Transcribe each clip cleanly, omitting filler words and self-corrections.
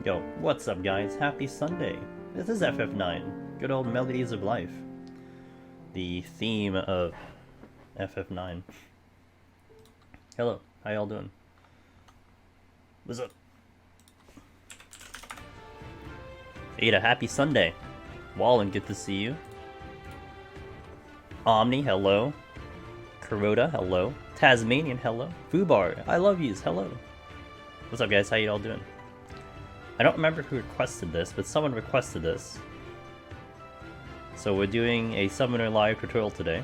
Yo, what's up guys? Happy Sunday! This is FF9, good old Melodies of Life. The theme of FF9. Hello, how y'all doing? What's up? Ada, happy Sunday! Wallen, good to see you. Omni, hello. Kuroda, hello. Tasmanian, hello. Fubar, I love yous, hello. What's up guys, how y'all doing? I don't remember who requested this, but someone requested this. So we're doing a Summoner Live tutorial today.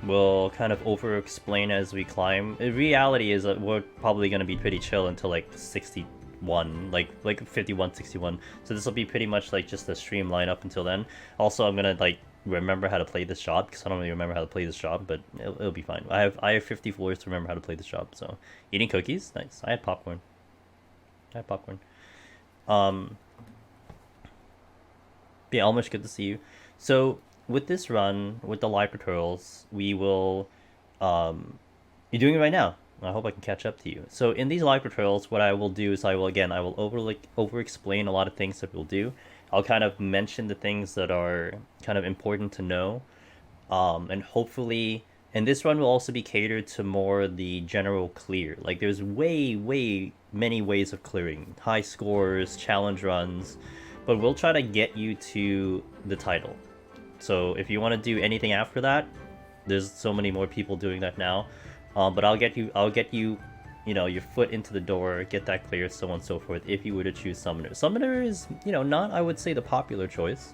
We'll kind of over-explain as we climb. The reality is that we're probably going to be pretty chill until like 61, like 51, 61. So this will be pretty much like just a streamline up until then. Also, I'm going to like remember how to play this job, because I don't really remember how to play this job, but it'll be fine. I have 50 floors to remember how to play this job. So eating cookies, nice. I had popcorn. Yeah, almost good to see you. So with this run, with the live tutorials, we will you're doing it right now. I hope I can catch up to you. So in these live tutorials, what I will do is I will over explain a lot of things that we'll do. I'll kind of mention the things that are kind of important to know, and hopefully, and this run will also be catered to more the general clear. Like there's way many ways of clearing, high scores, challenge runs, but we'll try to get you to the title. So if you want to do anything after that, there's so many more people doing that now. But I'll get you, you know, your foot into the door, get that clear, so on and so forth, if you were to choose Summoner. Summoner is, you know, not, I would say, the popular choice.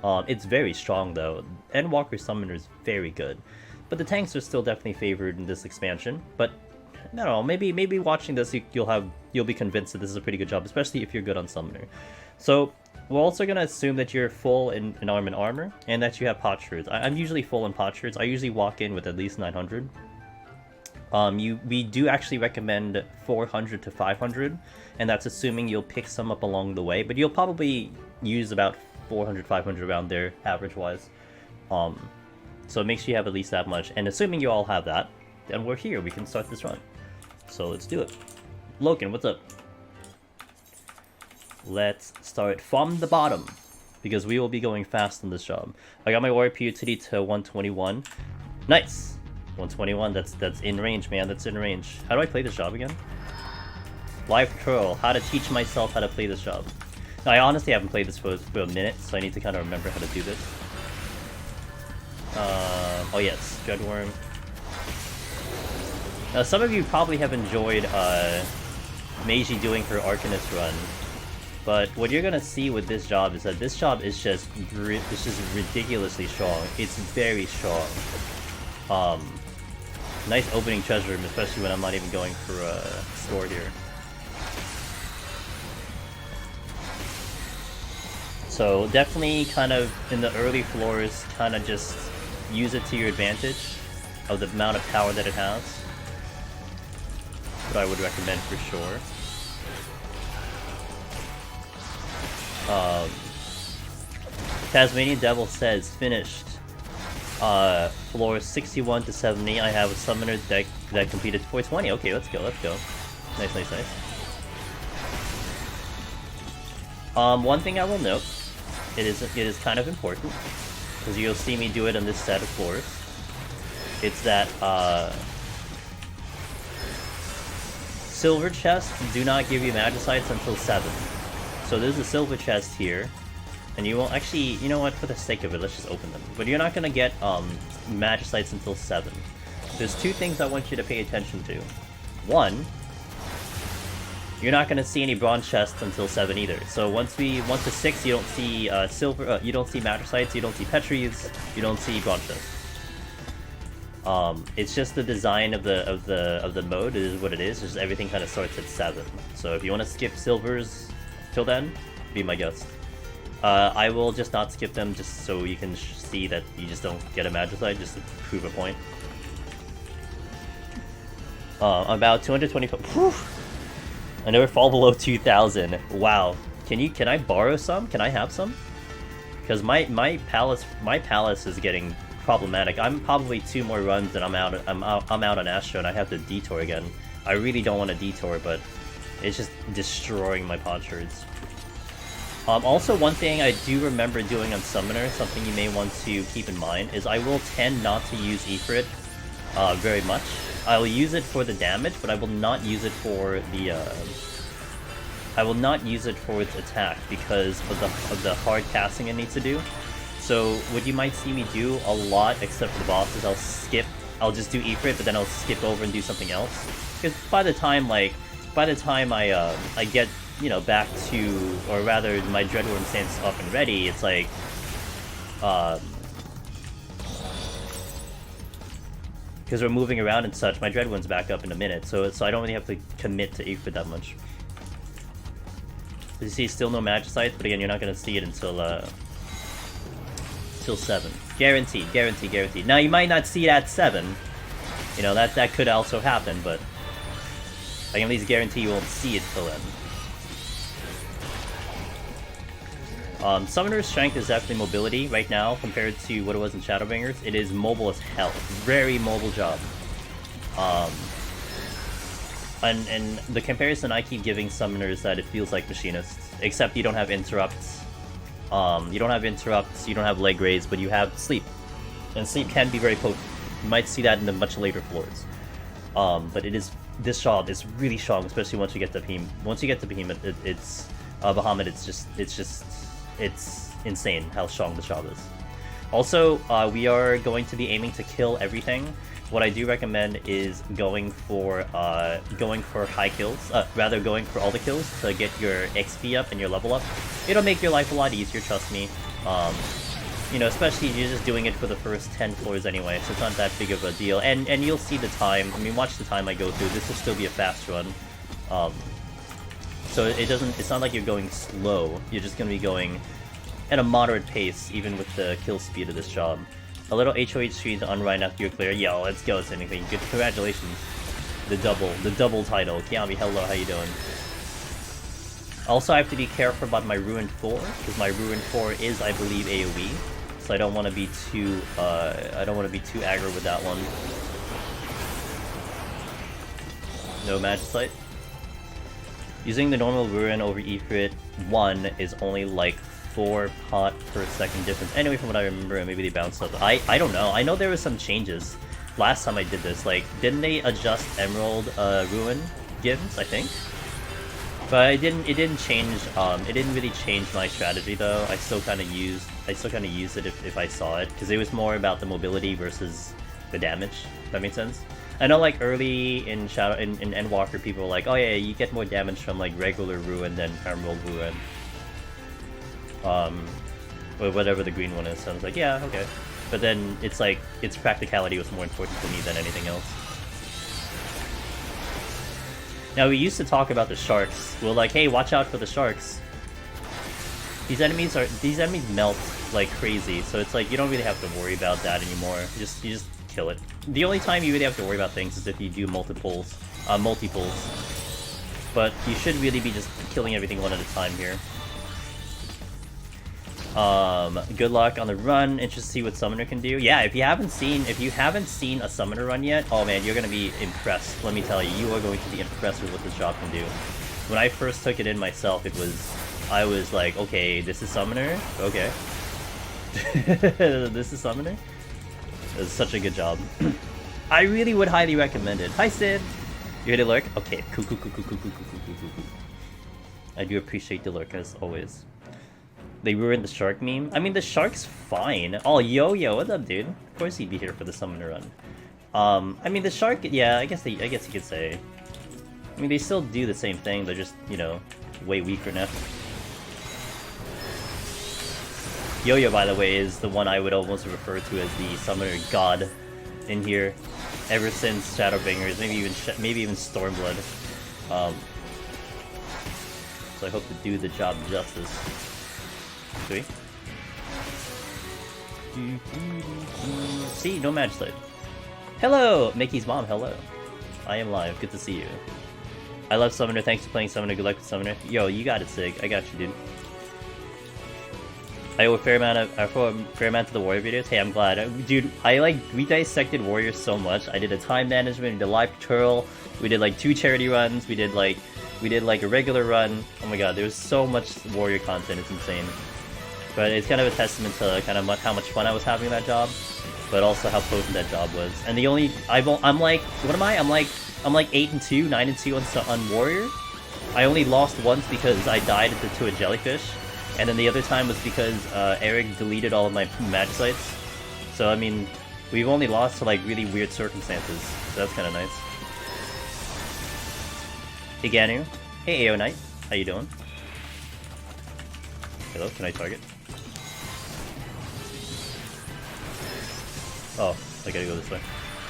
It's very strong, though. Endwalker Summoner is very good. But the tanks are still definitely favored in this expansion. But, I don't know, maybe watching this, you'll be convinced that this is a pretty good job, especially if you're good on Summoner. So, we're also going to assume that you're full in arm and armor, and that you have potsherds. I'm usually full in potsherds. I usually walk in with at least 900. We do actually recommend 400 to 500, and that's assuming you'll pick some up along the way, but you'll probably use about 400, 500 around there, average-wise. So make sure you have at least that much, and assuming you all have that, then we're here, we can start this run. So let's do it. Logan, what's up? Let's start from the bottom, because we will be going fast in this job. I got my warrior utility to 121. Nice! 121, that's in range, man, that's in range. How do I play this job again? Live tutorial, how to teach myself how to play this job. Now, I honestly haven't played this for a minute, so I need to kind of remember how to do this. Oh yes, Dreadworm. Now, some of you probably have enjoyed Meiji doing her Arcanist run, but what you're gonna see with this job is that this job is just ridiculously strong. It's very strong. Nice opening treasure room, especially when I'm not even going for a score here. So definitely kind of in the early floors, kind of just use it to your advantage of the amount of power that it has. What I would recommend for sure. Tasmanian Devil says, finished. Floors 61 to 70. I have a summoner deck that completed 420. Okay, let's go. Nice. One thing I will note, it is kind of important, because you'll see me do it on this set of floors. It's that silver chests do not give you magicites until 7. So there's a silver chest here. And you won't actually, you know what, for the sake of it, let's just open them. But you're not gonna get magicites until 7. There's two things I want you to pay attention to. One, you're not gonna see any bronze chests until 7 either. So once to 6, you don't see silver, you don't see magicites, you don't see petries, you don't see bronze chests. It's just the design of the mode is what it is. Just everything kind of starts at 7. So if you want to skip silvers till then, be my guest. I will just not skip them, just so you can see that you just don't get a magicite, just to prove a point. About 225. Whew. I never fall below 2,000. Wow. Can I borrow some? Can I have some? Because my palace is getting problematic. I'm probably 2 more runs and I'm out on Astro, and I have to detour again. I really don't want to detour, but It's just destroying my potsherds. Also, one thing I do remember doing on Summoner, something you may want to keep in mind, is I will tend not to use Ifrit very much. I'll use it for the damage, but I will not use it for the I will not use it for its attack because of the hard casting it needs to do. So what you might see me do a lot, except for the boss, is I'll just do Ifrit, but then I'll skip over and do something else. Because by the time I get, you know, back to, or rather my Dreadworm stance up and ready, it's like because we're moving around and such, my Dreadworm's back up in a minute, so I don't really have to commit to Ifrit that much. You see, still no Magicite, but again, you're not gonna see it until 7. Guaranteed, guaranteed, guaranteed. Now, you might not see it at 7. You know, that could also happen, but I can at least guarantee you won't see it till then. Summoner's strength is definitely mobility right now compared to what it was in Shadowbringers. It is mobile as hell. Very mobile job. And the comparison I keep giving Summoner is that it feels like Machinists, except you don't have interrupts. You don't have interrupts, you don't have leg raise, but you have sleep. And sleep can be very potent. You might see that in the much later floors. But this job is really strong, especially once you get to Behemoth. Once you get to Behemoth, it's Bahamut. It's insane how strong this job is. Also, we are going to be aiming to kill everything. What I do recommend is going for high kills, rather going for all the kills to get your XP up and your level up. It'll make your life a lot easier, trust me. You know, especially if you're just doing it for the first 10 floors anyway, so it's not that big of a deal. And you'll see the time. I mean, watch the time I go through. This will still be a fast run. So it's not like you're going slow. You're just gonna be going at a moderate pace, even with the kill speed of this job. A little HoH stream to unwind after you're clear. Yo, let's go, anything. Good, congratulations. The double title. Kiami, hello, how you doing? Also, I have to be careful about my Ruined 4, because my Ruined 4 is, I believe, AoE. So I don't want to be too, aggro with that one. No Magicite. Using the normal Ruin over Ifrit 1 is only like 4 pot per second difference. Anyway, from what I remember, maybe they bounced up. I don't know. I know there were some changes last time I did this. Like, didn't they adjust Emerald Ruin gives? I think. But it didn't change. It didn't really change my strategy though. I still kind of used it if I saw it, because it was more about the mobility versus the damage. If that makes sense. I know, like, early in Endwalker, people were like, oh yeah, you get more damage from like regular Ruin than Emerald Ruin. Or whatever the green one is. So I was like, yeah, okay. But then it's like its practicality was more important to me than anything else. Now, we used to talk about the sharks. We're like, hey, watch out for the sharks. These enemies melt like crazy, so it's like you don't really have to worry about that anymore. You just kill it. The only time you really have to worry about things is if you do multiples. But you should really be just killing everything one at a time here. Good luck on the run. Interested to see what Summoner can do. Yeah, if you haven't seen a Summoner run yet, oh man, you're gonna be impressed. Let me tell you, you are going to be impressed with what this job can do. When I first took it in myself, I was like, okay, this is Summoner? Okay. This is Summoner? It's such a good job. I really would highly recommend it. Hi Sid! You hit a lurk? Okay, cool. I do appreciate the lurk as always. They ruined the shark meme. I mean, the shark's fine. Oh, yo, what's up, dude? Of course he'd be here for the Summoner run. I mean, the shark, yeah, I guess you could say. I mean, they still do the same thing. They're just, you know, way weaker now. Yo-Yo, by the way, is the one I would almost refer to as the Summoner God in here, ever since Shadowbringers, maybe even Stormblood. So I hope to do the job justice. Sweet. See, no Magicite. Hello, Mickey's mom. Hello. I am live. Good to see you. I love Summoner. Thanks for playing Summoner. Good luck with Summoner. Yo, you got it, Sig. I got you, dude. I owe a fair amount to the Warrior videos. Hey, I'm glad. Dude, we dissected Warriors so much. I did a time management, we did a live tutorial, we did like 2 charity runs, we did like We did like a regular run. Oh my god, there's so much warrior content, it's insane. But it's kind of a testament to kind of how much fun I was having that job, but also how potent that job was. And the only I'm like, what am I? I'm like 8-2, 9-2 on warrior. I only lost once because I died to a jellyfish, and then the other time was because Eric deleted all of my magicites. So I mean, we've only lost to like really weird circumstances, so that's kind of nice. Hey Ganu. Hey AO Knight. How you doing? Hello, can I target? Oh, I gotta go this way.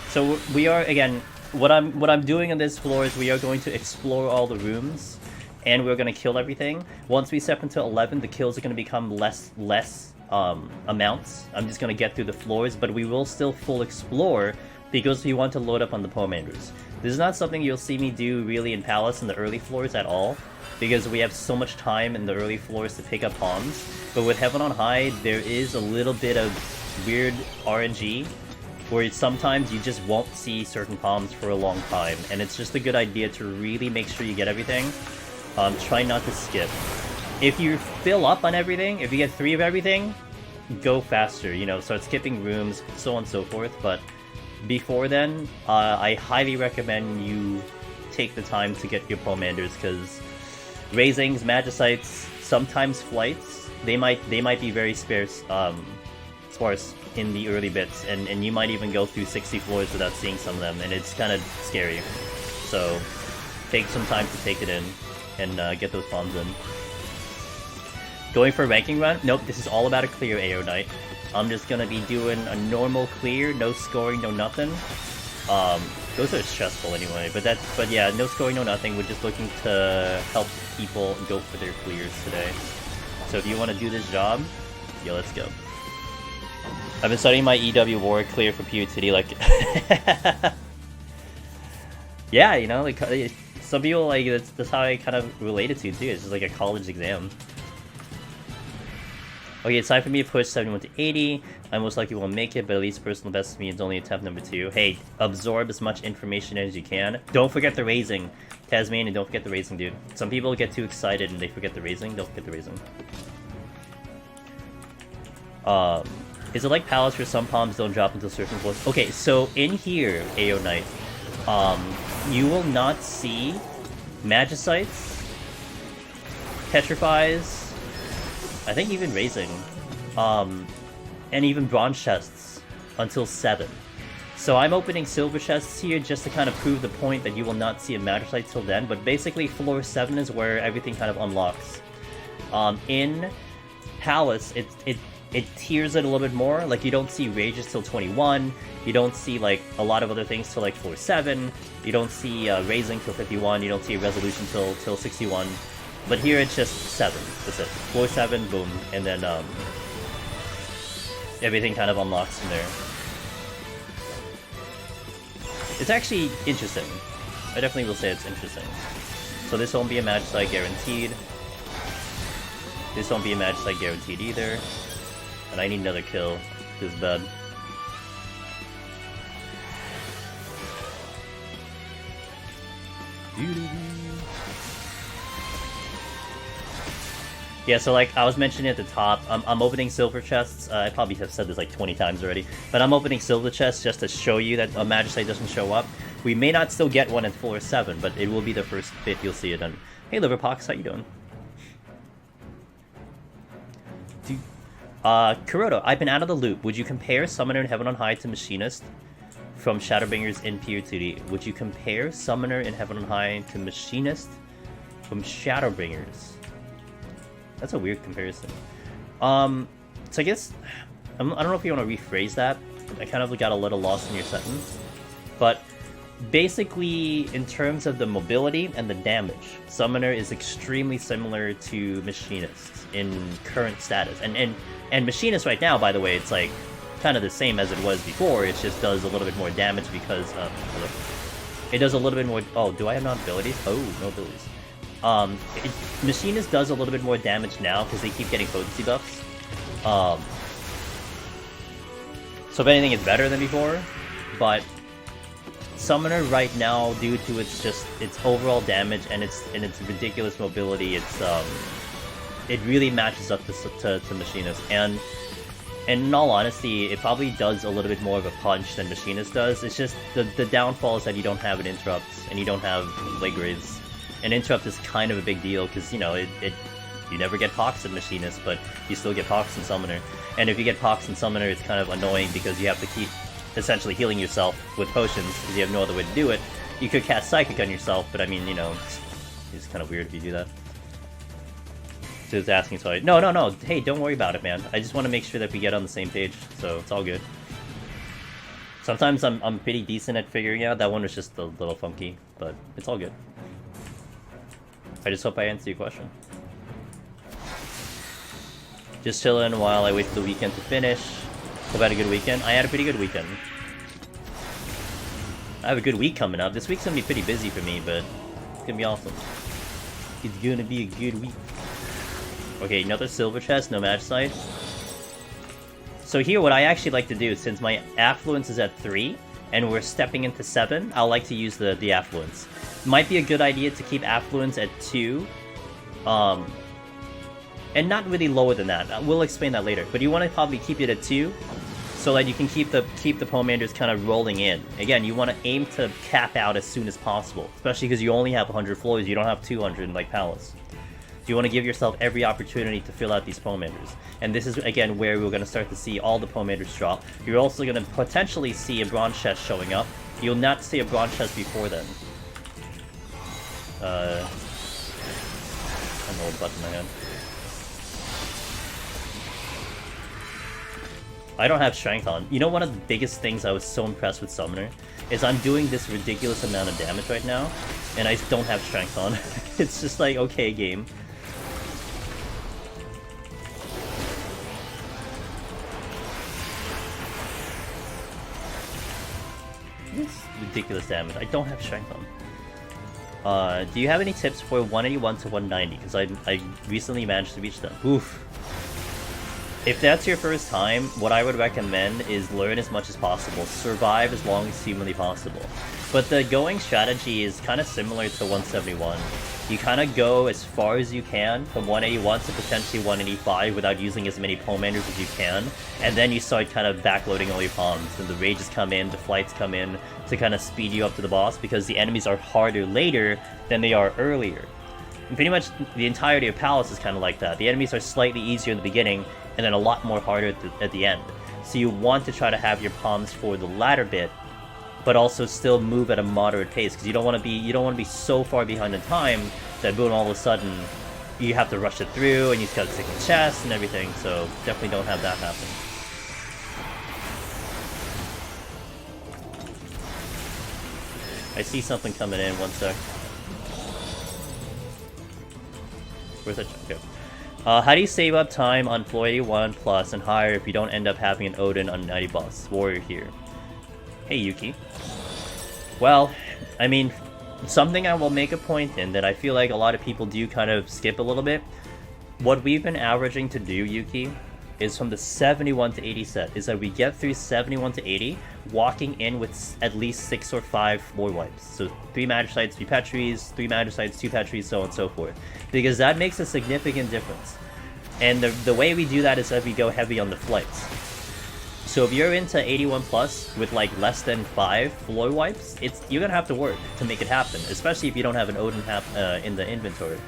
So we are, again, what I'm doing on this floor is we are going to explore all the rooms, and we're gonna kill everything. Once we step into 11, the kills are gonna become less amounts. I'm just gonna get through the floors, but we will still full explore because we want to load up on the Pomanders. This is not something you'll see me do really in Palace in the early floors at all, because we have so much time in the early floors to pick up Poms. But with Heaven on High, there is a little bit of weird RNG, where sometimes you just won't see certain Poms for a long time, and it's just a good idea to really make sure you get everything. Try not to skip. If you fill up on everything, if you get 3 of everything, go faster, you know, start skipping rooms, so on and so forth, but before then, I highly recommend you take the time to get your Pomanders, because Raisings, Magicites, sometimes Flights, they might be very sparse in the early bits, and you might even go through 60 floors without seeing some of them, and it's kind of scary. So take some time to take it in, and get those Poms in. Going for a ranking run? Nope, this is all about a clear AO Knight. I'm just gonna be doing a normal clear, no scoring, no nothing. Those are stressful anyway, but yeah, no scoring, no nothing. We're just looking to help people go for their clears today. So if you want to do this job, yeah, let's go. I've been studying my EW War clear for PUTD, like... yeah, you know, like, some people, like, that's how I kind of relate it to, too. It's just like a college exam. Okay, it's time for me to push 71 to 80. I most likely won't make it, but at least personal best to me is only attempt number 2. Hey, absorb as much information as you can. Don't forget the raising. Tasmanian, don't forget the raising, dude. Some people get too excited and they forget the raising. Don't forget the raising. Is it like Palace where some Poms don't drop until certain floors? Okay, so in here, AO Knight, you will not see Magicites, Petrifies, I think even Raising, and even Bronze Chests until 7. So I'm opening Silver Chests here just to kind of prove the point that you will not see a Magicite till then, but basically floor 7 is where everything kind of unlocks. In Palace, it tiers it a little bit more. Like, you don't see Rages till 21, you don't see, like, a lot of other things till, like, floor 7, you don't see Raising till 51, you don't see Resolution till 61. But here it's just 7, that's it. Floor 7, boom, and then everything kind of unlocks from there. It's actually interesting. I definitely will say it's interesting. So this won't be a Magicite guaranteed. This won't be a Magicite guaranteed either. And I need another kill. This is bad. Yeah, so like I was mentioning at the top, I'm opening silver chests. I probably have said this like 20 times already, but I'm opening silver chests just to show you that a Magicite doesn't show up. We may not still get one at floor 7, but it will be the first bit you'll see it on. Hey Liverpox, how you doing? Kuroto, I've been out of the loop. Would you compare Summoner in Heaven on High to Machinist from Shadowbringers in Pier 2D? Would you compare Summoner in Heaven on High to Machinist from Shadowbringers? That's a weird comparison. So I guess, I don't know if you want to rephrase that. I kind of got a little lost in your sentence. But basically, in terms of the mobility and the damage, Summoner is extremely similar to Machinist in current status. And Machinist right now, by the way, it's like kind of the same as it was before. It just does a little bit more damage because it does a little bit more. Oh, do I have no abilities? Oh, no abilities. Machinist does a little bit more damage now because they keep getting potency buffs. So if anything, it's better than before. But Summoner right now, due to its overall damage and its ridiculous mobility, it really matches up to Machinist. And in all honesty, it probably does a little bit more of a punch than Machinist does. It's just the downfall is that you don't have an interrupt and you don't have leg raids. An interrupt is kind of a big deal because, you know, you never get pox in Machinist, but you still get pox in Summoner. And if you get pox in Summoner, it's kind of annoying because you have to keep essentially healing yourself with potions because you have no other way to do it. You could cast Psychic on yourself, but I mean, you know, it's kind of weird if you do that. Just asking, sorry. No. Hey, don't worry about it, man. I just want to make sure that we get on the same page, so it's all good. Sometimes I'm pretty decent at figuring out. That one was just a little funky, but it's all good. I just hope I answered your question. Just chilling while I wait for the weekend to finish. Hope I had a good weekend. I had a pretty good weekend. I have a good week coming up. This week's gonna be pretty busy for me, but it's gonna be awesome. It's gonna be a good week. Okay, another silver chest, no magicite. So here, what I actually like to do, since my affluence is at 3, and we're stepping into 7, I like to use the affluence. Might be a good idea to keep affluence at 2, and not really lower than that. We'll explain that later. But you want to probably keep it at 2, so that you can keep the Pomanders kind of rolling in. Again, you want to aim to cap out as soon as possible, especially because you only have 100 floors. You don't have 200 like Palace. You want to give yourself every opportunity to fill out these Pomanders. And this is, again, where we're going to start to see all the Pomanders drop. You're also going to potentially see a bronze chest showing up. You'll not see a bronze chest before then. I don't know what button I had. I don't have Strength on. You know, one of the biggest things I was so impressed with Summoner is I'm doing this ridiculous amount of damage right now, and I don't have Strength on. It's just like, okay, game. It's ridiculous damage. I don't have Strength on. Do you have any tips for 181 to 190? Because I recently managed to reach them. Oof. If that's your first time, what I would recommend is learn as much as possible. Survive as long as humanly possible. But the going strategy is kind of similar to 171. You kind of go as far as you can from 181 to potentially 185 without using as many Pomanders as you can, and then you start kind of backloading all your palms, and the rages come in, the flights come in to kind of speed you up to the boss because the enemies are harder later than they are earlier. And pretty much the entirety of Palace is kind of like that. The enemies are slightly easier in the beginning, and then a lot more harder at the end. So you want to try to have your palms for the latter bit, but also still move at a moderate pace because you don't want to be so far behind in time that boom, all of a sudden you have to rush it through and you've got to take the chest and everything. So definitely don't have that happen. I see something coming in. One sec. Where's that? Okay. How do you save up time on floor 81 plus and higher if you don't end up having an Odin on 90 boss? Warrior here. Hey Yuki. Well, I mean, something I will make a point in that I feel like a lot of people do kind of skip a little bit. What we've been averaging to do, Yuki, is from the 71 to 80 set, is that we get through 71 to 80, walking in with at least 6 or 5 floor wipes. So 3 Magicites, 3 Petries, 3 Magicites, 2 Petries, so on and so forth. Because that makes a significant difference. And the way we do that is that we go heavy on the flights. So if you're into 81 plus with like less than 5 floor wipes, you're gonna have to work to make it happen, especially if you don't have an Odin in the inventory.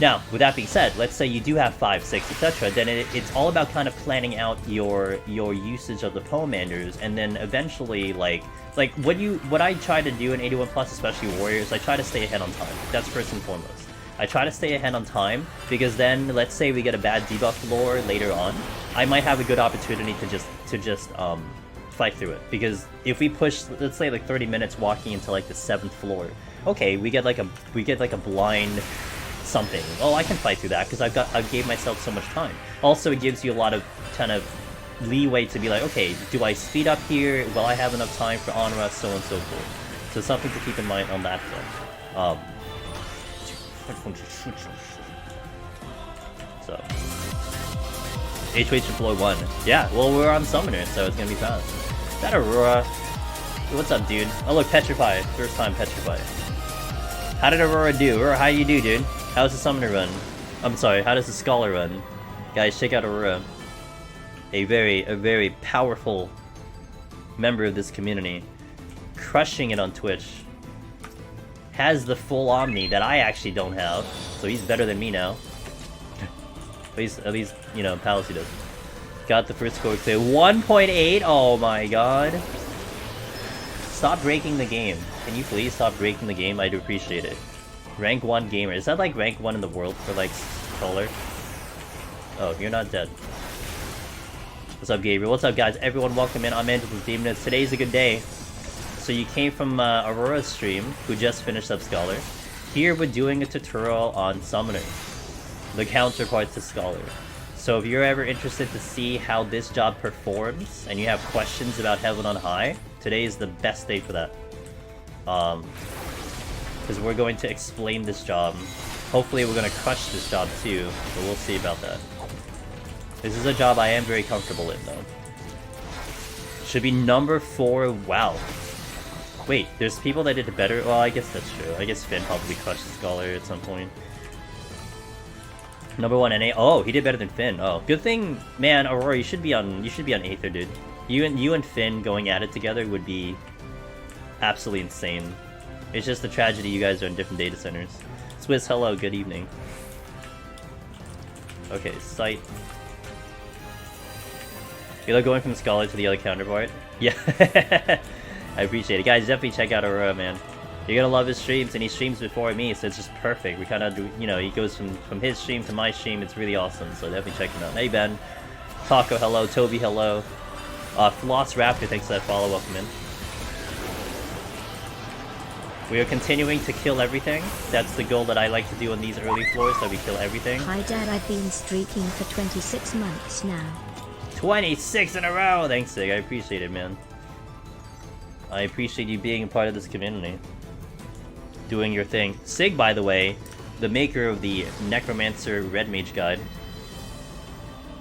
Now, with that being said, let's say you do have 5, 6, etc., then it's all about kind of planning out your usage of the Pomanders, and then eventually, like what I try to do in 81 plus, especially Warriors, I try to stay ahead on time. That's first and foremost. I try to stay ahead on time, because then, let's say we get a bad debuff floor later on, I might have a good opportunity to just fight through it. Because if we push, let's say like 30 minutes walking into like the 7th floor, okay, we get like a blind something. Well, I can fight through that because I gave myself so much time. Also, it gives you a lot of kind of leeway to be like, okay, do I speed up here? Will I have enough time for on-rush, so on and so forth. So something to keep in mind on that front. So HoH to floor 1. Yeah, well, we're on Summoner, so it's gonna be fast. That Aurora. What's up, dude? Oh look, Petrify. First time Petrify. How did Aurora do? Aurora, how you do, dude? How's the Summoner run? I'm sorry, how does the Scholar run? Guys, check out Aurora. A very powerful member of this community. Crushing it on Twitch. Has the full Omni that I actually don't have. So he's better than me now. At least, you know, Palace does. Got the first score clear. 1.8? Oh my god. Stop breaking the game. Can you please stop breaking the game? I'd appreciate it. Rank 1 gamer. Is that like rank 1 in the world for like Scholar? Oh, you're not dead. What's up, Gabriel? What's up, guys? Everyone, welcome in. I'm Angelus Demonus. Today's a good day. So you came from Aurora's stream, who just finished up Scholar. Here we're doing a tutorial on Summoner, the counterpart to Scholar. So if you're ever interested to see how this job performs, and you have questions about Heaven on High, today is the best day for that. Because we're going to explain this job. Hopefully we're going to crush this job too, but we'll see about that. This is a job I am very comfortable in, though. Should be number 4. Wow. Wait, there's people that did it better? Well, I guess that's true. I guess Finn probably crushed the Scholar at some point. Number 1 NA. Oh, he did better than Finn. Oh, good thing, man. Aurora, you should be on Aether, dude. You and Finn going at it together would be absolutely insane. It's just a tragedy you guys are in different data centers. Swiss, hello, good evening. Okay, Sight. You like going from Scholar to the other counterpart? Yeah. I appreciate it. Guys, definitely check out Aurora, man. You're gonna love his streams, and he streams before me, so it's just perfect. We kind of do, you know, he goes from his stream to my stream. It's really awesome, so definitely check him out. Hey, Ben. Taco, hello. Toby, hello. Floss Raptor, thanks for that follow. Welcome in. We are continuing to kill everything. That's the goal that I like to do on these early floors, that we kill everything. Hi, Dad. I've been streaking for 26 months now. 26 in a row! Thanks, Sig. I appreciate it, man. I appreciate you being a part of this community. Doing your thing. Sig, by the way, the maker of the Necromancer Red Mage guide.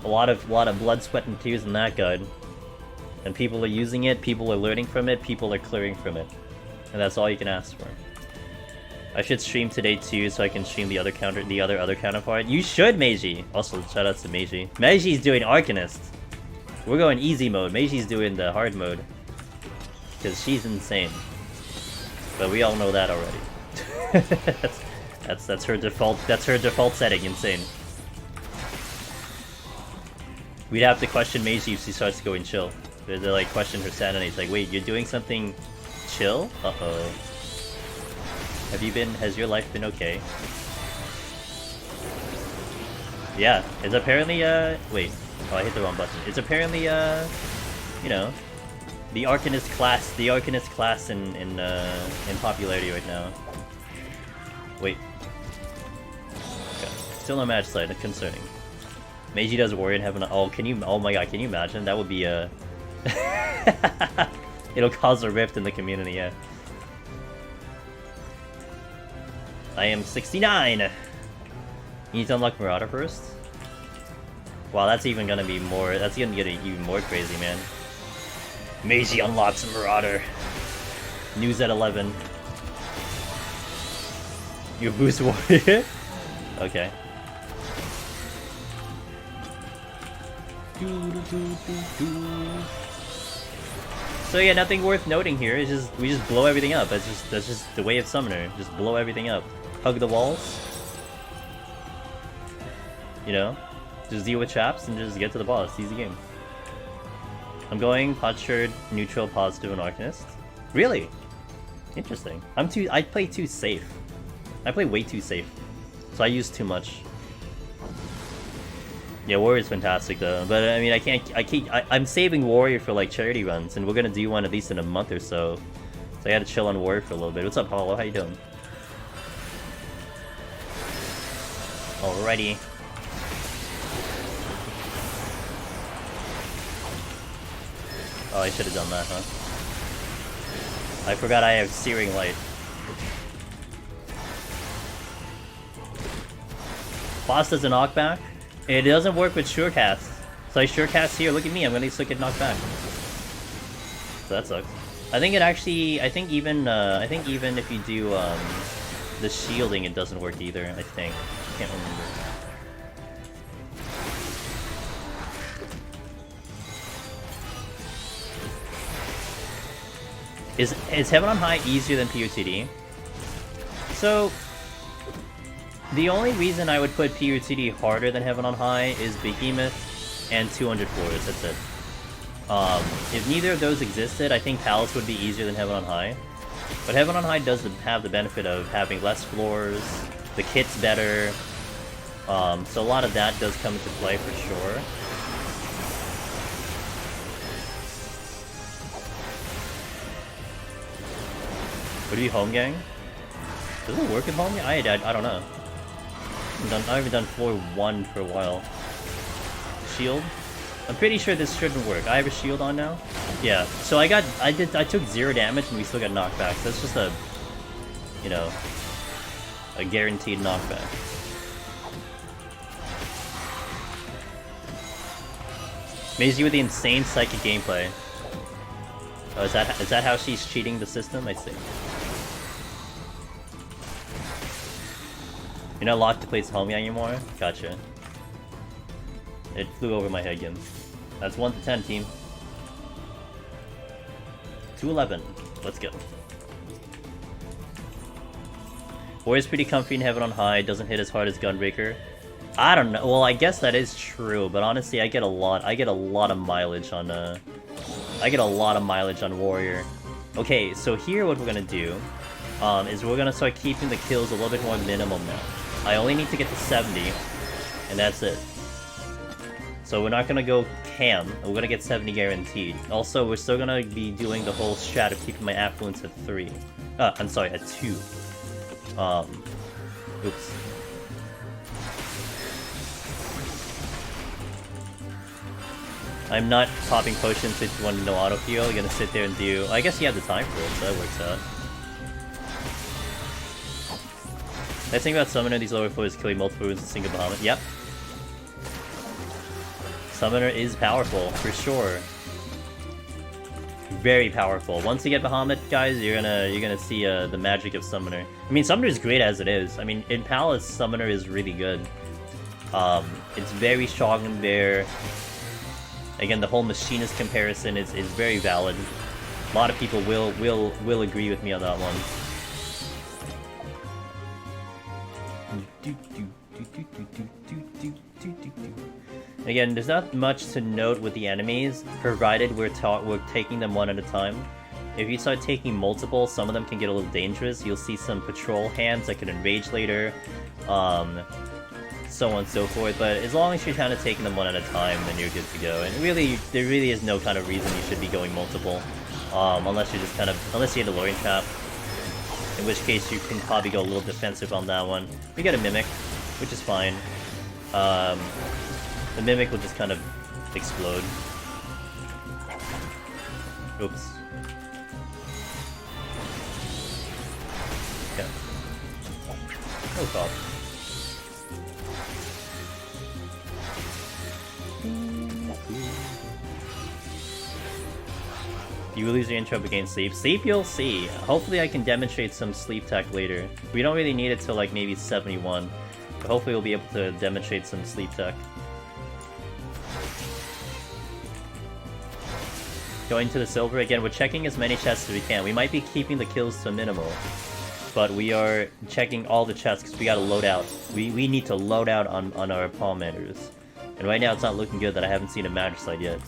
A lot of blood, sweat, and tears in that guide. And people are using it, people are learning from it, people are clearing from it. And that's all you can ask for. I should stream today too, so I can stream the other counterpart. You should, Meiji! Also, shout out to Meiji. Meiji's doing Arcanist. We're going easy mode. Meiji's doing the hard mode. Because she's insane. But we all know that already. that's her default setting, insane. We'd have to question Meiji if she starts going chill. They're like question her sanity. It's like, wait, you're doing something chill? Uh-oh. Has your life been okay? Yeah, it's apparently, wait. Oh, I hit the wrong button. It's apparently, you know, the Arcanist class in popularity right now. Wait. Okay. Still no match site, concerning. Meiji does Warrior in Heaven. Oh, oh my god, can you imagine? That would be a... It'll cause a rift in the community, yeah. I am 69! You need to unlock Marauder first? Wow, that's even gonna be more... That's gonna get even more crazy, man. Meiji unlocks Marauder. News at 11. You boost Warrior? Okay. So yeah, nothing worth noting here. It's just we just blow everything up. That's just the way of Summoner. Just blow everything up. Hug the walls. You know, just deal with traps and just get to the boss. Easy game. I'm going Potsherd, neutral, positive, and Arcanist. Really? Interesting. I play too safe. I play way too safe. So I use too much. Yeah, Warrior's fantastic though, but I mean, I'm saving Warrior for like charity runs, and we're gonna do one at least in a month or so. So I gotta chill on Warrior for a little bit. What's up, Paulo? How you doing? Alrighty. Oh, I should have done that, huh? I forgot I have Searing Light. Boss does a knockback. It doesn't work with Surecast. So I Surecast here, look at me, I'm gonna still get knocked back. So that sucks. I think it actually. I think even if you do the shielding, it doesn't work either. I think. Can't remember. Is Heaven on High easier than POTD? So, the only reason I would put POTD harder than Heaven on High is Behemoth and 200 floors, that's it. If neither of those existed, I think Palace would be easier than Heaven on High. But Heaven on High does have the benefit of having less floors, the kit's better, so a lot of that does come into play for sure. Would it be home gang? Does it work at home gang? I don't know. I haven't done floor 1 for a while. Shield? I'm pretty sure this shouldn't work. I have a shield on now? Yeah. So I took 0 damage and we still got knockback. So that's just a, you know, a guaranteed knockback. Maisie with the insane psychic gameplay. Oh, is that how she's cheating the system? I see. You're not locked to place home anymore? Gotcha. It flew over my head again. That's 1 to 10, team. 211. Let's go. Warrior's pretty comfy in Heaven on High. Doesn't hit as hard as Gunbreaker. I don't know. Well, I guess that is true, but honestly, I get a lot of mileage on Warrior. Okay, so here what we're gonna do is we're gonna start keeping the kills a little bit more minimum now. I only need to get to 70, and that's it. So we're not gonna go cam, we're gonna get 70 guaranteed. Also, we're still gonna be doing the whole strat of keeping my affluence at 3. I'm sorry, at 2. Oops. I'm not popping potions if you want to no auto heal. You're gonna sit there and do. I guess you have the time for it, so that works out. Nice thing about Summoner, these lower floors killing multiple runes in a single Bahamut. Yep. Summoner is powerful, for sure. Very powerful. Once you get Bahamut, guys, you're gonna see the magic of Summoner. I mean, Summoner is great as it is. I mean, in Palace, Summoner is really good. It's very strong in there. Again, the whole machinist comparison is very valid. A lot of people will agree with me on that one. Again, there's not much to note with the enemies, provided we're taking them one at a time. If you start taking multiple, some of them can get a little dangerous. You'll see some patrol hands that can enrage later, so on and so forth. But as long as you're kind of taking them one at a time, then you're good to go. And really, there really is no kind of reason you should be going multiple, unless you're just unless you hit a luring trap. In which case, you can probably go a little defensive on that one. We get a Mimic, which is fine. The Mimic will just kind of explode. Oops. Okay. No problem. You will lose your intro against sleep. Sleep, you'll see. Hopefully I can demonstrate some sleep tech later. We don't really need it till like maybe 71. But hopefully we'll be able to demonstrate some sleep tech. Going to the silver again, we're checking as many chests as we can. We might be keeping the kills to a minimal, but we are checking all the chests because we gotta load out. We need to load out on our Palmanders. And right now it's not looking good that I haven't seen a Magicite yet.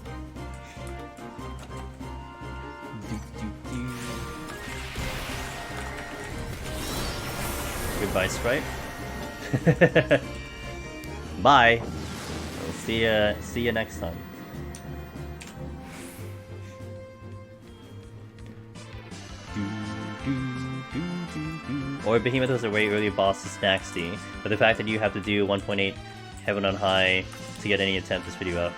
Goodbye, Sprite. Bye. We'll see you next time. Or Behemoth was a way earlier boss to Snaxty, but the fact that you have to do 1.8 Heaven on High to get any attempt is pretty rough.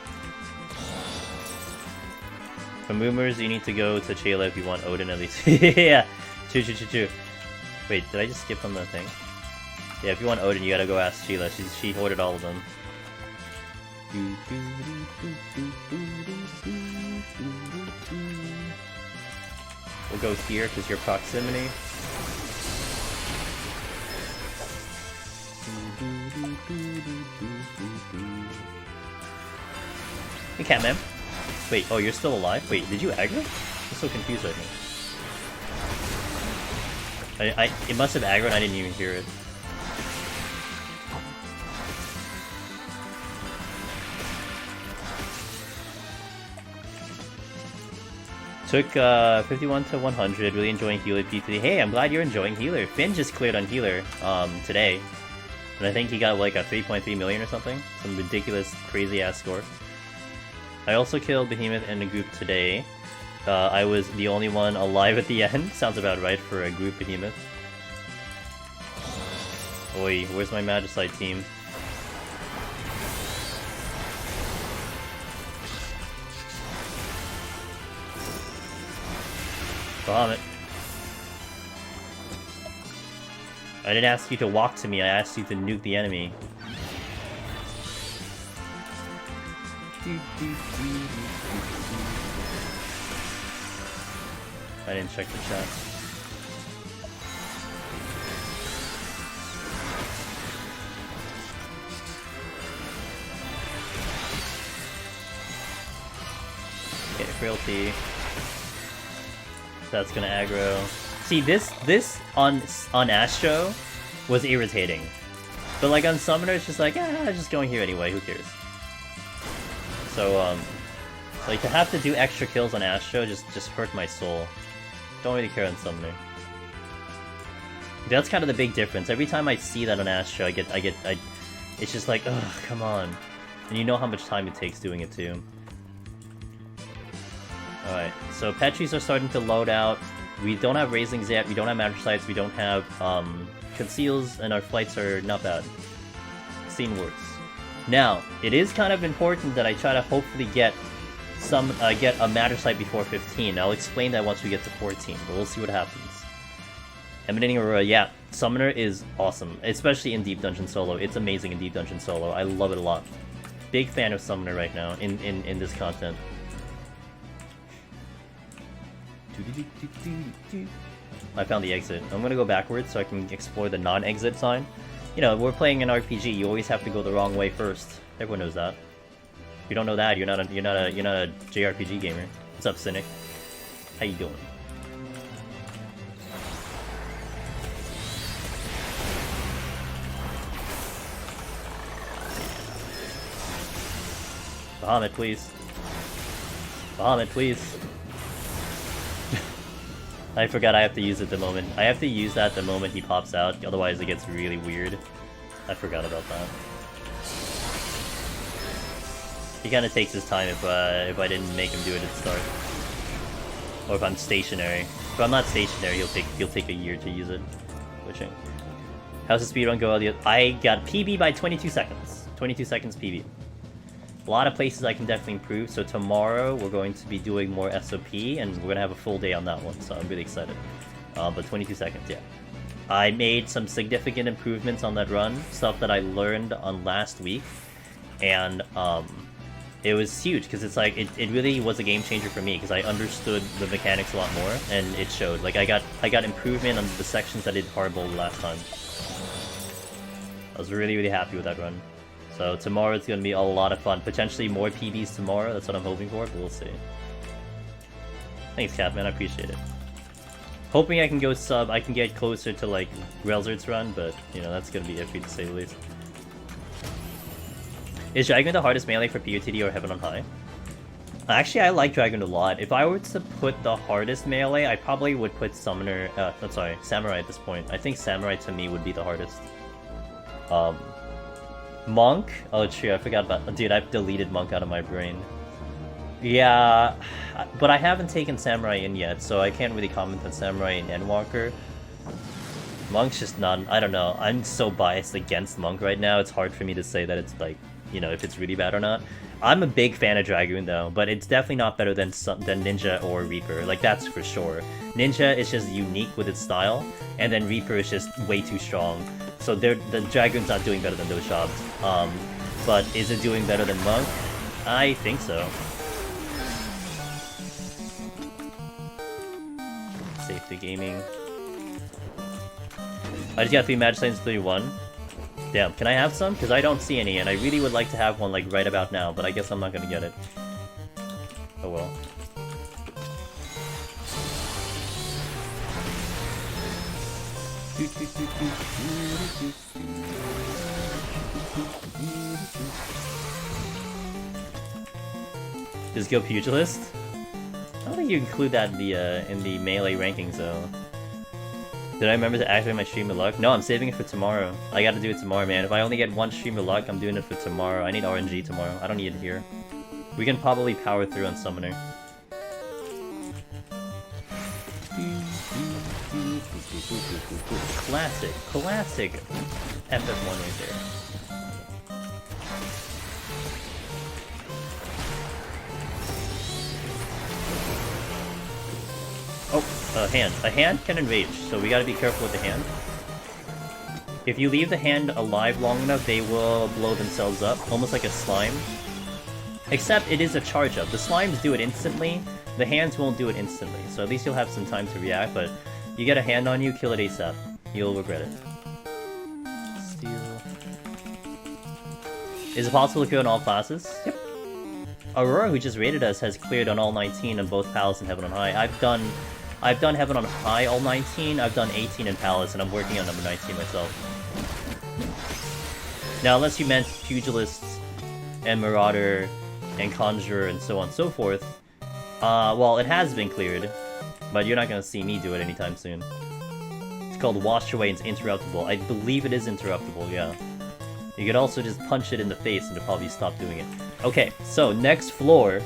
From rumors, you need to go to Chayla if you want Odin at least. Yeah, true. Wait, did I just skip on the thing? Yeah, if you want Odin, you gotta go ask Sheila. She ordered all of them. We'll go here because your proximity. Hey, Catman. Wait, oh, you're still alive? Wait, did you aggro? I'm so confused right now. It must have aggroed, I didn't even hear it. Took 51 to 100, really enjoying Healer P3. Hey, I'm glad you're enjoying Healer. Finn just cleared on Healer today. And I think he got like a 3.3 million or something. Some ridiculous, crazy-ass score. I also killed Behemoth in a group today. I was the only one alive at the end. Sounds about right for a group Behemoth. Oi, where's my Magicite team? Bahamut. I didn't ask you to walk to me, I asked you to nuke the enemy. I didn't check the chat. Okay, frailty. That's gonna aggro. See, this on Astro was irritating, but like on Summoner, it's just like, yeah, just going here anyway. Who cares? So like to have to do extra kills on Astro just hurt my soul. Don't really care on Summoner. That's kind of the big difference. Every time I see that on Astro, it's just like, ugh, come on. And you know how much time it takes doing it too. Alright, so Petries are starting to load out. We don't have Raisings yet, we don't have Magicites, we don't have Conceals, and our flights are not bad. Scene works. Now, it is kind of important that I try to hopefully get get a Magicite before 15. I'll explain that once we get to 14, but we'll see what happens. Emanating Aurora, yeah, Summoner is awesome, especially in Deep Dungeon Solo. It's amazing in Deep Dungeon Solo. I love it a lot. Big fan of Summoner right now in this content. I found the exit. I'm gonna go backwards so I can explore the non-exit sign. You know, we're playing an RPG. You always have to go the wrong way first. Everyone knows that. If you don't know that, you're not a JRPG gamer. What's up, Cynic? How you doing? Bahamut, please. Bahamut, please. I forgot I have to use it the moment. I have to use that the moment he pops out, otherwise it gets really weird. I forgot about that. He kind of takes his time if I didn't make him do it at the start. Or if I'm stationary. If I'm not stationary, he'll take a year to use it. Switching. How's the speedrun go? I got PB by 22 seconds. 22 seconds PB. A lot of places I can definitely improve, so tomorrow we're going to be doing more SOP, and we're going to have a full day on that one, so I'm really excited. But 22 seconds, yeah. I made some significant improvements on that run, stuff that I learned on last week, and it was huge, because it's like, it really was a game changer for me, because I understood the mechanics a lot more, and it showed. Like, I got improvement on the sections that I did horrible last time. I was really, really happy with that run. So tomorrow it's going to be a lot of fun. Potentially more PBs tomorrow, that's what I'm hoping for, but we'll see. Thanks, Catman, I appreciate it. Hoping I can go sub, I can get closer to like Relzert's run, but you know, that's going to be iffy to say the least. Is Dragon the hardest melee for POTD or Heaven on High? Actually, I like Dragon a lot. If I were to put the hardest melee, I probably would put Summoner, Samurai at this point. I think Samurai to me would be the hardest. Monk? Oh, true, I forgot about... Dude, I've deleted Monk out of my brain. Yeah, but I haven't taken Samurai in yet, so I can't really comment on Samurai and Endwalker. Monk's just not... I don't know. I'm so biased against Monk right now, it's hard for me to say that it's like, you know, if it's really bad or not. I'm a big fan of Dragoon though, but it's definitely not better than Ninja or Reaper, like that's for sure. Ninja is just unique with its style, and then Reaper is just way too strong. So the Dragoon's not doing better than those jobs. But is it doing better than Monk? I think so. Make the gaming. I just got 3 Magic Signs 31. Damn, can I have some? Because I don't see any, and I really would like to have one like right about now, but I guess I'm not gonna get it. Oh well. Just go Pugilist? I don't think you include that in the melee rankings though. Did I remember to activate my stream of luck? No, I'm saving it for tomorrow. I gotta do it tomorrow, man. If I only get 1 stream of luck, I'm doing it for tomorrow. I need RNG tomorrow. I don't need it here. We can probably power through on Summoner. Classic FF1 right there. Oh, a hand. A hand can enrage, so we gotta be careful with the hand. If you leave the hand alive long enough, they will blow themselves up, almost like a slime. Except it is a charge up. The slimes do it instantly, the hands won't do it instantly, so at least you'll have some time to react, but you get a hand on you, kill it ASAP. You'll regret it. Steal. Is it possible to clear on all classes? Yep. Aurora, who just raided us, has cleared on all 19 on both Palace and Heaven on High. I've done Heaven on High all 19, I've done 18 in Palace, and I'm working on number 19 myself. Now, unless you meant Pugilists and Marauder and Conjurer and so on and so forth, well, it has been cleared, but you're not gonna see me do it anytime soon. It's called Wash Away and it's interruptible. I believe it is interruptible, yeah. You could also just punch it in the face and it'll probably stop doing it. Okay, so next floor,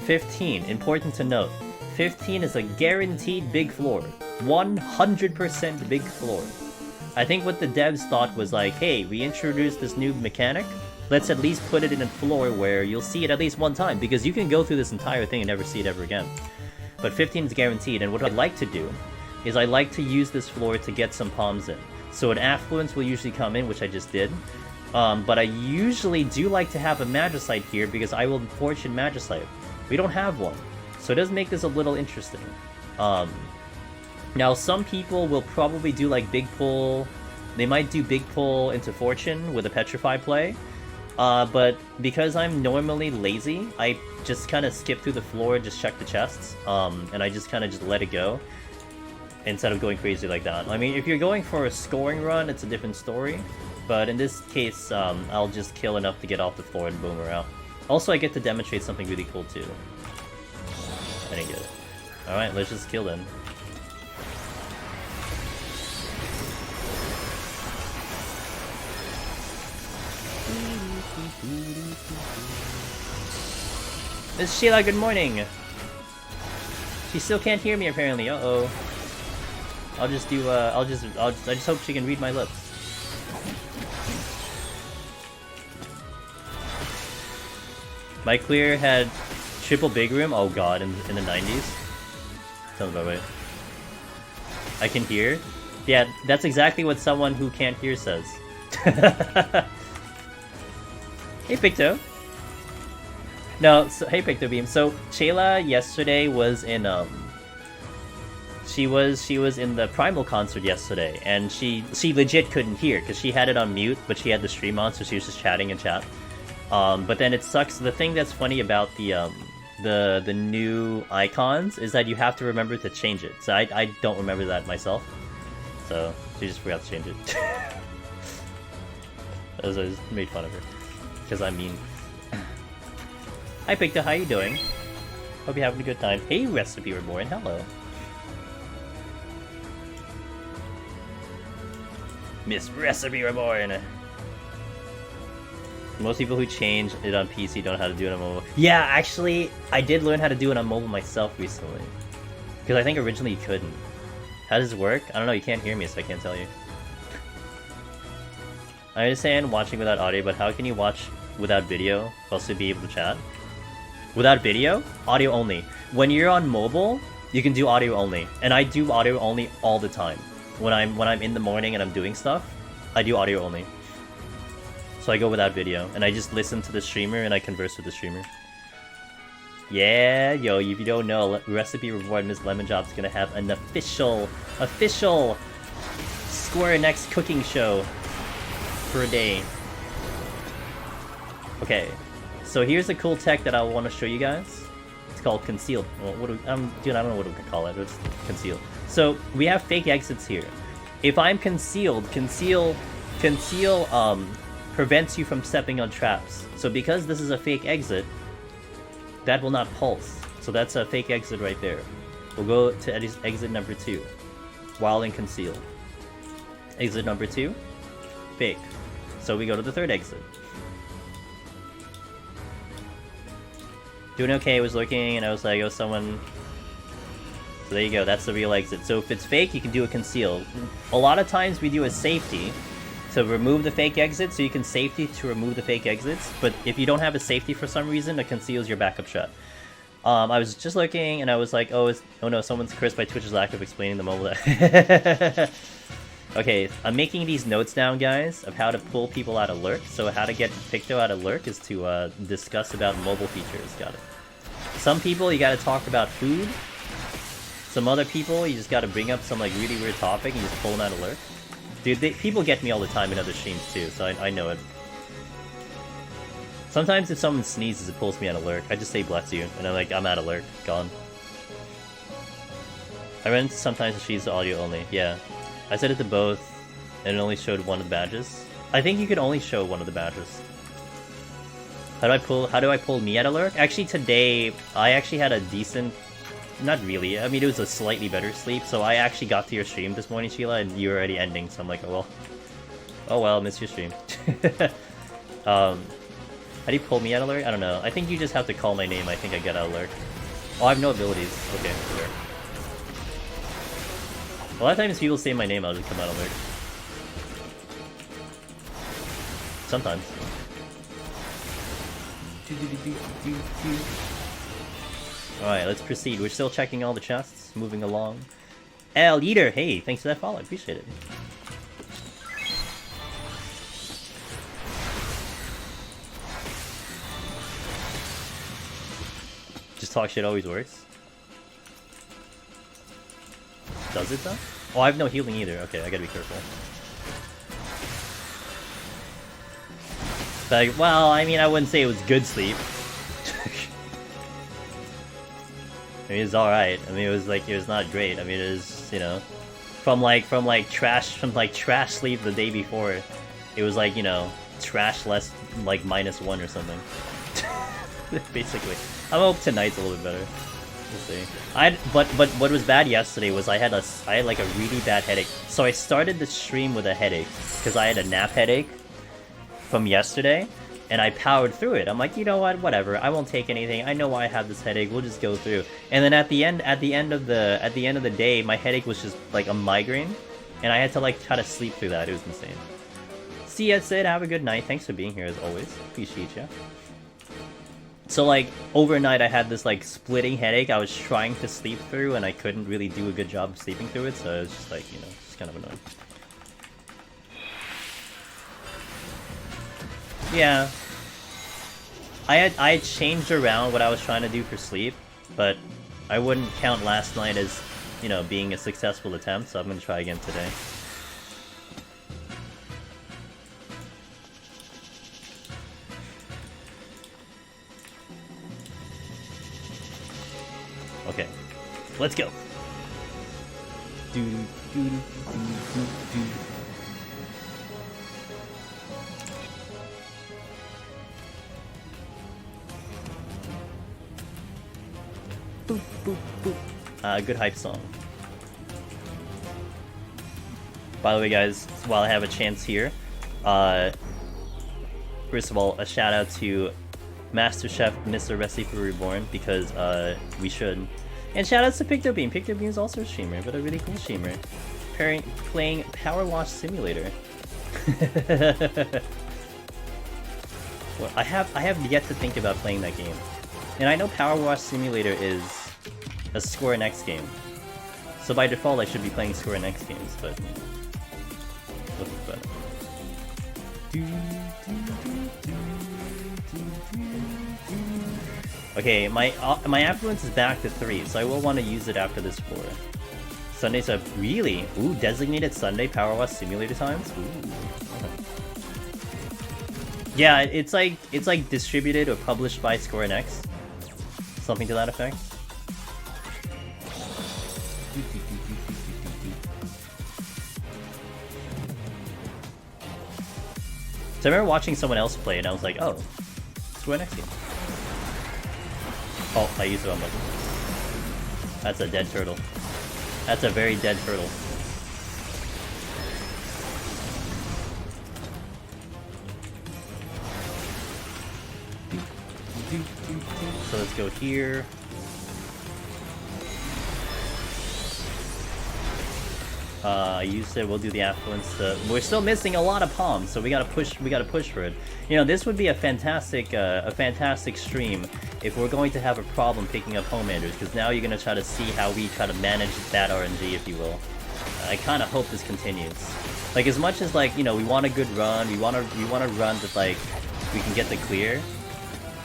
15. Important to note, 15 is a guaranteed big floor. 100% big floor. I think what the devs thought was like, hey, we introduced this new mechanic, let's at least put it in a floor where you'll see it at least one time, because you can go through this entire thing and never see it ever again. But 15 is guaranteed, and what I'd like to do is I like to use this floor to get some palms in. So an Affluence will usually come in, which I just did. But I usually do like to have a Magicite here because I will Fortune Magicite. We don't have one, so it does make this a little interesting. Now some people will probably do like Big Pull. They might do Big Pull into Fortune with a Petrify play. But because I'm normally lazy, I just kind of skip through the floor and just check the chests. And I just kind of just let it go instead of going crazy like that. I mean, if you're going for a scoring run, it's a different story. But in this case, I'll just kill enough to get off the floor and boom, we're out. Also, I get to demonstrate something really cool too. I didn't get it. Alright, let's just kill them. Miss Sheila, good morning! She still can't hear me apparently, uh-oh. I just hope she can read my lips. My clear had triple big room, oh god, in the 90s. Sounds about right. I can hear? Yeah, that's exactly what someone who can't hear says. Hey Picto. No, so, hey Picto Beam. So Shayla yesterday was in she was in the Primal concert yesterday, and she legit couldn't hear because she had it on mute, but she had the stream on, so she was just chatting in chat. But then it sucks. The thing that's funny about the new icons is that you have to remember to change it. So I don't remember that myself. So she just forgot to change it. I just made fun of her because I'm mean. Hi Picta, how you doing? Hope you're having a good time. Hey Recipe Reborn, hello. Miss Recipe Reborn. Most people who change it on PC don't know how to do it on mobile. Yeah, actually, I did learn how to do it on mobile myself recently. Because I think originally you couldn't. How does it work? I don't know, you can't hear me, so I can't tell you. I understand watching without audio, but how can you watch without video, also be able to chat? Without video? Audio only. When you're on mobile, you can do audio only. And I do audio only all the time. When I'm in the morning and I'm doing stuff, I do audio only. So I go without video, and I just listen to the streamer and I converse with the streamer. Yeah, yo, if you don't know, Recipe Reward Miss Lemon Drop's gonna have an official Square Next cooking show for a day. Okay, so here's a cool tech that I want to show you guys. It's called Concealed. Well, dude, I don't know what we can call it. It's Concealed. So we have fake exits here. If I'm concealed, conceal prevents you from stepping on traps. So because this is a fake exit, that will not pulse. So that's a fake exit right there. We'll go to exit number 2, while in concealed. Exit number 2, fake. So we go to the third exit. Doing okay, was looking, and I was like, oh, someone... So there you go, that's the real exit. So if it's fake, you can do a conceal. A lot of times we do a safety to remove the fake exit, so you can safety to remove the fake exits, but if you don't have a safety for some reason, a conceal is your backup shot. I was just looking, and I was like, oh no, someone's cursed by Twitch's lack of explaining the mobile. Okay, I'm making these notes down, guys, of how to pull people out of lurk. So how to get Picto out of lurk is to discuss about mobile features. Got it. Some people, you gotta talk about food. Some other people, you just gotta bring up some like really weird topic and just pull them out of lurk. Dude, people get me all the time in other streams too, so I know it. Sometimes if someone sneezes, it pulls me out of lurk. I just say bless you, and I'm like, I'm out of lurk, gone. I run into sometimes she's audio only, yeah. I set it to both, and it only showed one of the badges. I think you could only show one of the badges. How do I pull me out of lurk? Actually today, I actually had a decent... Not really. I mean, it was a slightly better sleep, so I actually got to your stream this morning, Sheila, and you were already ending, so I'm like, oh well. Oh well, missed your stream. How do you pull me out of lurk? I don't know. I think you just have to call my name, I think I get out of lurk. Oh, I have no abilities. Okay, sure. A lot of times people say my name, I'll just come out of lurk. Sometimes. Alright, let's proceed. We're still checking all the chests, moving along. L Eater, hey, thanks for that follow, I appreciate it. Just talk shit always works. Does it though? Oh, I have no healing either. Okay, I gotta be careful. Like, well, I mean, I wouldn't say it was good sleep. I mean, it's alright. I mean, it was not great. I mean, it was, you know, from trash sleep the day before, it was like, you know, trash less, like, -1 or something. Basically. I hope tonight's a little bit better. We'll see. But what was bad yesterday was I had like a really bad headache. So I started the stream with a headache, because I had a nap headache from yesterday. And I powered through it. I'm like, you know what, whatever. I won't take anything. I know why I have this headache. We'll just go through. And then at the end of the day, my headache was just like a migraine, and I had to like try to sleep through that. It was insane. See ya, Sid. Have a good night. Thanks for being here as always. Appreciate ya. So like overnight, I had this like splitting headache. I was trying to sleep through, and I couldn't really do a good job of sleeping through it. So it was just like, you know, it's kind of annoying. Yeah. I had changed around what I was trying to do for sleep, but I wouldn't count last night as, you know, being a successful attempt, so I'm gonna try again today. Okay. Let's go. Boop, boop, boop. Good hype song. By the way, guys, while I have a chance here, first of all, a shout out to Master Chef Mr. Recipe Reborn, because we should. And shout outs to Picto Beam. Picto Beam is also a streamer, but a really cool streamer. Playing Power Wash Simulator. Well, I have yet to think about playing that game. And I know Power Wash Simulator is a Square Next game. So by default I should be playing Square Next games, but you know, looking better. Okay, my affluence is back to 3, so I will want to use it after this floor. Sunday's up. Really? Ooh, designated Sunday Power Wash simulator times? Ooh. Okay. Yeah, it's like distributed or published by Square Enix. Something to that effect. So I remember watching someone else play it and I was like, oh, Square Enix game. Oh, I used the wrong button. That's a dead turtle. That's a very dead turtle. So let's go here. I used it. We'll do the affluence. We're still missing a lot of palms, so we gotta push. We gotta push for it. You know, this would be a fantastic stream if we're going to have a problem picking up homanders, because now you're gonna try to see how we try to manage that RNG, if you will. I kind of hope this continues. Like, as much as, like, you know, we want a good run, we want a run that, like, we can get the clear.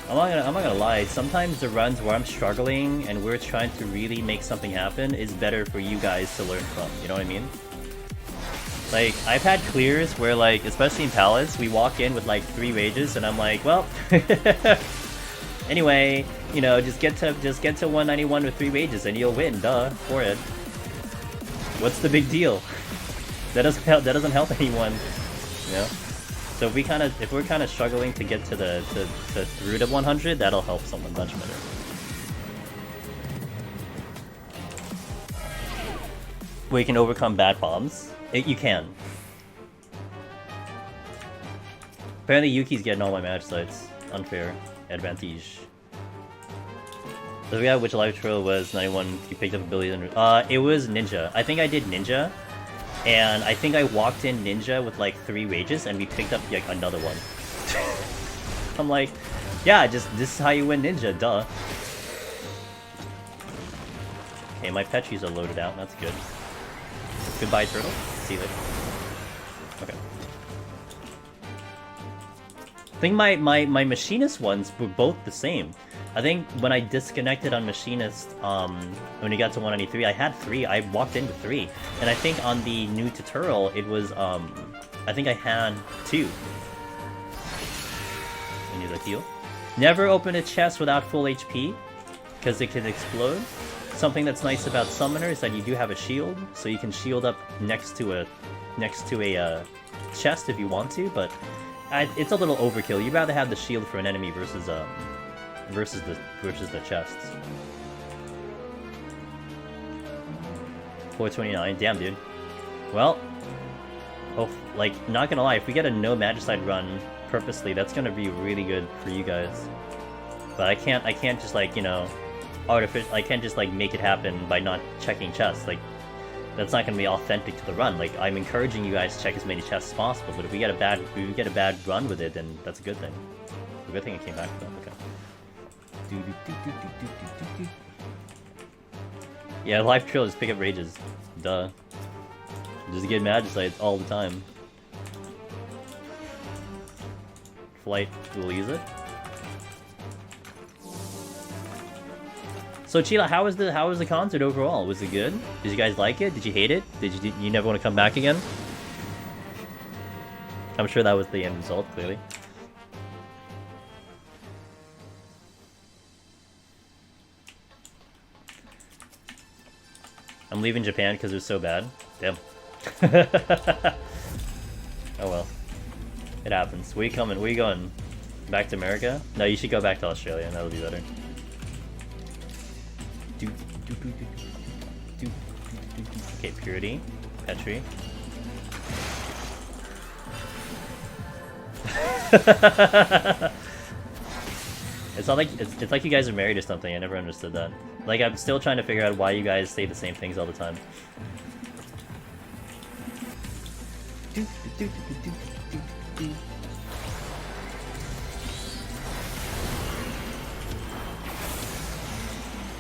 I'm not gonna lie, sometimes the runs where I'm struggling and we're trying to really make something happen is better for you guys to learn from, you know what I mean? Like, I've had clears where, like, especially in Palace, we walk in with like 3 rages and I'm like, well, anyway, you know, just get to 191 with 3 rages and you'll win, duh, for it. What's the big deal? That doesn't help anyone, you know? So if we're kind of struggling to get to through to 100, that'll help someone much better. We can overcome bad bombs. You can. Apparently Yuki's getting all my match sites. Unfair advantage. So we got which life trail was 91. You picked up abilities. It was ninja. I think I did ninja. And I think I walked in ninja with like 3 rages and we picked up like another one. I'm like, yeah, just this is how you win ninja, duh. Okay, my Petries are loaded out, that's good. Goodbye, turtle. See you later. Okay. I think my machinist ones were both the same. I think when I disconnected on Machinist, when we got to 193, I had 3. I walked in with 3. And I think on the new tutorial, it was, I think I had 2. I need a heal. Never open a chest without full HP, because it can explode. Something that's nice about Summoner is that you do have a shield, so you can shield up next to a chest if you want to, but it's a little overkill. You'd rather have the shield for an enemy versus the chests. 429, damn dude. Well, like, not gonna lie, if we get a no Magicide run purposely, that's gonna be really good for you guys. But I can't just, like, you know, I can't just, like, make it happen by not checking chests. Like, that's not gonna be authentic to the run. Like, I'm encouraging you guys to check as many chests as possible, but if we get a bad run with it, then that's a good thing. A good thing it came back though. Okay. Yeah, life trail just pick up rages. Duh. Just get Magicites all the time. Flight, we'll use it. So Chila, how was the concert overall? Was it good? Did you guys like it? Did you hate it? Did you never want to come back again? I'm sure that was the end result, clearly. I'm leaving Japan because it was so bad. Damn. Oh well. It happens. Where you coming? Where you going? Back to America? No, you should go back to Australia. That'll be better. Okay, Purity. Petri. It's not like it's like you guys are married or something. I never understood that. Like, I'm still trying to figure out why you guys say the same things all the time.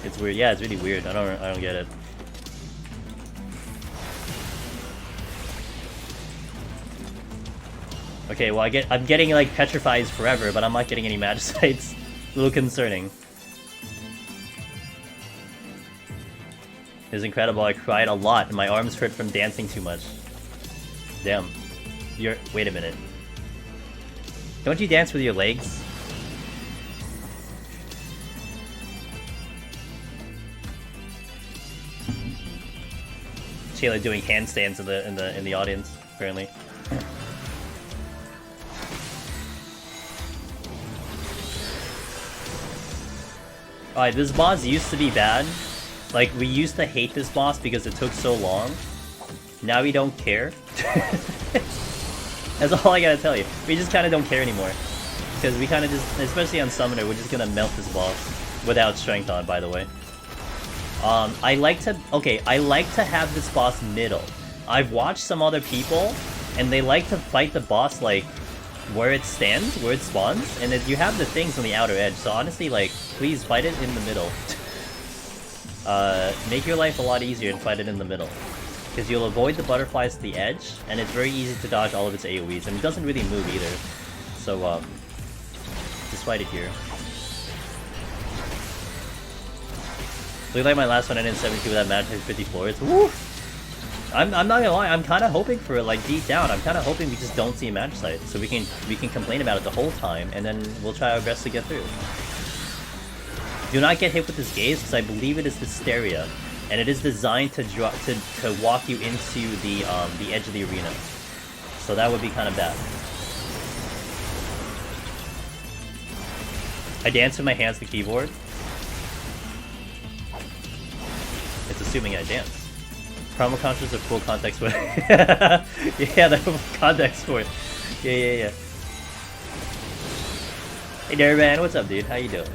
It's weird. Yeah, it's really weird. I don't get it. Okay, well I'm getting like Petrifies forever, but I'm not getting any Magicites. A little concerning. It was incredible. I cried a lot, and my arms hurt from dancing too much. Damn. Wait a minute. Don't you dance with your legs? Shayla doing handstands in the audience, apparently. Alright, this boss used to be bad. Like, we used to hate this boss because it took so long. Now we don't care. That's all I gotta tell you. We just kinda don't care anymore. Because we kinda just, especially on Summoner, we're just gonna melt this boss. Without strength on, by the way. I like to have this boss middle. I've watched some other people, and they like to fight the boss, like, where it stands, where it spawns, and you have the things on the outer edge, so honestly, like, please fight it in the middle. Make your life a lot easier and fight it in the middle. Because you'll avoid the butterflies at the edge, and it's very easy to dodge all of its AoEs, and it doesn't really move either. So, just fight it here. Look like my last one ended in 72 with that match at 50 floors. Woo! I'm not gonna lie, I'm kinda hoping for it, like, deep down. I'm kinda hoping we just don't see a match site, so we can complain about it the whole time, and then we'll try our best to get through. Do not get hit with this gaze, because I believe it is Hysteria, and it is designed to walk you into the edge of the arena. So that would be kind of bad. I dance with my hands to the keyboard. It's assuming I dance. Primal Conscious of full context for it. Yeah, the full context for it. Yeah. Hey there, man. What's up, dude? How you doing?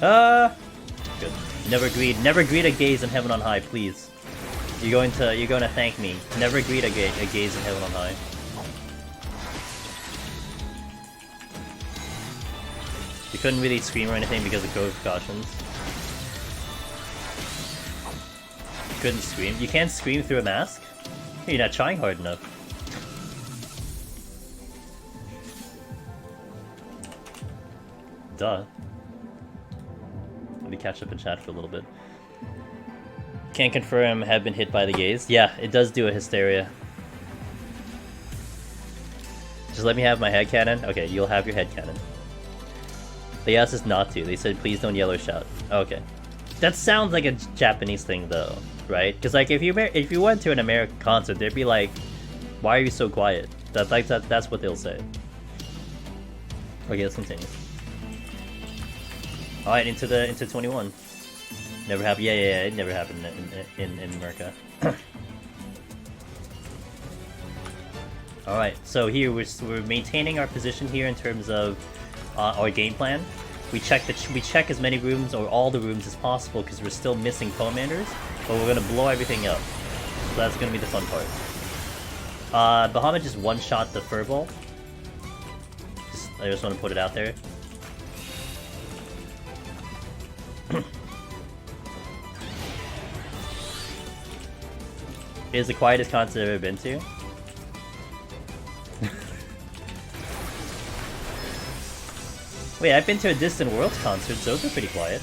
Good. Never greet a gaze in heaven on high, please. You're going to thank me. Never greet a gaze in heaven on high. You couldn't really scream or anything because of code precautions. You couldn't scream. You can't scream through a mask? You're not trying hard enough. Duh. Let me catch up in chat for a little bit. Can't confirm have been hit by the gaze. Yeah, it does do a Hysteria. Just let me have my head cannon. Okay, you'll have your head cannon. They asked us not to. They said, please don't yell or shout. Okay. That sounds like a Japanese thing, though, right? Because, like, if you went to an American concert, they'd be like, why are you so quiet? That's what they'll say. Okay, let's continue. Alright, into 21. Never happened. Yeah, it never happened in America. Alright, so here we're maintaining our position here in terms of our game plan. We check as many rooms or all the rooms as possible because we're still missing commanders, but we're gonna blow everything up. So that's gonna be the fun part. Bahamut just one-shot the furball. I just want to put it out there. It is the quietest concert I've ever been to. Wait, I've been to a Distant Worlds concert, so those are pretty quiet.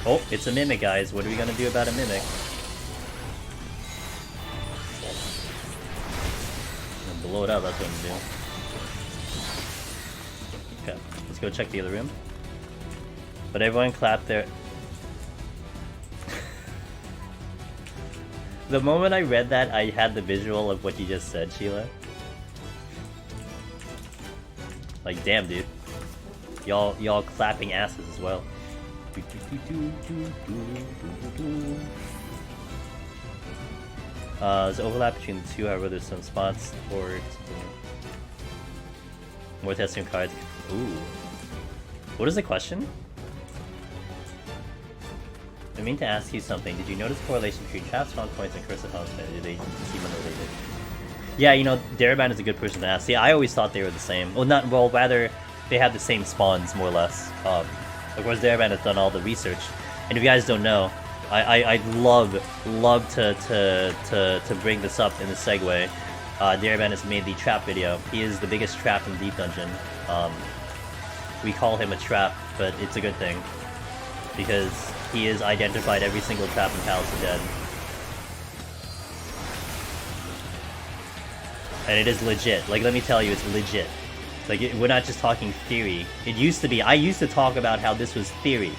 Oh, it's a mimic, guys. What are we gonna do about a mimic? I'm gonna blow it up, that's what I'm gonna do. Okay, let's go check the other room. But everyone clap their... The moment I read that, I had the visual of what you just said, Sheila. Like, damn, dude. Y'all clapping asses as well. There's overlap between the two, however there's some spots for more testing cards. Ooh. What is the question? I mean to ask you something. Did you notice correlation between chat spawn points and cursor house? Do they seem unrelated? Yeah, you know, Daraban is a good person to ask. See, I always thought they were the same. Well, rather, they have the same spawns, more or less. Of course, Daraban has done all the research. And if you guys don't know, I'd love to bring this up in the segue. Demonus has made the trap video. He is the biggest trap in Deep Dungeon. We call him a trap, but it's a good thing. Because he has identified every single trap in Palace of Dead. And it is legit. Like, let me tell you, it's legit. Like, we're not just talking theory. It used to be. I used to talk about how this was theory.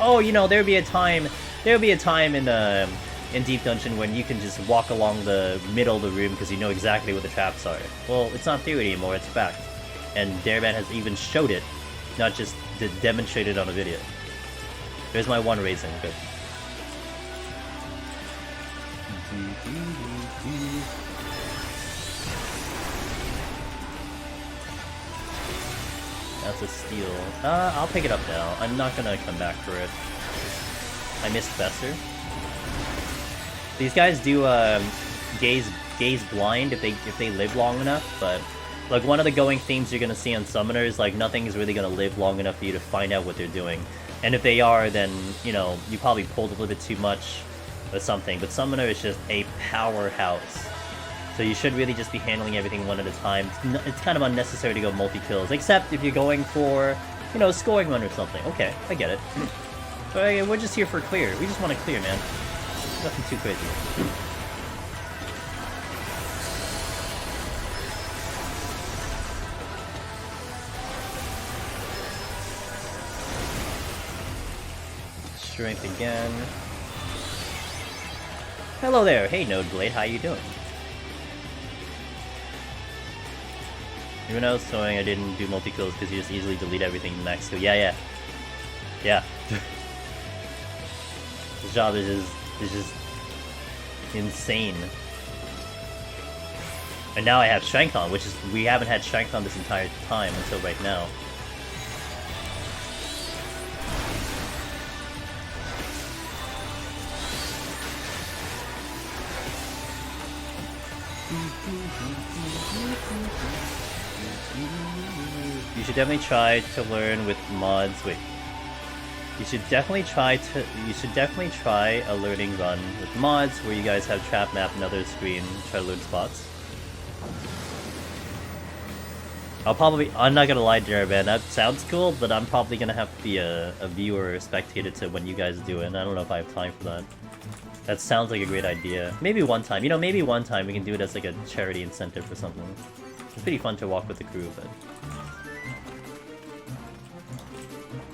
Oh, you know, there'd be a time in Deep Dungeon when you can just walk along the middle of the room because you know exactly what the traps are. Well, it's not theory anymore, it's fact. And Demonus has even showed it, not just demonstrated on a video. There's my one raising, good. That's a steal. I'll pick it up now. I'm not gonna come back for it. I missed Fester. These guys do gaze blind if they live long enough, but like one of the going themes you're gonna see on summoners, like nothing is really gonna live long enough for you to find out what they're doing. And if they are, then you know you probably pulled a little bit too much or something. But summoner is just a powerhouse. So you should really just be handling everything one at a time. It's kind of unnecessary to go multi-kills, except if you're going for, you know, scoring run or something. Okay, I get it. But we're just here for clear. We just want to clear, man. Nothing too crazy. Strength again. Hello there. Hey, Nodeblade. How you doing? Even though I was throwing, I didn't do multi-kills because you just easily delete everything in max kill. Yeah. This job is just insane. And now I have Strength on, which is, we haven't had Strength on this entire time until right now. You should definitely try to learn with mods. Wait. You should definitely try a learning run with mods where you guys have trap map and other screen, try to learn spots. I'm not gonna lie, Jaraban, that sounds cool, but I'm probably gonna have to be a viewer or spectator to when you guys do it, and I don't know if I have time for that. That sounds like a great idea. Maybe one time, you know, maybe one time we can do it as like a charity incentive or something. It's pretty fun to walk with the crew, but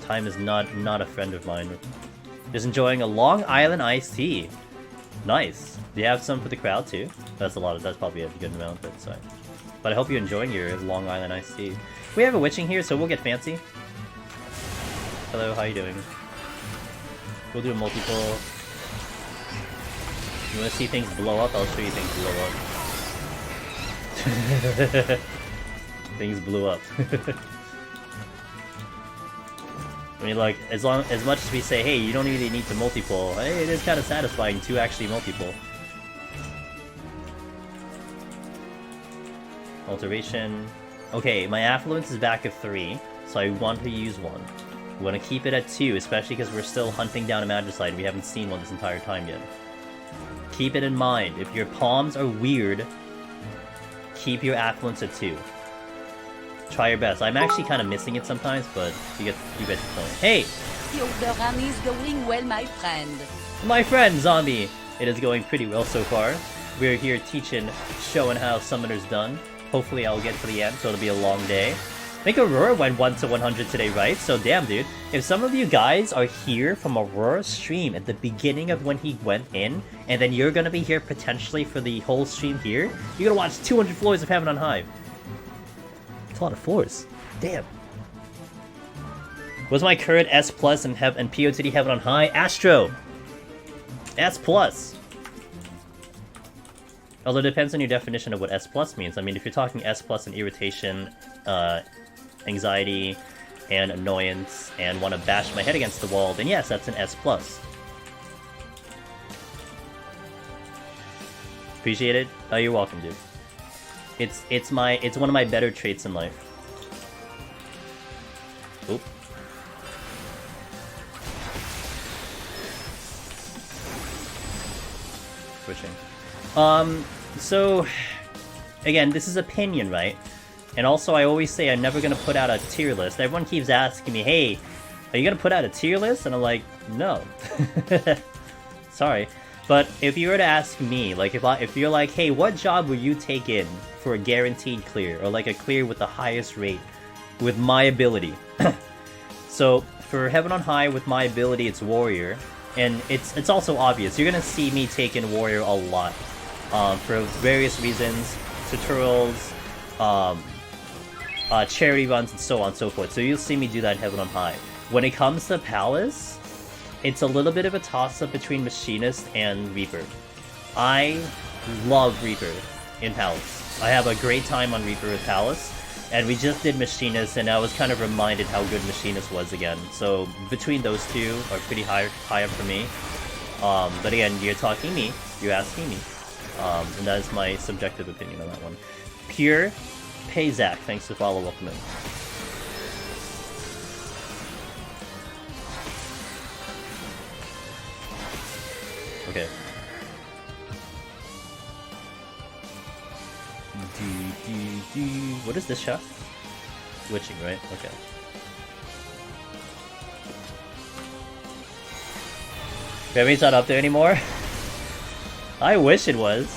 time is not a friend of mine. Just enjoying a Long Island iced tea. Nice. Do you have some for the crowd too? That's a lot of. That's probably a good amount, but sorry. But I hope you're enjoying your Long Island iced tea. We have a witching here, so we'll get fancy. Hello, how you doing? We'll do a multiple. You want to see things blow up? I'll show you things blow up. Things blew up. I mean, like, as much as we say, hey, you don't really need to multi-pull, hey, it is kind of satisfying to actually multi-pull. Alteration. Okay, my affluence is back at 3, so I want to use 1. We want to keep it at 2, especially because we're still hunting down a Magicite and we haven't seen one this entire time yet. Keep it in mind, if your palms are weird, keep your affluence at 2. Try your best. I'm actually kind of missing it sometimes, but you guys are playing. Hey! Your run is going well, my friend. My friend, Zombie! It is going pretty well so far. We're here teaching, showing how Summoner's done. Hopefully I'll get to the end, so it'll be a long day. I think Aurora went 1 to 100 today, right? So damn, dude. If some of you guys are here from Aurora's stream at the beginning of when he went in, and then you're gonna be here potentially for the whole stream here, you're gonna watch 200 floors of Heaven on High. It's a lot of floors. Damn. Was my current S plus and POTD Heaven on High? Astro! S plus! Although it depends on your definition of what S plus means. I mean, if you're talking S plus and irritation, anxiety, and annoyance, and want to bash my head against the wall, then yes, that's an S plus. Appreciate it? Oh, you're welcome, dude. It's one of my better traits in life. Oop. switching. So again, this is opinion, right? And also, I always say I'm never gonna put out a tier list. Everyone keeps asking me, "Hey, are you gonna put out a tier list?" And I'm like, "No." Sorry. But if you were to ask me, like if you're like, "Hey, what job will you take in for a guaranteed clear, or like a clear with the highest rate with my ability?" So for Heaven on High with my ability, it's Warrior, and it's also obvious. You're gonna see me take in Warrior a lot, for various reasons, tutorials, charity runs, and so on and so forth. So you'll see me do that in Heaven on High. When it comes to Palace, it's a little bit of a toss-up between Machinist and Reaper. I love Reaper in Palace. I have a great time on Reaper with Palace, and we just did Machinist, and I was kind of reminded how good Machinist was again. So between those two are pretty high up for me. But again, you're asking me, and that is my subjective opinion on that one. Pure Payzak, thanks for follow, welcome in. Okay. What is this, chef? Witching, right? Okay. Red Mage's not up there anymore? I wish it was.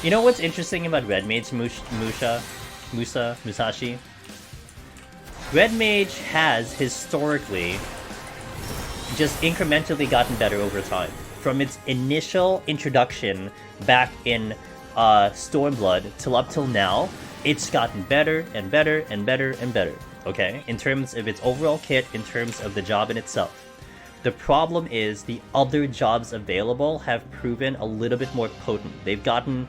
You know what's interesting about Red Mage, Musashi? Red Mage has historically just incrementally gotten better over time. From its initial introduction back in Stormblood up till now, it's gotten better and better and better and better, okay? In terms of its overall kit, in terms of the job in itself. The problem is the other jobs available have proven a little bit more potent. They've gotten,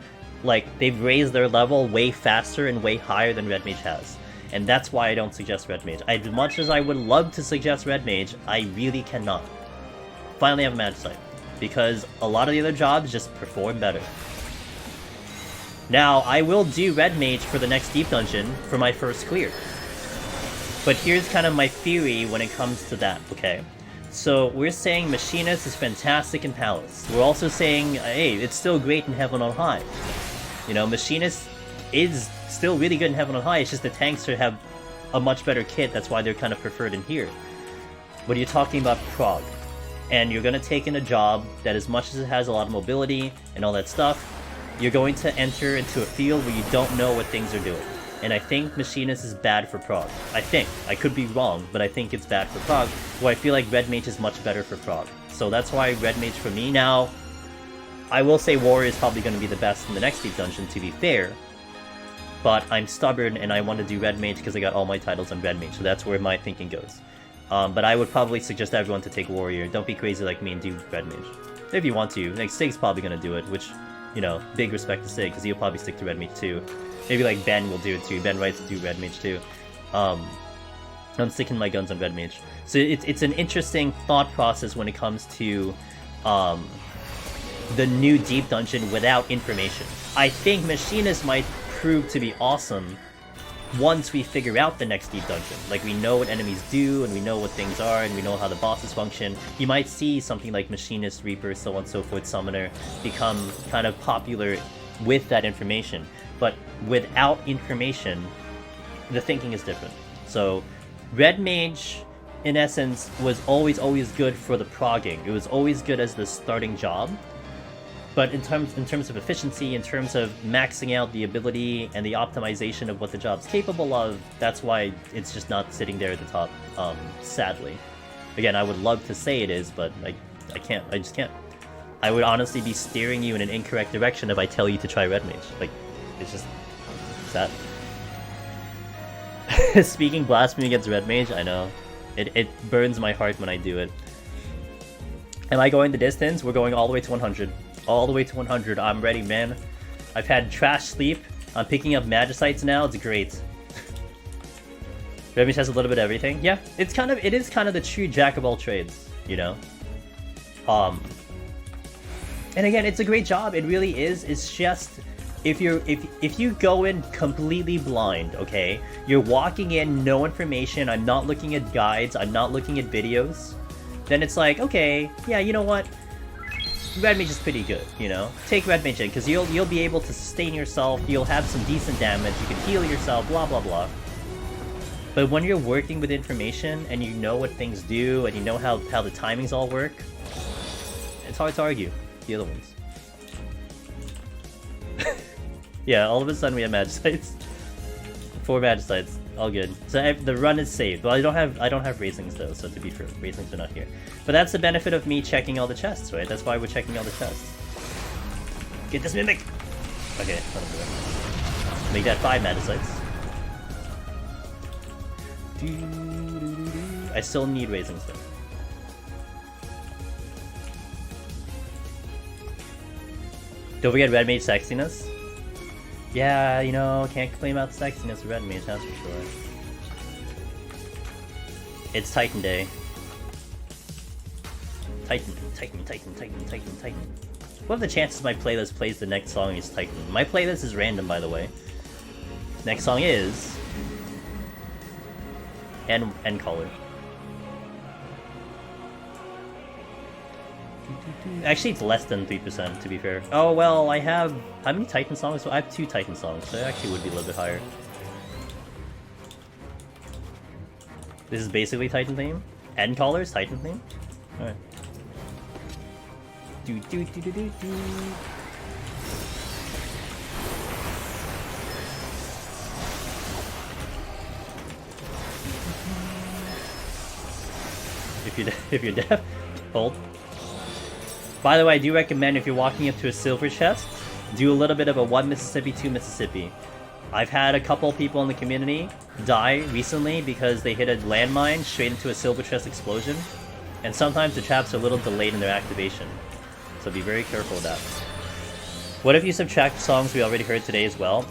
they've raised their level way faster and way higher than Red Mage has. And that's why I don't suggest Red Mage. As much as I would love to suggest Red Mage, I really cannot. Finally have a Magic Sight, because a lot of the other jobs just perform better. Now, I will do Red Mage for the next Deep Dungeon for my first clear. But here's kind of my theory when it comes to that, okay? So, we're saying Machinist is fantastic in Palace. We're also saying, hey, it's still great in Heaven on High. You know, Machinist is still really good in Heaven on High, it's just the tanks have a much better kit, that's why they're kind of preferred in here. But you're talking about Prog. And you're going to take in a job that, as much as it has a lot of mobility and all that stuff, you're going to enter into a field where you don't know what things are doing. And I think Machinist is bad for Prog. I think. I could be wrong, but I think it's bad for Prog, where I feel like Red Mage is much better for Prog. So that's why Red Mage for me now. I will say Warrior is probably going to be the best in the next Deep Dungeon, to be fair. But I'm stubborn and I want to do Red Mage because I got all my titles on Red Mage, so that's where my thinking goes. But I would probably suggest everyone to take Warrior. Don't be crazy like me and do Red Mage. If you want to. Like, Sig's probably going to do it, which, you know, big respect to Sig, because he'll probably stick to Red Mage too. Maybe like Ben will do it too. Ben Wright will do Red Mage too. I'm sticking my guns on Red Mage. So it's an interesting thought process when it comes to the new Deep Dungeon without information. I think Machinist might prove to be awesome once we figure out the next Deep Dungeon. Like, we know what enemies do, and we know what things are, and we know how the bosses function. You might see something like Machinist, Reaper, so on and so forth, Summoner, become kind of popular with that information. But without information, the thinking is different. So, Red Mage, in essence, was always good for the progging. It was always good as the starting job. But in terms of efficiency, in terms of maxing out the ability and the optimization of what the job's capable of, that's why it's just not sitting there at the top, sadly. Again, I would love to say it is, but I can't. I just can't. I would honestly be steering you in an incorrect direction if I tell you to try Red Mage. Like, it's just sad. Speaking blasphemy against Red Mage, I know. It burns my heart when I do it. Am I going the distance? We're going all the way to 100. All the way to 100. I'm ready, man. I've had trash sleep. I'm picking up Magicites now. It's great. Red Mage has a little bit of everything. Yeah, it is kind of the true jack of all trades, you know? And again, it's a great job. It really is. It's just, if you go in completely blind, okay? You're walking in, no information. I'm not looking at guides. I'm not looking at videos. Then it's like, okay, yeah, you know what? red mage is pretty good, you know? Take red mage in, because you'll be able to sustain yourself, you'll have some decent damage, you can heal yourself, blah blah blah. But when you're working with information, and you know what things do, and you know how the timings all work, it's hard to argue the other ones. Yeah, all of a sudden we have Magicites. 4 Magicites, all good. So the run is saved. Well, I don't have Razings though, so to be fair, Razings are not here. But that's the benefit of me checking all the chests, right? That's why we're checking all the chests. Get this Mimic! Okay, let him do it. Make that 5 Magicites. I still need Razings though. Don't forget Red Mage sexiness. Yeah, you know, can't complain about the sexiness of Red Mage, that's for sure. It's Titan Day. Titan. What are the chances my playlist plays the next song is Titan? My playlist is random, by the way. Next song is... Endwalker. Actually, it's less than 3%, to be fair. Oh, well, I have... How many Titan songs? Well, I have 2 Titan songs, so it actually would be a little bit higher. This is basically Titan theme? Endwalker's Titan theme? Alright. If you're deaf, hold. By the way, I do recommend if you're walking up to a silver chest, do a little bit of a 1 Mississippi, 2 Mississippi. I've had a couple people in the community die recently because they hit a landmine straight into a silver chest explosion, and sometimes the traps are a little delayed in their activation, so be very careful of that. What if you subtract songs we already heard today as well?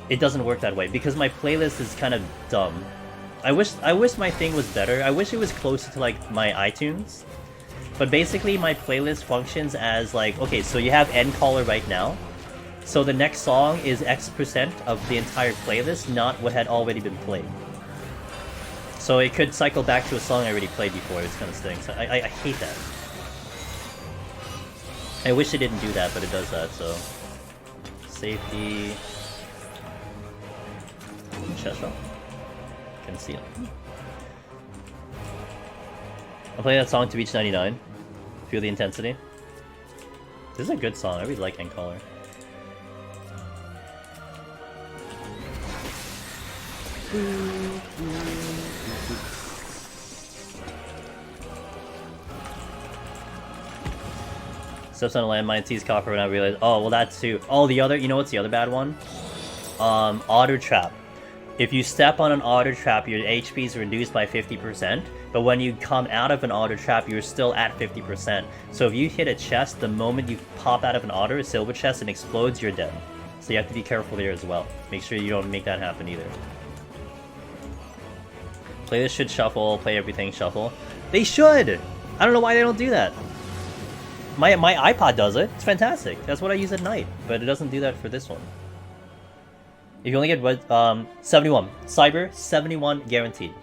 It doesn't work that way because my playlist is kind of dumb. I wish my thing was better. I wish it was closer to like my iTunes. But basically my playlist functions as like, okay, so you have Endwalker right now. So the next song is X% of the entire playlist, not what had already been played. So it could cycle back to a song I already played before, it's kind of stinks. I hate that. I wish it didn't do that, but it does that, so... Safety... Chest shot. Conceal. I'll play that song to reach 99. Feel the intensity. This is a good song, I really like Endwalker. Steps on a landmine, sees copper when I realize. Oh, well, that's too. Oh, the other. You know what's the other bad one? Otter trap. If you step on an otter trap, your HP is reduced by 50%, but when you come out of an otter trap, you're still at 50%. So if you hit a chest, the moment you pop out of an otter, a silver chest, and explodes, you're dead. So you have to be careful there as well. Make sure you don't make that happen either. Playlist should shuffle, play everything, shuffle. They should! I don't know why they don't do that. My iPod does it. It's fantastic. That's what I use at night, but it doesn't do that for this one. If you only get 71. Cyber, 71 guaranteed.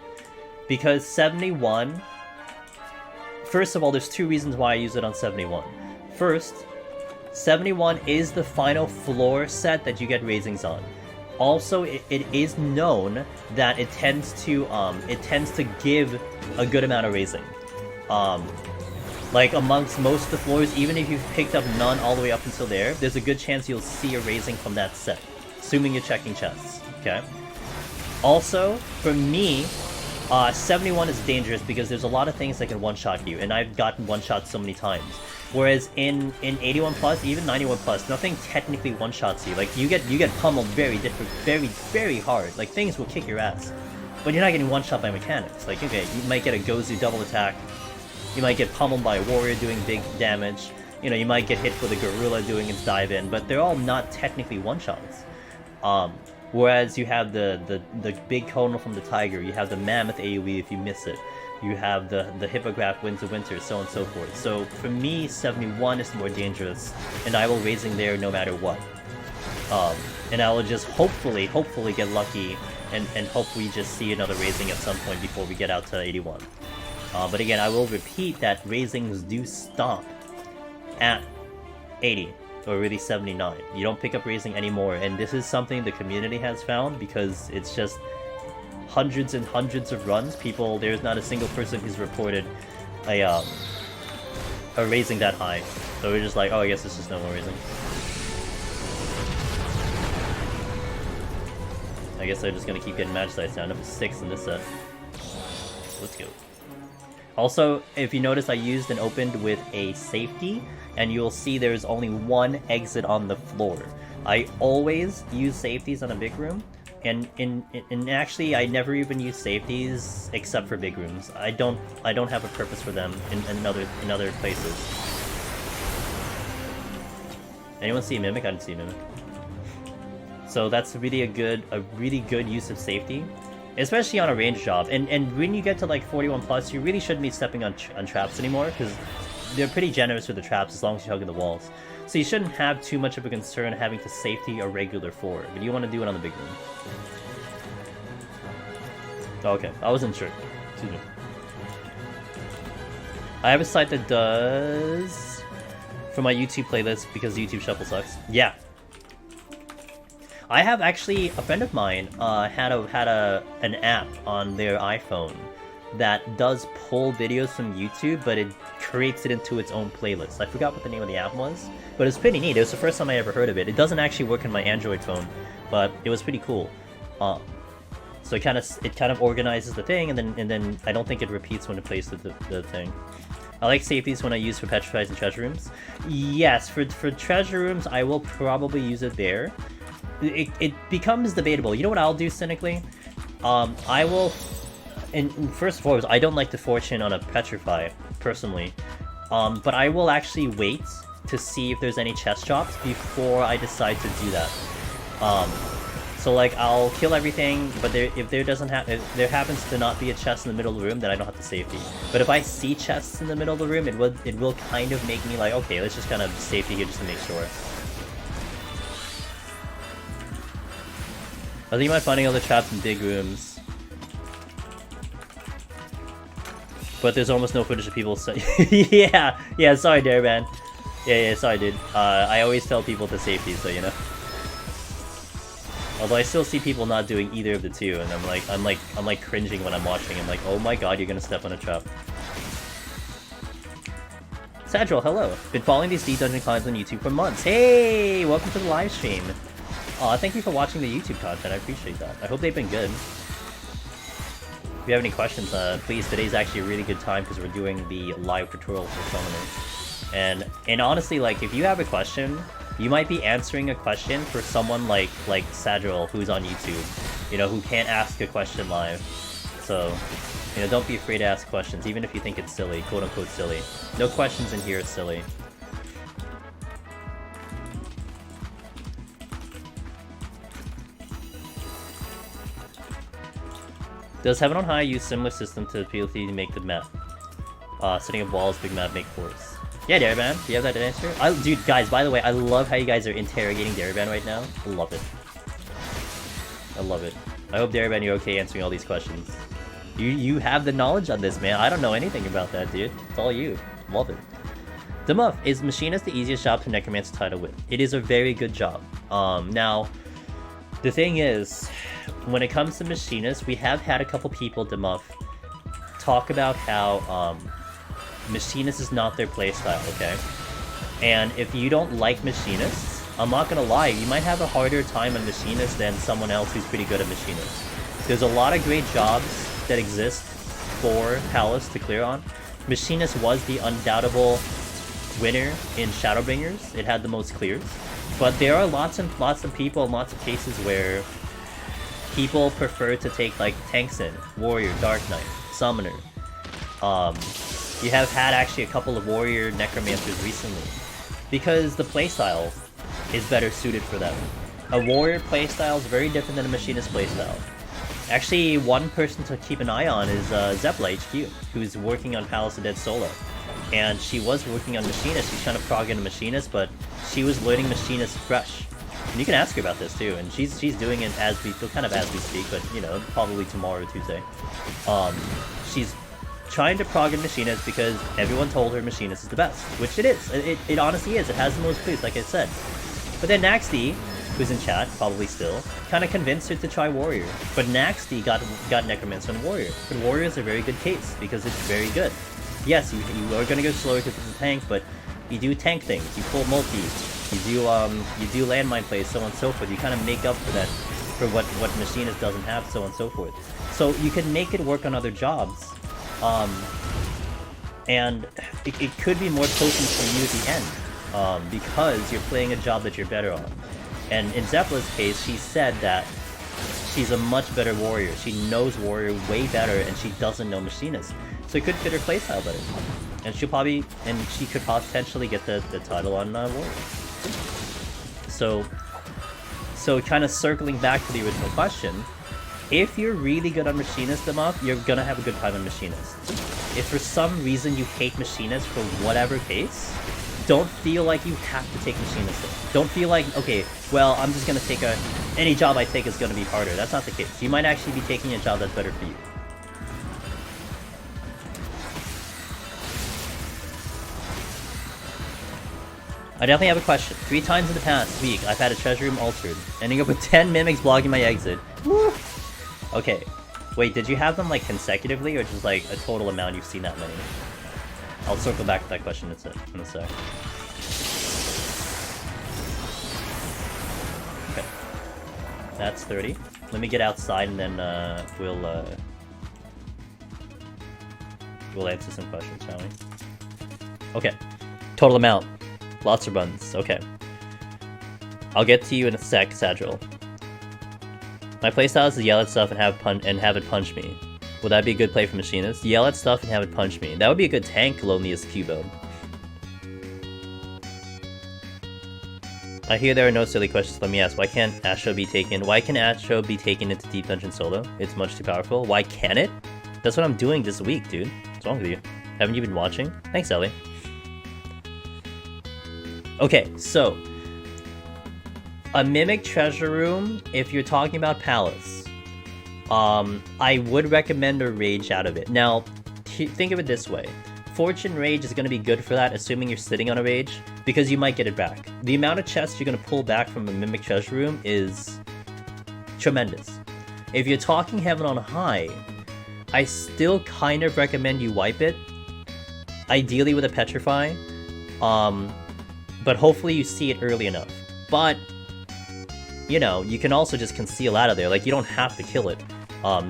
Because 71... First of all, there's 2 reasons why I use it on 71. First, 71 is the final floor set that you get raisings on. Also, it is known that it tends to give a good amount of raising. Like amongst most of the floors, even if you've picked up none all the way up until there, there's a good chance you'll see a raising from that set. Assuming you're checking chests, okay? Also, for me, 71 is dangerous because there's a lot of things that can one-shot you, and I've gotten one-shot so many times. Whereas in 81 plus, even 91 plus, nothing technically one-shots you. Like you get pummeled very hard. Like things will kick your ass, but you're not getting one-shot by mechanics. Like okay, you might get a Gozu double attack, you might get pummeled by a warrior doing big damage. You know, you might get hit with a gorilla doing its dive in, but they're all not technically one-shots. Whereas you have the big conal from the tiger, you have the mammoth AoE if you miss it, you have the hippogriff winds of winter, so on and so forth. So for me, 71 is more dangerous, and I will raising there no matter what. And I will just hopefully get lucky, and hopefully just see another raising at some point before we get out to 81. But again, I will repeat that raisings do stop at 80 or really 79. You don't pick up raising anymore, and this is something the community has found because it's just hundreds and hundreds of runs. There's not a single person who's reported a raising that high. So we're just like, oh, I guess it's just no more raising. I guess they're just gonna keep getting match size down. Number 6 in this set. Let's go. Also, if you notice, I used and opened with a safety, and you'll see there's only one exit on the floor. I always use safeties on a big room, and actually I never even use safeties except for big rooms. I don't have a purpose for them in other places. Anyone see a Mimic? I didn't see a Mimic. So that's really a really good use of safety, especially on a range job. And when you get to like 41 plus, you really shouldn't be stepping on traps anymore, because they're pretty generous with the traps as long as you're hugging the walls. So you shouldn't have too much of a concern having to safety a regular floor, but you want to do it on the big room. Okay, I wasn't sure. Excuse me. I have a site that does for my YouTube playlist because YouTube Shuffle sucks. Yeah. I have actually, a friend of mine had an app on their iPhone that does pull videos from YouTube, but it creates it into its own playlist. I forgot what the name of the app was, but it's pretty neat. It was the first time I ever heard of it. It doesn't actually work on my Android phone, but it was pretty cool. So it kind of organizes the thing, and then I don't think it repeats when it plays the thing. I like safeties when I use for petrifies and treasure rooms. Yes, for treasure rooms, I will probably use it there. It becomes debatable. You know what I'll do cynically? I will, and first and foremost, I don't like the fortune on a petrify personally, but I will actually wait to see if there's any chest drops before I decide to do that. So like I'll kill everything, but if there happens to not be a chest in the middle of the room, then I don't have to safety. But if I see chests in the middle of the room, it will kind of make me like, okay, let's just kind of safety here just to make sure. I think about finding other traps in big rooms, but there's almost no footage of people say. yeah, sorry, Daraban. Yeah, sorry, dude. I always tell people to safety, so you know. Although I still see people not doing either of the two, and I'm like cringing when I'm watching. I'm like, oh my god, you're gonna step on a trap. Sadril, hello. Been following these Deep Dungeon climbs on YouTube for months. Hey, welcome to the live stream. Thank you for watching the YouTube content. I appreciate that. I hope they've been good. If you have any questions, please. Today's actually a really good time because we're doing the live tutorial for Summoner. And honestly, like, if you have a question, you might be answering a question for someone like Sadril, who's on YouTube, you know, who can't ask a question live. So, you know, don't be afraid to ask questions, even if you think it's silly, quote-unquote silly. No questions in here is silly. Does Heaven on High use similar system to PLT to make the map? Setting up walls, big map, make force. Yeah, Daraban, do you have that answer? Dude, guys, by the way, I love how you guys are interrogating Daraban right now. I love it. I love it. I hope, Daraban, you're okay answering all these questions. You have the knowledge on this, man. I don't know anything about that, dude. It's all you. Love it. Demuff, is Machinist the easiest job to Necromancer title with? It is a very good job. Now, the thing is, when it comes to Machinist, we have had a couple people, Demuff, talk about how, Machinist is not their playstyle, okay? And if you don't like Machinists, I'm not gonna lie, you might have a harder time on Machinist than someone else who's pretty good at Machinist. There's a lot of great jobs that exist for Palace to clear on. Machinist was the undoubtable winner in Shadowbringers. It had the most clears. But there are lots and lots of people and lots of cases where people prefer to take like tanks in, Warrior, Dark Knight, Summoner. You have had actually a couple of Warrior Necromancers recently, because the playstyle is better suited for them. A Warrior playstyle is very different than a Machinist playstyle. Actually, one person to keep an eye on is Zepla HQ, who's working on Palace of Dead solo. And she was working on Machinist. She's trying to prog into Machinist, but she was learning Machinist fresh. And you can ask her about this too, and she's doing it as we speak, but you know, probably tomorrow or Tuesday. trying to prog in Machinist because everyone told her Machinist is the best, which it is. It honestly is. It has the most clues, like I said. But then Naxty, who's in chat, probably still, kind of convinced her to try Warrior. But Naxty got Necromancer and Warrior. But Warrior is a very good case because it's very good. Yes, you are going to go slower because it's a tank, but you do tank things. You pull multis. You do landmine plays, so on and so forth. You kind of make up for that, for what Machinist doesn't have, so on and so forth. So you can make it work on other jobs, and it could be more potent for you at the end, because you're playing a job that you're better on. And in Zeppela's case, she said that she's a much better warrior. She knows warrior way better, and she doesn't know Machinist. So it could fit her playstyle better. And she could potentially get the title on warrior. So kind of circling back to the original question, if you're really good on Machinist enough, you're gonna have a good time on Machinist. If for some reason you hate Machinist for whatever case, don't feel like you have to take Machinist. Don't feel like, okay, well, I'm just gonna take any job I take is gonna be harder. That's not the case. You might actually be taking a job that's better for you. I definitely have a question. 3 times in the past week, I've had a treasure room altered, ending up with 10 mimics blocking my exit. Woo! Okay. Wait, did you have them like consecutively, or just like a total amount you've seen that many? I'll circle back to that question in a sec. Okay. That's 30. Let me get outside and then we'll answer some questions, shall we? Okay. Total amount. Lots of runs. Okay. I'll get to you in a sec, Sadril. My playstyle is to yell at stuff and have it punch me. Would that be a good play for Machinist? Yell at stuff and have it punch me. That would be a good tank, Loneliest Cubo. I hear there are no silly questions. Let me ask, why can Astro be taken into Deep Dungeon solo? It's much too powerful. Why can't it? That's what I'm doing this week, dude. What's wrong with you? Haven't you been watching? Thanks, Ellie. Okay, so a Mimic Treasure Room, if you're talking about Palace, I would recommend a Rage out of it. Now, think of it this way. Fortune Rage is going to be good for that, assuming you're sitting on a Rage, because you might get it back. The amount of chests you're going to pull back from a Mimic Treasure Room is tremendous. If you're talking Heaven on High, I still kind of recommend you wipe it, ideally with a Petrify, but hopefully you see it early enough. But, you know, you can also just conceal out of there. Like, you don't have to kill it,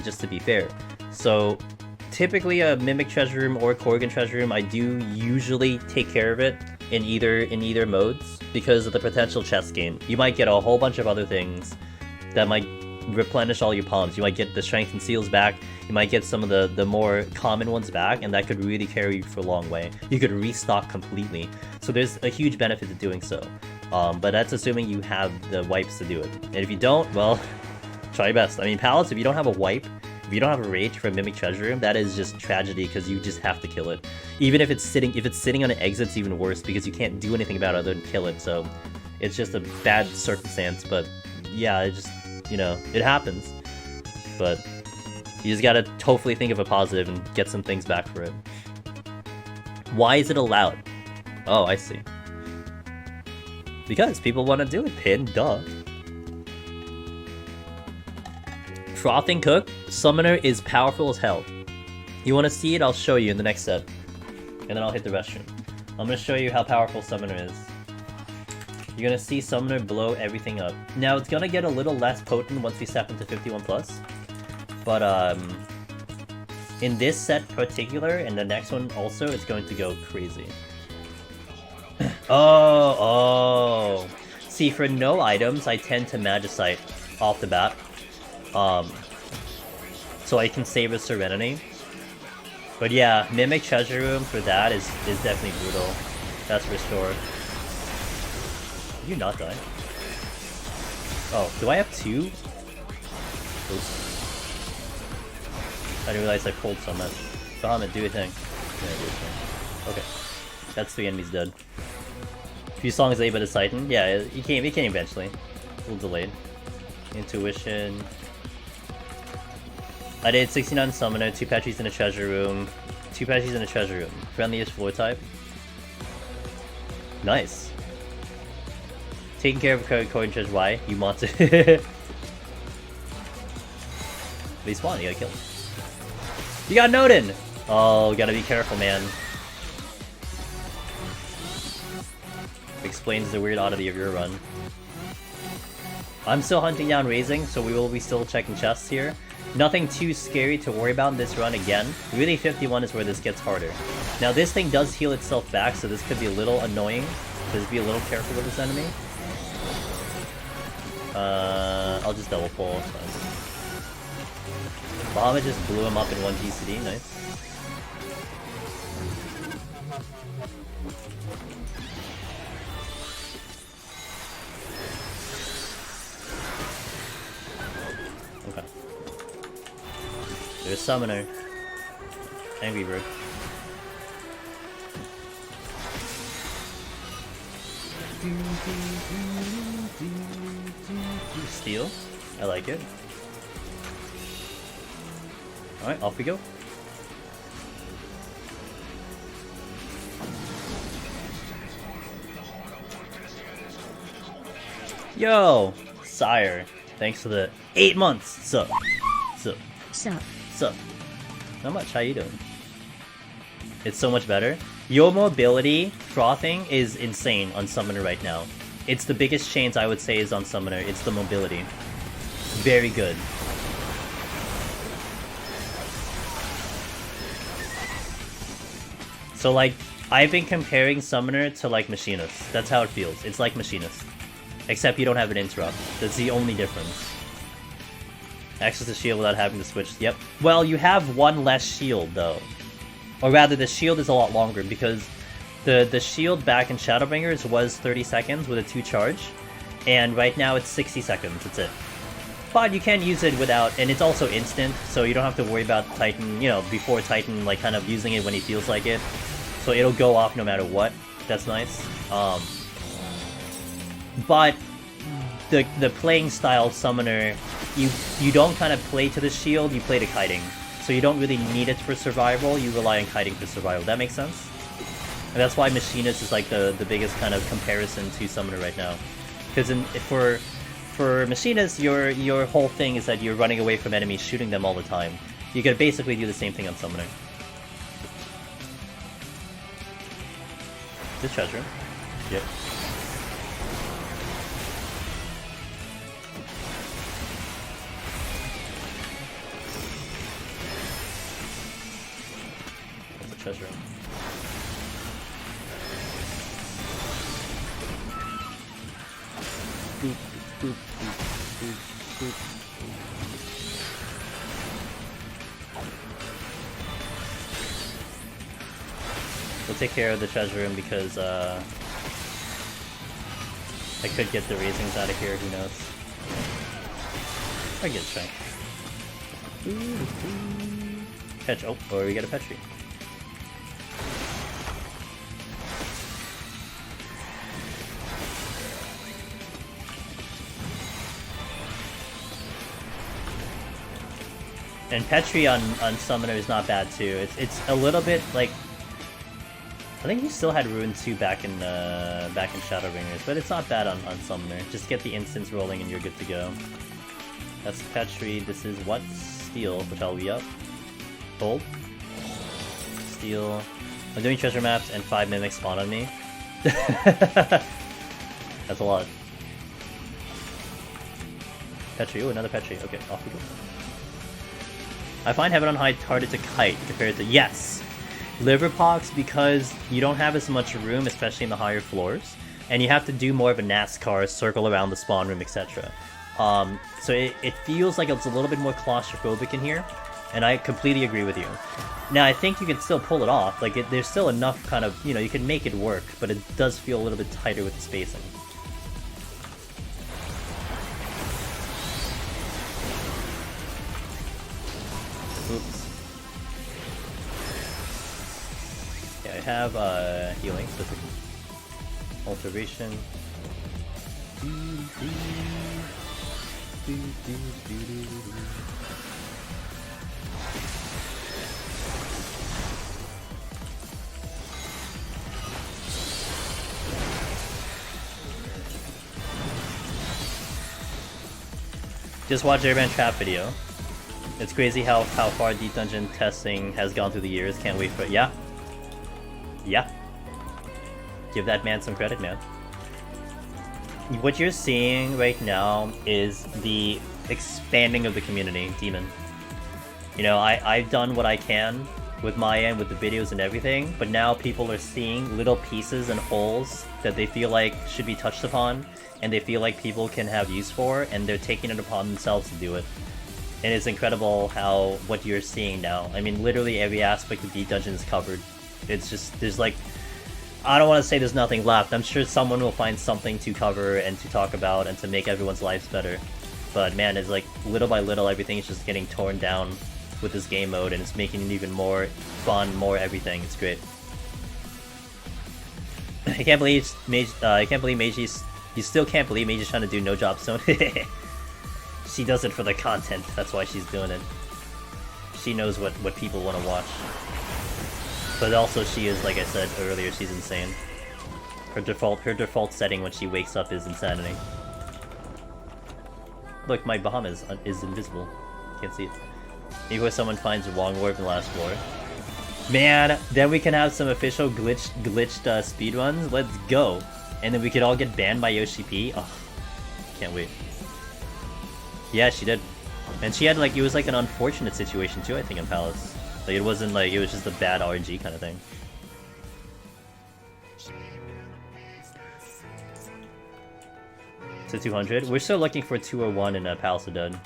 just to be fair. So, typically a Mimic Treasure Room or Corrigan Treasure Room, I do usually take care of it in either modes because of the potential chest gain. You might get a whole bunch of other things that might replenish all your palms. You might get the Strength and Seals back. You might get some of the more common ones back, and that could really carry you for a long way. You could restock completely. So there's a huge benefit to doing so. But that's assuming you have the wipes to do it. And if you don't, well, try your best. I mean, Palace, if you don't have a wipe, if you don't have a Rage for a Mimic Treasure Room, that is just tragedy because you just have to kill it. Even if it's sitting on an exit, it's even worse because you can't do anything about it other than kill it. So it's just a bad circumstance. But yeah, it just, you know, it happens. But you just gotta hopefully think of a positive and get some things back for it. Why is it allowed? Oh, I see. Because people want to do it, Pin, duh. Frothing Cook, Summoner is powerful as hell. You want to see it? I'll show you in the next set. And then I'll hit the restroom. I'm going to show you how powerful Summoner is. You're going to see Summoner blow everything up. Now, it's going to get a little less potent once we step into 51+. But, in this set particular, and the next one also, it's going to go crazy. Oh. See, for no items, I tend to Magicite off the bat. So I can save a Serenity. But yeah, Mimic Treasure Room for that is definitely brutal. That's for sure. Did you not die? Oh, do I have 2? Oops. I didn't realize I pulled so much. Bahamut, do your thing. Yeah, do your thing. Okay. That's 3 enemies dead. A few songs late by the Titan. Yeah, it came eventually. A little delayed. Intuition. I did 69 Summoner, 2 Petries in a Treasure Room, 2 Petries in a Treasure Room. Friendliest floor type. Nice. Taking care of a card according to why you want to. Respawn, you gotta kill him. You got Nodin! Oh, gotta be careful, man. Explains the weird oddity of your run. I'm still hunting down Raising, so we will be still checking chests here. Nothing too scary to worry about in this run again. Really 51 is where this gets harder. Now this thing does heal itself back, so this could be a little annoying. So just be a little careful with this enemy. I'll just double pull. Bahamut just blew him up in 1 GCD, nice. Okay. There's Summoner. Angry Bird. Steal. I like it. Alright, off we go. Yo! Sire. Thanks for the 8 months! Sup? Sup? Sup? Sup? Not much, how you doing? It's so much better. Your mobility frothing is insane on Summoner right now. It's the biggest change I would say is on Summoner. It's the mobility. Very good. So like, I've been comparing Summoner to like Machinist. That's how it feels. It's like Machinist. Except you don't have an interrupt. That's the only difference. Access to shield without having to switch. Yep. Well, you have 1 less shield though. Or rather, the shield is a lot longer because the shield back in Shadowbringers was 30 seconds with a 2 charge. And right now it's 60 seconds. That's it. But you can use it without, and it's also instant, so you don't have to worry about Titan, you know, before Titan, like, kind of using it when he feels like it. So it'll go off no matter what. That's nice. But the playing style Summoner, you don't kind of play to the shield, you play to kiting. So you don't really need it for survival, you rely on kiting for survival. That makes sense? And that's why Machinist is like the biggest kind of comparison to Summoner right now. Because for Machinist, your whole thing is that you're running away from enemies, shooting them all the time. You could basically do the same thing on Summoner. This treasure. Yep. That's a treasure. Boop, boop, boop, boop, boop. We'll take care of the treasure room because I could get the raisings out of here, who knows. I get a try. Petri. Oh, or we get a Petri. And Petri on Summoner is not bad too. It's a little bit like, I think you still had Ruin 2 back in Shadowbringers, but it's not bad on Summoner. Just get the instants rolling and you're good to go. That's Petri. This is what? Steel, which I'll re-up. Hold. Steel. I'm doing treasure maps and 5 mimics spawn on me. That's a lot. Petri. Ooh, another Petri. Okay, off we go. I find Heaven on High harder to kite compared to... Yes! Liverpox because you don't have as much room, especially in the higher floors. And you have to do more of a NASCAR, circle around the spawn room, etc. So it feels like it's a little bit more claustrophobic in here. And I completely agree with you. Now, I think you can still pull it off. Like, there's still enough kind of... You know, you can make it work, but it does feel a little bit tighter with the spacing. Oops. Yeah, I have healing, so alteration. Just watch Airman Trap video. It's crazy how far Deep Dungeon testing has gone through the years. Can't wait for it. Yeah. Yeah. Give that man some credit, man. What you're seeing right now is the expanding of the community, Demon. You know, I've done what I can with my end, with the videos and everything, but now people are seeing little pieces and holes that they feel like should be touched upon, and they feel like people can have use for, and they're taking it upon themselves to do it. And it's incredible how what you're seeing now. I mean, literally every aspect of Deep Dungeon is covered. It's just, there's like, I don't want to say there's nothing left. I'm sure someone will find something to cover and to talk about and to make everyone's lives better. But man, it's like, little by little, everything is just getting torn down with this game mode, and it's making it even more fun, more everything. It's great. I can't believe Meiji's, you still can't believe Meiji's trying to do no job zone. She does it for the content, that's why she's doing it. She knows what people want to watch. But also she is, like I said earlier, she's insane. Her default setting when she wakes up is insanity. Look, my Bahamut is invisible. Can't see it. Maybe when someone finds a Wong Warp in the last war. Man, then we can have some official glitched speedruns. Let's go. And then we could all get banned by Yoshi P. Oh, can't wait. Yeah, she did. And she had like, it was like an unfortunate situation too, I think, in Palace. Like, it wasn't like, it was just a bad RNG kind of thing. To 200. We're still looking for 201 in Palace of Dead.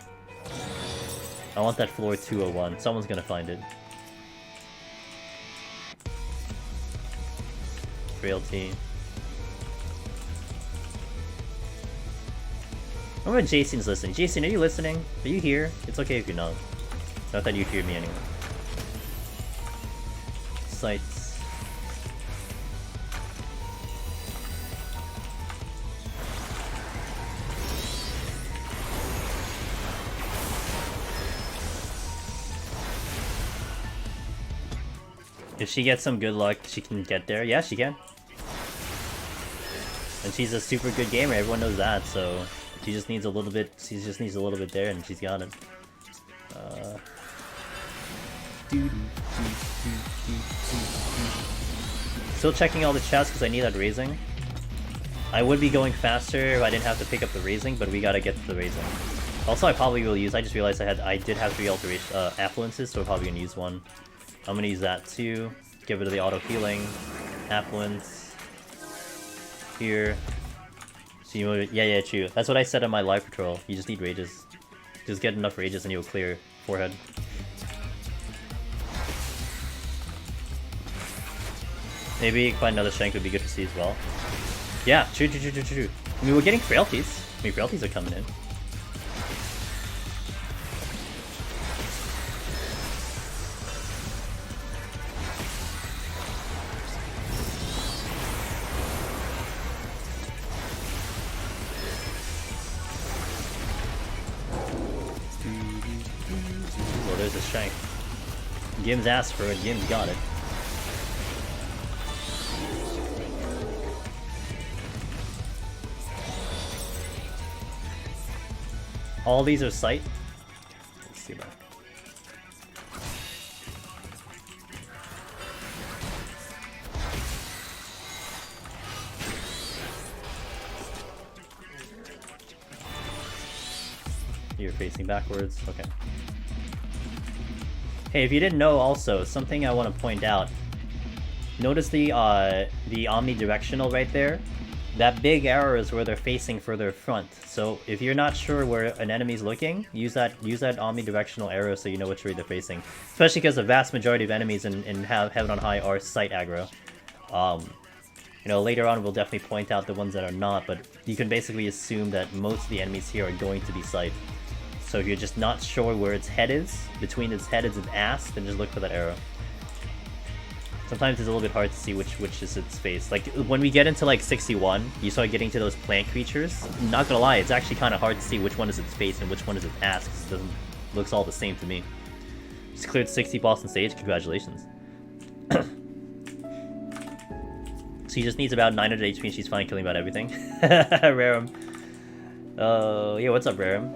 I want that floor 201. Someone's gonna find it. Frailty. I wonder if Jason's listening. Jason, are you listening? Are you here? It's okay if you're not. Not that you hear me anyway. Sights. If she gets some good luck, she can get there. Yeah, she can. And she's a super good gamer, everyone knows that, so she just needs a little bit, there and she's got it. Still checking all the chats because I need that raising. I would be going faster if I didn't have to pick up the raising, but we gotta get to the raising. Also, I probably will use, I just realized I did have 3 alteration affluences, so we're probably gonna use one. I'm gonna use that too. Get rid of the auto healing. Affluence. Here. So you, yeah, true. That's what I said on my live patrol. You just need rages. Just get enough rages and you'll clear forehead. Maybe find another shank would be good to see as well. Yeah, true. I mean, we're getting frailties. I mean, frailties are coming in. Well, there's a shank. Gim's asked for it, Gim's got it. All these are sight. Let's see that. You're facing backwards. Okay. Hey, if you didn't know, also something I want to point out. Notice the omnidirectional right there. That big arrow is where they're facing further front. So if you're not sure where an enemy's looking, use that omnidirectional arrow so you know which way they're facing. Especially because the vast majority of enemies in Heaven on High are sight aggro. You know, later on we'll definitely point out the ones that are not, but you can basically assume that most of the enemies here are going to be sight. So if you're just not sure where its head is, between its head and its ass, then just look for that arrow. Sometimes it's a little bit hard to see which is its face. Like, when we get into, like, 61, you start getting to those plant creatures. Not gonna lie, it's actually kind of hard to see which one is its face and which one is its ass, because it doesn't... looks all the same to me. Just cleared 60 Boston stage, congratulations. She just needs about 900 HP and she's fine killing about everything. Rarum. Yeah, what's up, Rarum?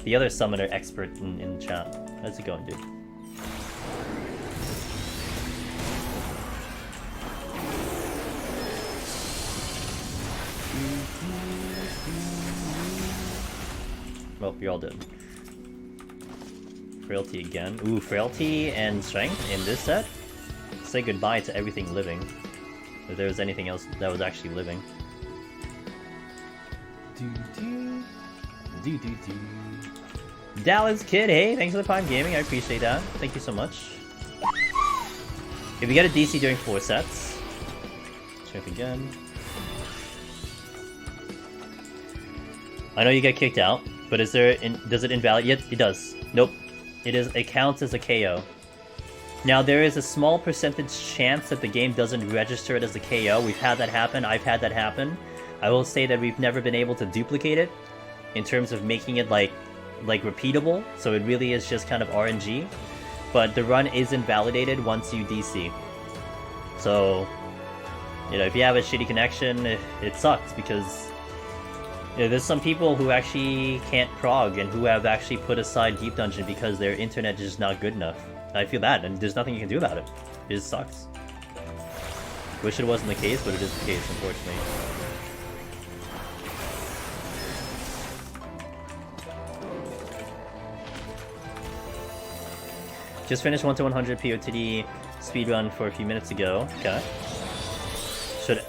the other summoner expert in chat. How's it going, dude? Well, you're all dead. Frailty again. Ooh, frailty and strength in this set? Say goodbye to everything living. If there was anything else that was actually living. Dallas Kid, hey, thanks for the Prime Gaming, I appreciate that. Thank you so much. If we get a DC during 4 sets. Strength again. I know you get kicked out, but is there does it invalidate? Yet it does. Nope. It counts as a KO. Now there is a small percentage chance that the game doesn't register it as a KO. We've had that happen. I've had that happen. I will say that we've never been able to duplicate it in terms of making it like repeatable. So it really is just kind of RNG. But the run is invalidated once you DC. So, you know, if you have a shitty connection, it sucks because you know, there's some people who actually can't prog and who have actually put aside Deep Dungeon because their internet is just not good enough. I feel that, and there's nothing you can do about it. It just sucks. Wish it wasn't the case, but it is the case, unfortunately. Just finished 1 to 100 POTD speedrun for a few minutes ago. Okay.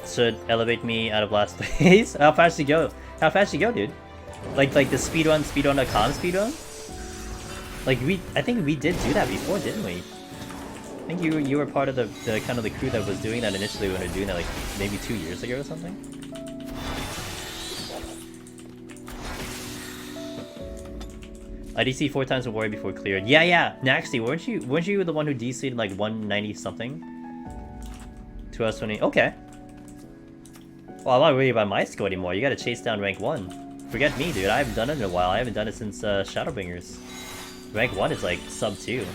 Should elevate me out of last place. How fast you go? How fast you go, dude? Like the speedrun.com speedrun? Like I think we did do that before, didn't we? I think you were part of the kind of the crew that was doing that initially when we were doing that like maybe 2 years ago or something. I DC 4 times a warrior before cleared. Yeah. Naxty, weren't you the one who DC'd like 190 something? 2020. Okay. Well, I'm not worried about my score anymore. You gotta chase down rank 1. Forget me, dude. I haven't done it in a while. I haven't done it since Shadowbringers. Rank 1 is like sub 2.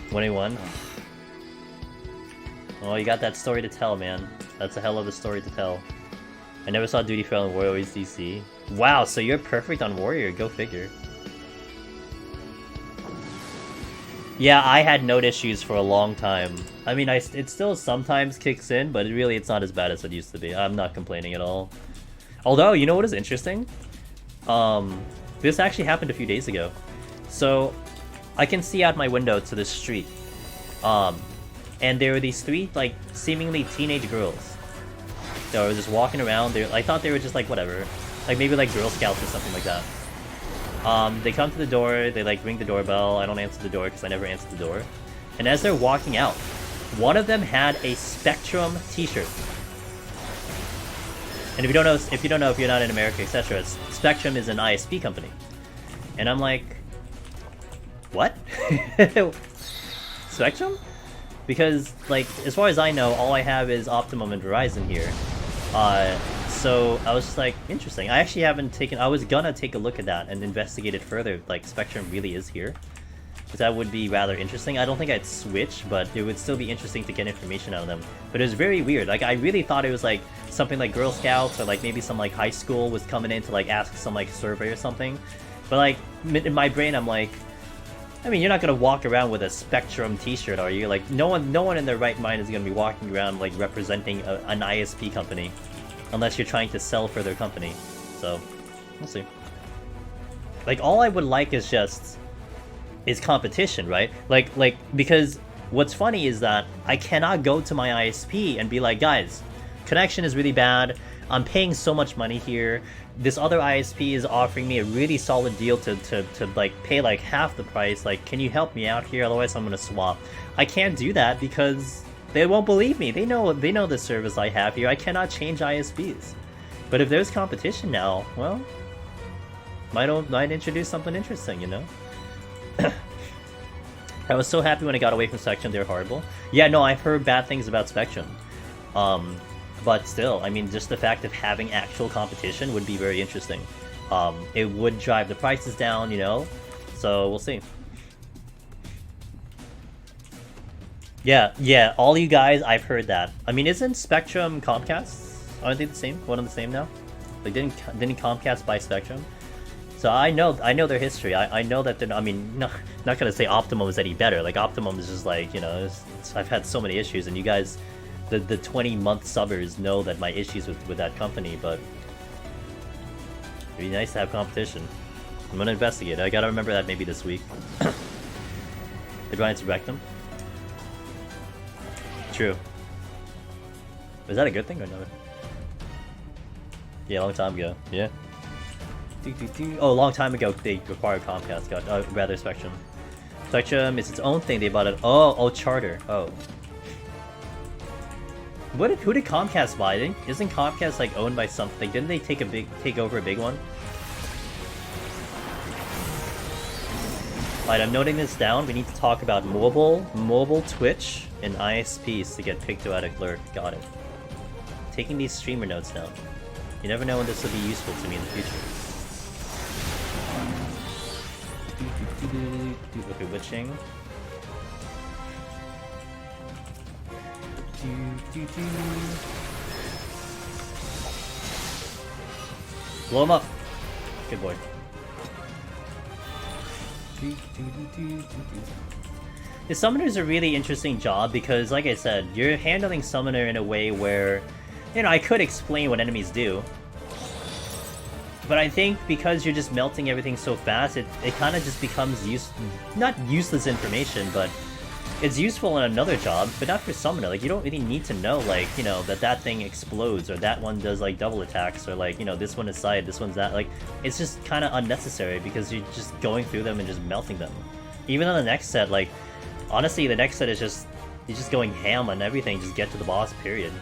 $21. Oh, you got that story to tell, man. That's a hell of a story to tell. I never saw Duty Fail on Warrior, always DC. Wow, so you're perfect on Warrior. Go figure. Yeah, I had note issues for a long time. I mean, it still sometimes kicks in, but it's not as bad as it used to be. I'm not complaining at all. Although, you know what is interesting? This actually happened a few days ago. So, I can see out my window to the street. And there were these 3, like, seemingly teenage girls. They were just walking around. I thought they were just, like, whatever. Like, maybe, like, Girl Scouts or something like that. They come to the door, they, like, ring the doorbell. I don't answer the door because I never answer the door. And as they're walking out, one of them had a Spectrum t-shirt. And if you don't know, if you're not in America, etc., Spectrum is an ISP company. And I'm like, what? Spectrum? Because, like, as far as I know, all I have is Optimum and Verizon here. So I was just like, interesting. I actually haven't taken... I was gonna take a look at that and investigate it further. Like, Spectrum really is here. Because that would be rather interesting. I don't think I'd switch, but it would still be interesting to get information out of them. But it was very weird. Like, I really thought it was, like, something like Girl Scouts or, like, maybe some, like, high school was coming in to, like, ask some, like, survey or something. But, like, in my brain, I'm like... I mean, you're not gonna walk around with a Spectrum t-shirt, are you? Like, no one in their right mind is gonna be walking around, like, representing an ISP company. Unless you're trying to sell for their company. So, we'll see. Like, all I would like is just... is competition, right? Like, because what's funny is that I cannot go to my ISP and be like, guys, connection is really bad. I'm paying so much money here. This other ISP is offering me a really solid deal to like pay like half the price. Like, can you help me out here? Otherwise, I'm gonna swap. I can't do that because they won't believe me. They know the service I have here. I cannot change ISPs. But if there's competition now, well, might introduce something interesting, you know? I was so happy when I got away from Spectrum. They're horrible. Yeah, no, I've heard bad things about Spectrum. But still, I mean, just the fact of having actual competition would be very interesting. It would drive the prices down, you know? So, we'll see. Yeah, all you guys, I've heard that. I mean, isn't Spectrum Comcast? Aren't they the same? One and the same now? Like didn't Comcast buy Spectrum? So I know their history. I know that they're. I mean, not gonna say Optimum is any better. Like Optimum is just like, you know, I've had so many issues, and you guys, the 20-month subbers know that my issues with that company. But it'd be nice to have competition. I'm gonna investigate. I gotta remember that maybe this week. They're trying to wreck them. True. Is that a good thing or not? Yeah, a long time ago. Yeah. Oh, a long time ago they acquired Comcast. God, rather Spectrum. Spectrum is its own thing. They bought it. Oh, Charter. Oh. Who did Comcast buy? Isn't Comcast like owned by something? Didn't they take over a big one? Alright, I'm noting this down. We need to talk about mobile Twitch, and ISPs to get picked out at Lurk. Got it. Taking these streamer notes down. You never know when this will be useful to me in the future. Okay, witching. Blow him up. Good boy. The Summoner is a really interesting job because, like I said, you're handling Summoner in a way where, you know, I could explain what enemies do. But I think because you're just melting everything so fast, it kind of just becomes not useless information, but it's useful in another job, but not for Summoner. Like, you don't really need to know, like, you know, that thing explodes, or that one does, like, double attacks, or, like, you know, this one is side, this one's that. Like, it's just kind of unnecessary because you're just going through them and just melting them. Even on the next set, like, honestly, the next set is just, you're just going ham on everything, just get to the boss, period.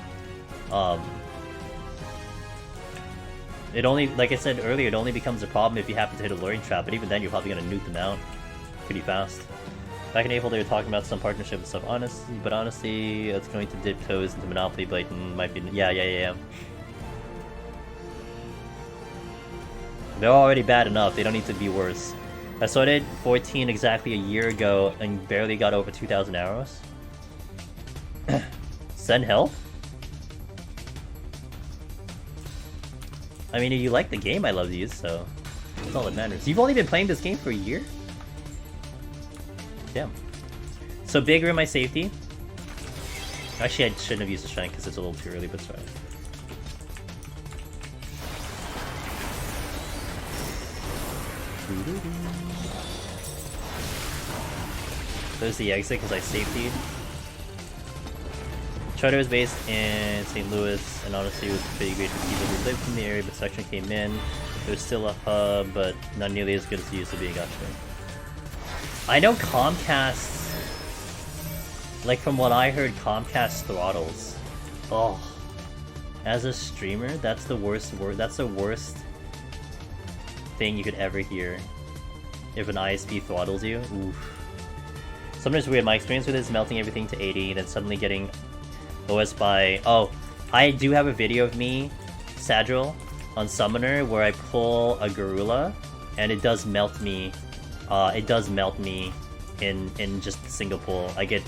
It only, like I said earlier, it only becomes a problem if you happen to hit a luring trap, but even then you're probably going to nuke them out pretty fast. Back in April they were talking about some partnership and stuff, but honestly, it's going to dip toes into Monopoly Blatant, might be, yeah. They're already bad enough, they don't need to be worse. I started 14 exactly a year ago and barely got over 2,000 arrows. Send help? I mean, if you like the game, I love these, so that's all that matters. You've only been playing this game for a year? Damn. So bigger in my safety. Actually, I shouldn't have used the strength because it's a little too early, but sorry. There's the exit because I safetied. Charter was based in St. Louis, and honestly it was pretty great for people who lived in the area, but Section came in. It was still a hub, but not nearly as good as it used to be. Gotcha. I know Comcast, like from what I heard, Comcast throttles. Oh, as a streamer, that's the worst that's the worst thing you could ever hear. If an ISP throttles you, oof. Sometimes weird. My experience with it is melting everything to 80, then suddenly getting OS by... Oh, I do have a video of me, Sadril, on Summoner, where I pull a Garula, and it does melt me. It does melt me in just a single pull. I get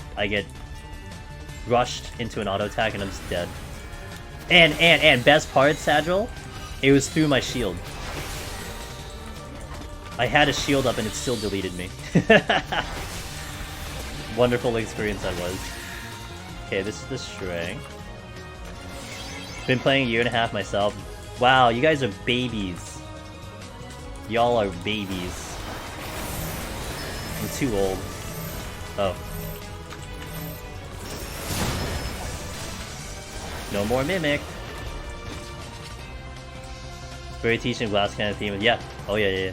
rushed into an auto attack and I'm just dead. And best part, Sadril, it was through my shield. I had a shield up and it still deleted me. Wonderful experience that was. Okay, this is the Stray. Been playing a year and a half myself. Wow, you guys are babies. Y'all are babies. I'm too old. Oh. No more Mimic. Very teaching glass kind of theme. Yeah. Oh yeah.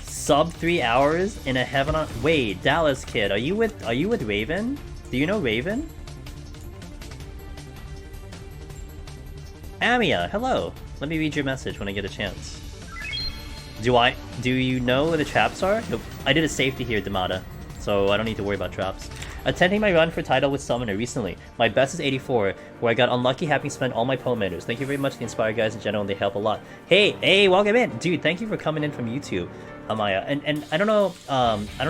Sub 3 hours in a heaven on... Wait, Dallas Kid, are you with Raven? Do you know Raven? Amia, hello. Let me read your message when I get a chance. Do you know where the traps are? Nope. I did a safety here, Damata, so I don't need to worry about traps. Attending my run for title with Summoner recently. My best is 84, where I got unlucky having spent all my poemators. Thank you very much to the Inspired guys in general, they help a lot. Hey, welcome in! Dude, thank you for coming in from YouTube, Amaya. And I don't know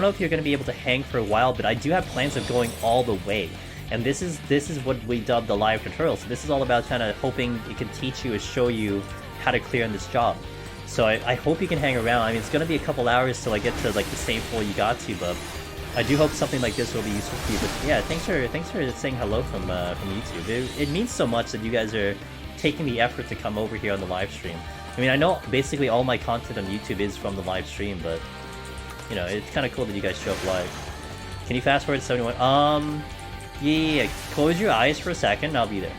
if you're gonna be able to hang for a while, but I do have plans of going all the way. And this is what we dub the live tutorial. So this is all about kind of hoping it can teach you and show you how to clear on this job. So I hope you can hang around. I mean, it's gonna be a couple hours till I get to like the same floor you got to, but I do hope something like this will be useful for you. But yeah, thanks for saying hello from YouTube. It means so much that you guys are taking the effort to come over here on the live stream. I mean, I know basically all my content on YouTube is from the live stream, but you know, it's kind of cool that you guys show up live. Can you fast forward to 71? Yeah. Close your eyes for a second, and I'll be there.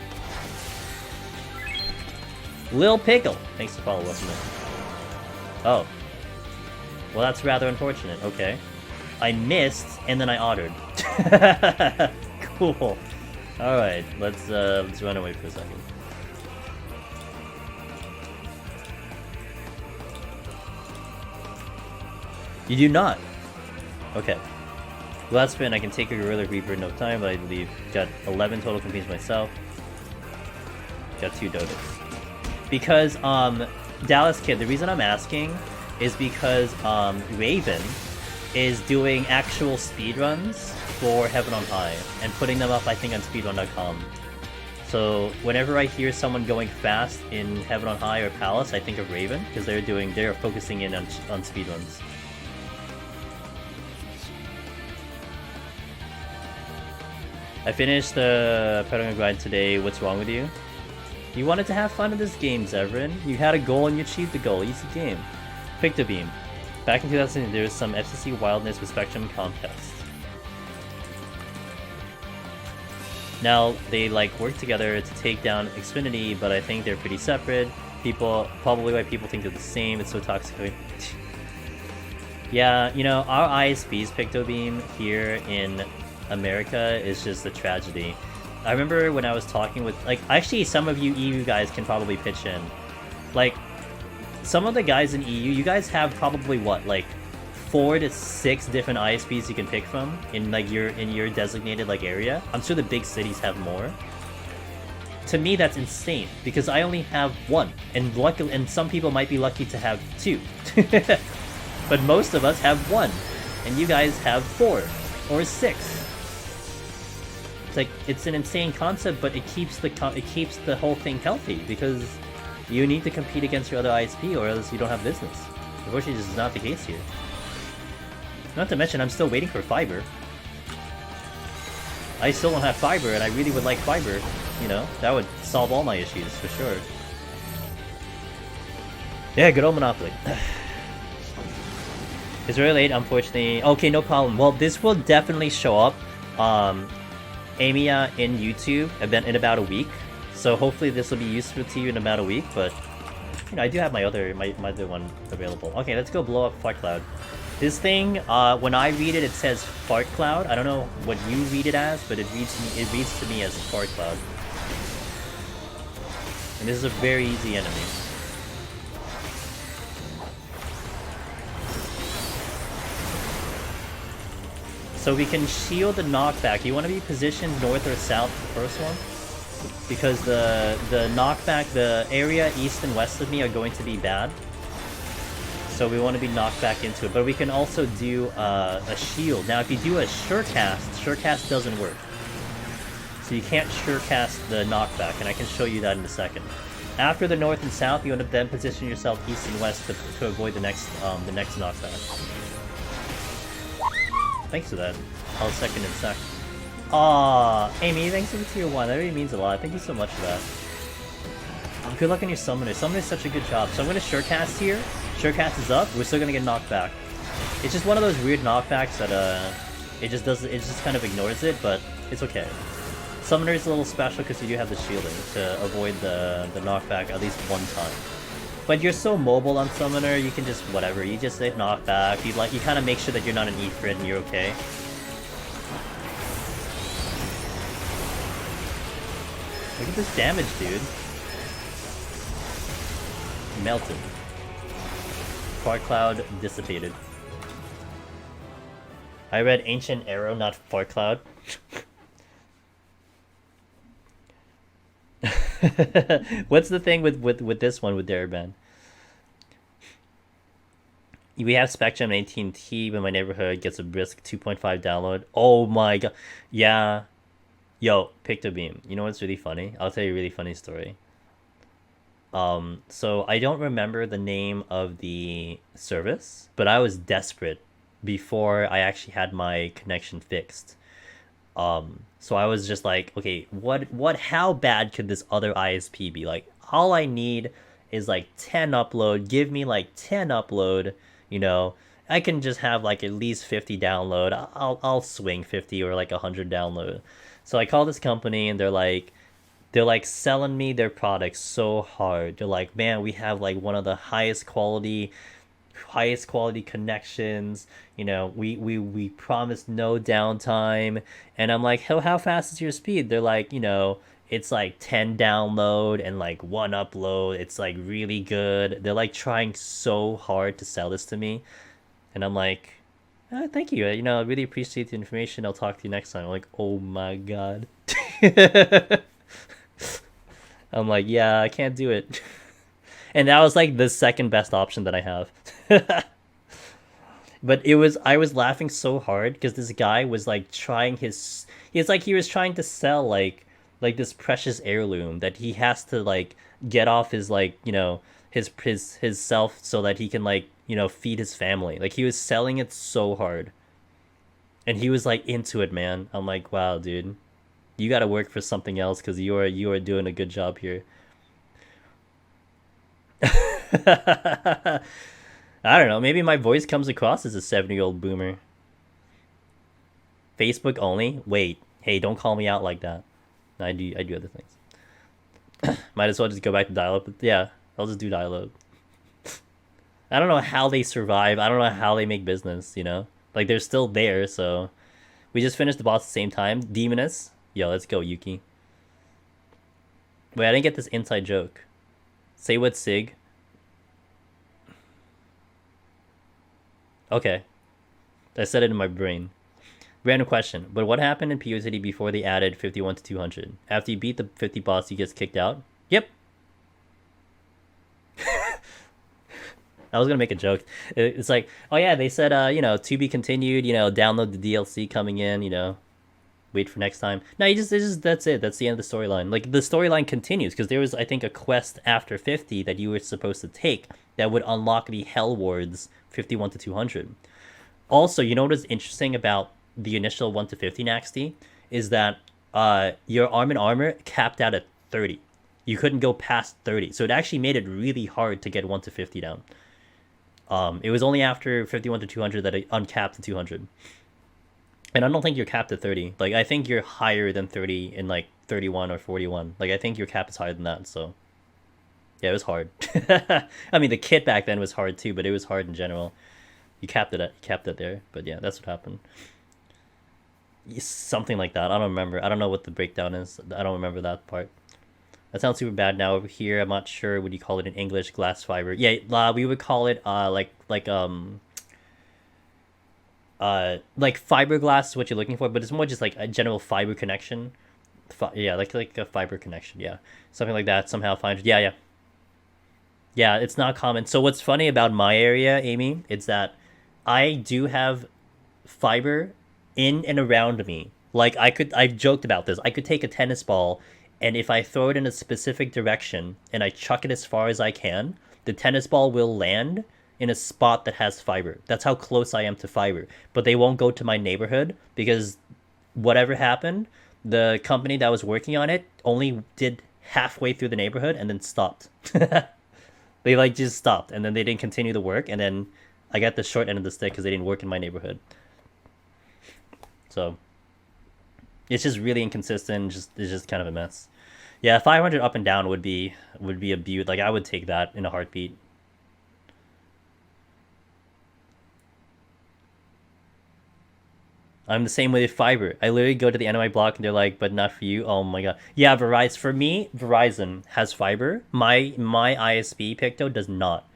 Lil Pickle, thanks for following us. Oh. Well, that's rather unfortunate. Okay. I missed, and then I ottered. Cool. Alright, let's run away for a second. You do not? Okay. Last spin, I can take a Gorilla Reaper in no time, but I believe got 11 total completions myself. Got 2 dodos. Because, Dallas Kid, the reason I'm asking is because, Raven is doing actual speedruns for Heaven on High and putting them up, I think, on speedrun.com. So whenever I hear someone going fast in Heaven on High or Palace, I think of Raven because they're focusing in on speedruns. I finished the Pedagogue grind today. What's wrong with you? You wanted to have fun in this game, Zevran. You had a goal and you achieved the goal. Easy game. Pictobeam. Back in 2000, there was some FCC wildness with Spectrum contest. Now, they like work together to take down Xfinity, but I think they're pretty separate. Probably why people think they're the same, it's so toxic. Yeah, you know, our ISP's Pictobeam here in America is just a tragedy. I remember when I was talking with, like, actually some of you EU guys can probably pitch in. Like, some of the guys in EU, you guys have probably what, like 4 to 6 different ISPs you can pick from in like your designated like area. I'm sure the big cities have more. To me, that's insane because I only have 1, and some people might be lucky to have 2. But most of us have 1, and you guys have 4 or 6. It's like, it's an insane concept, but it keeps the whole thing healthy because you need to compete against your other ISP or else you don't have business. Unfortunately, this is not the case here. Not to mention, I'm still waiting for fiber. I still don't have fiber, and I really would like fiber. You know, that would solve all my issues, for sure. Yeah, good old Monopoly. It's really late, unfortunately. Okay, no problem. Well, this will definitely show up, Amiya in YouTube in about a week. So hopefully this will be useful to you in about a week, but you know, I do have my other one available. Okay, let's go blow up Fart Cloud. This thing, when I read it, it says Fart Cloud. I don't know what you read it as, but it reads to me as Fart Cloud. And this is a very easy enemy. So we can shield the knockback. You want to be positioned north or south the first one? Because the knockback, the area east and west of me are going to be bad. So we want to be knocked back into it. But we can also do a shield. Now if you do a surecast doesn't work. So you can't surecast the knockback, and I can show you that in a second. After the north and south, you want to then position yourself east and west to avoid the next knockback. Thanks for that. I'll second in a sec. Aww, Amy, thanks for the tier 1. That really means a lot. Thank you so much for that. Oh, good luck on your summoner. Summoner is such a good job. So I'm going to surecast here. Surecast is up. We're still going to get knocked back. It's just one of those weird knockbacks that it just kind of ignores it, but it's okay. Summoner is a little special because you do have the shielding to avoid the knockback at least one time. But you're so mobile on Summoner, you can just whatever. You just hit knockback. You kind of make sure that you're not an Ifrit and you're okay. Look at this damage, dude. Melted. Fart Cloud dissipated. I read Ancient Arrow, not Fort Cloud. What's the thing with this one with Daraband? We have Spectrum and AT&T, but my neighborhood gets a brisk 2.5 download. Oh my god. Yeah. Yo, Pictobeam. You know what's really funny? I'll tell you a really funny story. So I don't remember the name of the service, but I was desperate before I actually had my connection fixed. So I was just like, okay, how bad could this other ISP be? Like, all I need is like 10 upload. Give me like 10 upload, you know. I can just have like at least 50 download. I'll swing 50 or like 100 download. So I call this company and they're like selling me their products so hard. They're like, man, we have like one of the highest quality connections. You know, we promise no downtime. And I'm like, how fast is your speed? They're like, you know, it's like 10 download and like 1 upload. It's like really good. They're like trying so hard to sell this to me. And I'm like, thank you. You know, I really appreciate the information. I'll talk to you next time. I'm like, oh my god. I'm like, yeah, I can't do it. And that was like the second best option that I have. But I was laughing so hard because this guy was like it's like he was trying to sell like this precious heirloom that he has to like get off his like, you know, his self so that he can like, you know, feed his family. Like he was selling it so hard. And he was like into it, man. I'm like, wow, dude. You got to work for something else because you are doing a good job here. I don't know. Maybe my voice comes across as a 70-year-old boomer. Facebook only? Wait. Hey, don't call me out like that. I do other things. Might as well just go back to dial-up. Yeah, I'll just do dial-up. I don't know how they survive. I don't know how they make business, you know? Like, they're still there, so... We just finished the boss at the same time. Demonus. Yo, let's go, Yuki. Wait, I didn't get this inside joke. Say what, Sig? Okay. I said it in my brain. Random question. But what happened in POCD before they added 51 to 200? After you beat the 50 boss, he gets kicked out? Yep. I was gonna make a joke. It's like, oh yeah, they said, you know, to be continued, you know, download the DLC coming in, you know, wait for next time. No, that's it. That's the end of the storyline. Like, the storyline continues, because there was, I think, a quest after 50 that you were supposed to take that would unlock the Hell Wards 51 to 200. Also, you know what is interesting about the initial 1 to 50 Naxty? Is that your arm and armor capped out at 30. You couldn't go past 30. So it actually made it really hard to get 1 to 50 down. It was only after 51 to 200 that it uncapped to 200. And I don't think you're capped at 30. Like, I think you're higher than 30 in, like, 31 or 41. Like, I think your cap is higher than that, so... Yeah, it was hard. I mean, the kit back then was hard, too, but it was hard in general. You capped it there, but yeah, that's what happened. Something like that. I don't remember. I don't know what the breakdown is. I don't remember that part. That sounds super bad now over here. I'm not sure. Would you call it in English? Glass fiber. Yeah, we would call it like fiberglass is what you're looking for, but it's more just like a general fiber connection. Yeah, like a fiber connection. Yeah, something like that. Somehow find. Yeah, it's not common. So what's funny about my area, Amy, is that I do have fiber in and around me. Like, I've joked about this. I could take a tennis ball, and if I throw it in a specific direction and I chuck it as far as I can, the tennis ball will land in a spot that has fiber. That's how close I am to fiber. But they won't go to my neighborhood because whatever happened, the company that was working on it only did halfway through the neighborhood and then stopped. They like just stopped, and then they didn't continue the work, and then I got the short end of the stick because they didn't work in my neighborhood. So it's just really inconsistent. It's just kind of a mess. Yeah, 500 up and down would be a beaut. Like, I would take that in a heartbeat. I'm the same way with fiber. I literally go to the end of my block and they're like, but not for you. Oh my god. Yeah, Verizon. For me, Verizon has fiber. My ISP Picto does not.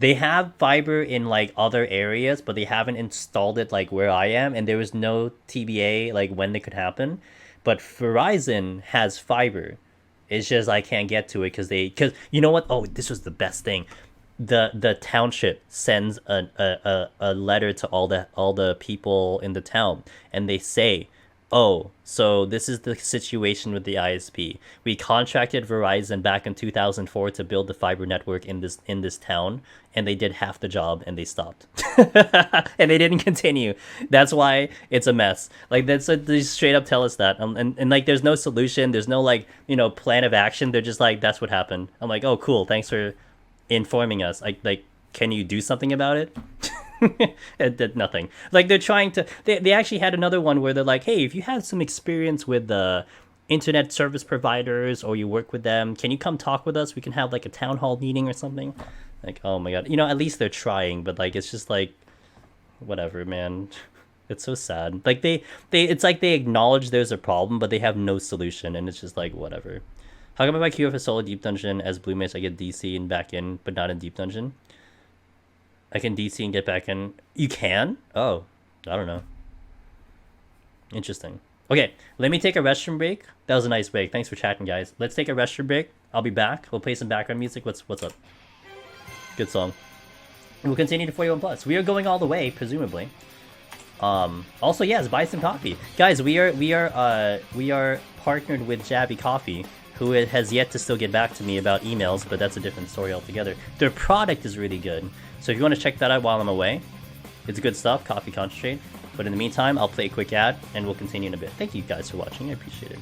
They have fiber in like other areas, but they haven't installed it like where I am, and there was no TBA like when it could happen. But Verizon has fiber. It's just I can't get to it because you know what? Oh, this was the best thing. The township sends a letter to all the people in the town, and they say, oh, so this is the situation with the ISP. We contracted Verizon back in 2004 to build the fiber network in this town, and they did half the job and they stopped. And they didn't continue. That's why it's a mess. Like they straight up tell us that. And like there's no solution, there's no like, plan of action. They're just like, that's what happened. I'm like, oh cool, thanks for informing us. Like can you do something about it? It did nothing. Like they're trying to they actually had another one where they're like, hey, if you have some experience with the internet service providers or you work with them, can you come talk with us? We can have like a town hall meeting or something. Like, oh my god, at least they're trying, but like it's just like whatever, man. It's so sad. Like they it's like they acknowledge there's a problem, but they have no solution, and it's just like whatever. How come if I queue up a solo deep dungeon as blue mage I get DC and back in, but not in deep dungeon? I can DC and get back in. You can? Oh, I don't know. Interesting. Okay, let me take a restroom break. That was a nice break. Thanks for chatting, guys. Let's take a restroom break. I'll be back. We'll play some background music. What's up? Good song. And we'll continue to 41 plus. We are going all the way, presumably. Also, yes, buy some coffee, guys. We are partnered with Jabby Coffee, who has yet to still get back to me about emails, but that's a different story altogether. Their product is really good. So if you want to check that out while I'm away, it's good stuff, coffee concentrate. But in the meantime, I'll play a quick ad, and we'll continue in a bit. Thank you guys for watching, I appreciate it.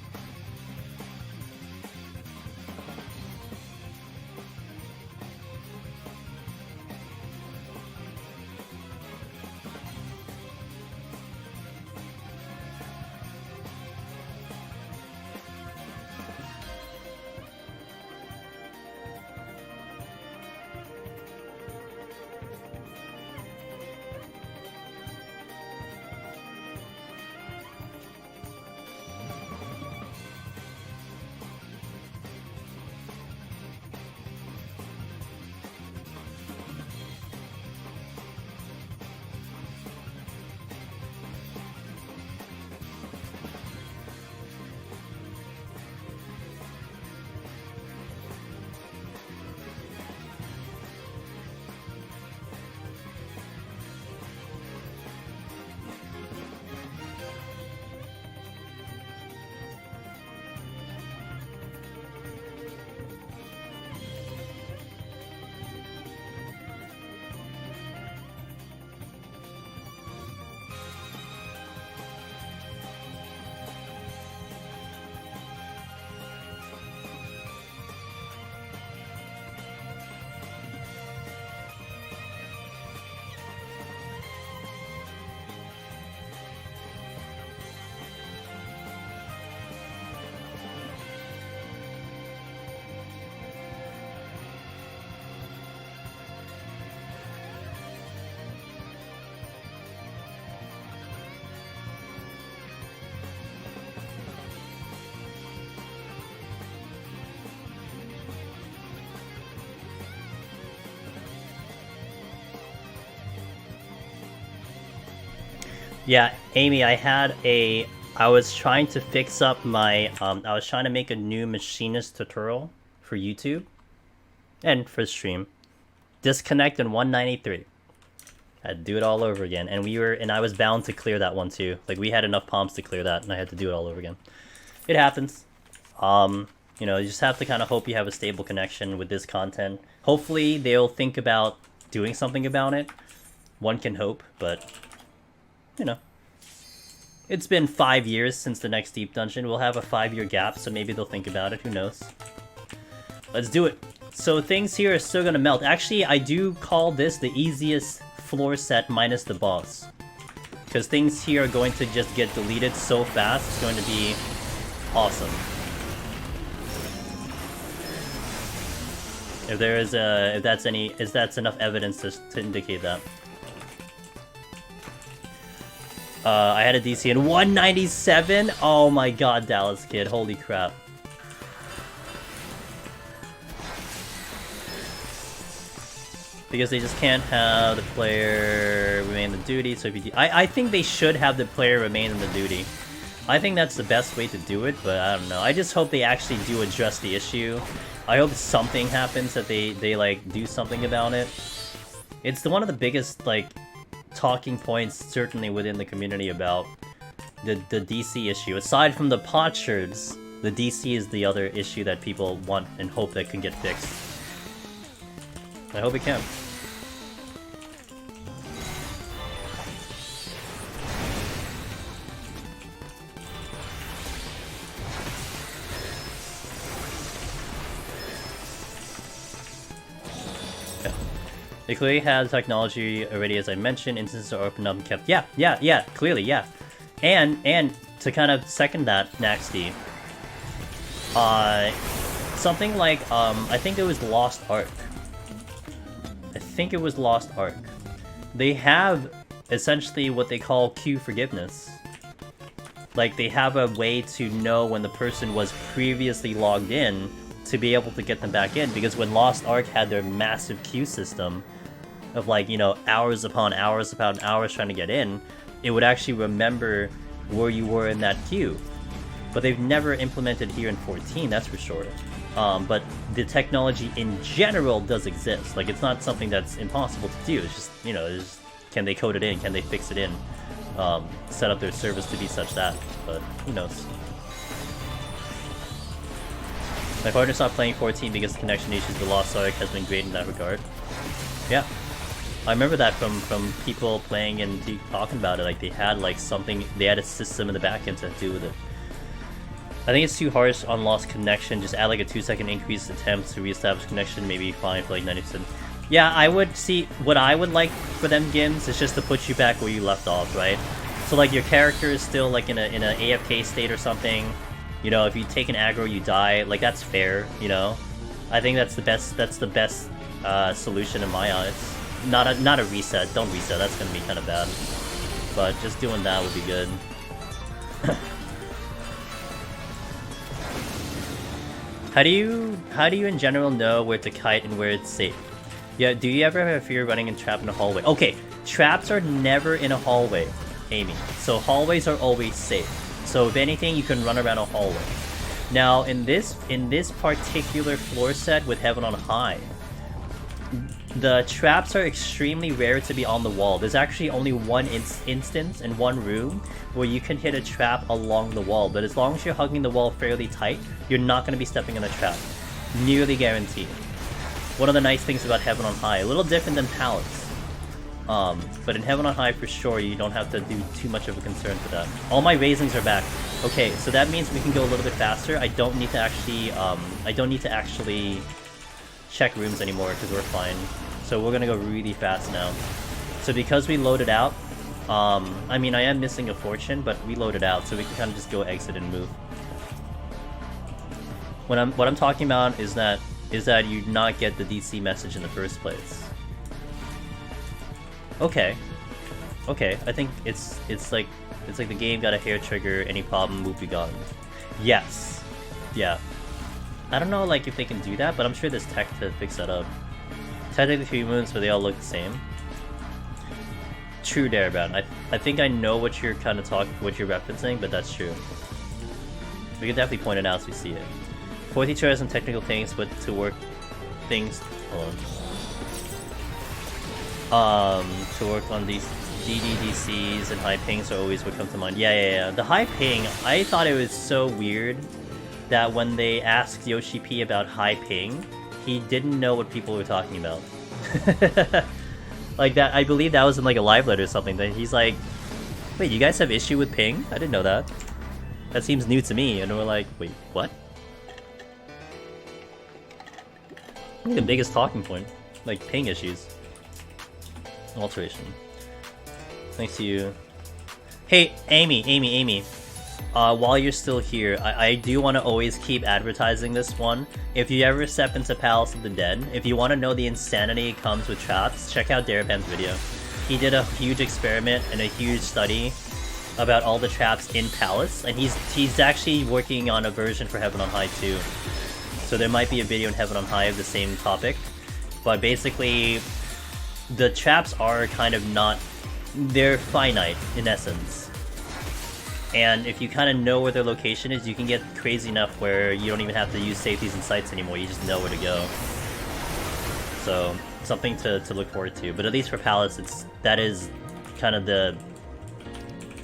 Yeah, Amy, I was trying to fix up my, I was trying to make a new machinist tutorial for YouTube and for stream. Disconnect in 193. I had to do it all over again, and I was bound to clear that one too. Like we had enough palms to clear that, and I had to do it all over again. It happens. You just have to kind of hope you have a stable connection with this content. Hopefully they'll think about doing something about it. One can hope, but it's been 5 years since the next deep dungeon. We'll have a 5-year gap, so maybe they'll think about it. Who knows? Let's do it. So things here are still gonna melt. Actually, I do call this the easiest floor set minus the boss, because things here are going to just get deleted so fast. It's going to be awesome. If that's enough evidence to indicate that. I had a DC in 197. Oh my god, Dallas Kid, holy crap. because they just can't have the player remain in the duty. So if you I think they should have the player remain in the duty. I think that's the best way to do it, but I don't know. I just hope they actually do address the issue. I hope something happens, that they like do something about it. It's one of the biggest like talking points certainly within the community about the DC issue. Aside from the potsherds, the DC is the other issue that people want and hope that can get fixed. I hope it can. They clearly had technology already, as I mentioned. Instances are opened up and kept. Yeah, clearly, yeah. And to kind of second that, Naxty, something like I think it was Lost Ark. They have essentially what they call queue forgiveness. Like, they have a way to know when the person was previously logged in to be able to get them back in, because when Lost Ark had their massive queue system of, like, you know, hours upon hours trying to get in, it would actually remember where you were in that queue. But they've never implemented here in 14, that's for sure. But the technology in general does exist. Like, it's not something that's impossible to do. It's just, you know, can they code it in? Can they fix it in? Set up their service to be such that. But who knows? My partner stopped playing 14 because the connection issues with Lost Ark has been great in that regard. Yeah. I remember that from people playing and talking about it. Like, they had like something, they had a system in the back end to do with it. I think it's too harsh on lost connection. Just add like a 2-second increase attempts to reestablish connection, maybe fine for like 90%. Yeah, I would see, what I would like for them games is just to put you back where you left off, right? So like your character is still like in a AFK state or something. You know, if you take an aggro, you die. Like, that's fair, you know? I think that's the best solution in my eyes. Not a reset. Don't reset. That's gonna be kind of bad. But just doing that would be good. How do you in general know where to kite and where it's safe? Yeah, do you ever have a fear of running in trap in a hallway? Okay, traps are never in a hallway, Amy. So hallways are always safe. So if anything, you can run around a hallway. Now in this particular floor set with Heaven on High, the traps are extremely rare to be on the wall. There's actually only one instance in one room where you can hit a trap along the wall, but as long as you're hugging the wall fairly tight, you're not going to be stepping on a trap. Nearly guaranteed. One of the nice things about Heaven on High, a little different than Palace. But in Heaven on High, for sure, you don't have to do too much of a concern for that. All my raisings are back. Okay, so that means we can go a little bit faster. I don't need to actually check rooms anymore because we're fine. So we're gonna go really fast now. So because we loaded out, I mean, I am missing a fortune, but we loaded out, so we can kind of just go exit and move. What I'm talking about is that you not get the DC message in the first place. Okay. I think it's like the game got a hair trigger, any problem, move be gone. Yes. Yeah. I don't know like if they can do that, but I'm sure there's tech to fix that up. Technically 3 moons, but they all look the same. True, Darabad. I think I know what you're referencing, but that's true. We can definitely point it out as we see it. 4 teacher has some technical things, but to work things. Hold on. To work on these DDDCs and high pings are always what come to mind. Yeah. The high ping, I thought it was so weird that when they asked Yoshi P about high ping, he didn't know what people were talking about. Like that, I believe that was in like a live letter or something, that he's like, wait, you guys have issue with ping? I didn't know that. That seems new to me, and we're like, wait, what? I think the biggest talking point, like ping issues. Alteration. Thanks to you. Hey, Amy. While you're still here, I do want to always keep advertising this one. If you ever step into Palace of the Dead, if you want to know the insanity it comes with traps, check out Darapan's video. He did a huge experiment and a huge study about all the traps in Palace, and he's actually working on a version for Heaven on High too. So there might be a video in Heaven on High of the same topic. But basically, the traps are kind of not... They're finite, in essence. And if you kind of know where their location is, you can get crazy enough where you don't even have to use safeties and sights anymore, you just know where to go. So, something to look forward to. But at least for pallets, that is kind of the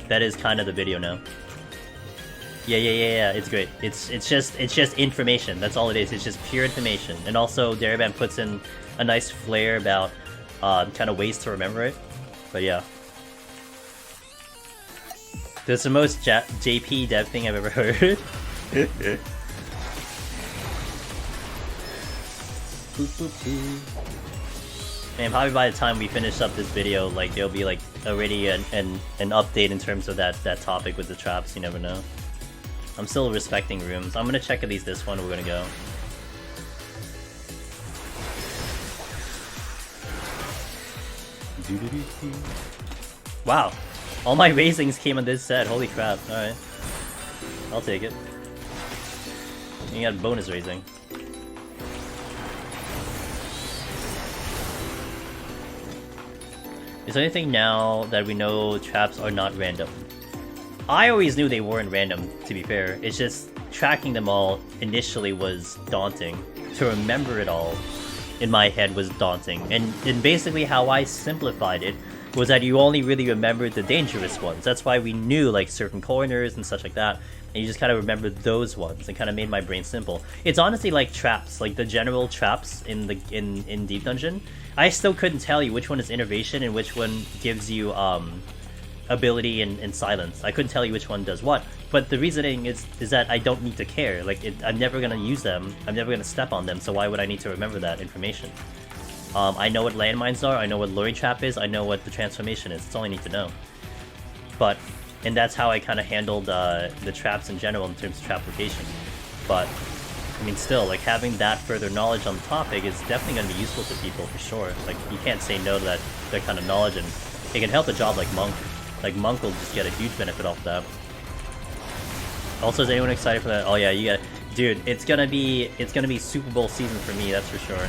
video now. Yeah, it's great. It's just information. That's all it is. It's just pure information. And also, Darabam puts in a nice flair about kind of ways to remember it. But yeah. That's the most JP dev thing I've ever heard. And probably by the time we finish up this video, like there'll be like already an update in terms of that topic with the traps. You never know. I'm still respecting rooms. I'm gonna check at least this one. We're gonna go. Wow. All my raisings came on this set, holy crap, alright. I'll take it. You got bonus raising. Is there anything now that we know traps are not random? I always knew they weren't random, to be fair. It's just tracking them all initially was daunting. To remember it all in my head was daunting. And basically how I simplified it was that you only really remembered the dangerous ones. That's why we knew like certain corners and such like that, and you just kind of remembered those ones and kind of made my brain simple. It's honestly like traps, like the general traps in Deep Dungeon. I still couldn't tell you which one is innervation and which one gives you ability and silence. I couldn't tell you which one does what, but the reasoning is that I don't need to care. Like I'm never gonna use them, I'm never gonna step on them, so why would I need to remember that information? I know what landmines are, I know what luring trap is, I know what the transformation is. That's all I need to know. And that's how I kind of handled the traps in general in terms of trap location. But, I mean still, like having that further knowledge on the topic is definitely going to be useful to people for sure. Like you can't say no to that kind of knowledge, and it can help a job like Monk. Like Monk will just get a huge benefit off that. Also, is anyone excited for that? Oh yeah, you got, dude, it's gonna be Super Bowl season for me, that's for sure.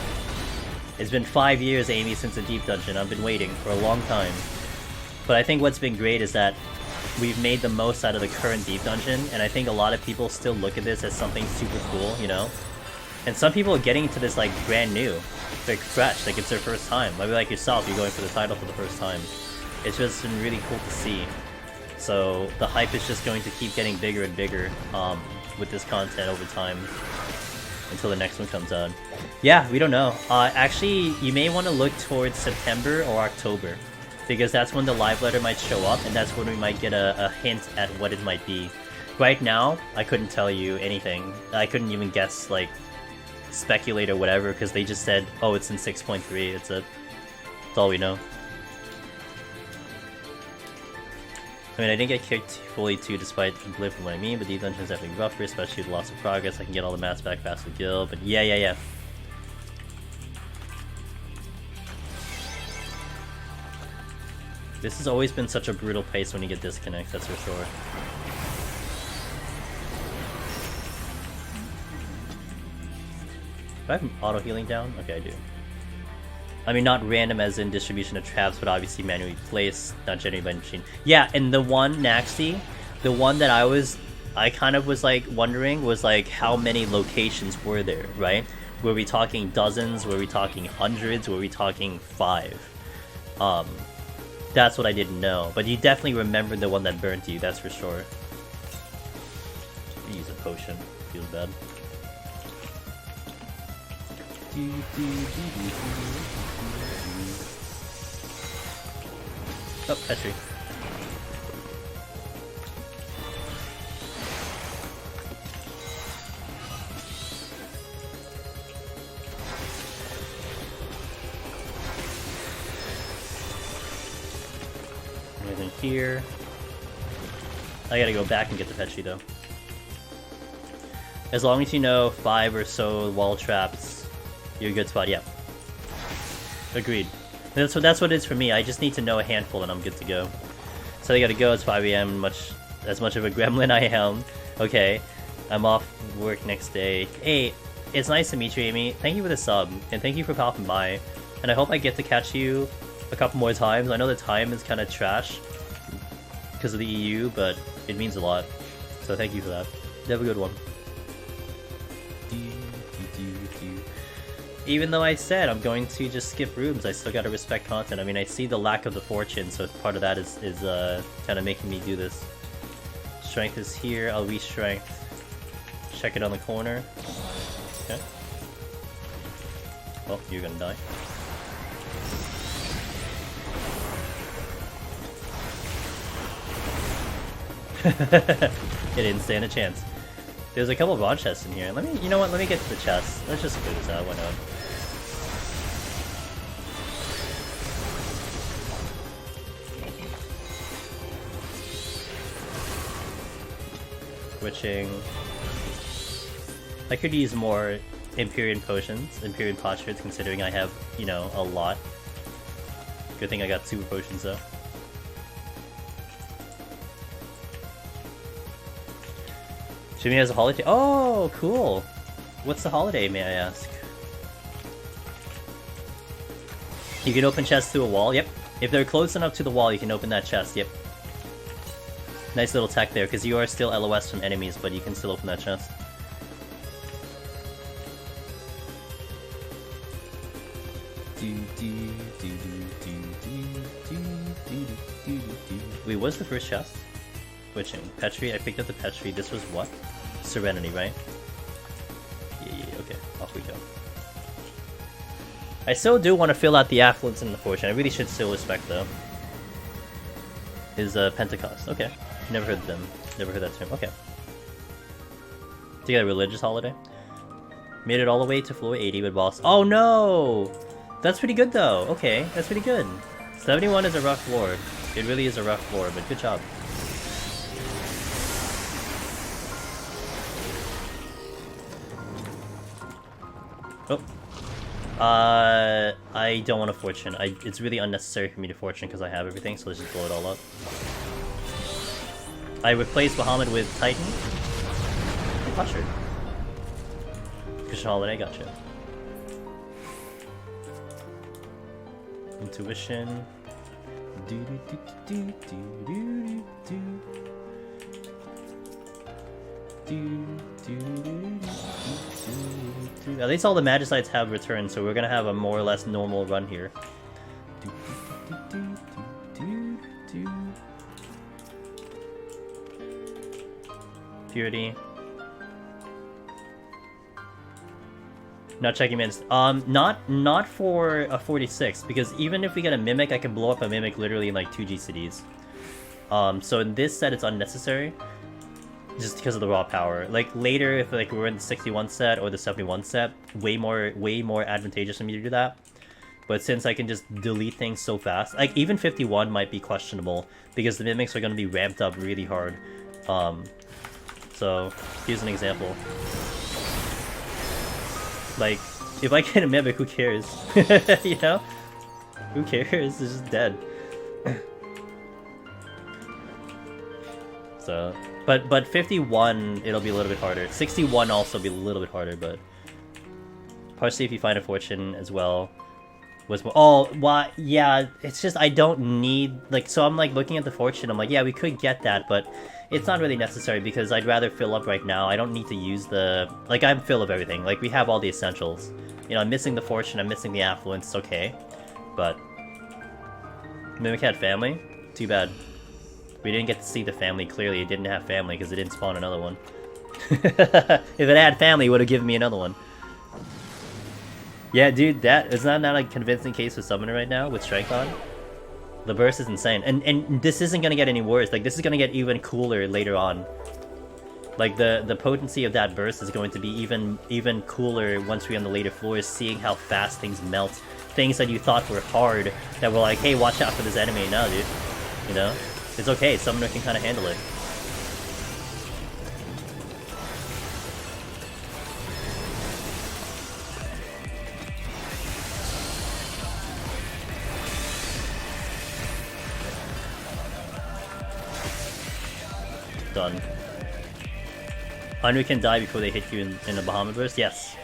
It's been 5 years, Amy, since the Deep Dungeon. I've been waiting for a long time. But I think what's been great is that we've made the most out of the current Deep Dungeon, and I think a lot of people still look at this as something super cool, you know? And some people are getting into this like brand new, like fresh, like it's their first time. Maybe like yourself, you're going for the title for the first time. It's just been really cool to see. So the hype is just going to keep getting bigger and bigger with this content over time, until the next one comes out. Yeah, we don't know. Actually, you may want to look towards September or October, because that's when the live letter might show up, and that's when we might get a hint at what it might be. Right now, I couldn't tell you anything. I couldn't even guess, like, speculate or whatever, because they just said, oh, it's in 6.3, that's all we know. I mean, I didn't get kicked fully too, despite the blip from what I mean, but Deep Dungeon is definitely rougher, especially with loss of progress. I can get all the mats back fast with Gil, but yeah. This has always been such a brutal pace when you get disconnects, that's for sure. Do I have auto healing down? Okay, I do. I mean, not random as in distribution of traps, but obviously manually placed, not generated by machine. Yeah, and the one, Naxi, the one that I kind of was like wondering was like how many locations were there, right? Were we talking dozens? Were we talking hundreds? Were we talking 5? That's what I didn't know. But you definitely remembered the one that burnt you, that's for sure. Use a potion. Feels bad. Oh, Petri. Anything here? I gotta go back and get the Petri though. As long as you know 5 or so wall traps, you're a good spot. Yeah. Agreed. So that's what it is for me. I just need to know a handful and I'm good to go. So I gotta go. It's 5 AM. As much of a gremlin I am. Okay. I'm off work next day. Hey, it's nice to meet you, Amy. Thank you for the sub, and thank you for popping by. and I hope I get to catch you a couple more times. I know the time is kind of trash because of the EU, but it means a lot. So thank you for that. You have a good one. Even though I said I'm going to just skip rooms, I still gotta respect content. I mean, I see the lack of the fortune, so part of that is kind of making me do this. Strength is here, I'll re-strength. Check it on the corner. Okay. Well, you're gonna die. It didn't stand a chance. There's a couple of rod chests in here. You know what, let me get to the chest. Let's just clear this out, why not? Switching. I could use more Empyrean potions, Empyrean potsherds, considering I have, you know, a lot. Good thing I got super potions though. Jimmy has a holiday. Oh, cool. What's the holiday, may I ask? You can open chests through a wall. Yep. If they're close enough to the wall, you can open that chest. Yep. Nice little tech there, because you are still LOS from enemies, but you can still open that chest. Wait, what's the first chest? Switching. Petri, I picked up the Petri. This was what? Serenity, right? Yeah, okay. Off we go. I still do want to fill out the affluence and the fortune. I really should still respect though. Is Pentecost. Okay. Never heard them. Never heard that term. Okay. To get a religious holiday. Made it all the way to floor 80 with boss. Oh no! That's pretty good though. Okay, that's pretty good. 71 is a rough floor. It really is a rough floor, but good job. Oh. I don't want a fortune. It's really unnecessary for me to fortune because I have everything, so let's just blow it all up. I replaced Bahamut with Titan. And Potsherd. Christian Holiday, gotcha. Intuition. At least all the Magicites have returned, so we're gonna have a more or less normal run here. Purity. Not checking minutes. Not for a 46, because even if we get a Mimic, I can blow up a Mimic literally in like 2 GCDs. So in this set, it's unnecessary. Just because of the raw power. Like later, if like we're in the 61 set or the 71 set, way more advantageous for me to do that. But since I can just delete things so fast, like even 51 might be questionable because the mimics are going to be ramped up really hard. So here's an example. Like if I get a mimic, who cares? You know? Who cares? It's just dead. So. But 51, it'll be a little bit harder. 61 also be a little bit harder, but... Partially if you find a fortune as well. Was more... Oh, why? Yeah, it's just I don't need... Like, so I'm like looking at the fortune, I'm like, yeah, we could get that, but... It's not really necessary because I'd rather fill up right now. I don't need to use the... Like, I'm full of everything. Like, we have all the essentials. You know, I'm missing the fortune, I'm missing the affluence, it's okay. But... Mimic had family? Too bad. We didn't get to see the family clearly. It didn't have family because it didn't spawn another one. If it had family, it would have given me another one. Yeah, dude, that is not a convincing case for Summoner right now with Strength on. The burst is insane. And this isn't going to get any worse. Like, this is going to get even cooler later on. Like, the potency of that burst is going to be even cooler once we're on the later floors, seeing how fast things melt. Things that you thought were hard, that were like, hey, watch out for this enemy now, dude. You know? It's okay, Summoner can kind of handle it. Done. Henry can die before they hit you in the Bahamut burst? Yes.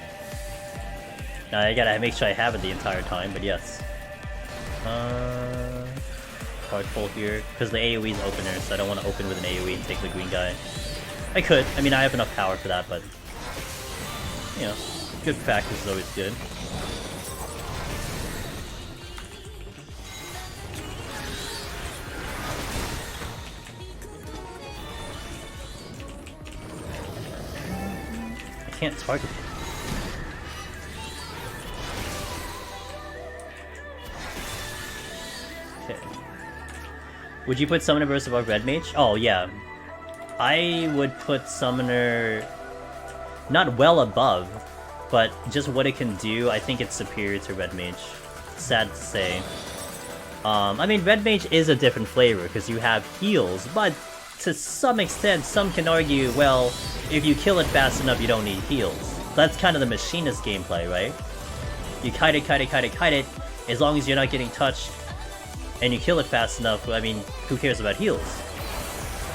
Now I gotta make sure I have it the entire time, but yes. Card pull here, because the AoE is opener, so I don't want to open with an AoE and take the green guy. I could. I mean, I have enough power for that, but you know, good practice is always good. I can't target him. Okay. Would you put Summoner Burst above Red Mage? Oh, yeah. I would put Summoner not well above, but just what it can do, I think it's superior to Red Mage. Sad to say. I mean, Red Mage is a different flavor, because you have heals, but to some extent, some can argue, well, if you kill it fast enough, you don't need heals. That's kind of the machinist gameplay, right? You kite it, as long as you're not getting touched, and you kill it fast enough, I mean, who cares about heals?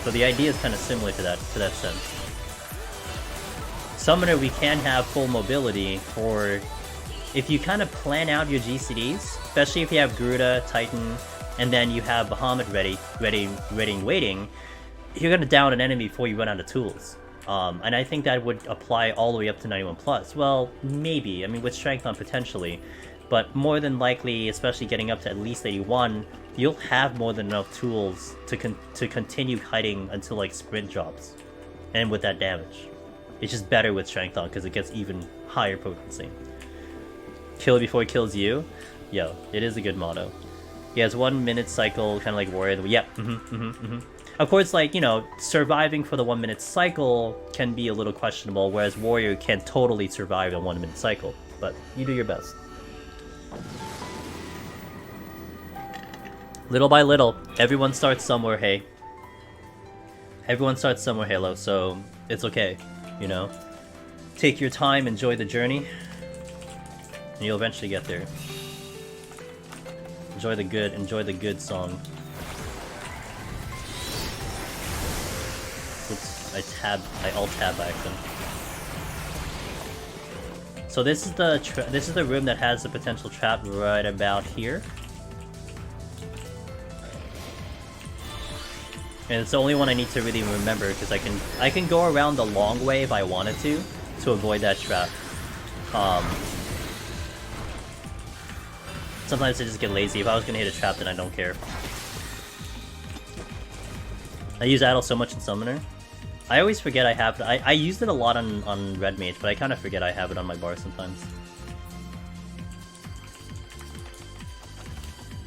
So the idea is kind of similar to that sense. Summoner, we can have full mobility for if you kind of plan out your GCDs, especially if you have Garuda, Titan, and then you have Bahamut ready, waiting, you're gonna down an enemy before you run out of tools. And I think that would apply all the way up to 91+. Well, maybe. I mean, with Strength on potentially. But more than likely, especially getting up to at least 81, you'll have more than enough tools to continue kiting until, like, sprint drops. And with that damage. It's just better with Strength on, because it gets even higher potency. Kill it before it kills you? Yo, it is a good motto. Yeah, it's 1 minute cycle, kind of like Warrior. Yep, Of course, like, you know, surviving for the 1 minute cycle can be a little questionable, whereas Warrior can totally survive a 1 minute cycle. But you do your best. Little by little, everyone starts somewhere, hey. Everyone starts somewhere, Halo, so it's okay, you know? Take your time, enjoy the journey, and you'll eventually get there. Enjoy the good song. Oops, I alt-tab by accident. So this is the room that has the potential trap right about here. And it's the only one I need to really remember, because I can go around the long way if I wanted to avoid that trap. Sometimes I just get lazy. If I was gonna hit a trap, then I don't care. I use Idle so much in Summoner. I always forget I have it. I used it a lot on Red Mage, but I kind of forget I have it on my bar sometimes.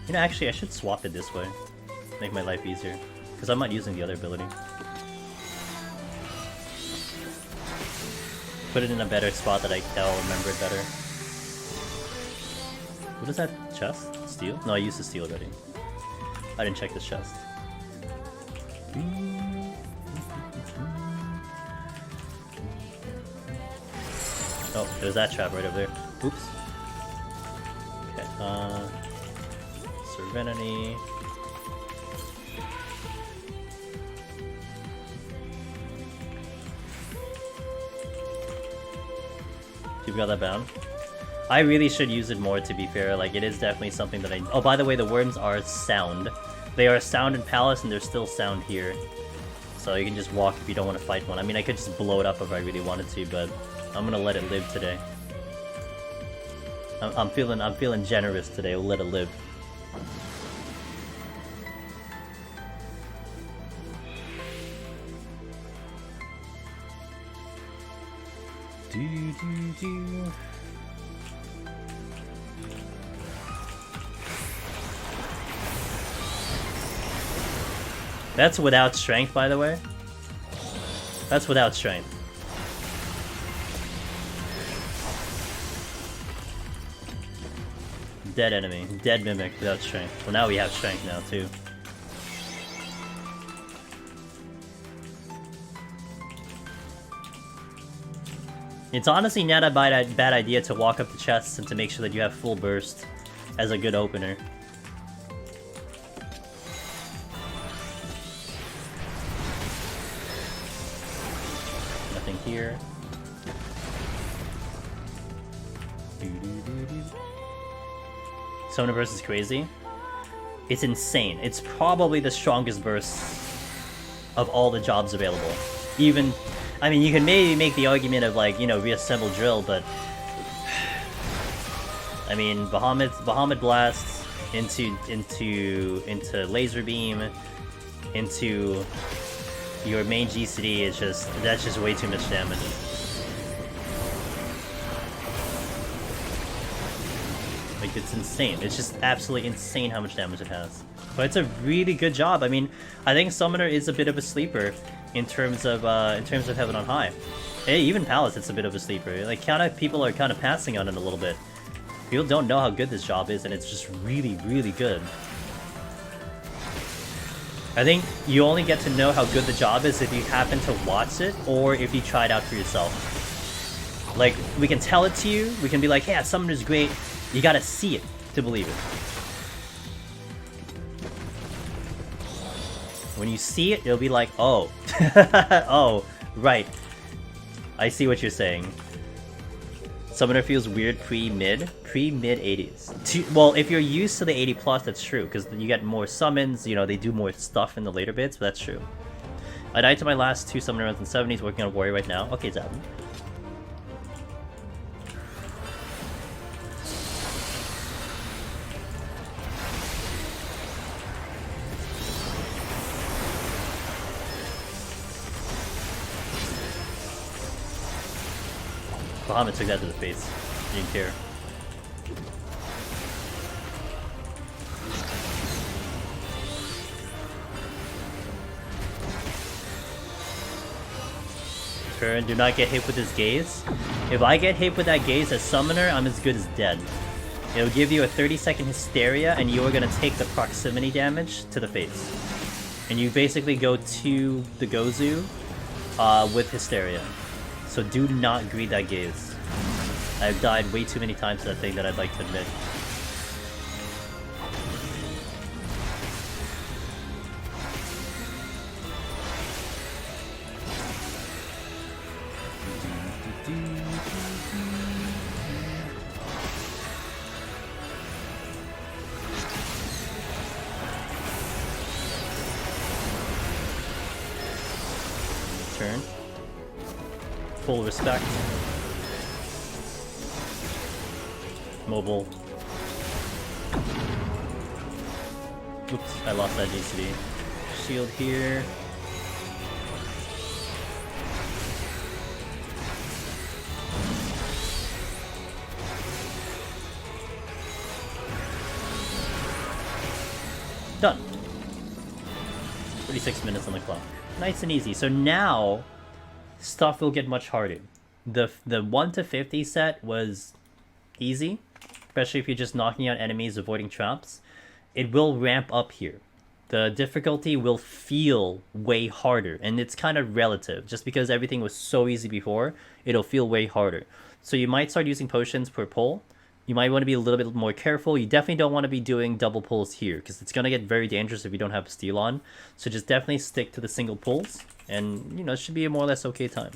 You know, actually, I should swap it this way. Make my life easier. Because I'm not using the other ability. Put it in a better spot that I'll remember it better. What is that chest? Steel? No, I used the steel already. I didn't check this chest. Oh, there's that trap right over there. Oops. Okay, Serenity. You've got that bound. I really should use it more, to be fair. Like, it is definitely something that I... Oh, by the way, the worms are sound. They are sound in Palace, and they're still sound here. So you can just walk if you don't want to fight one. I mean, I could just blow it up if I really wanted to, but I'm gonna let it live today. I'm feeling generous today. We'll let it live. Do. That's without strength, by the way. That's without strength. Dead enemy. Dead mimic without strength. Well, now we have strength now, too. It's honestly not a bad idea to walk up the chests and to make sure that you have full burst as a good opener. Nothing here. Summoner burst is crazy. It's insane. It's probably the strongest burst of all the jobs available. Even, I mean, you can maybe make the argument of like, you know, reassemble drill, but I mean, Bahamut blasts into laser beam, into your main GCD is that's just way too much damage. Like, it's insane. It's just absolutely insane how much damage it has. But it's a really good job. I mean, I think Summoner is a bit of a sleeper in terms of Heaven on High. Hey, even Palace, it's a bit of a sleeper. Like, people are kind of passing on it a little bit. People don't know how good this job is, and it's just really, really good. I think you only get to know how good the job is if you happen to watch it, or if you try it out for yourself. Like, we can tell it to you, we can be like, yeah, Summoner's great. You gotta see it to believe it. When you see it, it'll be like, oh. Oh, right. I see what you're saying. Summoner feels weird pre-mid 80s. Well, if you're used to the 80 plus, that's true, because you get more summons, you know, they do more stuff in the later bits, but that's true. I died to my last 2 summoner runs in 70s, working on Warrior right now. Okay, Zabin. Bahamut took that to the face. He didn't care. Turn, do not get hit with his gaze. If I get hit with that gaze as summoner, I'm as good as dead. It'll give you a 30-second hysteria, and you are gonna take the proximity damage to the face. And you basically go to the Gozu with hysteria. So do not greed that gaze. I've died way too many times to that thing that I'd like to admit. Turn. Full respect. Mobile. Oops, I lost that GCD. Shield here. Done. 36 minutes on the clock. Nice and easy. So now, stuff will get much harder. The 1 to 50 set was easy, especially if you're just knocking out enemies, avoiding traps. It will ramp up here. The difficulty will feel way harder, and it's kind of relative. Just because everything was so easy before, it'll feel way harder. So you might start using potions per pull. You might want to be a little bit more careful. You definitely don't want to be doing double pulls here, because it's going to get very dangerous if you don't have a steal on. So just definitely stick to the single pulls, and, you know, it should be a more or less okay time.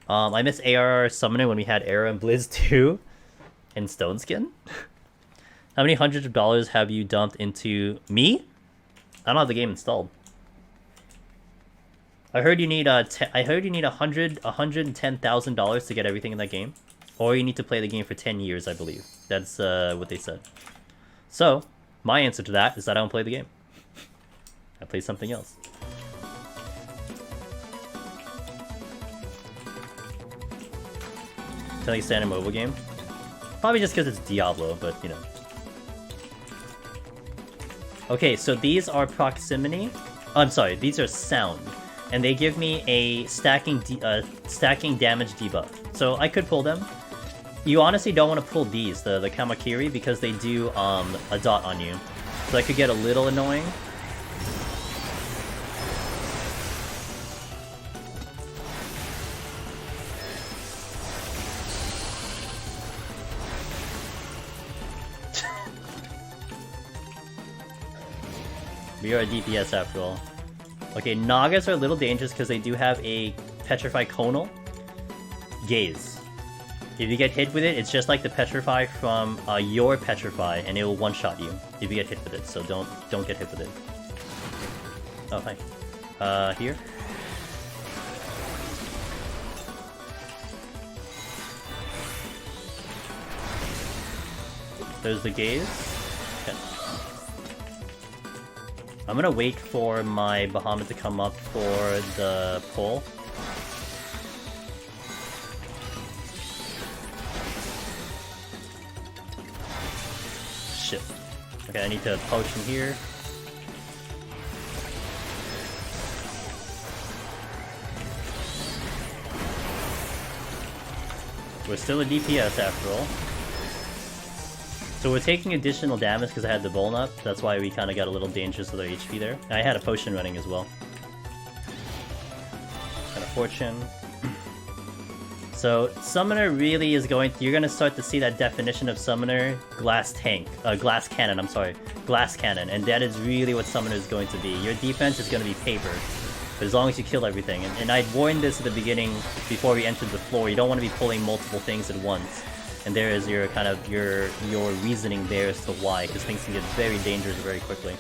I miss ARR Summoner when we had Era and Blizz 2 and Stone Skin. How many hundreds of dollars have you dumped into me? I don't have the game installed. I heard you need $110,000 to get everything in that game. Or you need to play the game for 10 years, I believe. That's what they said. So, my answer to that is that I don't play the game. I play something else. Tell you stand a mobile game? Probably just because it's Diablo, but you know. Okay, so these are proximity. Oh, I'm sorry, these are sound. And they give me a stacking damage debuff. So I could pull them. You honestly don't want to pull these, the Kamakiri, because they do a dot on you. So that could get a little annoying. We are a DPS after all. Okay, Nagas are a little dangerous because they do have a Petrified Conal. Gaze. If you get hit with it, it's just like the Petrify from your Petrify, and it will one-shot you if you get hit with it, so don't get hit with it. Oh, hi. Here? There's the gaze. Okay. I'm gonna wait for my Bahamut to come up for the pull. Shit. Okay, I need to potion here. We're still a DPS after all. So we're taking additional damage because I had the Bone up. That's why we kind of got a little dangerous with our HP there. I had a potion running as well. Kind of fortune. So Summoner really is going to... You're going to start to see that definition of Summoner, Glass Cannon, I'm sorry. Glass Cannon. And that is really what Summoner is going to be. Your defense is going to be paper. But as long as you kill everything. And I warned this at the beginning before we entered the floor. You don't want to be pulling multiple things at once. And there is your kind of your reasoning there as to why, because things can get very dangerous very quickly.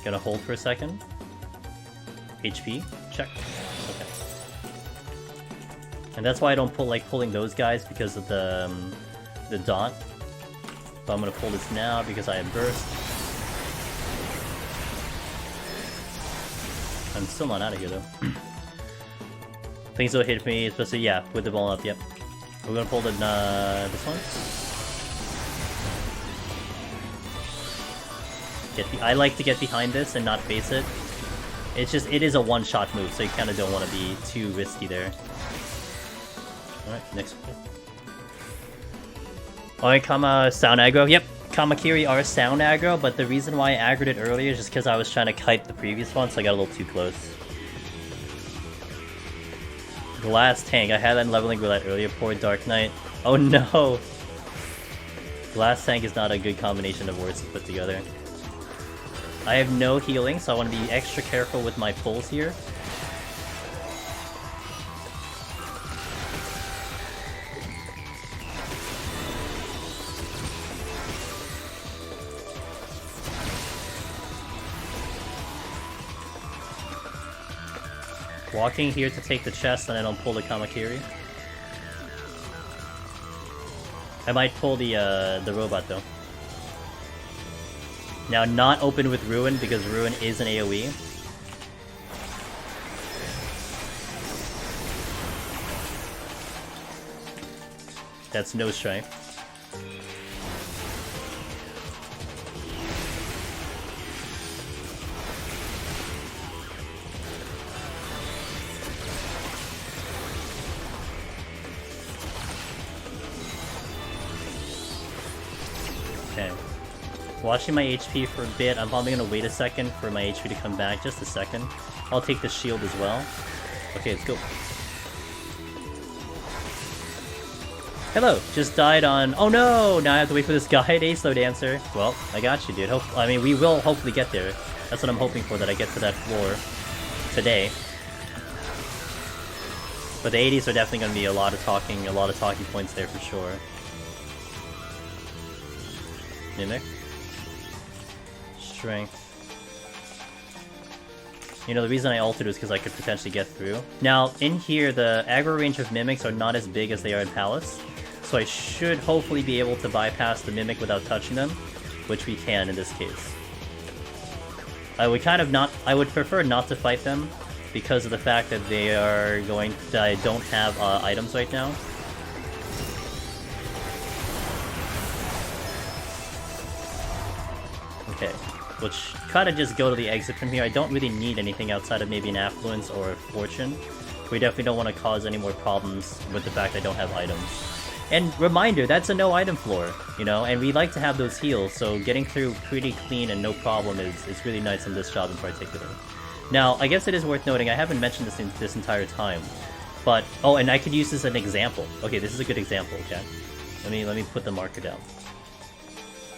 Gonna hold for a second. HP, check. Okay. And that's why I don't like pulling those guys because of the dot. But I'm gonna pull this now because I have burst. I'm still not out of here though. Things will hit me, especially, yeah, with the ball up, yep. We're gonna pull the, this one. I like to get behind this and not face it. It's just, it is a one-shot move, so you kind of don't want to be too risky there. Alright, next one. Alright, Kama, sound aggro. Yep, Kamakiri are sound aggro, but the reason why I aggroed it earlier is just because I was trying to kite the previous one, so I got a little too close. Glass Tank. I had that leveling with that earlier. Poor Dark Knight. Oh no! Glass Tank is not a good combination of words to put together. I have no healing, so I want to be extra careful with my pulls here. Walking here to take the chest, and I don't pull the Kamakiri. I might pull the robot though. Now, not open with Ruin because Ruin is an AoE. That's no strike. Okay. Watching my HP for a bit. I'm probably gonna wait a second for my HP to come back. Just a second. I'll take the shield as well. Okay, let's go. Hello! Just died on... Oh no! Now I have to wait for this guy to slow dancer. Well, I got you, dude. I mean, we will hopefully get there. That's what I'm hoping for, that I get to that floor today. But the 80s are definitely gonna be a lot of talking points there for sure. Mimic. Strength. You know, the reason I altered was because I could potentially get through. Now, in here, the aggro range of Mimics are not as big as they are in Palace, so I should hopefully be able to bypass the Mimic without touching them, which we can in this case. I would prefer not to fight them because of the fact that I don't have items right now. Okay. Which kind of just go to the exit from here. I don't really need anything outside of maybe an Affluence or a Fortune. We definitely don't want to cause any more problems with the fact I don't have items. And reminder, that's a no item floor, you know, and we like to have those heals, so getting through pretty clean and no problem is really nice on this job in particular. Now, I guess it is worth noting, I haven't mentioned this this entire time, but, oh, and I could use this as an example. Okay, this is a good example, okay? Let me put the marker down.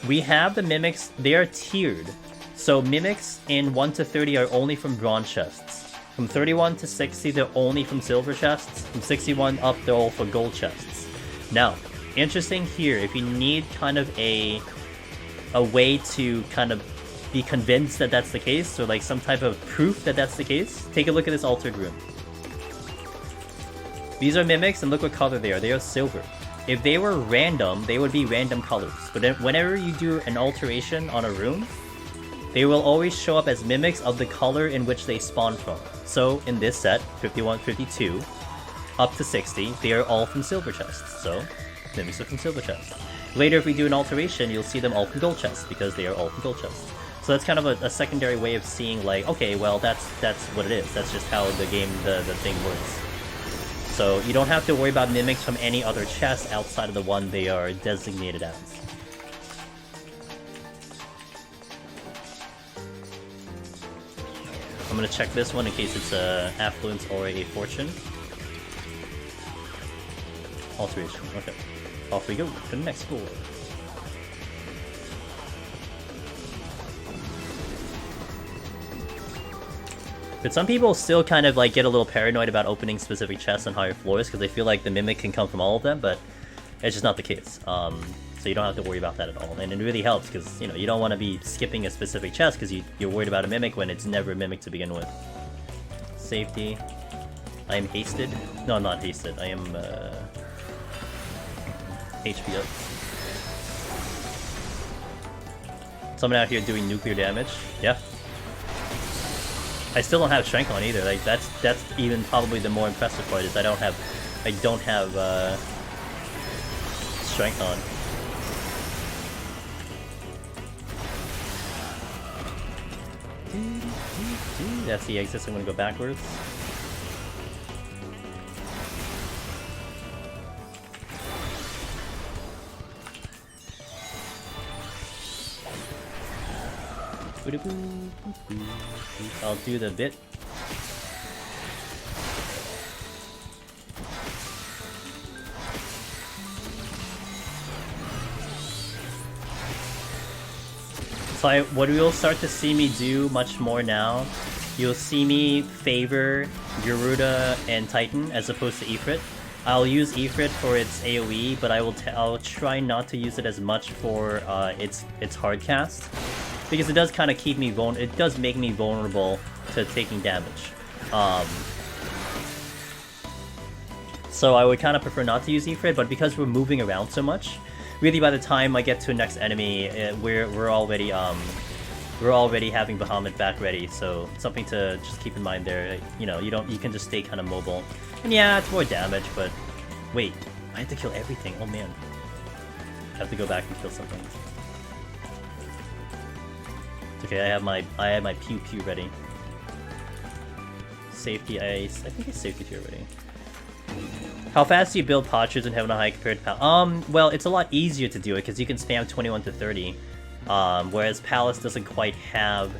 We have the Mimics, they are tiered. So Mimics in 1 to 30 are only from bronze chests. From 31 to 60, they're only from silver chests. From 61 up, they're all for gold chests. Now, interesting here, if you need kind of a way to kind of be convinced that that's the case, or like some type of proof that that's the case, take a look at this altered room. These are mimics, and look what color they are. They are silver. If they were random, they would be random colors. But whenever you do an alteration on a room, they will always show up as mimics of the color in which they spawn from. So in this set, 51, 52, up to 60, they are all from silver chests. So mimics are from silver chests. Later, if we do an alteration, you'll see them all from gold chests, because they are all from gold chests. So that's kind of a secondary way of seeing, like, okay, well, that's what it is. That's just how the game, the thing works. So you don't have to worry about mimics from any other chest outside of the one they are designated as. I'm gonna check this one in case it's a affluence or a fortune. Alteration, okay. Off we go to the next floor. But some people still kind of like get a little paranoid about opening specific chests on higher floors because they feel like the mimic can come from all of them, but it's just not the case. So you don't have to worry about that at all, and it really helps because you know you don't want to be skipping a specific chest because you're worried about a mimic when it's never a mimic to begin with. Safety. I am hasted. No, I'm not hasted. I am HP up. Someone out here doing nuclear damage. Yeah. I still don't have strength on either. Like that's even probably the more impressive part is I don't have strength on. That's the exit, so I'm gonna go backwards. I'll do the bit. So what you'll start to see me do much more now, you'll see me favor Garuda and Titan as opposed to Ifrit. I'll use Ifrit for its AoE, but I'll try not to use it as much for its hard cast. Because it does kind of keep me it does make me vulnerable to taking damage. So I would kind of prefer not to use Ifrit, but because we're moving around so much, really by the time I get to a next enemy, we're already having Bahamut back ready. So something to just keep in mind there. You know, you can just stay kind of mobile. And yeah, it's more damage, but wait, I have to kill everything. Oh man, I have to go back and kill something. Okay, I have my pew pew ready. Safety ice. I think it's safety tier ready. How fast do you build postures in Heaven and High compared to Palace? Well, it's a lot easier to do it because you can spam 21 to 30. Whereas Palace doesn't quite have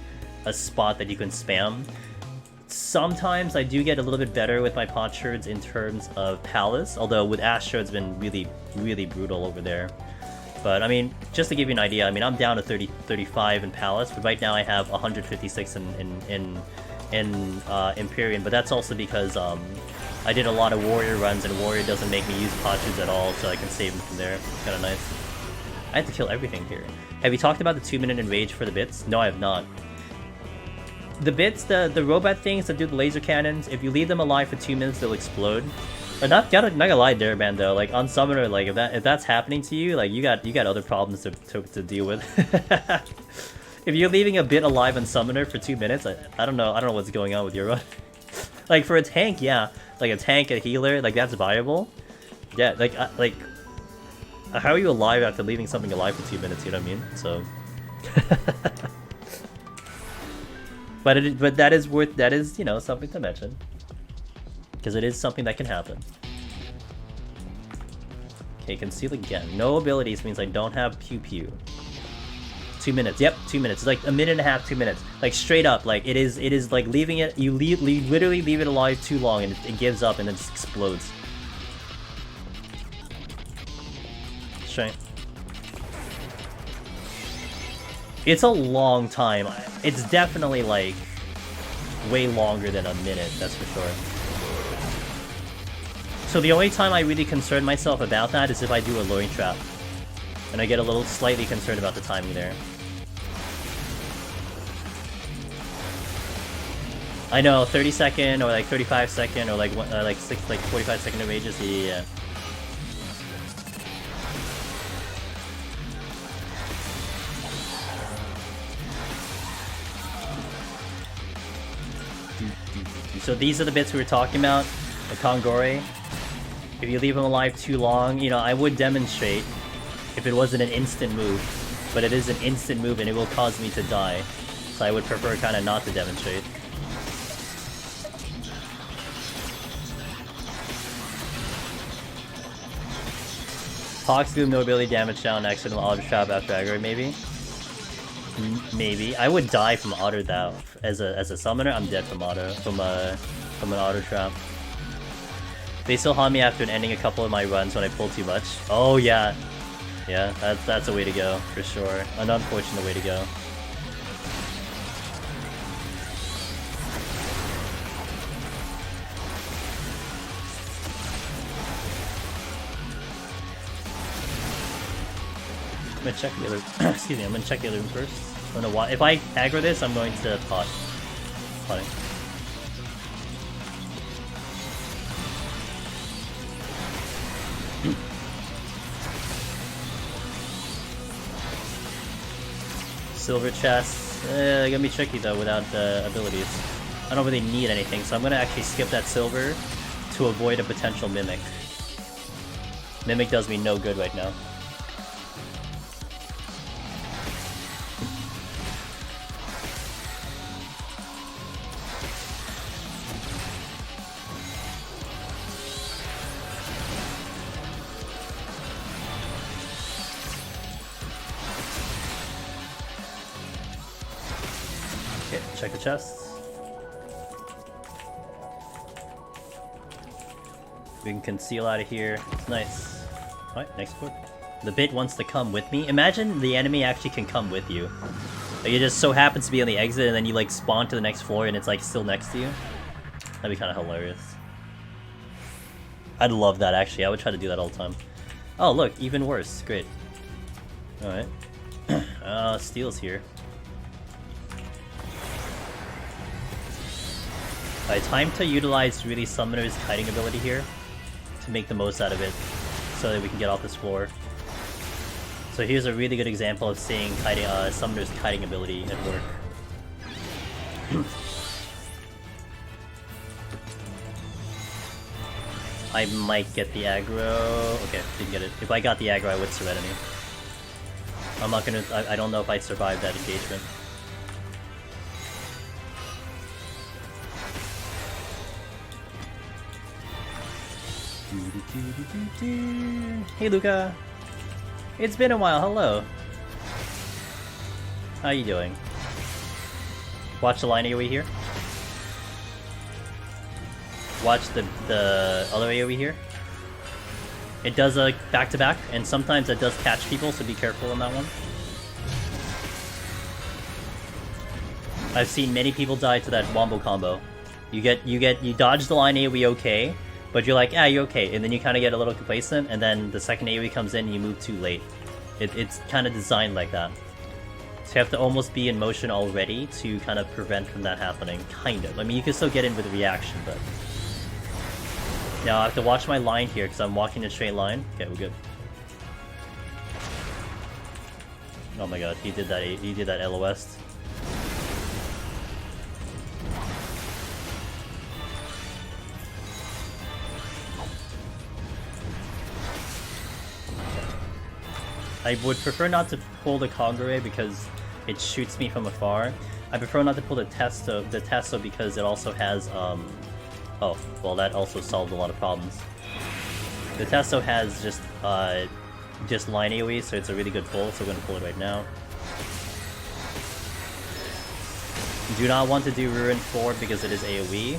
a spot that you can spam. Sometimes I do get a little bit better with my potsherds in terms of Palace, although with Astra it's been really, really brutal over there. But I mean, just to give you an idea, I mean I'm down to 35 in Palace, but right now I have 156 in Empyrean. But that's also because I did a lot of Warrior runs, and Warrior doesn't make me use potsherds at all, so I can save them from there. It's kind of nice. I have to kill everything here. Have you talked about the 2-minute enrage for the bits? No, I have not. The bits, the robot things that do the laser cannons, if you leave them alive for 2 minutes, they'll explode. Or not gonna lie there, man, though. Like, on Summoner, like, if that's happening to you, like, you got other problems to deal with. If you're leaving a bit alive on Summoner for 2 minutes, I don't know what's going on with your run. Like, for a tank, yeah. Like, a tank, a healer, like, that's viable. Yeah, like, how are you alive after leaving something alive for 2 minutes, you know what I mean? So... But that is, you know, something to mention. Because it is something that can happen. Okay, conceal again. No abilities means I don't have pew pew. 2 minutes. Yep, 2 minutes. It's like a minute and a half, 2 minutes. Like straight up, like it is like leaving it. You literally leave it alive too long, and it gives up and then just explodes. Straight. It's a long time. It's definitely like way longer than a minute, that's for sure. So the only time I really concern myself about that is if I do a luring trap. And I get a little slightly concerned about the timing there. I know, 30-second or like 35-second or like 45-second ranges, yeah. So these are the bits we were talking about, the Kongore. If you leave him alive too long, you know, I would demonstrate if it wasn't an instant move, but it is an instant move and it will cause me to die. So I would prefer kind of not to demonstrate. Hawks do no ability damage down accidental auto trap after aggro, maybe? Maybe. I would die from auto that. As a summoner, I'm dead from auto. From an auto trap. They still haunt me after ending a couple of my runs when I pull too much. Oh yeah. Yeah, that's a way to go, for sure. An unfortunate way to go. I'm gonna check the other. Excuse me. I'm gonna check the other room first. I don't know why. If I aggro this, I'm going to pot. Potting. Silver chest. Gonna be tricky though without the abilities. I don't really need anything, so I'm gonna actually skip that silver to avoid a potential mimic. Mimic does me no good right now. Check the chests. We can conceal out of here. It's nice. Alright, next book. The bit wants to come with me. Imagine the enemy actually can come with you. Like it just so happens to be on the exit and then you like spawn to the next floor and it's like still next to you. That'd be kind of hilarious. I'd love that actually. I would try to do that all the time. Oh look, even worse. Great. Alright. Steel's here. Alright, time to utilize really Summoner's kiting ability here to make the most out of it so that we can get off this floor. So here's a really good example of seeing kiting, Summoner's kiting ability at work. I might get the aggro. Okay, didn't get it. If I got the aggro, I would Serenity. I'm not gonna. I don't know if I'd survive that engagement. Hey Luca! It's been a while, hello! How you doing? Watch the line AoE here. Watch the other AoE here. It does a back-to-back, and sometimes it does catch people, so be careful on that one. I've seen many people die to that wombo combo. You dodge the line AoE okay, but you're like, ah, you're okay, and then you kind of get a little complacent, and then the second AoE comes in and you move too late. It's kind of designed like that. So you have to almost be in motion already to kind of prevent from that happening, kind of. I mean, you can still get in with a reaction, but... Now I have to watch my line here, because I'm walking in a straight line. Okay, we're good. Oh my god, he did that LOS. I would prefer not to pull the Kongore because it shoots me from afar. I prefer not to pull the Testo because it also has, oh, well that also solved a lot of problems. The Testo has just line AoE, so it's a really good pull, so we're gonna pull it right now. Do not want to do Ruin 4 because it is AoE.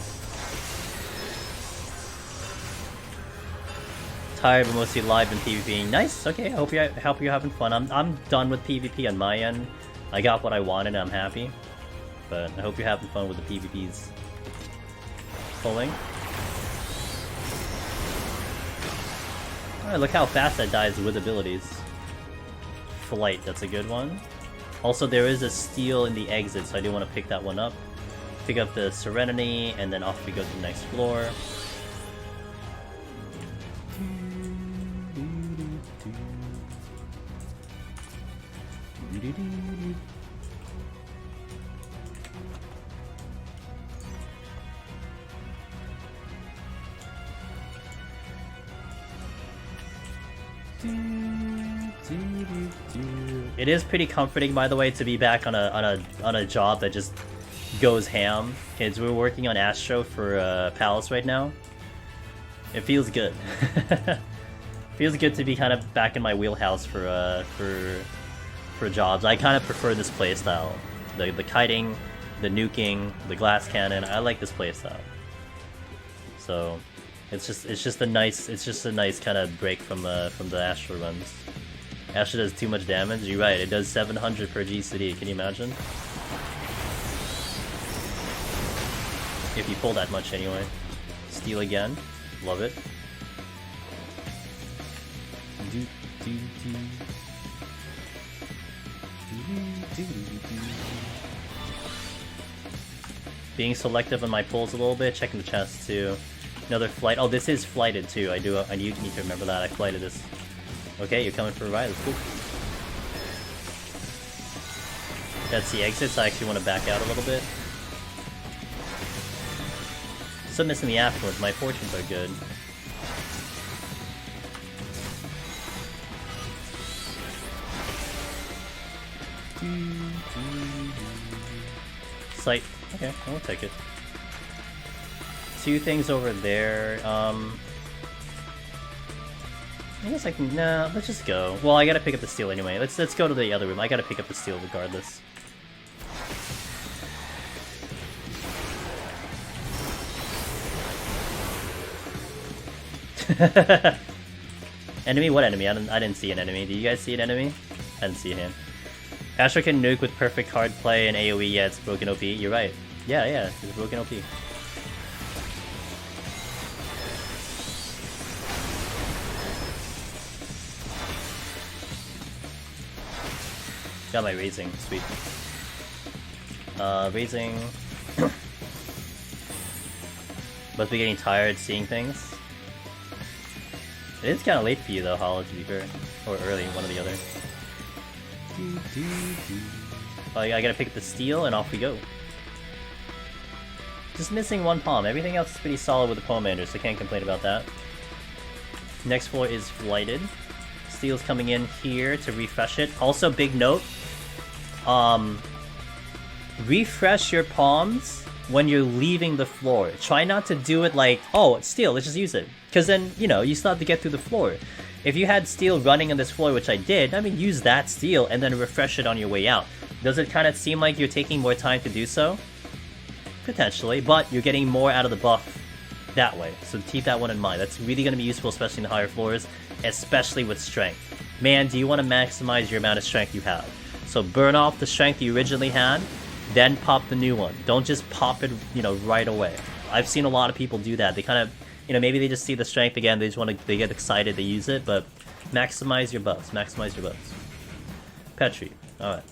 Tired but mostly live in PvP. Nice. Okay. I hope you're having fun. I'm done with PvP on my end. I got what I wanted. And I'm happy. but I hope you're having fun with the PvPs. Pulling. Alright, look how fast that dies with abilities. Flight, that's a good one. Also, there is a steal in the exit, so I do want to pick that one up. Pick up the Serenity, and then off we go to the next floor. It is pretty comforting, by the way, to be back on a job that just goes ham. Kids, we're working on Astro for Palace right now. It feels good. Feels good to be kind of back in my wheelhouse for jobs. I kind of prefer this playstyle. The kiting, the nuking, the glass cannon. I like this playstyle. So it's just a nice kind of break from the Astro runs. Astro does too much damage. You're right. It does 700 per GCD. Can you imagine? If you pull that much anyway. Steal again. Love it. Being selective on my pulls a little bit. Checking the chest too. Another flight. Oh, this is flighted too. I need to remember that. I flighted this. Okay, you're coming for a ride. That's cool. That's the exit, so I actually want to back out a little bit. Still missing the afterwards. My fortunes are good. Sight. Okay, I'll take it. Two things over there. I guess I can. Nah, let's just go. Well, I gotta pick up the steel anyway. Let's go to the other room. I gotta pick up the steel regardless. Enemy? What enemy? I didn't see an enemy. Did you guys see an enemy? I didn't see a hand. Astro can nuke with perfect card play and AoE. Yeah, it's broken OP. You're right. Yeah, it's broken OP. Got my raising. Sweet. Raising. Must be getting tired seeing things. It is kind of late for you though, Hollow, to be fair. Or early, one or the other. Oh, I gotta pick up the steel and off we go. Just missing one palm. Everything else is pretty solid with the Pomander, so can't complain about that. Next floor is flighted. Steel's coming in here to refresh it. Also, big note. Refresh your palms when you're leaving the floor. Try not to do it like, oh, it's steel, let's just use it. Because then, you know, you still have to get through the floor. If you had steel running on this floor, which I did, I mean, use that steel and then refresh it on your way out. Does it kind of seem like you're taking more time to do so? Potentially, but you're getting more out of the buff that way. So keep that one in mind. That's really going to be useful, especially in the higher floors, especially with strength. Man, do you want to maximize your amount of strength you have? So burn off the strength you originally had, then pop the new one. Don't just pop it, you know, right away. I've seen a lot of people do that. They kind of, you know, maybe they just see the strength again, they just want to, they get excited, they use it, but maximize your buffs, maximize your buffs. Petri, alright.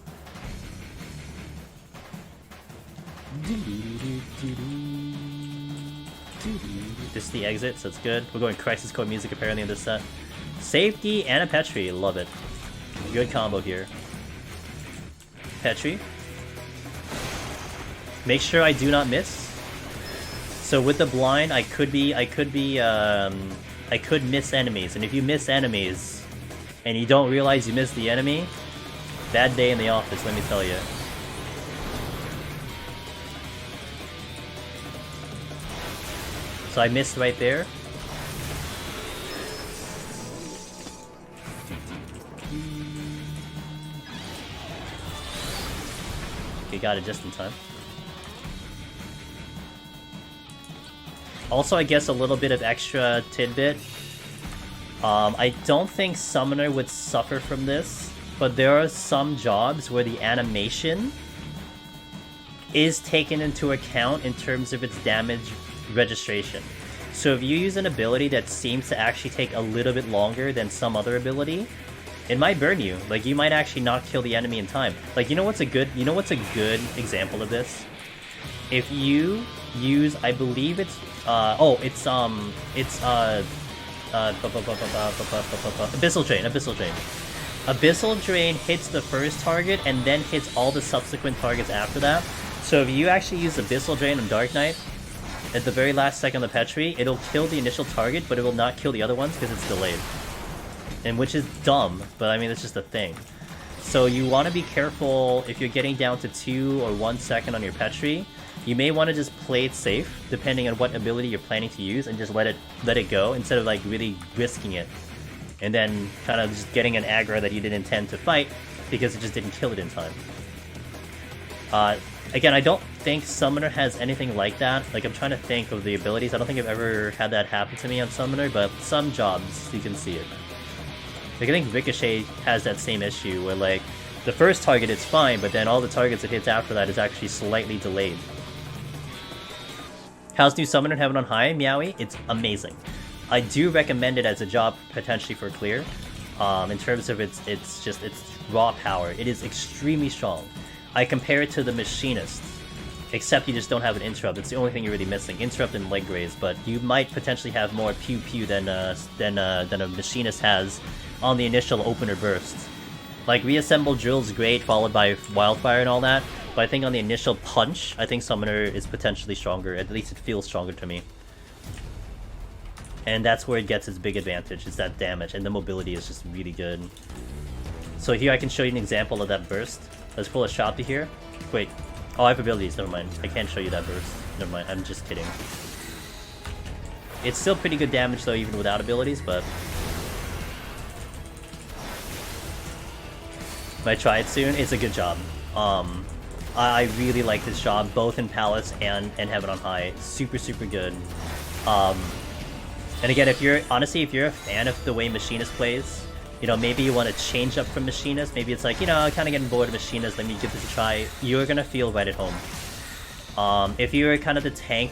This is the exit, so it's good. We're going Crisis Core music apparently in this set. Safety and a Petri, love it. Good combo here. Petri. Make sure I do not miss. So with the blind, I could miss enemies, and if you miss enemies, and you don't realize you missed the enemy, bad day in the office, let me tell you. So I missed right there. Okay, got it just in time. Also, I guess a little bit of extra tidbit. I don't think Summoner would suffer from this, but there are some jobs where the animation is taken into account in terms of its damage registration. So if you use an ability that seems to actually take a little bit longer than some other ability, it might burn you. Like, you might actually not kill the enemy in time. Like, you know what's a good example of this? If you use, I believe it's Abyssal Drain. Abyssal Drain hits the first target and then hits all the subsequent targets after that. So if you actually use Abyssal Drain on Dark Knight, at the very last second of the Petri, it'll kill the initial target, but it will not kill the other ones because it's delayed. And which is dumb, but I mean, it's just a thing. So you want to be careful if you're getting down to 2 or 1 second on your Petri. You may want to just play it safe, depending on what ability you're planning to use, and just let it go, instead of like really risking it. And then kind of just getting an aggro that you didn't intend to fight, because it just didn't kill it in time. Again, I don't think Summoner has anything like that. Like, I'm trying to think of the abilities. I don't think I've ever had that happen to me on Summoner, but some jobs, you can see it. Like, I think Ricochet has that same issue, where, like, the first target is fine, but then all the targets it hits after that is actually slightly delayed. How's new Summoner Heaven on High, Meowie? It's amazing. I do recommend it as a job, potentially, for clear. In terms of its raw power. It is extremely strong. I compare it to the Machinist, except you just don't have an interrupt. It's the only thing you're really missing. Interrupt and leg raise, but you might potentially have more pew pew than a Machinist has on the initial opener burst. Like, Reassemble Drill's great, followed by Wildfire and all that, but I think on the initial punch, I think Summoner is potentially stronger. At least it feels stronger to me. And that's where it gets its big advantage, is that damage, and the mobility is just really good. So here I can show you an example of that burst. Let's pull a Shopee here. Wait. Oh, I have abilities. Never mind. I can't show you that burst. Never mind. I'm just kidding. It's still pretty good damage, though, even without abilities, but... Might try it soon. It's a good job. I really like this job, both in Palace and Heaven on High. Super, super good. And again, if you're a fan of the way Machinist plays, you know, maybe you want to change up from Machinist. Maybe it's like, you know, I'm kind of getting bored of Machinist. Let me give this a try. You're gonna feel right at home. If you're kind of the tank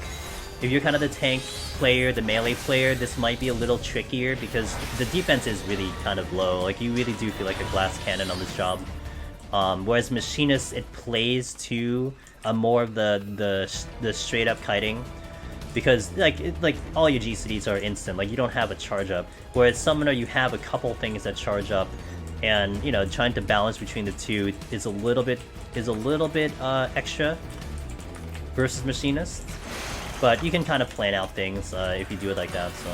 player, the melee player, this might be a little trickier because the defense is really kind of low. Like, you really do feel like a glass cannon on this job. Whereas Machinist, it plays to more of the straight up kiting. Because, like all your GCDs are instant, like, you don't have a charge up. Whereas Summoner, you have a couple things that charge up, and, you know, trying to balance between the two is a little bit extra versus Machinist. But you can kind of plan out things if you do it like that, so...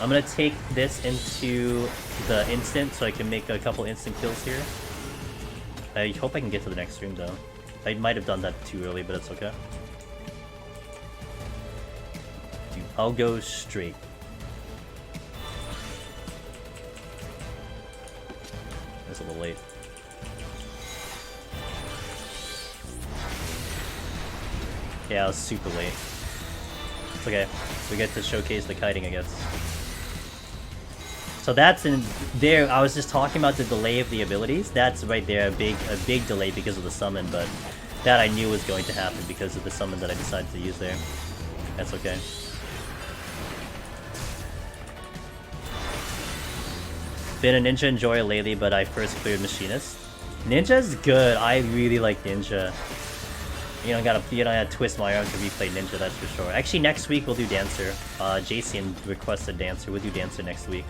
I'm gonna take this into the instant so I can make a couple instant kills here. I hope I can get to the next stream, though. I might have done that too early, but it's okay. I'll go straight. That's a little late. Yeah, I was super late. It's okay. We get to showcase the kiting, I guess. So that's in there. I was just talking about the delay of the abilities. That's right there, a big delay because of the summon, but that I knew was going to happen because of the summon that I decided to use there. That's okay. Been a Ninja enjoyer lately, but I first cleared Machinist. Ninja's good. I really like Ninja. You don't gotta twist my arm to replay Ninja, that's for sure. Actually, next week we'll do Dancer. Jason requested Dancer. We'll do Dancer next week.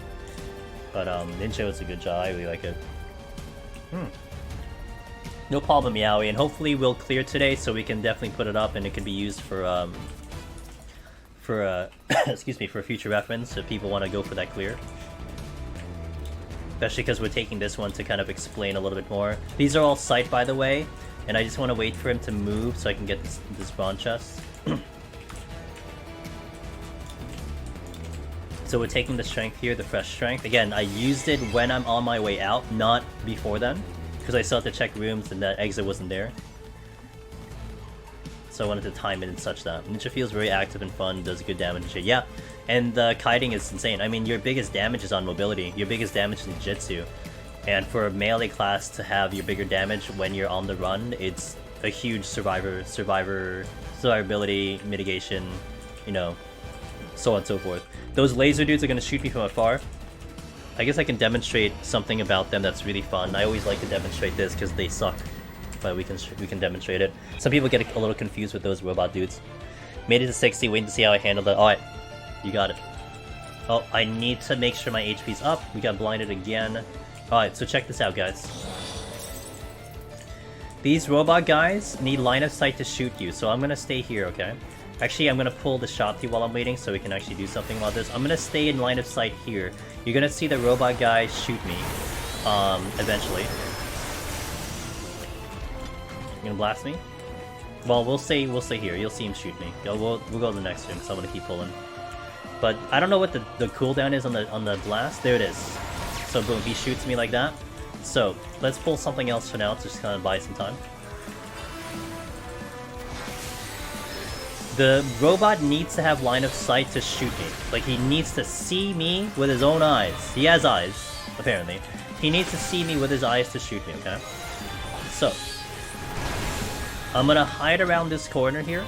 But Ninja was a good job. I really like it. No problem, Yowie. And hopefully we'll clear today, so we can definitely put it up, and it can be used for excuse me, for future reference if people want to go for that clear. Especially because we're taking this one to kind of explain a little bit more. These are all sight, by the way, and I just want to wait for him to move so I can get this bronze chest. So we're taking the strength here, the fresh strength. Again, I used it when I'm on my way out, not before then, because I still have to check rooms and that exit wasn't there. So I wanted to time it and such that. Ninja feels very active and fun, does good damage and shit. Yeah, and the kiting is insane. I mean, your biggest damage is on mobility. Your biggest damage is in Jitsu. And for a melee class to have your bigger damage when you're on the run, it's a huge survivability, mitigation, you know, so on and so forth. Those laser dudes are gonna shoot me from afar. I guess I can demonstrate something about them that's really fun. I always like to demonstrate this because they suck, but we can demonstrate it. Some people get a little confused with those robot dudes. Made it to 60, waiting to see how I handle it. Alright, you got it. Oh, I need to make sure my HP's up. We got blinded again. Alright, so check this out, guys. These robot guys need line of sight to shoot you, so I'm gonna stay here, okay? Actually, I'm gonna pull the shot while I'm waiting so we can actually do something about this. I'm gonna stay in line of sight here. You're gonna see the robot guy shoot me, eventually. You gonna blast me? Well, we'll stay here. You'll see him shoot me. We'll go to the next room, because I'm gonna keep pulling. But I don't know what the cooldown is on the blast. There it is. So boom, he shoots me like that. So let's pull something else for now to just kind of buy some time. The robot needs to have line of sight to shoot me. Like, he needs to see me with his own eyes. He has eyes, apparently. He needs to see me with his eyes to shoot me, okay? So, I'm gonna hide around this corner here,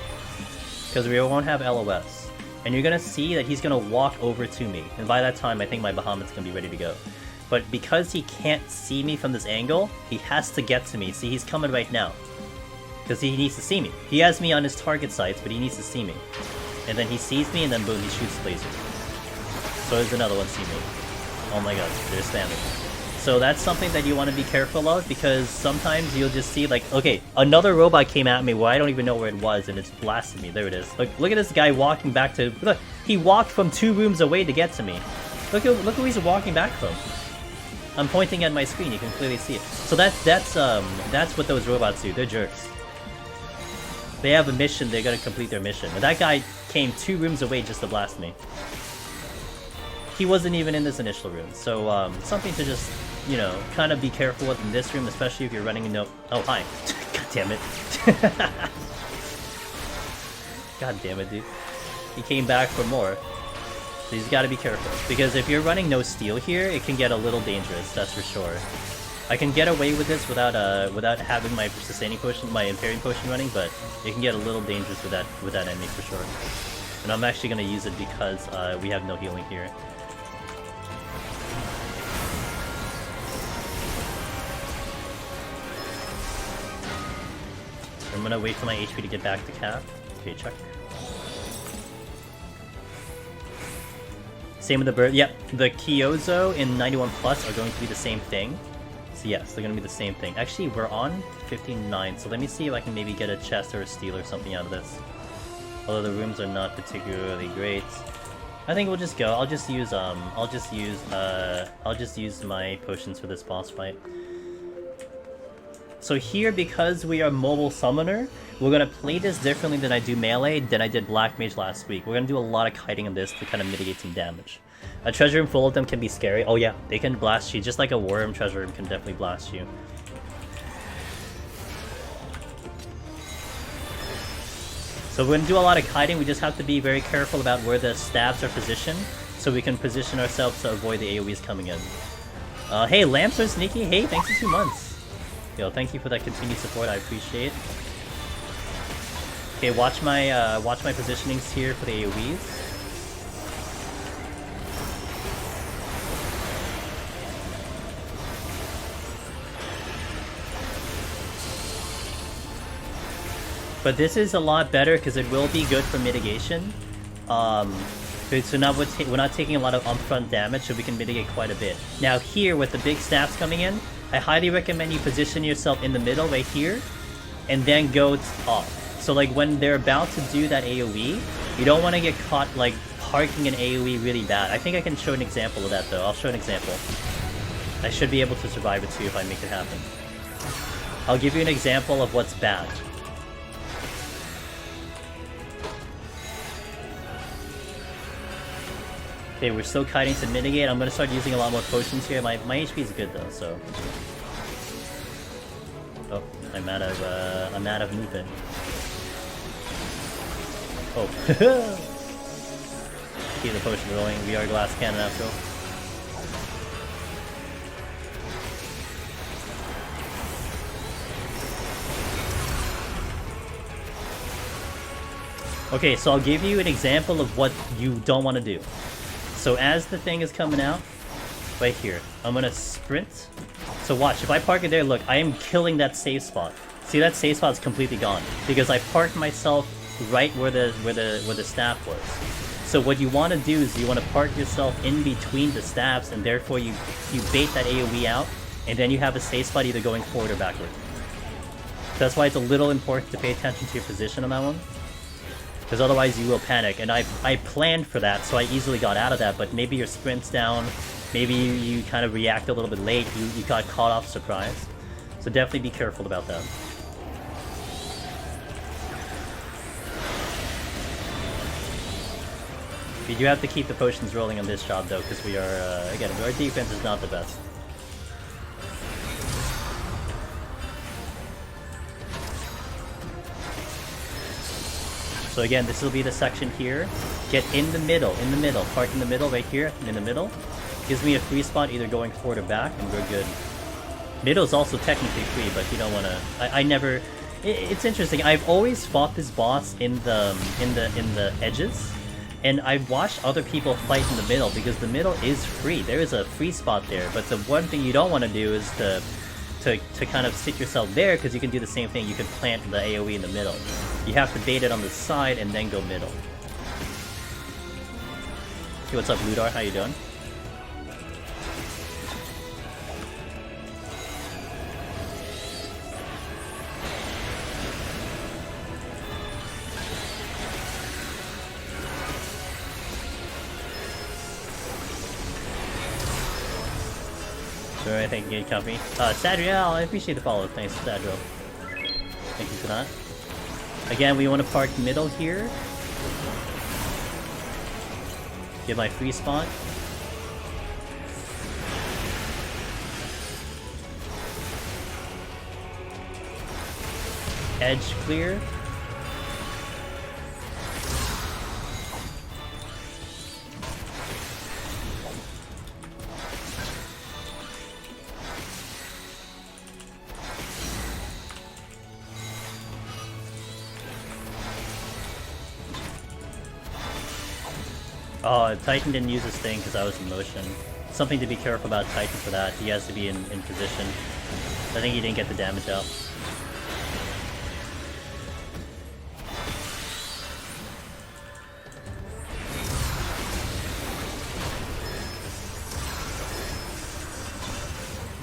because we won't have LOS. And you're gonna see that he's gonna walk over to me. And by that time, I think my Bahamut's gonna be ready to go. But because he can't see me from this angle, he has to get to me. See, he's coming right now. Because he needs to see me. He has me on his target sights, but he needs to see me. And then he sees me, and then boom, he shoots laser. So there's another one see me. Oh my god, they're spamming. So that's something that you want to be careful of, because sometimes you'll just see, like, okay, another robot came at me where I don't even know where it was, and it's blasted me. There it is. Look at this guy walking back to... Look, he walked from 2 rooms away to get to me. Look who he's walking back from. I'm pointing at my screen, you can clearly see it. So that's what those robots do. They're jerks. They have a mission, they're gonna complete their mission. And that guy came 2 rooms away just to blast me. He wasn't even in this initial room, so something to just, you know, kind of be careful with in this room, especially if you're running into... Oh, hi. God damn it. God damn it, dude. He came back for more. So he's gotta be careful. Because if you're running no steal here, it can get a little dangerous, that's for sure. I can get away with this without having my sustaining potion, my impairing potion running, but it can get a little dangerous with that enemy for sure. And I'm actually gonna use it because we have no healing here. I'm gonna wait for my HP to get back to cap. Okay, check. Same with the bird. Yep, the Kyozo in 91 plus are going to be the same thing. So yes, they're gonna be the same thing. Actually, we're on 59, so let me see if I can maybe get a chest or a steal or something out of this. Although the rooms are not particularly great. I think we'll just go. I'll just use my potions for this boss fight. So here, because we are mobile summoner, we're gonna play this differently than I do melee, than I did black mage last week. We're gonna do a lot of kiting on this to kind of mitigate some damage. A treasure room full of them can be scary. Oh yeah, they can blast you, just like a worm treasure room can definitely blast you. So we're gonna do a lot of kiting. We just have to be very careful about where the stabs are positioned, so we can position ourselves to avoid the AoEs coming in. Hey, lamps are sneaky. Hey, thanks for 2 months. Yo, thank you for that continued support. I appreciate it. Okay, watch my positionings here for the AoEs. But this is a lot better because it will be good for mitigation. So now we're not taking a lot of upfront damage, so we can mitigate quite a bit. Now here, with the big stabs coming in, I highly recommend you position yourself in the middle right here, and then go off. So like when they're about to do that AoE, you don't want to get caught like parking an AoE really bad. I think I can show an example of that though. I'll show an example. I should be able to survive it too if I make it happen. I'll give you an example of what's bad. Okay, we're still kiting to mitigate. I'm gonna start using a lot more potions here. My HP is good though, so. Oh, I'm out of movement. Oh. Keep the potion rolling. We are glass cannon after all. Okay, so I'll give you an example of what you don't want to do. So as the thing is coming out, right here, I'm gonna sprint. So watch, if I park it there, look, I am killing that safe spot. See, that safe spot is completely gone because I parked myself right where the staff was. So what you want to do is you want to park yourself in between the staffs, and therefore you bait that AoE out, and then you have a safe spot either going forward or backward. That's why it's a little important to pay attention to your position on that one, because otherwise you will panic. And I planned for that, so I easily got out of that. But maybe your sprint's down, maybe you kind of react a little bit late, you got caught off surprise. So definitely be careful about that. We do have to keep the potions rolling on this job though, because we are, again, our defense is not the best. So again, this will be the section here. Get in the middle, park in the middle, right here, in the middle. Gives me a free spot either going forward or back, and we're good. Middle is also technically free, but you don't want to. I never. It's interesting. I've always fought this boss in the edges, and I've watched other people fight in the middle because the middle is free. There is a free spot there, but the one thing you don't want to do is to kind of sit yourself there, because you can do the same thing. You can plant the AoE in the middle. You have to bait it on the side and then go middle. Hey, what's up, Ludar? How you doing? Sure, I think you company. Sadriel, I appreciate the follow. Thanks, Sadriel. Thank you for that. Again, we want to park middle here. Get my free spot. Edge clear. Oh, Titan didn't use his thing because I was in motion. Something to be careful about Titan for that. He has to be in position. I think he didn't get the damage out.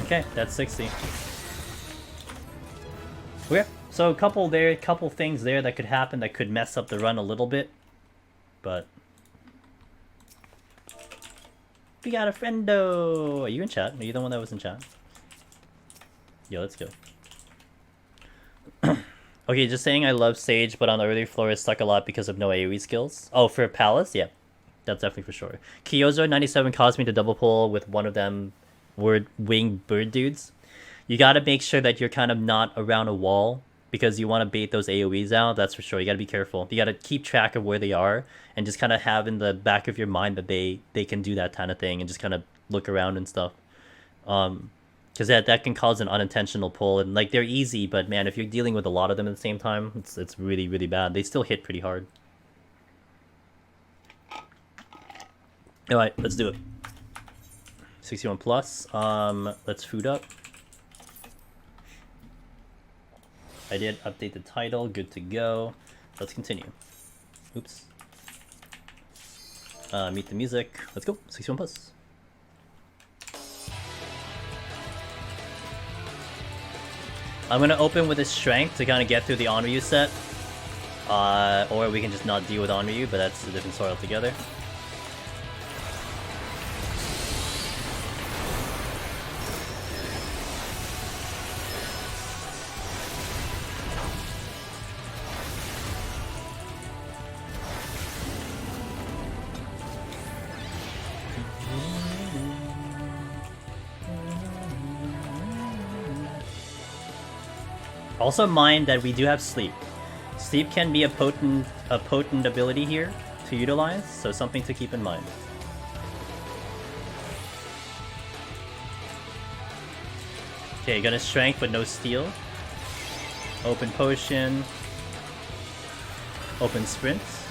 Okay, that's 60. Okay, so a couple things there that could happen that could mess up the run a little bit, but we got a friendo. Are you in chat? Are you the one that was in chat? Yo, let's go. Okay, just saying I love Sage, but on the early floor is stuck a lot because of no AoE skills. Oh, for Palace? Yeah. That's definitely for sure. Kyozo97 caused me to double pull with one of them winged bird dudes. You gotta make sure that you're kind of not around a wall, because you want to bait those AoEs out, that's for sure. You gotta be careful. You gotta keep track of where they are, and just kind of have in the back of your mind that they can do that kind of thing, and just kind of look around and stuff. Because that can cause an unintentional pull, and like they're easy, but man, if you're dealing with a lot of them at the same time, it's really, really bad. They still hit pretty hard. Alright, let's do it. 61 plus. Let's food up. I did update the title. Good to go. Let's continue. Oops. Meet the music. Let's go. 61 plus. I'm gonna open with his strength to kind of get through the Onryu set. Or we can just not deal with Onryu, but that's a different story altogether. Also mind that we do have sleep. Sleep can be a potent ability here to utilize, so something to keep in mind. Okay, gonna strength with no steel. Open potion. Open sprints.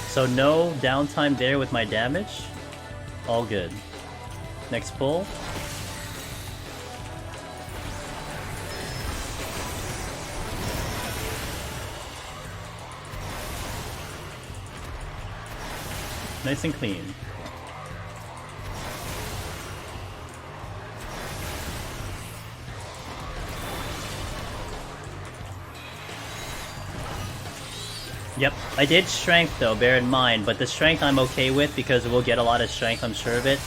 So no downtime there with my damage. All good. Next pull. Nice and clean. Yep, I did strength though, bear in mind, but the strength I'm okay with because we'll get a lot of strength, I'm sure of it.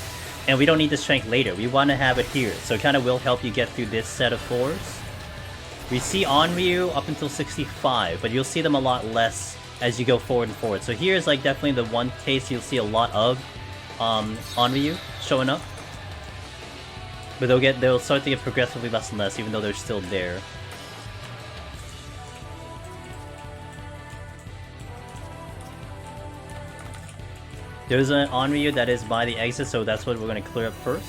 And we don't need the strength later, we want to have it here, so it kind of will help you get through this set of floors. We see Onryu up until 65, but you'll see them a lot less as you go forward and forward. So here's like definitely the one case you'll see a lot of Onryu showing up. But they'll start to get progressively less and less, even though they're still there. There's an Onryu that is by the exit, so that's what we're going to clear up first.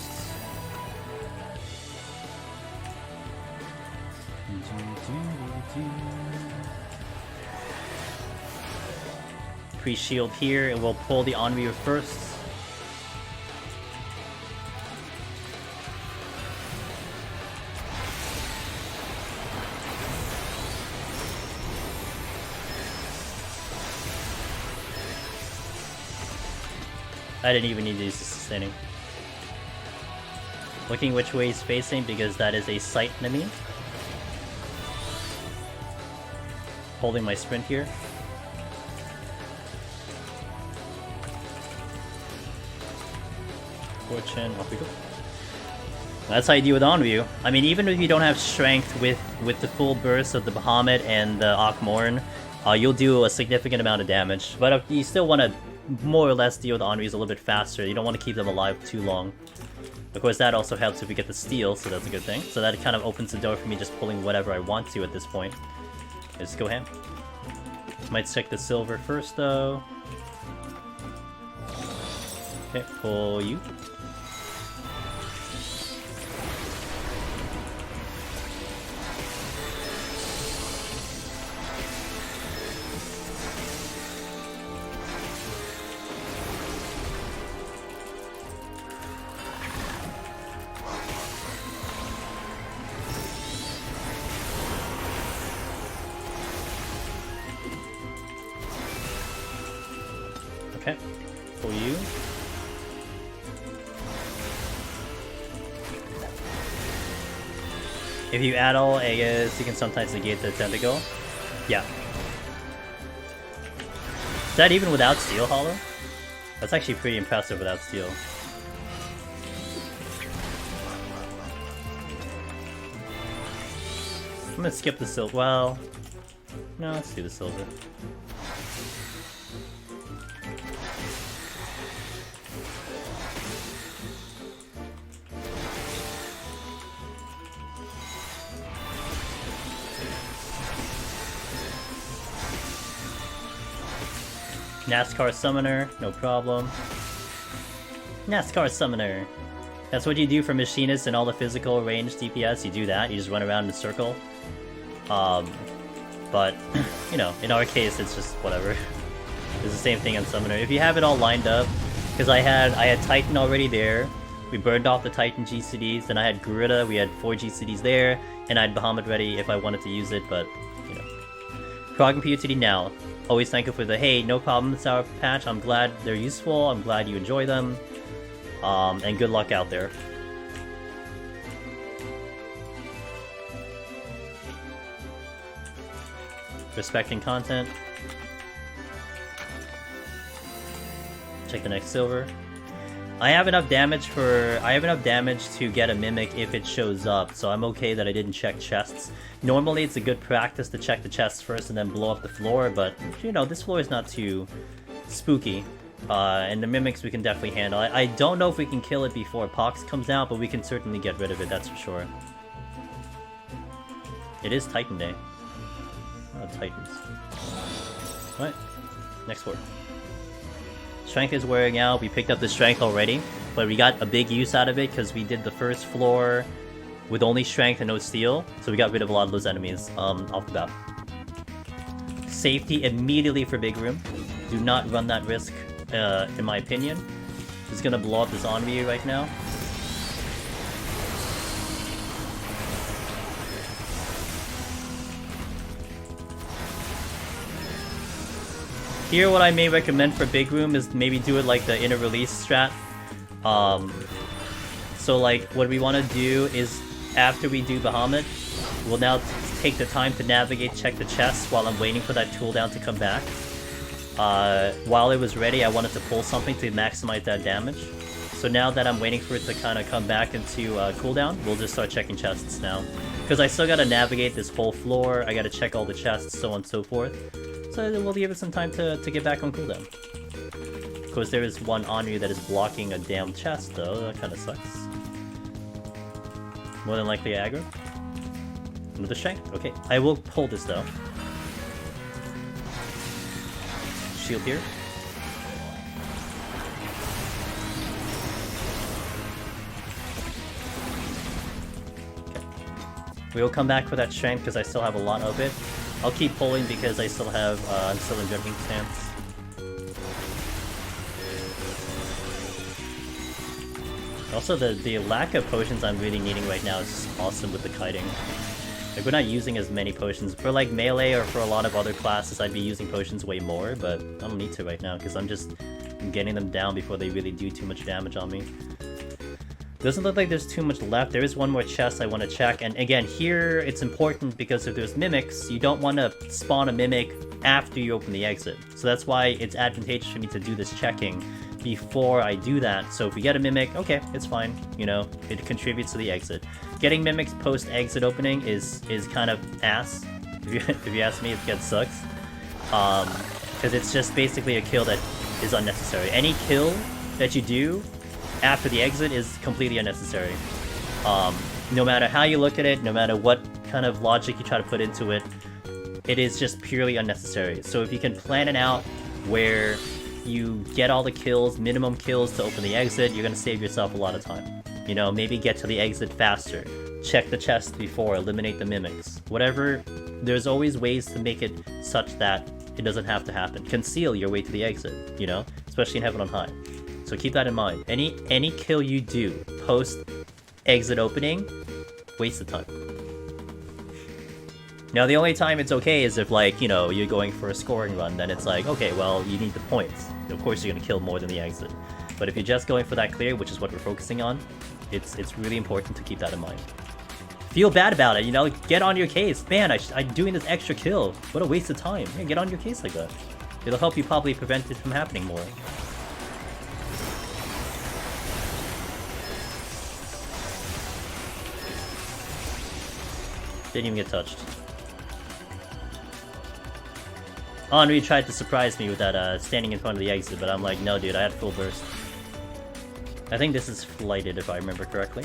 Pre-shield here, and we'll pull the Onryu first. I didn't even need to use the sustaining. Looking which way he's facing because that is a sight enemy. Holding my sprint here. Fortune, off we go. That's how you deal with Onryu. I mean, even if you don't have strength with the full burst of the Bahamut and the Akmorn, you'll do a significant amount of damage. But if you still want to more or less deal with Onryus a little bit faster, you don't want to keep them alive too long. Of course, that also helps if we get the steal, so that's a good thing. So that kind of opens the door for me just pulling whatever I want to at this point. Let's go ham. Might check the silver first, though. Okay, pull you. Okay, pull you. If you add all Aegas, you can sometimes negate the tentacle. Yeah. Is that even without steel, Hollow? That's actually pretty impressive without steel. I'm gonna skip the silver. Well, no, let's do the silver. NASCAR Summoner, no problem. NASCAR Summoner. That's what you do for Machinists and all the physical range DPS. You do that, you just run around in a circle. But, you know, in our case, it's just whatever. It's the same thing on Summoner. If you have it all lined up, because I had Titan already there, we burned off the Titan GCDs, then I had Garuda, we had 4 GCDs there, and I had Bahamut ready if I wanted to use it, but, you know. Prog and PUTD now. Always thankful for the, hey, no problem, Sour Patch, I'm glad they're useful, I'm glad you enjoy them, and good luck out there. Respecting content. Check the next silver. I have enough damage to get a Mimic if it shows up, so I'm okay that I didn't check chests. Normally it's a good practice to check the chests first and then blow up the floor, but, you know, this floor is not too spooky. And the Mimics we can definitely handle. I don't know if we can kill it before Pox comes out, but we can certainly get rid of it, that's for sure. It is Titan Day. Oh, Titans. Alright, next floor. Strength is wearing out. We picked up the strength already, but we got a big use out of it because we did the first floor with only strength and no steel, so we got rid of a lot of those enemies off the bat. Safety immediately for big room. Do not run that risk, in my opinion. He's gonna blow up this Envy right now. Here, what I may recommend for big room is maybe do it like the inner release strat. So like what we want to do is after we do Bahamut, we'll now take the time to navigate, check the chest while I'm waiting for that cooldown to come back. While it was ready, I wanted to pull something to maximize that damage. So now that I'm waiting for it to kind of come back into cooldown, we'll just start checking chests now. Because I still gotta navigate this whole floor, I gotta check all the chests, so on and so forth. So we'll give it some time to get back on cooldown. Of course, there is one Onryu that is blocking a damn chest, though. That kind of sucks. More than likely aggro. Another strength. Okay, I will pull this though. Shield here. Okay. We will come back for that strength because I still have a lot of it. I'll keep pulling because I still have, I'm still in jumping stance. Also, the lack of potions I'm really needing right now is just awesome with the kiting. Like, we're not using as many potions. For, like, melee or for a lot of other classes, I'd be using potions way more, but I don't need to right now because I'm just getting them down before they really do too much damage on me. Doesn't look like there's too much left. There is one more chest I want to check, and again, here it's important because if there's mimics, you don't want to spawn a mimic after you open the exit. So that's why it's advantageous for me to do this checking before I do that. So if we get a mimic, okay, it's fine. You know, it contributes to the exit. Getting mimics post-exit opening is kind of ass. If you ask me, it gets sucks. Because it's just basically a kill that is unnecessary. Any kill that you do after the exit is completely unnecessary. No matter how you look at it, no matter what kind of logic you try to put into it, it is just purely unnecessary. So if you can plan it out where you get all the kills, minimum kills to open the exit, you're gonna save yourself a lot of time. You know, maybe get to the exit faster, check the chest before, eliminate the mimics. Whatever, there's always ways to make it such that it doesn't have to happen. Conceal your way to the exit, you know, especially in Heaven on High. So keep that in mind. Any kill you do post exit opening, waste of time. Now the only time it's okay is if, like, you know, you're going for a scoring run, then it's like, okay, well, you need the points. Of course you're gonna kill more than the exit. But if you're just going for that clear, which is what we're focusing on, it's really important to keep that in mind. Feel bad about it, you know, get on your case. Man, I'm doing this extra kill. What a waste of time. Yeah, get on your case like that. It'll help you probably prevent it from happening more. Didn't even get touched. Henri tried to surprise me with that standing in front of the exit, but I'm like, no dude, I had full burst. I think this is flighted if I remember correctly.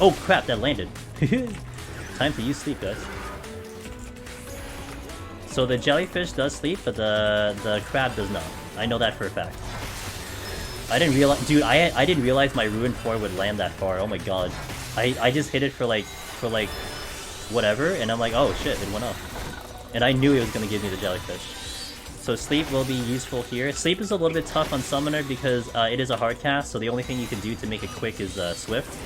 Oh crap, that landed. Time to use sleep, guys. So the jellyfish does sleep, but the crab does not. I know that for a fact. I didn't realize, dude, I didn't realize my Ruin 4 would land that far. Oh my god. I just hit it for like whatever, and I'm like, oh shit, it went up. And I knew it was gonna give me the jellyfish. So sleep will be useful here. Sleep is a little bit tough on summoner because it is a hard cast, so the only thing you can do to make it quick is swift.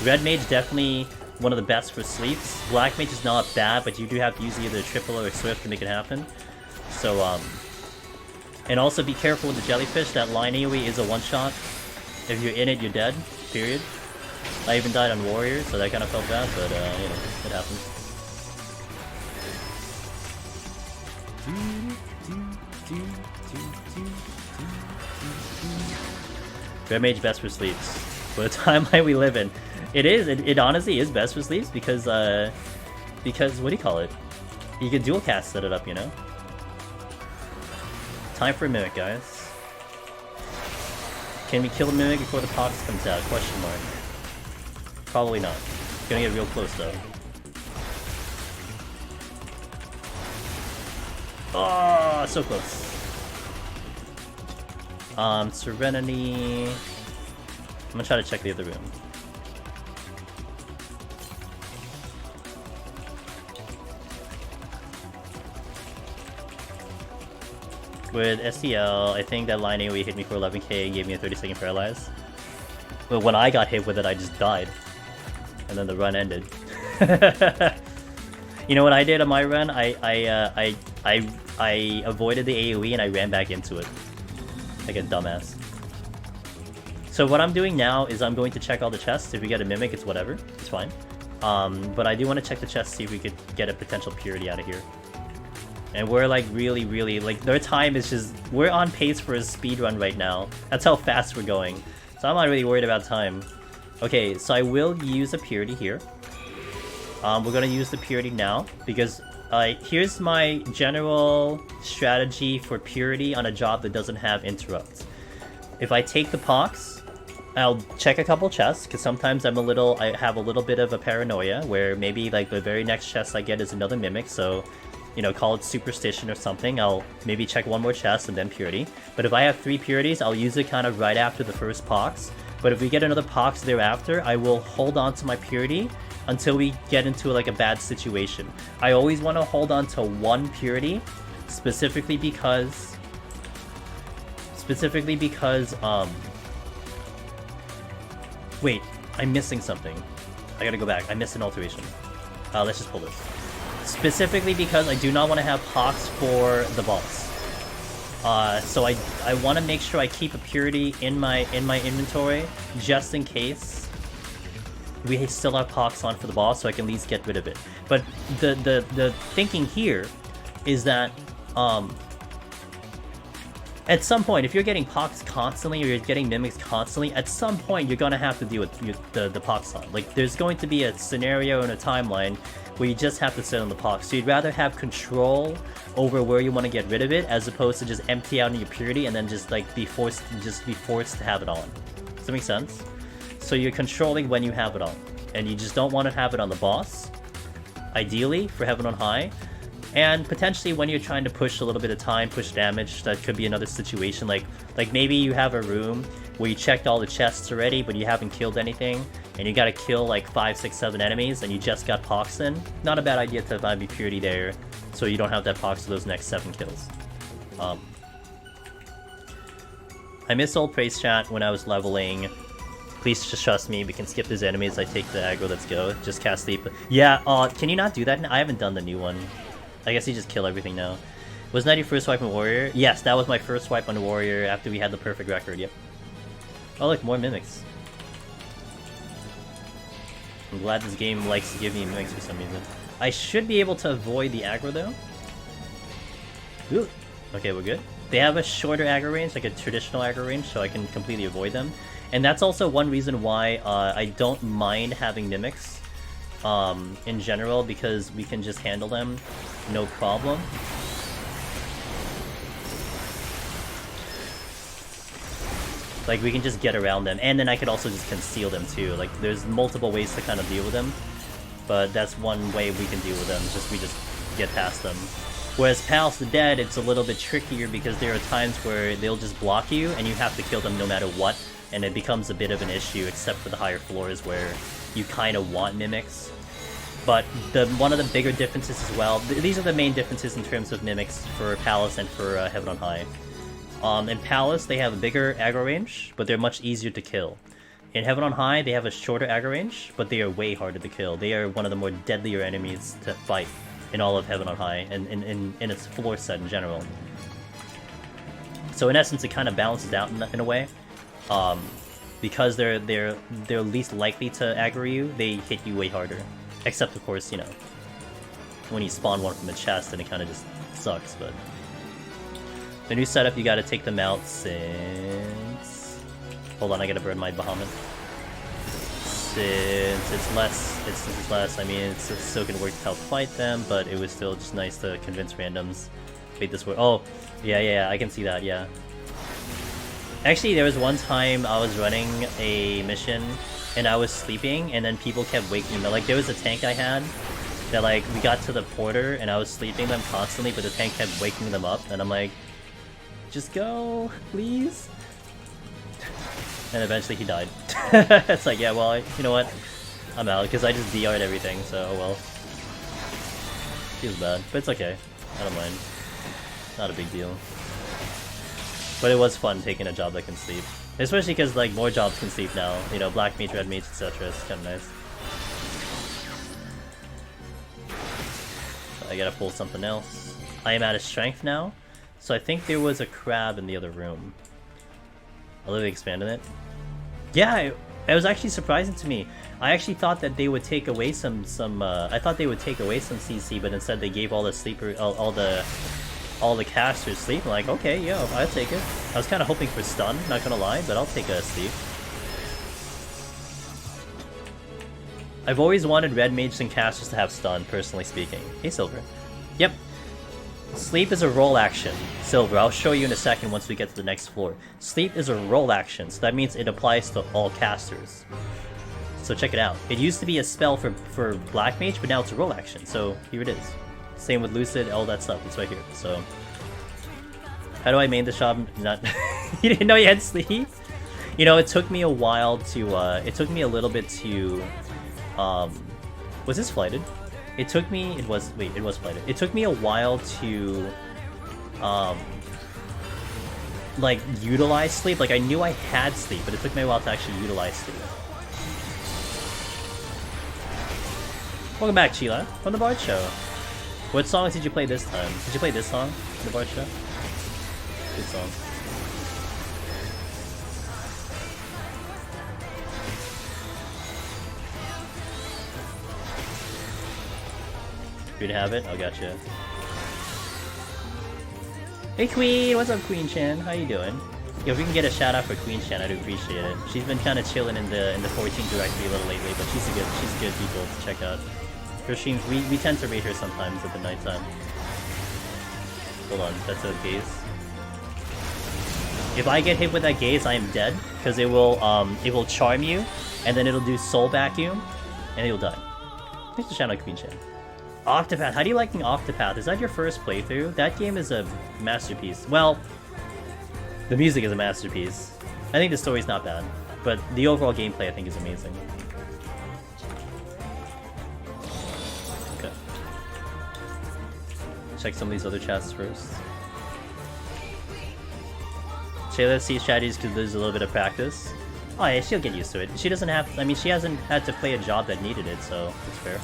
Red mage definitely one of the best for sleeps. Black mage is not bad, but you do have to use either triple or swift to make it happen. So and also be careful with the jellyfish. That line AoE is a one-shot. If you're in it, you're dead. Period. I even died on warrior, so that kind of felt bad, but you know, it happens. Red mage best for sleeps. For the timeline we live in, it honestly is best for sleeps because what do you call it? You can dual cast set it up, you know. Time for a mimic, guys. Can we kill the mimic before the pox comes out? Question mark. Probably not. It's gonna get real close though. Oh, so close. Serenity. I'm gonna try to check the other room. With STL, I think that line AoE hit me for 11k, gave me a 30-second paralyze. But when I got hit with it, I just died. And then the run ended. You know what I did on my run? I avoided the AoE and I ran back into it. Like a dumbass. So what I'm doing now is I'm going to check all the chests. If we get a Mimic, it's whatever. It's fine. But I do want to check the chests, see if we could get a potential purity out of here. And we're like really, like their time is just, we're on pace for a speed run right now. That's how fast we're going. So I'm not really worried about time. Okay, so I will use a purity here. We're gonna use the purity now because here's my general strategy for purity on a job that doesn't have interrupts. If I take the pox, I'll check a couple chests because sometimes I have a little bit of a paranoia where maybe like the very next chest I get is another Mimic, so you know, call it superstition or something. I'll maybe check one more chest and then purity. But if I have 3 purities, I'll use it kind of right after the first pox. But if we get another pox thereafter, I will hold on to my purity until we get into like a bad situation. I always want to hold on to 1 purity, specifically because wait, I'm missing something. I gotta go back. I missed an alteration. Let's just pull this. Specifically because I do not want to have pox for the boss. So I want to make sure I keep a purity in my inventory just in case we still have pox on for the boss, so I can at least get rid of it. But the thinking here is that at some point, if you're getting pox constantly or you're getting mimics constantly, at some point you're gonna have to deal with the pox on. Like there's going to be a scenario and a timeline where you just have to sit on the pox. So you'd rather have control over where you want to get rid of it as opposed to just empty out in your purity and then just like be forced to have it on. Does that make sense? So you're controlling when you have it on, and you just don't want to have it on the boss, ideally for Heaven on High. And potentially when you're trying to push a little bit of time, push damage, that could be another situation. Like maybe you have a room where you checked all the chests already, but you haven't killed anything, and you gotta kill like 5, 6, 7 enemies, and you just got pox in. Not a bad idea to have purity there, so you don't have that pox for those next 7 kills. I missed old praise chat when I was leveling. Please just trust me, we can skip these enemies, I take the aggro, let's go. Just cast the... Yeah, can you not do that? I haven't done the new one. I guess you just kill everything now. Was that your first swipe on Warrior? Yes, that was my first swipe on Warrior after we had the perfect record, yep. Oh look, more mimics. I'm glad this game likes to give me mimics for some reason. I should be able to avoid the aggro though. Ooh. Okay, we're good. They have a shorter aggro range, like a traditional aggro range, so I can completely avoid them. And that's also one reason why I don't mind having mimics in general, because we can just handle them no problem. Like, we can just get around them, and then I could also just conceal them too. Like, there's multiple ways to kind of deal with them, but that's one way we can deal with them, we just get past them. Whereas Palace of the Dead, it's a little bit trickier because there are times where they'll just block you, and you have to kill them no matter what, and it becomes a bit of an issue, except for the higher floors where you kind of want mimics. But one of the bigger differences as well, these are the main differences in terms of mimics for Palace and for Heaven on High. In Palace, they have a bigger aggro range, but they're much easier to kill. In Heaven on High, they have a shorter aggro range, but they are way harder to kill. They are one of the more deadlier enemies to fight in all of Heaven on High, and in its floor set in general. So in essence, it kind of balances out in a way. Because they're least likely to aggro you, they hit you way harder. Except, of course, you know, when you spawn one from the chest, then it kind of just sucks, but... The new setup, you gotta take them out since... Hold on, I gotta burn my Bahamut. Since it's less, I mean, it's still gonna work to help fight them, but it was still just nice to convince randoms. Wait, this way. Oh, yeah, I can see that, yeah. Actually, there was one time I was running a mission and I was sleeping, and then people kept waking me. Like, there was a tank I had that, like, we got to the porter, and I was sleeping them constantly, but the tank kept waking them up, and I'm like, just go, please? And eventually he died. It's like, yeah, well, you know what? I'm out, because I just DR'd everything, so, oh well. Feels bad, but it's okay. I don't mind. Not a big deal. But it was fun taking a job that can sleep. Especially because, like, more jobs can sleep now. You know, black mage, red mage, etc. It's kind of nice. I gotta pull something else. I am out of strength now, so I think there was a crab in the other room. I literally expanded it. Yeah, it was actually surprising to me. I actually thought that they would take away some I thought they would take away some CC, but instead they gave all the sleeper, all the casters sleep. I'm like, okay, yeah, I'll take it. I was kind of hoping for stun, not gonna lie, but I'll take a sleep. I've always wanted red mages and casters to have stun, personally speaking. Hey, Silver. Yep. Sleep is a roll action. Silver, I'll show you in a second once we get to the next floor. Sleep is a roll action, so that means it applies to all casters. So check it out. It used to be a spell for black mage, but now it's a roll action, so here it is. Same with Lucid, all that stuff, it's right here, so... How do I main the shop? Not... You didn't know you had sleep? You know, it took me a while to, it took me a little bit to, was this flighted? It took me, it was flighted. It took me a while to, like, utilize sleep. Like, I knew I had sleep, but it took me a while to actually utilize sleep. Welcome back, Sheila, from the Bard Show. What songs did you play this time? Did you play this song, the Bard Show? Good song. You to have it? I gotcha. Hey Queen! What's up, Queen Chan? How you doing? Yo, if we can get a shout out for Queen Chan, I'd appreciate it. She's been kind of chilling in the 14 directory a little lately, but she's good people to check out. Her streams, we tend to rate her sometimes at the nighttime. Hold on, that's a gaze. If I get hit with that gaze, I am dead, because it will charm you, and then it'll do soul vacuum, and you'll die. Thanks for shouting out Queen Chan. Octopath, how do you like Octopath? Is that your first playthrough? That game is a masterpiece. Well, the music is a masterpiece. I think the story's not bad, but the overall gameplay I think is amazing. Okay. Check some of these other chests first. Shayla sees strategies because there's a little bit of practice. Oh yeah, she'll get used to it. She doesn't have, I mean, she hasn't had to play a job that needed it, so it's fair.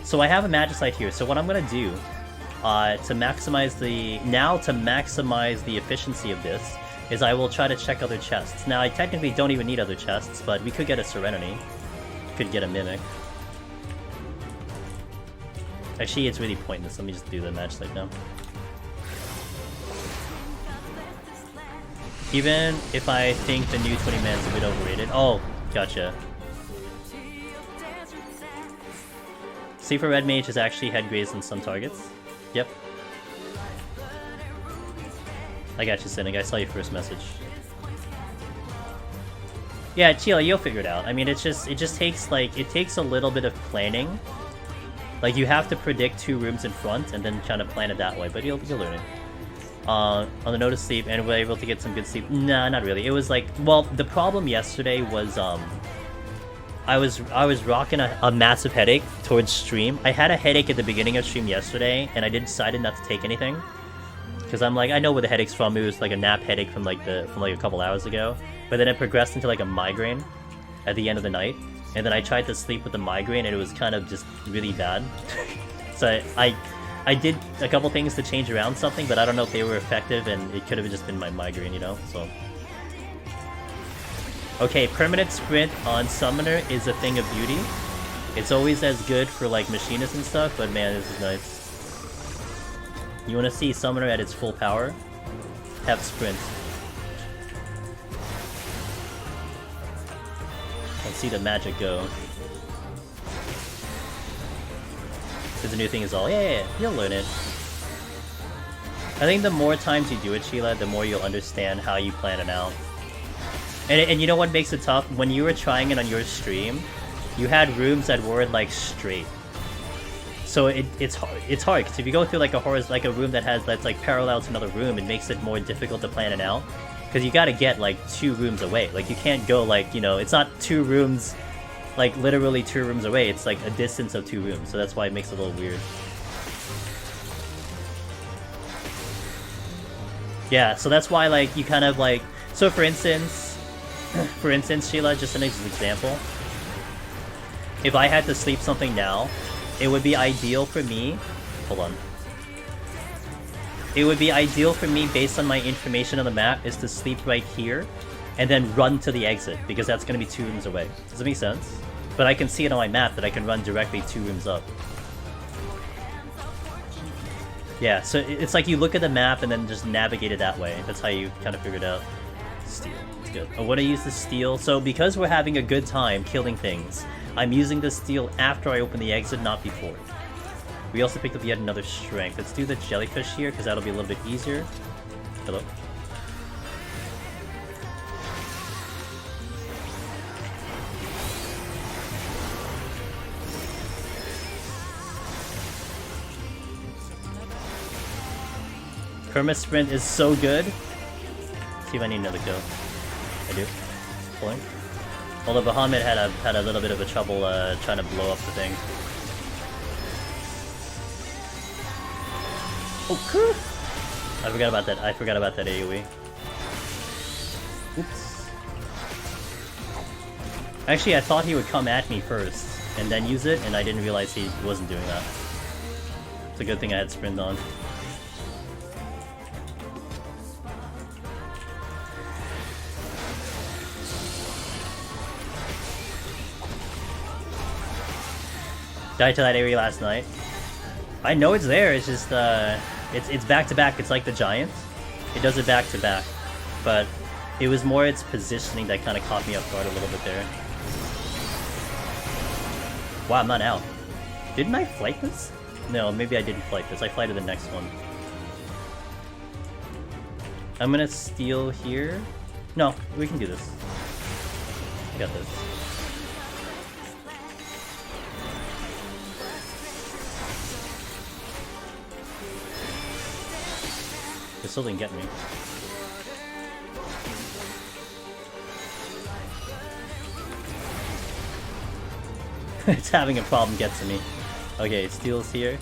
So I have a Magicite here, so what I'm gonna do, to maximize the efficiency of this, is I will try to check other chests. Now, I technically don't even need other chests, but we could get a Serenity. Could get a Mimic. Actually, it's really pointless. Let me just do the Magicite now. Even if I think the new 20 man's a bit overrated. Oh, gotcha. See for Red Mage has actually had graze on some targets. Yep. I got you, Cynic. I saw your first message. Yeah, Chila, you'll figure it out. I mean, it just takes, like, it takes a little bit of planning. Like, you have to predict 2 rooms in front and then kind of plan it that way, but you'll learn it. On the note of sleep, and we're able to get some good sleep. Nah, not really. It was like, well, the problem yesterday was, I was rocking a massive headache towards stream. I had a headache at the beginning of stream yesterday, and I decided not to take anything. Because I'm like, I know where the headache's from. It was like a nap headache from like a couple hours ago. But then it progressed into like a migraine at the end of the night. And then I tried to sleep with the migraine, and it was kind of just really bad. So I did a couple things to change around something, but I don't know if they were effective, and it could have just been my migraine, you know? So. Okay, permanent sprint on Summoner is a thing of beauty. It's always as good for like machinists and stuff, but man, this is nice. You want to see Summoner at its full power? Have sprint. Let's see the magic go. Because the new thing is all, yeah, you'll learn it. I think the more times you do it, Sheila, the more you'll understand how you plan it out. And you know what makes it tough? When you were trying it on your stream, you had rooms that weren't like straight. So it's hard because if you go through like a room that's like parallel to another room, it makes it more difficult to plan it out. Because you gotta get like 2 rooms away. Like you can't go like, you know, it's not 2 rooms, like literally 2 rooms away. It's like a distance of 2 rooms. So that's why it makes it a little weird. Yeah, so that's why like you kind of like, so for instance, Sheila, just an example. If I had to sleep something now, it would be ideal for me. Hold on. It would be ideal for me based on my information on the map is to sleep right here and then run to the exit because that's going to be 2 rooms away. Does that make sense? But I can see it on my map that I can run directly 2 rooms up. Yeah, so it's like you look at the map and then just navigate it that way. That's how you kind of figure it out. Steel. It's good. I want to use the steel. So because we're having a good time killing things, I'm using the steel after I open the exit, not before. We also picked up yet another strength. Let's do the jellyfish here, because that'll be a little bit easier. Hello? Kermit sprint is so good. Let's see if I need another kill. I do. Pulling. Although Bahamut had a little bit of a trouble trying to blow up the thing. Oh, I forgot about that. I forgot about that AoE. Oops. Actually, I thought he would come at me first and then use it, and I didn't realize he wasn't doing that. It's a good thing I had sprint on. Died to that area last night. I know it's there, it's just, it's back to back. It's like the Giants. It does it back to back. But it was more its positioning that kind of caught me off guard a little bit there. Wow, I'm not out. Didn't I flight this? No, maybe I didn't flight this. I flighted the next one. I'm gonna steal here. No, we can do this. I got this. It still didn't get me. It's having a problem get to me. Okay, Steel's here.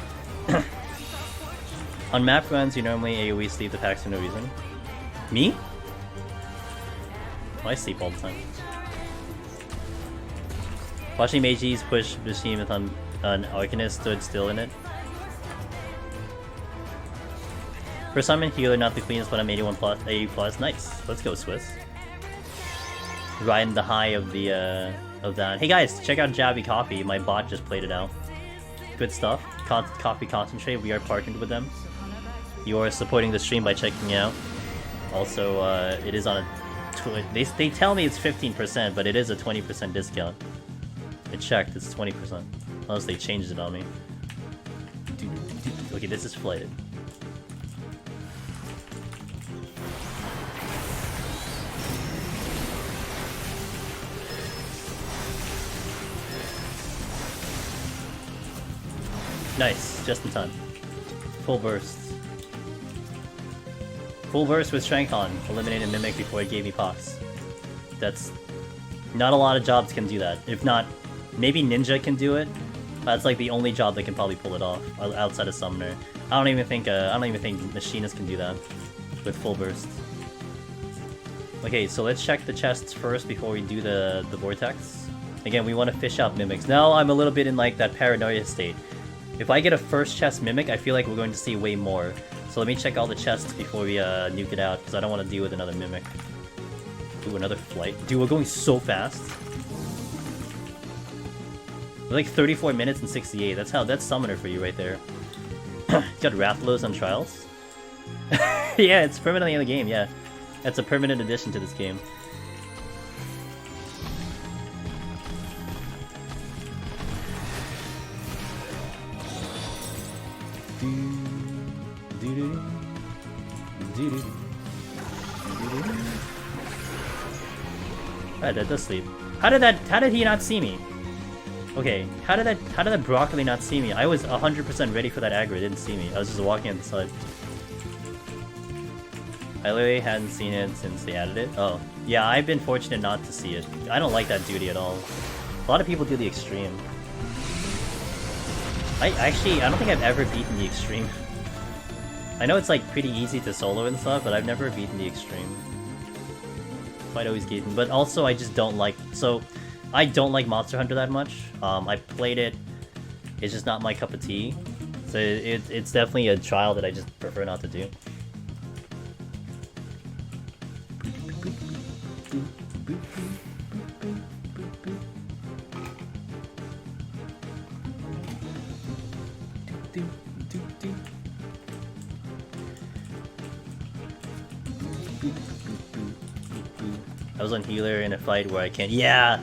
On map runs, you normally AoE sleep the packs for no reason. Me? Oh, I sleep all the time. Watching Meiji's push Behemoth on Arcanist stood still in it. For summon healer, not the cleanest, but I'm 81 plus, 80 plus. Nice. Let's go, Swiss. Riding the high of the of that. Hey guys, check out Jabby Coffee. My bot just played it out. Good stuff. Coffee Concentrate. We are partnered with them. You are supporting the stream by checking it out. Also, it is on a. They tell me it's 15%, but it is a 20% discount. I checked. It's 20%. Unless they changed it on me. Okay, this is flighted. Nice, just in time. Full burst. Full burst with Shankon. Eliminated Mimic before it gave me Pox. That's... Not a lot of jobs can do that. If not, maybe Ninja can do it. That's like the only job that can probably pull it off, outside of Summoner. I don't even think Machinist can do that with full burst. Okay, so let's check the chests first before we do the Vortex. Again, we want to fish out Mimics. Now I'm a little bit in like that paranoia state. If I get a first chest Mimic, I feel like we're going to see way more. So let me check all the chests before we nuke it out, because I don't want to deal with another Mimic. Ooh, another flight. Dude, we're going so fast. We're like 34 minutes and 68. That's Summoner for you right there. Got Rathlos on Trials. Yeah, it's permanently in the game, yeah. That's a permanent addition to this game. Alright, that does sleep. How did he not see me? Okay, how did that broccoli not see me? I was 100% ready for that aggro, it didn't see me. I was just walking on the side. I literally hadn't seen it since they added it. Oh, yeah, I've been fortunate not to see it. I don't like that duty at all. A lot of people do the extreme. I don't think I've ever beaten the extreme. I know it's like pretty easy to solo and stuff, but I've never beaten the extreme. Might always get it, but also I just don't like. So, I don't like Monster Hunter that much. I played it. It's just not my cup of tea. So it's definitely a trial that I just prefer not to do. I was on healer in a fight where I can't. Yeah.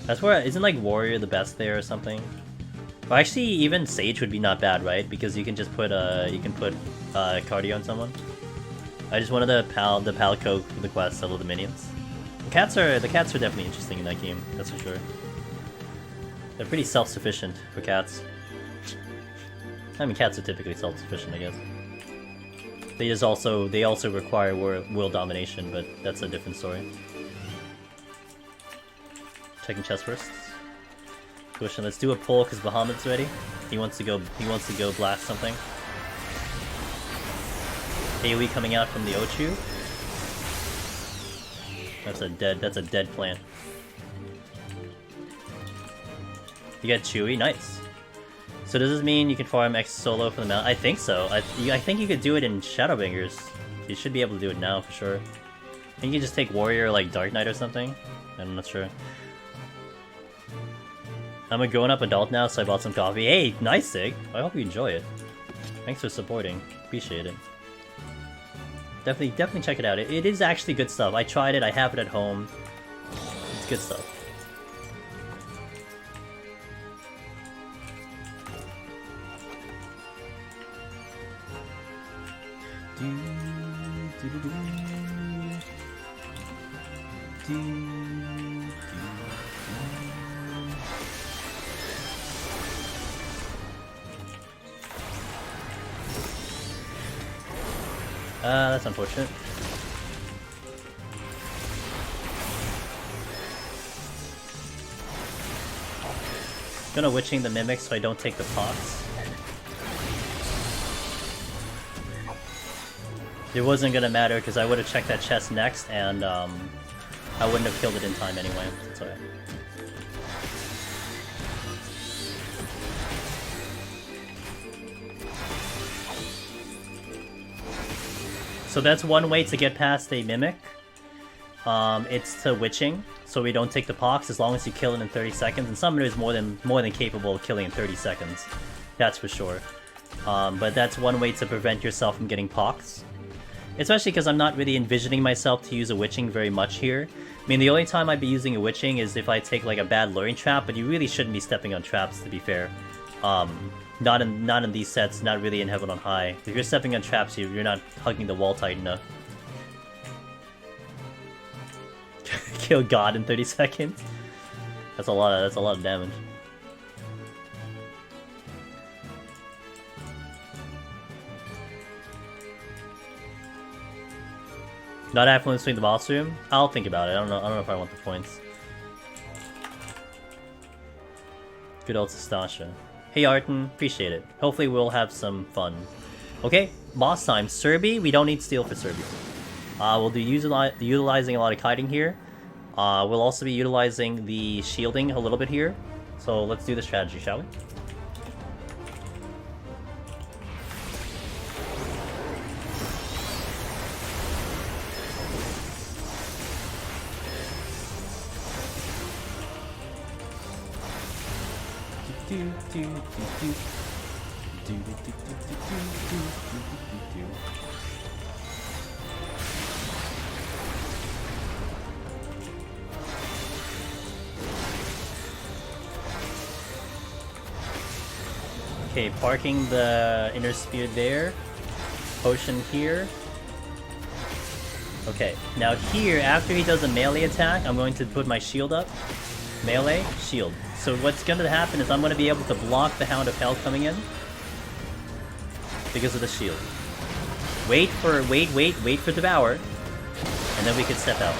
That's where isn't like warrior the best there or something? Well, actually, even sage would be not bad, right? Because you can just put cardio on someone. I just wanted the pal coke for the quest, settle the minions. The cats are definitely interesting in that game. That's for sure. They're pretty self-sufficient for cats. I mean, cats are typically self-sufficient, I guess. They also require world domination, but that's a different story. Checking chest first. Question, let's do a pull because Bahamut's ready. He wants to go blast something. AoE coming out from the Ochu. That's a dead plant. You get Chewy, nice. So does this mean you can farm X solo for the mount? I think so. I think you could do it in Shadowbringers. You should be able to do it now for sure. I think you can just take Warrior like Dark Knight or something. I'm not sure. I'm a grown-up adult now, so I bought some coffee. Hey, nice, Sig. I hope you enjoy it. Thanks for supporting. Appreciate it. Definitely check it out. It is actually good stuff. I tried it. I have it at home. It's good stuff. That's unfortunate. Gonna witching the mimic so I don't take the pox. It wasn't gonna matter because I would have checked that chest next and I wouldn't have killed it in time anyway. It's alright. So that's one way to get past a mimic. It's to witching, so we don't take the pox as long as you kill it in 30 seconds. And Summoner is more than capable of killing in 30 seconds. That's for sure. But that's one way to prevent yourself from getting pox. Especially because I'm not really envisioning myself to use a witching very much here. I mean, the only time I'd be using a witching is if I take like a bad luring trap, but you really shouldn't be stepping on traps, to be fair. Not in these sets, not really in Heaven on High. If you're stepping on traps, you're not hugging the wall tight enough. Kill God in 30 seconds. That's a lot of damage. Not affluent swing the boss room? I'll think about it. I don't know if I want the points. Good old Stasha. Hey Arton, appreciate it. Hopefully we'll have some fun. Okay, boss time. Serbi, we don't need steel for Serbi. We'll be utilizing a lot of kiting here. We'll also be utilizing the shielding a little bit here. So let's do the strategy, shall we? Okay, parking the inner spear there. Potion here. Okay, now here, after he does a melee attack, I'm going to put my shield up. Melee, shield. So what's going to happen is I'm going to be able to block the Hound of Hell coming in because of the shield. Wait for Devour, and then we can step out.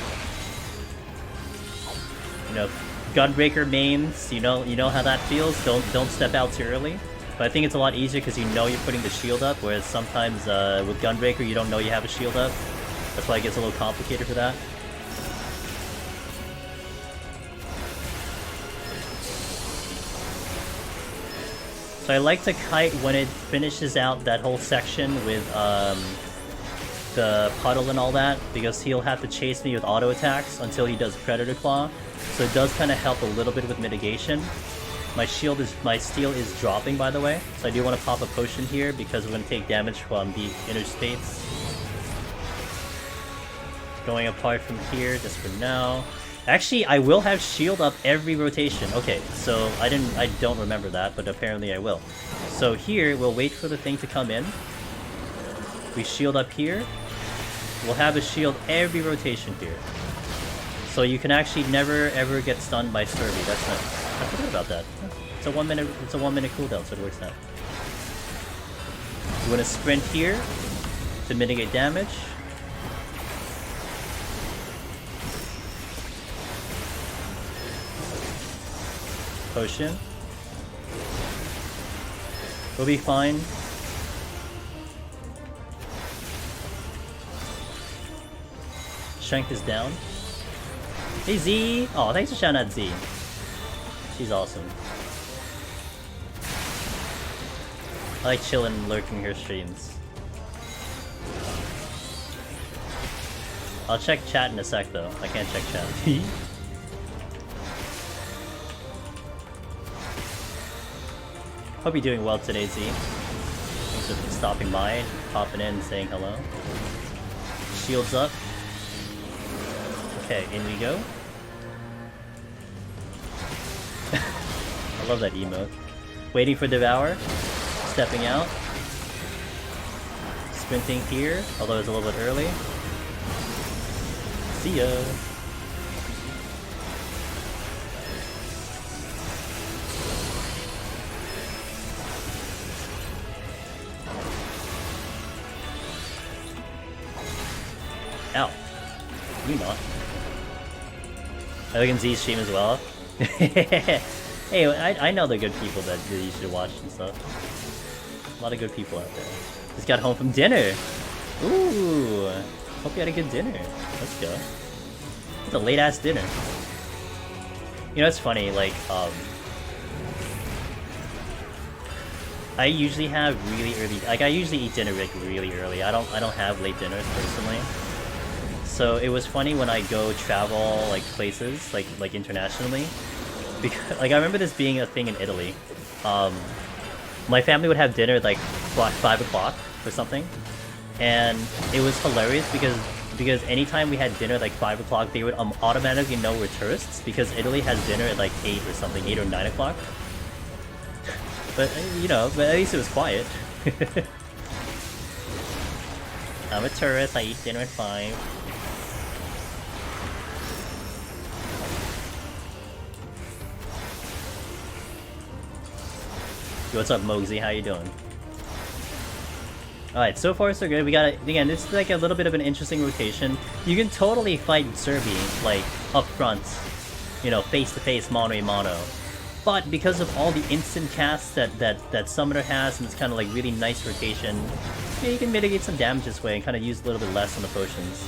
You know, Gunbreaker mains, you know how that feels. Don't step out too early. But I think it's a lot easier because you know you're putting the shield up, whereas sometimes with Gunbreaker you don't know you have a shield up. That's why it gets a little complicated for that. So I like to kite when it finishes out that whole section with the puddle and all that, because he'll have to chase me with auto attacks until he does Predator Claw. So it does kind of help a little bit with mitigation. My steel is dropping, by the way, so I do want to pop a potion here because we're going to take damage from the inner states. Going apart from here just for now. Actually, I will have shield up every rotation. Okay, so I don't remember that, but apparently I will. So here, we'll wait for the thing to come in. We shield up here. We'll have a shield every rotation here. So you can actually never ever get stunned by Survey. That's nice. I forgot about that. It's a 1 minute cooldown, so it works out. You want to sprint here to mitigate damage. Potion. We'll be fine. Strength is down. Hey Z! Oh, thanks for shouting out Z. She's awesome. I like chilling and lurking her streams. I'll check chat in a sec though. I can't check chat. Hope you're doing well today, Z. Thanks for stopping by, popping in, and saying hello. Shields up. Okay, in we go. I love that emote. Waiting for Devour. Stepping out. Sprinting here, although it's a little bit early. See ya! Ow. You not. I look in Z's stream as well. Hey, I know the good people that you should watch and stuff. A lot of good people out there. Just got home from dinner. Ooh. Hope you had a good dinner. Let's go. It's a late ass dinner. You know, it's funny, like, I usually have really early, like I usually eat dinner like really early. I don't have late dinners personally. So it was funny when I go travel like places like internationally, because like I remember this being a thing in Italy. My family would have dinner at like 5 o'clock or something, and it was hilarious because anytime we had dinner at like 5 o'clock, they would automatically know we're tourists because Italy has dinner at like 8 or something, 8 or 9 o'clock. But you know, but at least it was quiet. I'm a tourist. I eat dinner at 5. What's up, Mogsy? How you doing? Alright, so far so good. We got, again, this is like a little bit of an interesting rotation. You can totally fight Serbi, like, up front. You know, face to face, mano a mano. But because of all the instant casts that Summoner has, and it's kind of like really nice rotation, yeah, you can mitigate some damage this way and kind of use a little bit less on the potions.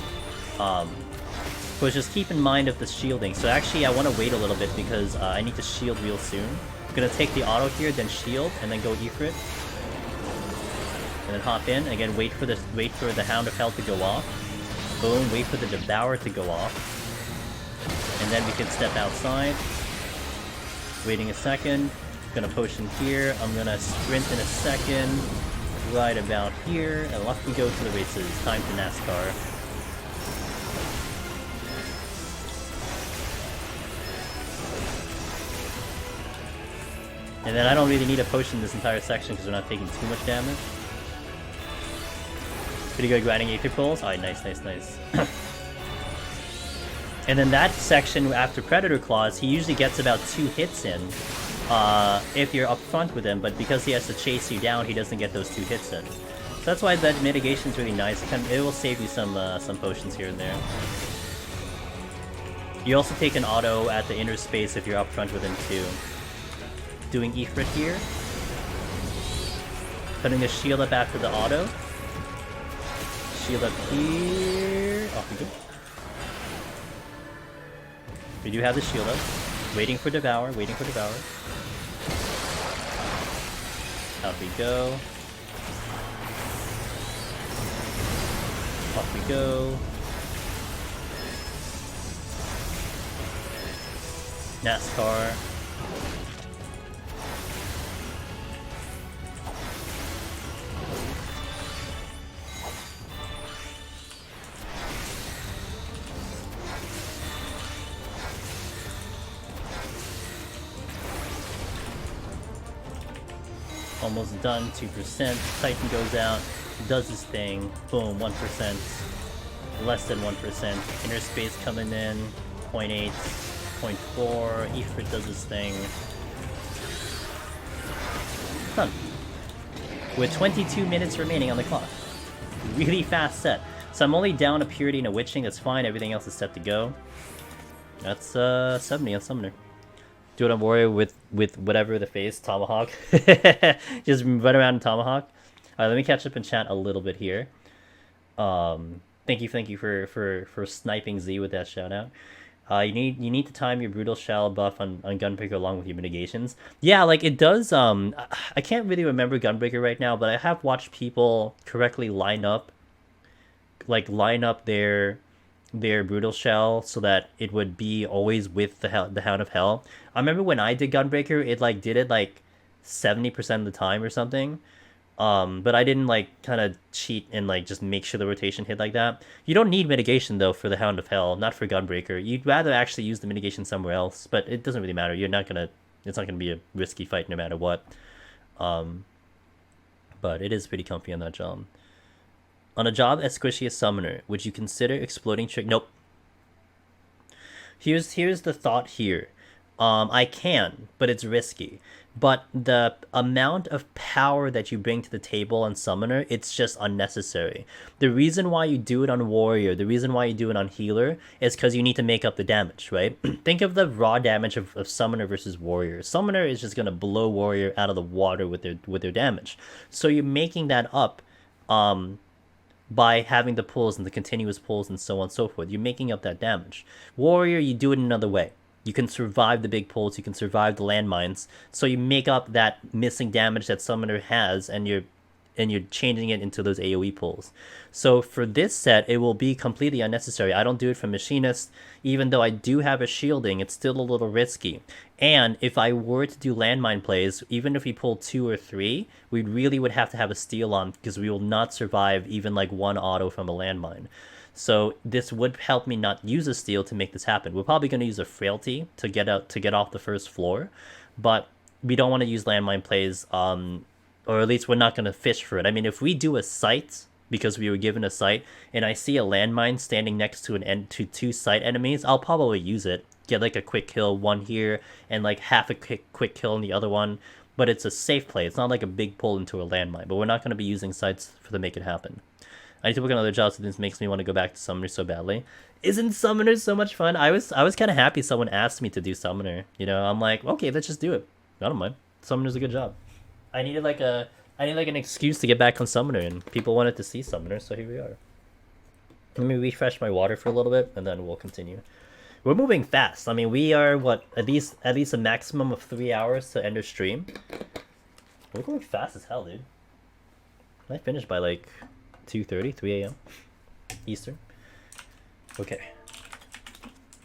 But just keep in mind of the shielding. So actually, I want to wait a little bit because I need to shield real soon. I'm gonna take the auto here, then shield, and then go Ifrit. And then hop in, again wait for the Hound of Hell to go off. Boom, wait for the Devour to go off. And then we can step outside. Waiting a second. Gonna potion here. I'm gonna sprint in a second. Right about here. And off we go to the races. Time to NASCAR. And then I don't really need a potion this entire section because we're not taking too much damage. Pretty good grinding Aether Pulls. Alright, nice, nice, nice. And then that section after Predator Claws, he usually gets about 2 hits in if you're up front with him, but because he has to chase you down, he doesn't get those 2 hits in. So that's why that mitigation is really nice. It will save you some potions here and there. You also take an auto at the inner space if you're up front with him too. Doing Ifrit here. Putting the shield up after the auto. Shield up here. Off we go. We do have the shield up. Waiting for Devour, waiting for Devour. Out we go. Off we go. NASCAR. Almost done, 2%. Titan goes out, does his thing. Boom, 1%. Less than 1%. Inner space coming in, 0.8, 0.4. Ifrit does his thing. Done. With 22 minutes remaining on the clock. Really fast set. So I'm only down a Purity and a Witching, that's fine. Everything else is set to go. That's 70 on Summoner. Do it on Warrior with whatever the face, Tomahawk. Just run around in Tomahawk. Alright, let me catch up in chat a little bit here. Thank you for sniping Z with that shout out. You need to time your Brutal Shell buff on Gunbreaker along with your mitigations. Yeah, like it does. I can't really remember Gunbreaker right now, but I have watched people correctly line up their Brutal Shell so that it would be always with the Hound of Hell. I remember when I did Gunbreaker, it like did it like 70% of the time or something. But I didn't like kind of cheat and like just make sure the rotation hit like that. You don't need mitigation though for the Hound of Hell, not for Gunbreaker. You'd rather actually use the mitigation somewhere else, but it doesn't really matter. It's not gonna be a risky fight no matter what. But it is pretty comfy on that job. On a job as squishy as Summoner, would you consider exploding trick? Nope. Here's the thought here. I can, but it's risky. But the amount of power that you bring to the table on Summoner, it's just unnecessary. The reason why you do it on Warrior, the reason why you do it on Healer, is because you need to make up the damage, right? Think of the raw damage of Summoner versus Warrior. Summoner is just going to blow Warrior out of the water with their damage. So you're making that up by having the pulls and the continuous pulls and so on and so forth. You're making up that damage. Warrior, you do it another way. You can survive the big pulls, you can survive the landmines, so you make up that missing damage that Summoner has, and you're changing it into those AoE pulls. So for this set, it will be completely unnecessary. I don't do it for Machinist. Even though I do have a shielding, it's still a little risky. And if I were to do landmine plays, even if we pull 2 or 3, we really would have to have a steal on, because we will not survive even like one auto from a landmine. So this would help me not use a steal to make this happen. We're probably going to use a frailty to get off the first floor, but we don't want to use landmine plays, or at least we're not going to fish for it. I mean, if we do a site, because we were given a site, and I see a landmine standing next to to 2 site enemies, I'll probably use it. Get like a quick kill, one here, and like half a quick kill in the other one. But it's a safe play. It's not like a big pull into a landmine, but we're not going to be using sites to make it happen. I need to work on other jobs, so this makes me want to go back to Summoner so badly. Isn't Summoner so much fun? I was kind of happy someone asked me to do Summoner. You know, I'm like, okay, let's just do it. I don't mind. Summoner's a good job. I needed an excuse to get back on Summoner, and people wanted to see Summoner, so here we are. Let me refresh my water for a little bit, and then we'll continue. We're moving fast. I mean, we are at least a maximum of 3 hours to end our stream. We're going fast as hell, dude. I finished by like 2:30, 3 a.m. Eastern. Okay.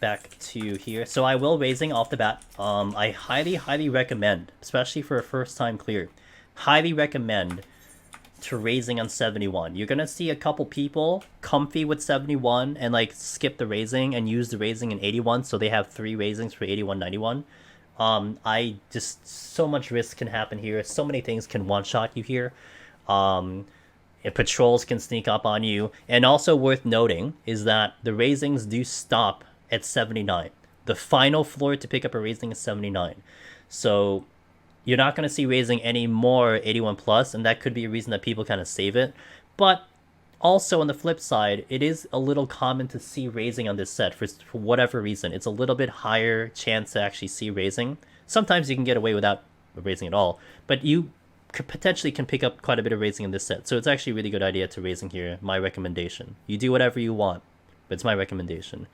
Back to here. So I will raising off the bat. I highly recommend, especially for a first time clear, highly recommend to raising on 71. You're gonna see a couple people comfy with 71 and like skip the raising and use the raising in 81, so they have 3 raisings for 81, 91. I just, so much risk can happen here. So many things can one-shot you here. Patrols can sneak up on you. And also worth noting is that the raisings do stop at 79. The final floor to pick up a raising is 79. So you're not going to see raising any more 81 plus, and that could be a reason that people kind of save it. But also on the flip side, it is a little common to see raising on this set for whatever reason. It's a little bit higher chance to actually see raising. Sometimes you can get away without raising at all, but you potentially can pick up quite a bit of raising in this set. So it's actually a really good idea to raising here. My recommendation. You do whatever you want, but it's my recommendation.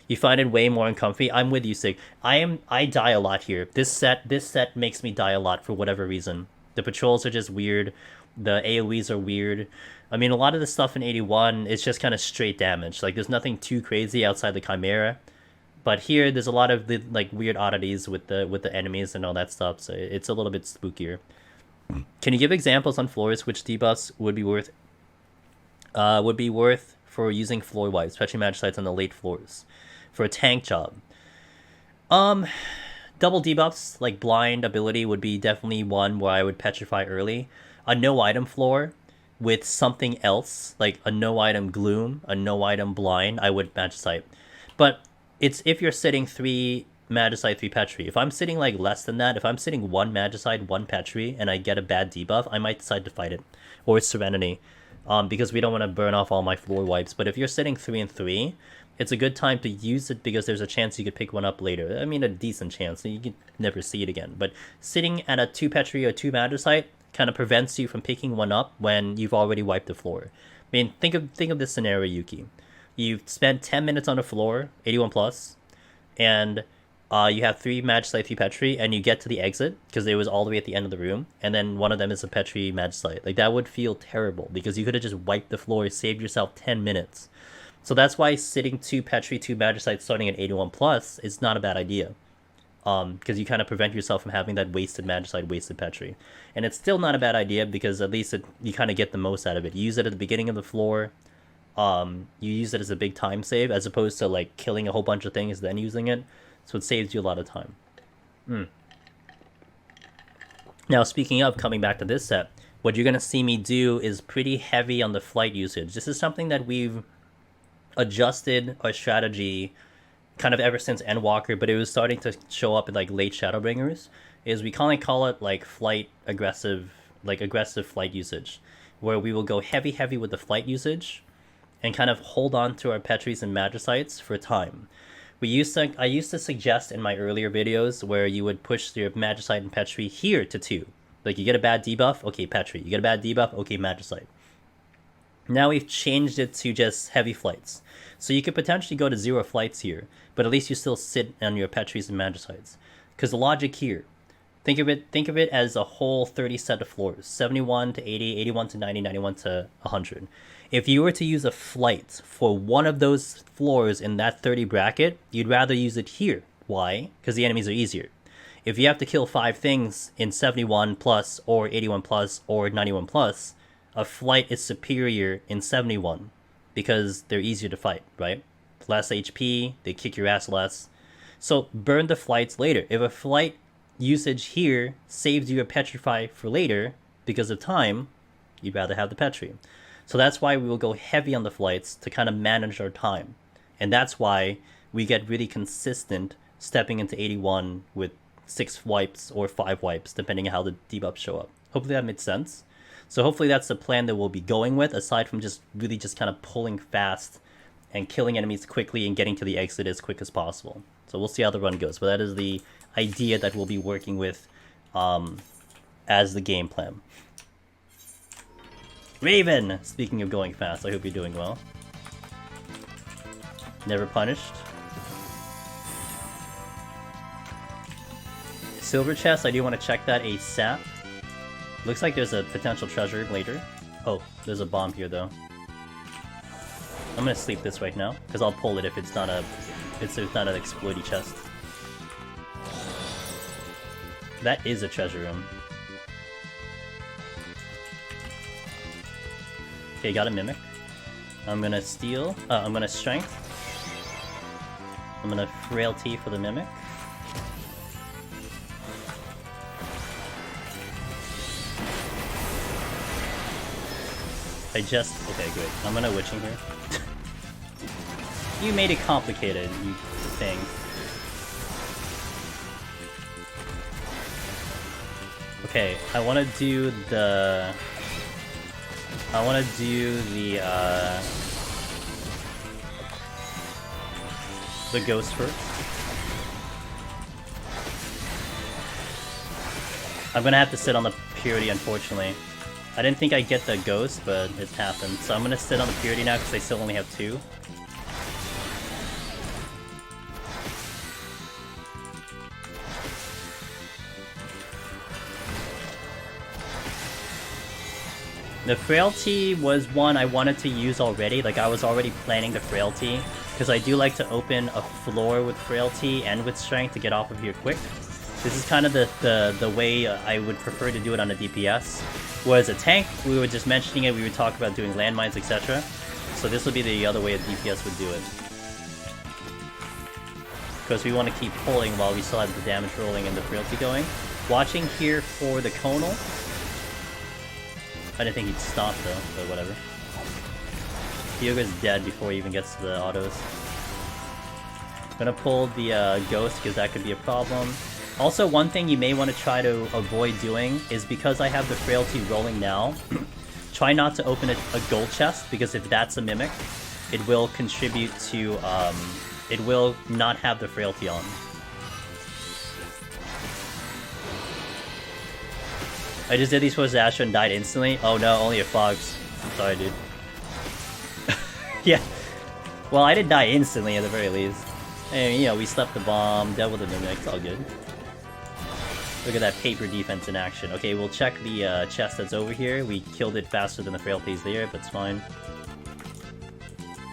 You find it way more uncomfy. I'm with you, Sig. I die a lot here. This set makes me die a lot for whatever reason. The patrols are just weird. The AoEs are weird. I mean, a lot of the stuff in 81 is just kind of straight damage. Like, there's nothing too crazy outside the Chimera. But here, there's a lot of the, like, weird oddities with the enemies and all that stuff. So it's a little bit spookier. Can you give examples on floors which debuffs would be worth for using floor wipes, especially Magicites on the late floors, for a tank job? Double debuffs like blind ability would be definitely one where I would petrify early. A no item floor with something else like a no item gloom, a no item blind, I would Magicite. But it's if you're sitting 3 Magicite, 3 Petri. If I'm sitting like less than that, if I'm sitting 1 Magicite, 1 Petri, and I get a bad debuff, I might decide to fight it. Or Serenity. Because we don't want to burn off all my floor wipes. But if you're sitting 3 and 3, it's a good time to use it because there's a chance you could pick one up later. I mean, a decent chance. You can never see it again. But sitting at a 2 Petri or 2 Magicite kind of prevents you from picking one up when you've already wiped the floor. I mean, think of this scenario, Yuki. You've spent 10 minutes on the floor, 81 plus, and you have 3 Magicite, 3 Petri, and you get to the exit because it was all the way at the end of the room, and then one of them is a Petri Magicite. Like, that would feel terrible because you could have just wiped the floor, saved yourself 10 minutes. So that's why sitting 2 Petri, 2 Magicite starting at 81 plus is not a bad idea. Because you kind of prevent yourself from having that wasted Magicite, wasted Petri. And it's still not a bad idea because at least you kind of get the most out of it. You use it at the beginning of the floor. You use it as a big time save as opposed to like killing a whole bunch of things then using it. So it saves you a lot of time. Now, speaking of coming back to this set, what you're going to see me do is pretty heavy on the flight usage. This is something that we've adjusted our strategy kind of ever since Endwalker, but it was starting to show up in like late Shadowbringers, is we kind of call it like flight aggressive flight usage, where we will go heavy with the flight usage and kind of hold on to our Petris and Magicites for time. I used to suggest in my earlier videos where you would push your Magicite and Petri here to 2. Like, you get a bad debuff, okay, Petri. You get a bad debuff, okay, Magicite. Now we've changed it to just heavy flights. So you could potentially go to 0 flights here, but at least you still sit on your Petris and Magicites. Because the logic here, think of it as a whole 30 set of floors, 71 to 80, 81 to 90, 91 to 100. If you were to use a flight for one of those floors in that 30 bracket, you'd rather use it here. Why? Because the enemies are easier. If you have to kill 5 things in 71 plus or 81 plus or 91 plus, a flight is superior in 71 because they're easier to fight, right? Less HP, they kick your ass less. So burn the flights later. If a flight usage here saves you a Petrify for later because of time, you'd rather have the Petri. So that's why we will go heavy on the flights to kind of manage our time. And that's why we get really consistent stepping into 81 with 6 wipes or 5 wipes, depending on how the debuffs show up. Hopefully that makes sense. So hopefully that's the plan that we'll be going with, aside from just really just kind of pulling fast and killing enemies quickly and getting to the exit as quick as possible. So we'll see how the run goes. But that is the idea that we'll be working with as the game plan. Raven! Speaking of going fast, I hope you're doing well. Never punished. Silver chest, I do want to check that ASAP. Looks like there's a potential treasure later. Oh, there's a bomb here though. I'm gonna sleep this right now, because I'll pull it if it's not an exploity chest. That is a treasure room. Okay, got a mimic. I'm gonna steal. I'm gonna strength. I'm gonna frailty for the mimic. Okay, great. I'm gonna witching here. You made it complicated, you thing. Okay, I want to do the ghost first. I'm gonna have to sit on the purity, unfortunately. I didn't think I'd get the ghost, but it happened. So I'm gonna sit on the purity now because I still only have 2. The frailty was one I wanted to use already, like I was already planning the frailty, because I do like to open a floor with frailty and with strength to get off of here quick. This is kind of the way I would prefer to do it on a DPS. Whereas a tank, we were just mentioning it, we would talk about doing landmines, etc. So this would be the other way a DPS would do it. Because we want to keep pulling while we still have the damage rolling and the frailty going. Watching here for the conal. I didn't think he'd stop though, but whatever. Hyoga's dead before he even gets to the autos. I'm gonna pull the ghost because that could be a problem. Also, one thing you may want to try to avoid doing is because I have the frailty rolling now, try not to open a gold chest, because if that's a mimic, it will contribute to, it will not have the frailty on. I just did these post Astra and died instantly. Oh no, only a fogs. Sorry, dude. Yeah. Well, I did die instantly at the very least. And, you know, we slept the bomb, dealt with the mimic, it's all good. Look at that paper defense in action. Okay, we'll check the chest that's over here. We killed it faster than the frailties there, but it's fine.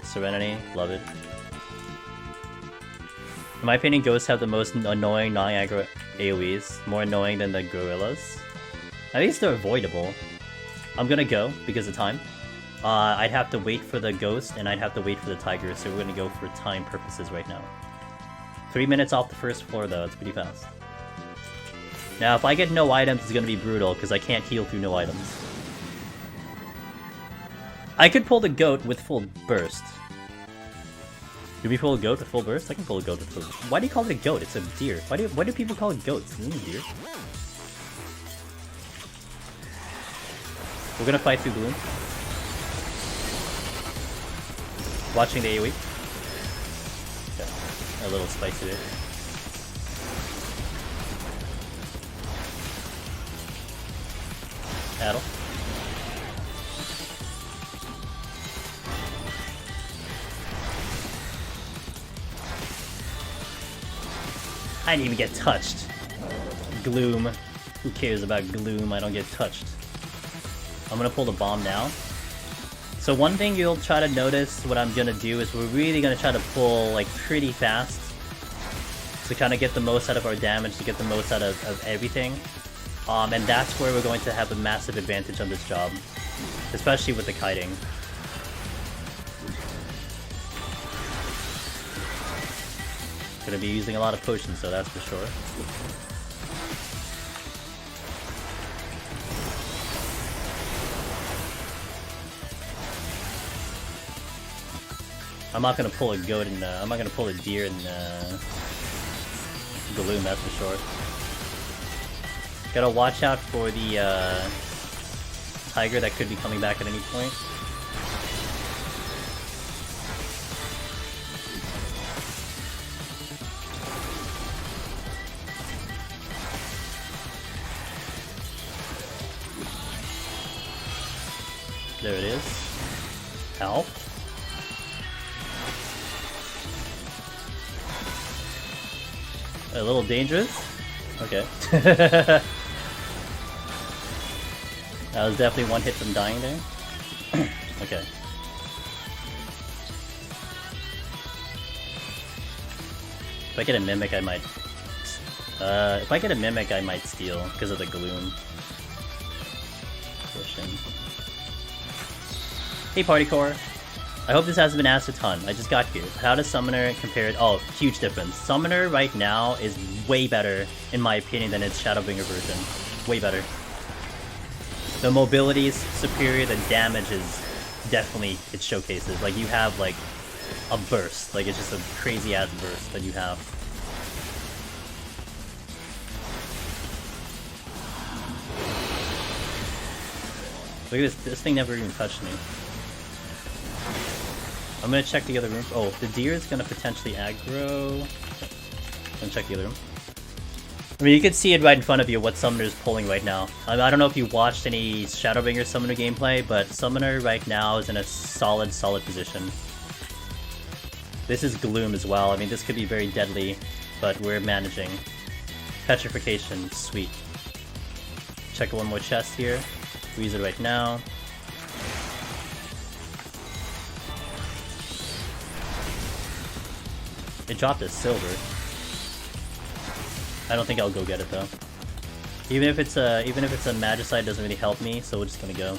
Serenity, love it. In my opinion, ghosts have the most annoying non-aggro AoEs. More annoying than the gorillas. At least they're avoidable. I'm gonna go, because of time. I'd have to wait for the ghost, and I'd have to wait for the tiger, so we're gonna go for time purposes right now. 3 minutes off the first floor, though. It's pretty fast. Now, if I get no items, it's gonna be brutal, because I can't heal through no items. I could pull the goat with full burst. Do we pull a goat with full burst? I can pull a goat with full burst. Why do you call it a goat? It's a deer. Why do people call it goats? Isn't it a deer? We're gonna fight through gloom. Watching the AoE. Okay. A little spicy there. Battle. I didn't even get touched. Gloom. Who cares about gloom? I don't get touched. I'm gonna pull the bomb now. So one thing you'll try to notice, what I'm gonna do is we're really gonna try to pull like pretty fast to kind of get the most out of our damage, to get the most out of everything. And that's where we're going to have a massive advantage on this job, especially with the kiting. Gonna be using a lot of potions, so that's for sure. I'm not gonna pull a goat and I'm not gonna pull a deer in Gloom, that's for sure. Gotta watch out for the tiger that could be coming back at any point. There it is. Ow. A little dangerous? Okay. That was definitely one hit from dying there. Okay. If I get a mimic, I might... if I get a mimic, I might steal, because of the gloom. Push in. Hey Party Core! I hope this hasn't been asked a ton. I just got here. How does Summoner compare... Oh, huge difference. Summoner right now is way better, in my opinion, than its Shadowbringer version. Way better. The mobility is superior, the damage is definitely, it showcases. Like, you have, like, a burst. Like, it's just a crazy ass burst that you have. Look at this. This thing never even touched me. I'm gonna check the other room. Oh, the deer is gonna potentially aggro. I'm gonna check the other room. I mean, you can see it right in front of you what Summoner is pulling right now. I don't know if you watched any Shadowbringer Summoner gameplay, but Summoner right now is in a solid position. This is Gloom as well. I mean, this could be very deadly, but we're managing. Petrification, sweet. Check one more chest here. We use it right now. It dropped a silver. I don't think I'll go get it though. Even if it's a Magicite, it doesn't really help me, so we're just gonna go.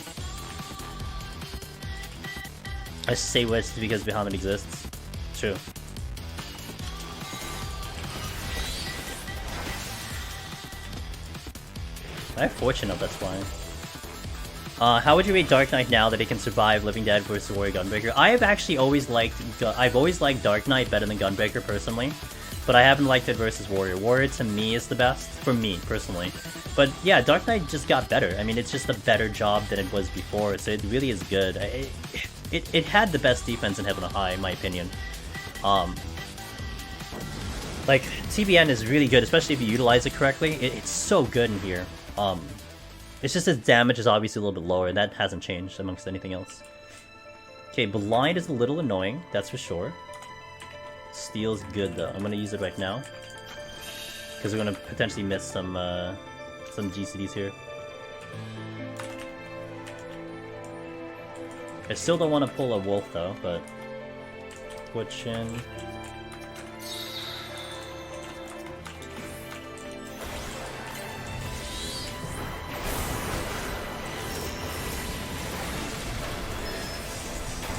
I say West because Bahamut exists. True. I have Fortune up, that's why. How would you rate Dark Knight now that it can survive Living Dead versus Warrior Gunbreaker? I have actually always liked Dark Knight better than Gunbreaker personally, but I haven't liked it versus Warrior. Warrior to me is the best, for me personally. But yeah, Dark Knight just got better. I mean, it's just a better job than it was before, so it really is good. It had the best defense in Heaven on High, in my opinion. Like, TBN is really good, especially if you utilize it correctly. It's so good in here. It's just its damage is obviously a little bit lower, and that hasn't changed amongst anything else. Okay, Blind is a little annoying, that's for sure. Steel's good though. I'm gonna use it right now, because we're gonna potentially miss some GCDs here. I still don't want to pull a wolf though, but Fortune.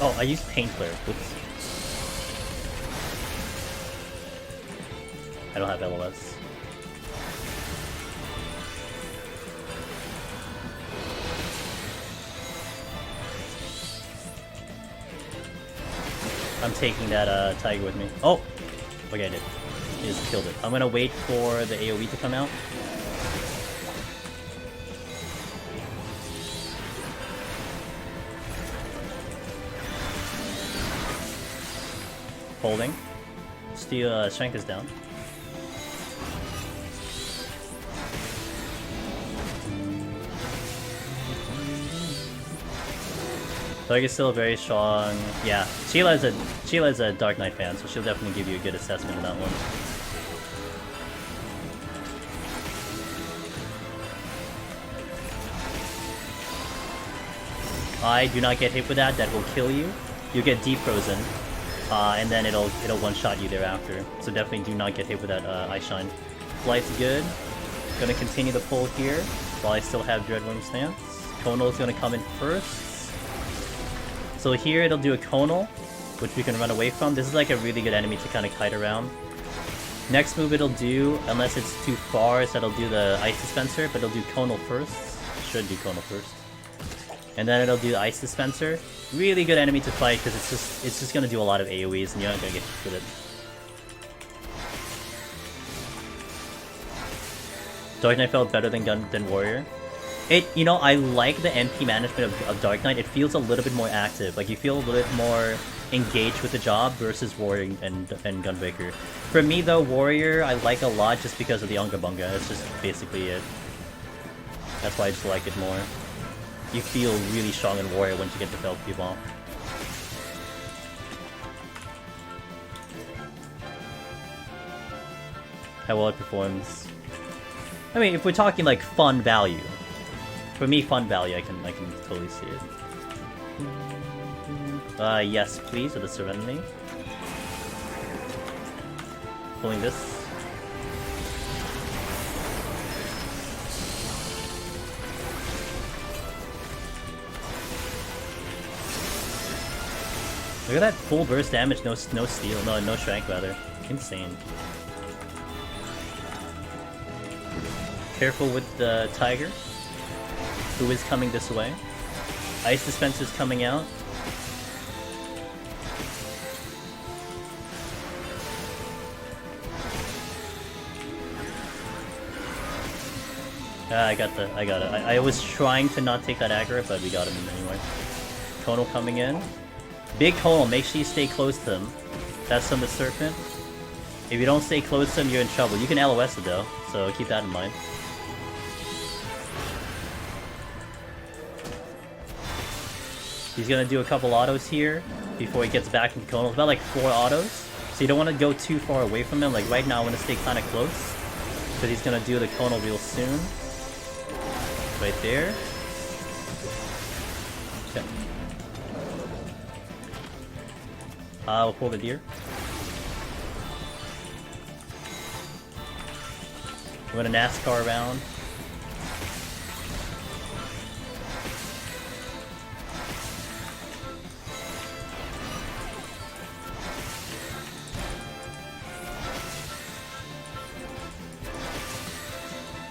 Oh, I used Paint Flare. Oops. I don't have LOS. I'm taking that tiger with me. Oh! Okay, I did. He just killed it. I'm gonna wait for the AoE to come out. Holding. Steel strength is down. Target's still very strong. Yeah, Sheila is a Dark Knight fan, so she'll definitely give you a good assessment of that one. I do not get hit with that. That will kill you. You get deep frozen. And then it'll one-shot you thereafter. So definitely do not get hit with that Ice Shine. Flight's good. Gonna continue the pull here while I still have Dreadworm stance. Conal's gonna come in first. So here it'll do a Conal, which we can run away from. This is like a really good enemy to kind of kite around. Next move it'll do, unless it's too far, is that it'll do the Ice Dispenser, but it'll do Conal first. Should do Conal first. And then it'll do the Ice Dispenser. Really good enemy to fight because it's just gonna do a lot of AoEs and you're not gonna get hit with it. Dark Knight felt better than Warrior. You know, I like the MP management of Dark Knight. It feels a little bit more active. Like you feel a little bit more engaged with the job versus Warrior and Gunbreaker. For me though, Warrior I like a lot just because of the Unga Bunga. That's just basically it. That's why I just like it more. You feel really strong in Warrior once you get the Felky Ball. How well it performs. I mean, if we're talking like fun value, for me, fun value, I can totally see it. Yes, please, with the Serenity. Pulling this. Look at that full burst damage, no steal, no strength rather. Insane. Careful with the tiger, who is coming this way. Ice Dispenser's coming out. I got it. I was trying to not take that aggro, but we got him anyway. Conal coming in. Big Conal, make sure you stay close to him. That's from the Serpent. If you don't stay close to him, you're in trouble. You can LOS it though, so keep that in mind. He's gonna do a couple autos here before he gets back into Conal. About like 4 autos. So you don't want to go too far away from him. Like right now I want to stay kind of close. Because he's gonna do the Conal real soon. Right there. Okay. We'll pull the deer. We're gonna NASCAR around.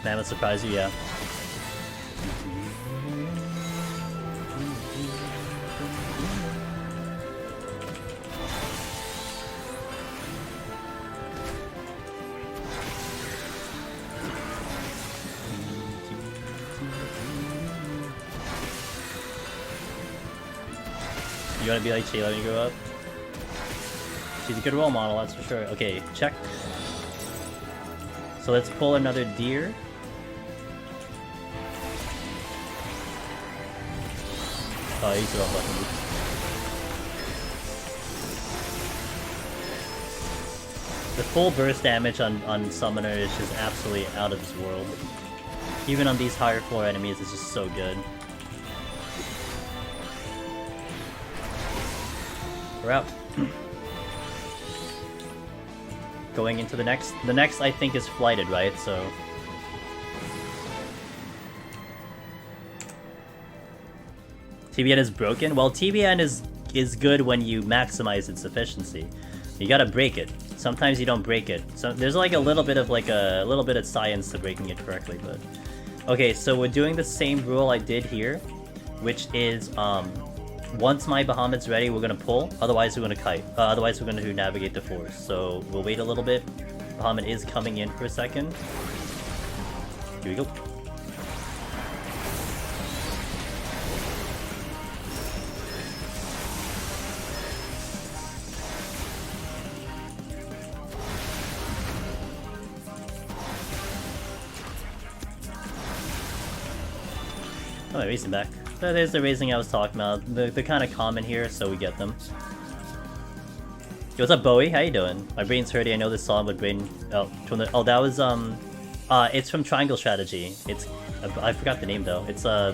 That would surprise you, yeah. You wanna be like Shayla when you grow up? She's a good role model, that's for sure. Okay, check. So let's pull another deer. Oh, he's all fucking weak. The full burst damage on Summoner is just absolutely out of this world. Even on these higher floor enemies, it's just so good. We're out. Going into the next. The next, I think, is flighted, right? So. TBN is broken? Well, TBN is good when you maximize its efficiency. You gotta break it. Sometimes you don't break it. So there's like a little bit of science to breaking it correctly, but. Okay, so we're doing the same rule I did here, which is once my Bahamut's ready, we're gonna pull. Otherwise, we're gonna kite. Otherwise, we're gonna navigate the forest. So we'll wait a little bit. Bahamut is coming in for a second. Here we go. Oh, they're racing back. So there's the raising I was talking about. They're kind of common here, so we get them. Yo, what's up, Bowie? How you doing? My brain's hurting. I know this song, but brain. Oh, from the. Oh, that was it's from Triangle Strategy. It's. I forgot the name though. It's I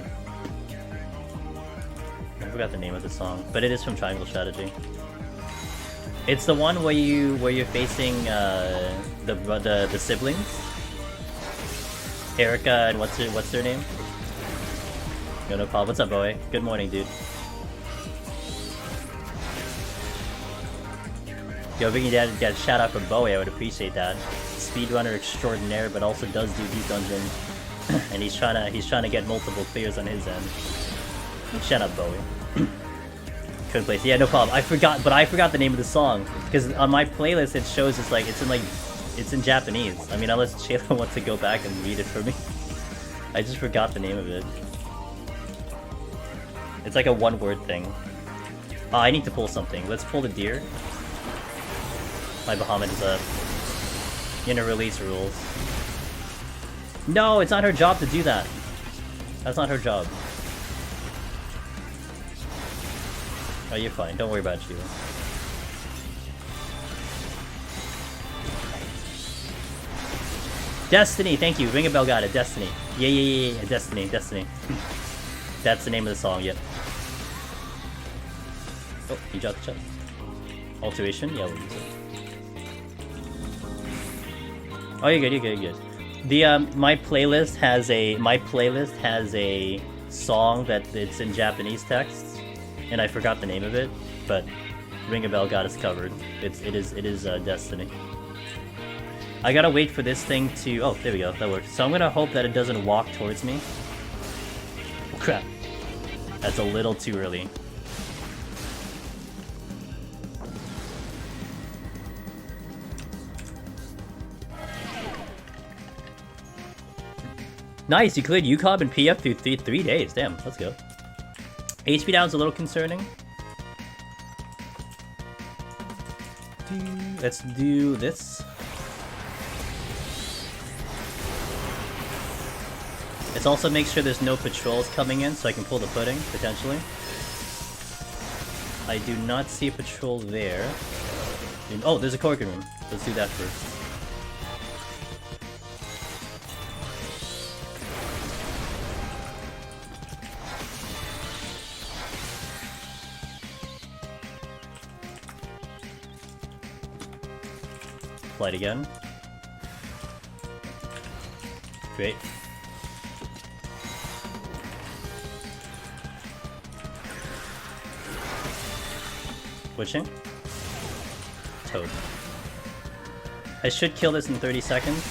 forgot the name of the song, but it is from Triangle Strategy. It's the one where you're facing the siblings. Erica and what's their name? Yo, no problem. What's up, Bowie? Good morning, dude. Yo, Vicky, Dad, shout out for Bowie. I would appreciate that. Speedrunner extraordinaire, but also does do deep dungeons, and he's trying to get multiple clears on his end. Shout out, Bowie. Couldn't place. Yeah, no problem. I forgot the name of the song because on my playlist it shows it's in Japanese. I mean, unless Shayla wants to go back and read it for me. I just forgot the name of it. It's like a one-word thing. Oh, I need to pull something. Let's pull the deer. My Bahamut is up. Inner-release rules. No, it's not her job to do that. That's not her job. Oh, you're fine. Don't worry about you. Destiny, thank you. Ring a bell got it. Destiny. Yeah. Destiny. That's the name of the song, yep. Oh, he dropped the chest. Alteration? Yeah, we'll use it. Oh, you're good. The my playlist has a song that it's in Japanese text, and I forgot the name of it, but Ring a Bell got us covered. It is Destiny. I gotta wait for this thing to. Oh, there we go. That works. So I'm gonna hope that it doesn't walk towards me. Oh, crap. That's a little too early. Nice, you cleared UCOB and PF through three days. Damn, let's go. HP down's a little concerning. Let's do this. Let's also make sure there's no patrols coming in so I can pull the pudding, potentially. I do not see a patrol there. Oh, there's a Corkin room. Let's do that first. Flight again. Great. Switching. Toad. I should kill this in 30 seconds.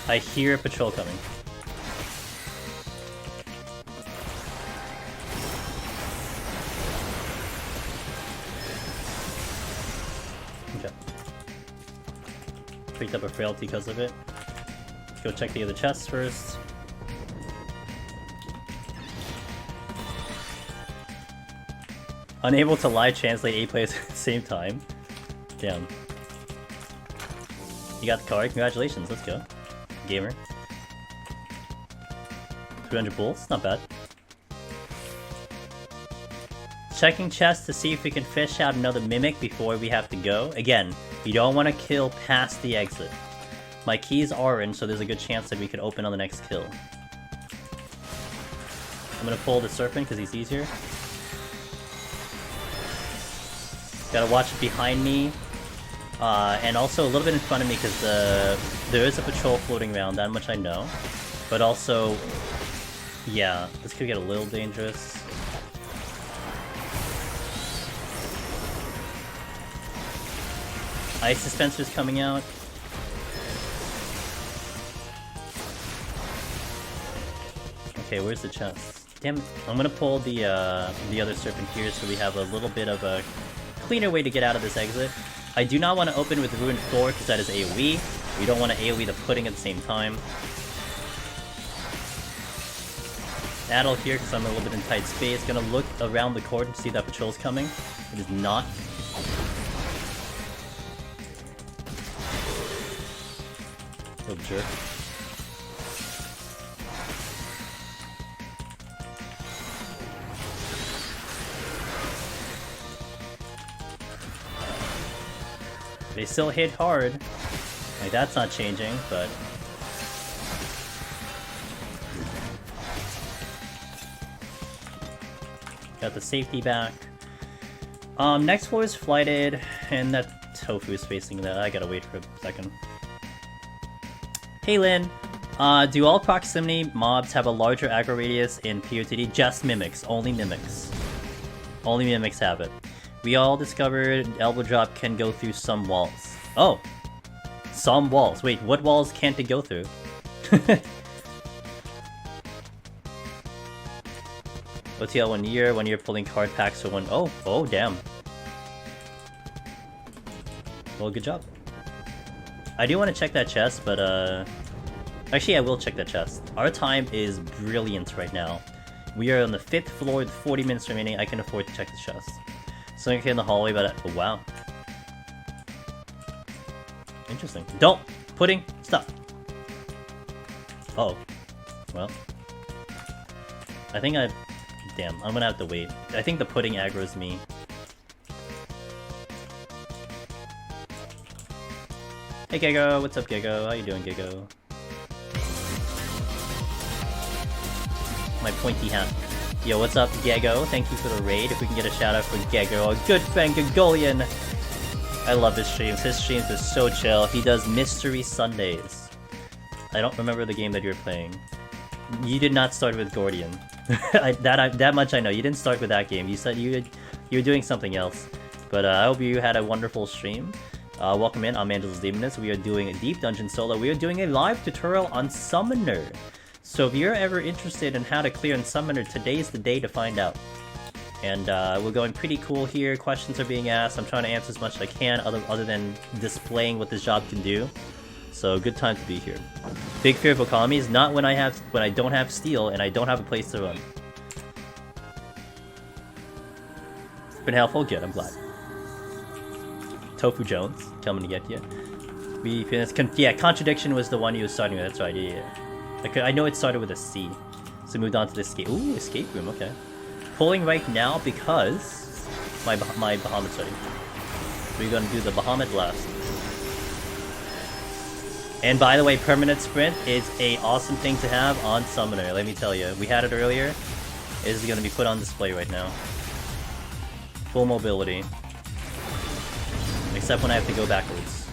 I hear a patrol coming. Okay. Picked up a frailty because of it. Let's go check the other chests first. Unable to live translate 8 players at the same time. Damn. You got the card, congratulations, let's go. Gamer. 300 bulls, not bad. Checking chests to see if we can fish out another mimic before we have to go. Again, you don't want to kill past the exit. My key's orange, so there's a good chance that we could open on the next kill. I'm gonna pull the serpent because he's easier. Gotta watch it behind me, and also a little bit in front of me because there is a patrol floating around, that much I know. But also, yeah, this could get a little dangerous. Ice dispenser's coming out. Okay, where's the chest? Damn it. I'm gonna pull the other serpent here so we have a little bit of a cleaner way to get out of this exit. I do not want to open with Ruined Floor because that is AoE. We don't want to AoE the pudding at the same time. Addle here because I'm a little bit in tight space. Gonna look around the corner to see that patrol's coming. It is not. Little jerk. They still hit hard. Like, that's not changing, but... Got the safety back. Next floor is flighted, and that tofu is facing that. I gotta wait for a second. Hey Lynn, do all proximity mobs have a larger aggro radius in POTD? Just mimics, only mimics. Only mimics have it. We all discovered elbow drop can go through some walls. Oh! Some walls. Wait, what walls can't it go through? OTL 1 year, 1 year pulling card packs for one. Oh, damn. Well, good job. I do want to check that chest, but actually I will check that chest. Our time is brilliant right now. We are on the 5th floor with 40 minutes remaining. I can afford to check the chest. Something in the hallway, but oh, wow. Interesting. Don't! Pudding! Stop! Uh oh. Well. I think I... Damn, I'm gonna have to wait. I think the pudding aggro's me. Hey Gego, what's up Gego? How you doing Gego? My pointy hat. Yo, what's up, Gego? Thank you for the raid. If we can get a shout out for Gego, a good friend, Gagolian. I love his streams. His streams are so chill. He does Mystery Sundays. I don't remember the game that you're playing. You did not start with Gordian. that much I know. You didn't start with that game. You said you were doing something else. But I hope you had a wonderful stream. Welcome in. I'm Angelus Demonus. We are doing a Deep Dungeon solo. We are doing a live tutorial on Summoner. So if you're ever interested in how to clear in Summoner, today's the day to find out. And we're going pretty cool here. Questions are being asked. I'm trying to answer as much as I can, other than displaying what this job can do. So good time to be here. Big fear of economies, not when I don't have steel and I don't have a place to run. Been helpful, good. I'm glad. Tofu Jones coming to get you. We finished. Yeah, contradiction was the one you was starting with. That's right. Yeah. Like, I know it started with a C, so moved on to the escape. Ooh, escape room. Okay. Pulling right now because my Bahamut's ready. We're gonna do the Bahamut blast. And by the way, permanent sprint is a awesome thing to have on Summoner. Let me tell you, we had it earlier. It is gonna be put on display right now. Full mobility, except when I have to go backwards.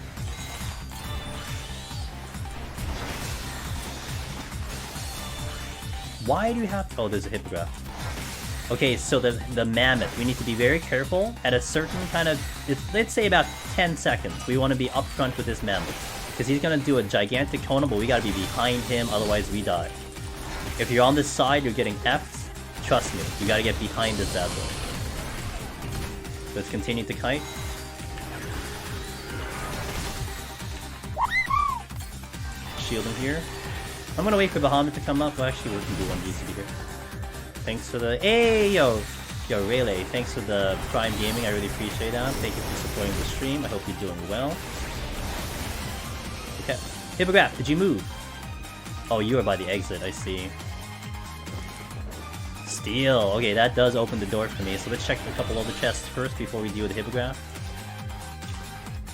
Why do you have to... Oh, there's a hippogriff. Okay, so the mammoth, we need to be very careful at a certain kind of... let's say about 10 seconds. We want to be up front with this mammoth. Because he's going to do a gigantic tonal, but we got to be behind him, otherwise we die. If you're on this side, you're getting F'd. Trust me, you got to get behind this bad boy. Let's continue to kite. Shield him here. I'm gonna wait for Bahamut to come up. Well, actually, we can do one DCB here. Thanks for the... Hey, yo, Rayleigh. Thanks for the Prime Gaming. I really appreciate that. Thank you for supporting the stream. I hope you're doing well. Okay. Hippogriff, did you move? Oh, you are by the exit. I see. Steel. Okay, that does open the door for me. So let's check a couple other chests first before we deal with the Hippogriff.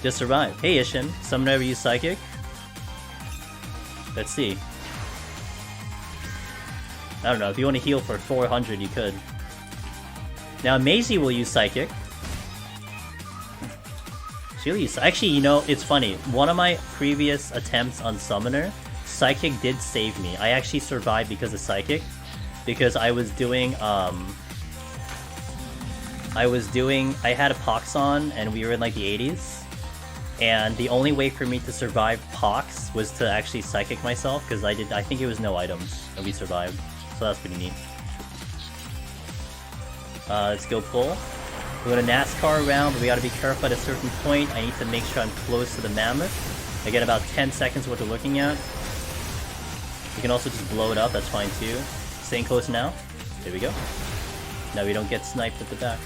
Just arrived. Hey, Ishin. Summoner ever use Psychic? Let's see. I don't know, if you want to heal for 400, you could. Now, Maisie will use Psychic. She'll use... Actually, you know, it's funny. One of my previous attempts on Summoner, Psychic did save me. I actually survived because of Psychic. Because I was doing, I had a Pox on, and we were in, like, the 80s. And the only way for me to survive Pox was to actually Psychic myself, because I think it was no items, and we survived. So that's pretty neat. Let's go pull. We're gonna NASCAR around, but we gotta be careful at a certain point. I need to make sure I'm close to the mammoth. I get about 10 seconds what they're looking at. We can also just blow it up, that's fine too. Staying close now. There we go. Now we don't get sniped at the back.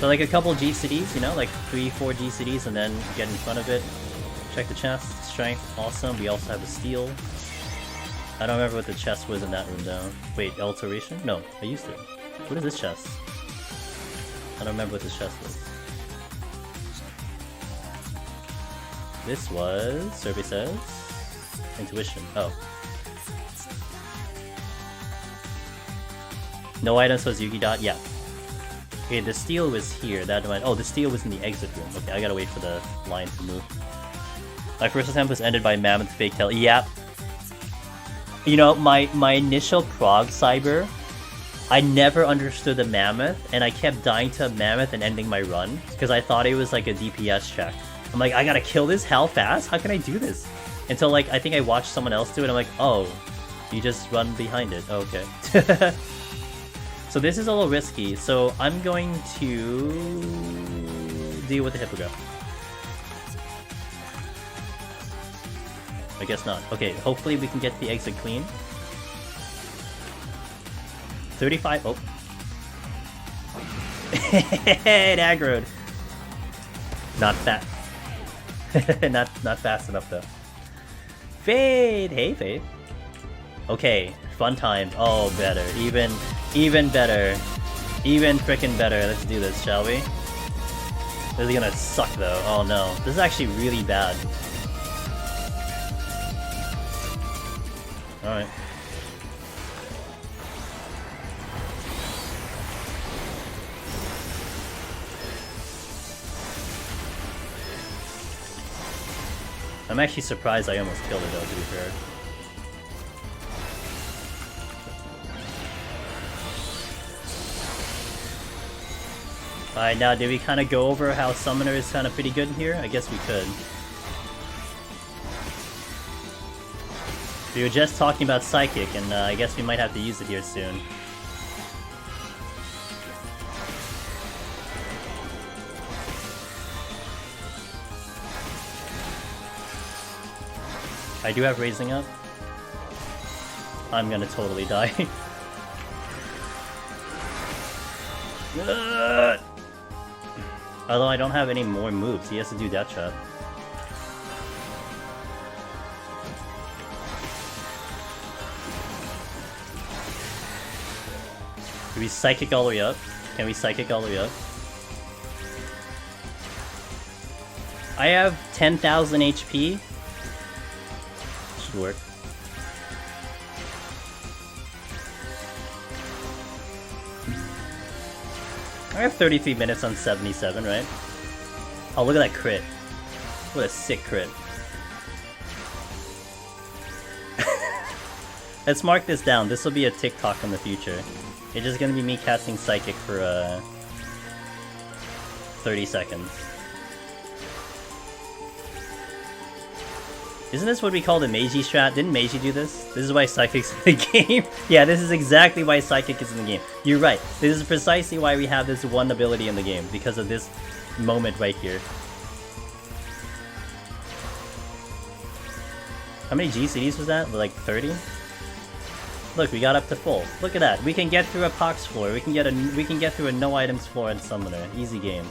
So like a couple GCDs, you know, like 3-4 GCDs, and then get in front of it. Check the chest, strength, awesome. We also have a steel. I don't remember what the chest was in that room down. Wait, alteration? No, I used it. What is this chest? I don't remember what this chest was. This was... Survey says... Intuition. Oh. No items was Yugi Dot? Yeah. Okay, the steel was here. That went... Oh, the steel was in the exit room. Okay, I gotta wait for the line to move. My first attempt was ended by Mammoth Fake Tail. Yep. You know, my initial prog cyber, I never understood the Mammoth, and I kept dying to a Mammoth and ending my run, because I thought it was like a DPS check. I'm like, I gotta kill this? How fast? How can I do this? Until, like, I think I watched someone else do it, and I'm like, oh, you just run behind it. Oh, okay. So this is a little risky, so I'm going to deal with the Hippogriff. I guess not. Okay, hopefully we can get the exit clean. 35. Oh. It aggroed. Not fat. not fast enough though. Fade. Hey, Fade. Okay, fun time. Oh, better. Even better. Even frickin' better. Let's do this, shall we? This is gonna suck though. Oh no. This is actually really bad. Alright. I'm actually surprised I almost killed it though, to be fair. Alright, now did we kind of go over how Summoner is kind of pretty good in here? I guess we could. We were just talking about Psychic, and I guess we might have to use it here soon. I do have raising up. I'm gonna totally die. Although I don't have any more moves, he has to do that shot. Can we psychic all the way up? Can we psychic all the way up? I have 10,000 HP. Should work. I have 33 minutes on 77, right? Oh, look at that crit. What a sick crit. Let's mark this down. This will be a TikTok in the future. It's just gonna be me casting Psychic for 30 seconds. Isn't this what we call the Meiji strat? Didn't Meiji do this? This is why Psychic's in the game. Yeah, this is exactly why Psychic is in the game. You're right. This is precisely why we have this one ability in the game, because of this moment right here. How many GCDs was that? Like 30? Look, we got up to full. Look at that. We can get through a Pox floor. We can get through a no items floor and Summoner. Easy game.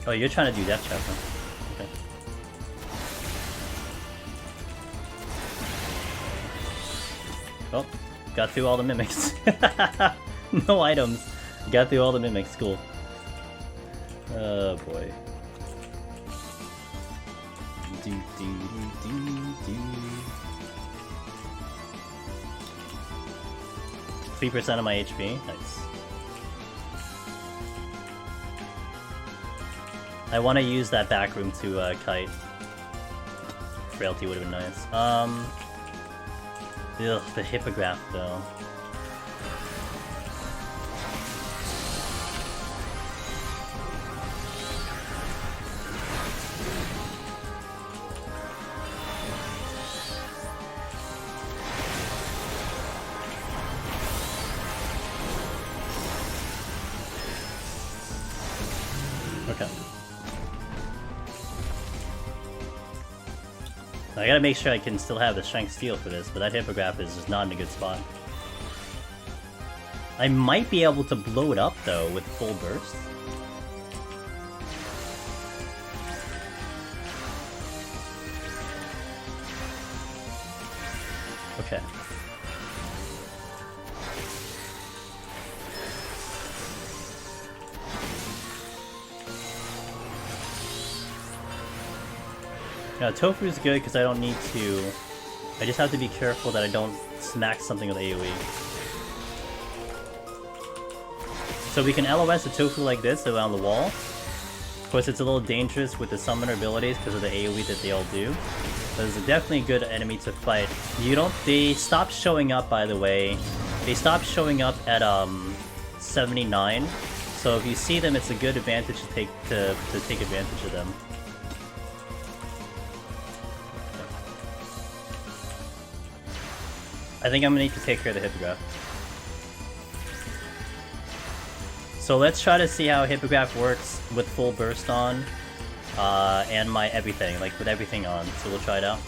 Oh, you're trying to do Death Trap, huh? Okay. Oh, got through all the mimics. No items. Got through all the mimics, cool. Oh boy. 3% of my HP, nice. I want to use that back room to kite. Frailty would have been nice. Ugh, the hippogriff though. Okay. I gotta make sure I can still have the strength steel for this, but that hippogriff is just not in a good spot. I might be able to blow it up though with full burst. Okay. Now, Tofu's good because I don't need to... I just have to be careful that I don't smack something with AoE. So we can LOS a Tofu like this around the wall. Of course, it's a little dangerous with the summoner abilities because of the AoE that they all do. But it's definitely a good enemy to fight. You don't... They stop showing up, by the way. They stop showing up at 79. So if you see them, it's a good advantage to take advantage of them. I think I'm gonna need to take care of the hippogriff. So let's try to see how hippogriff works with full burst on, and my everything, like with everything on. So we'll try it out.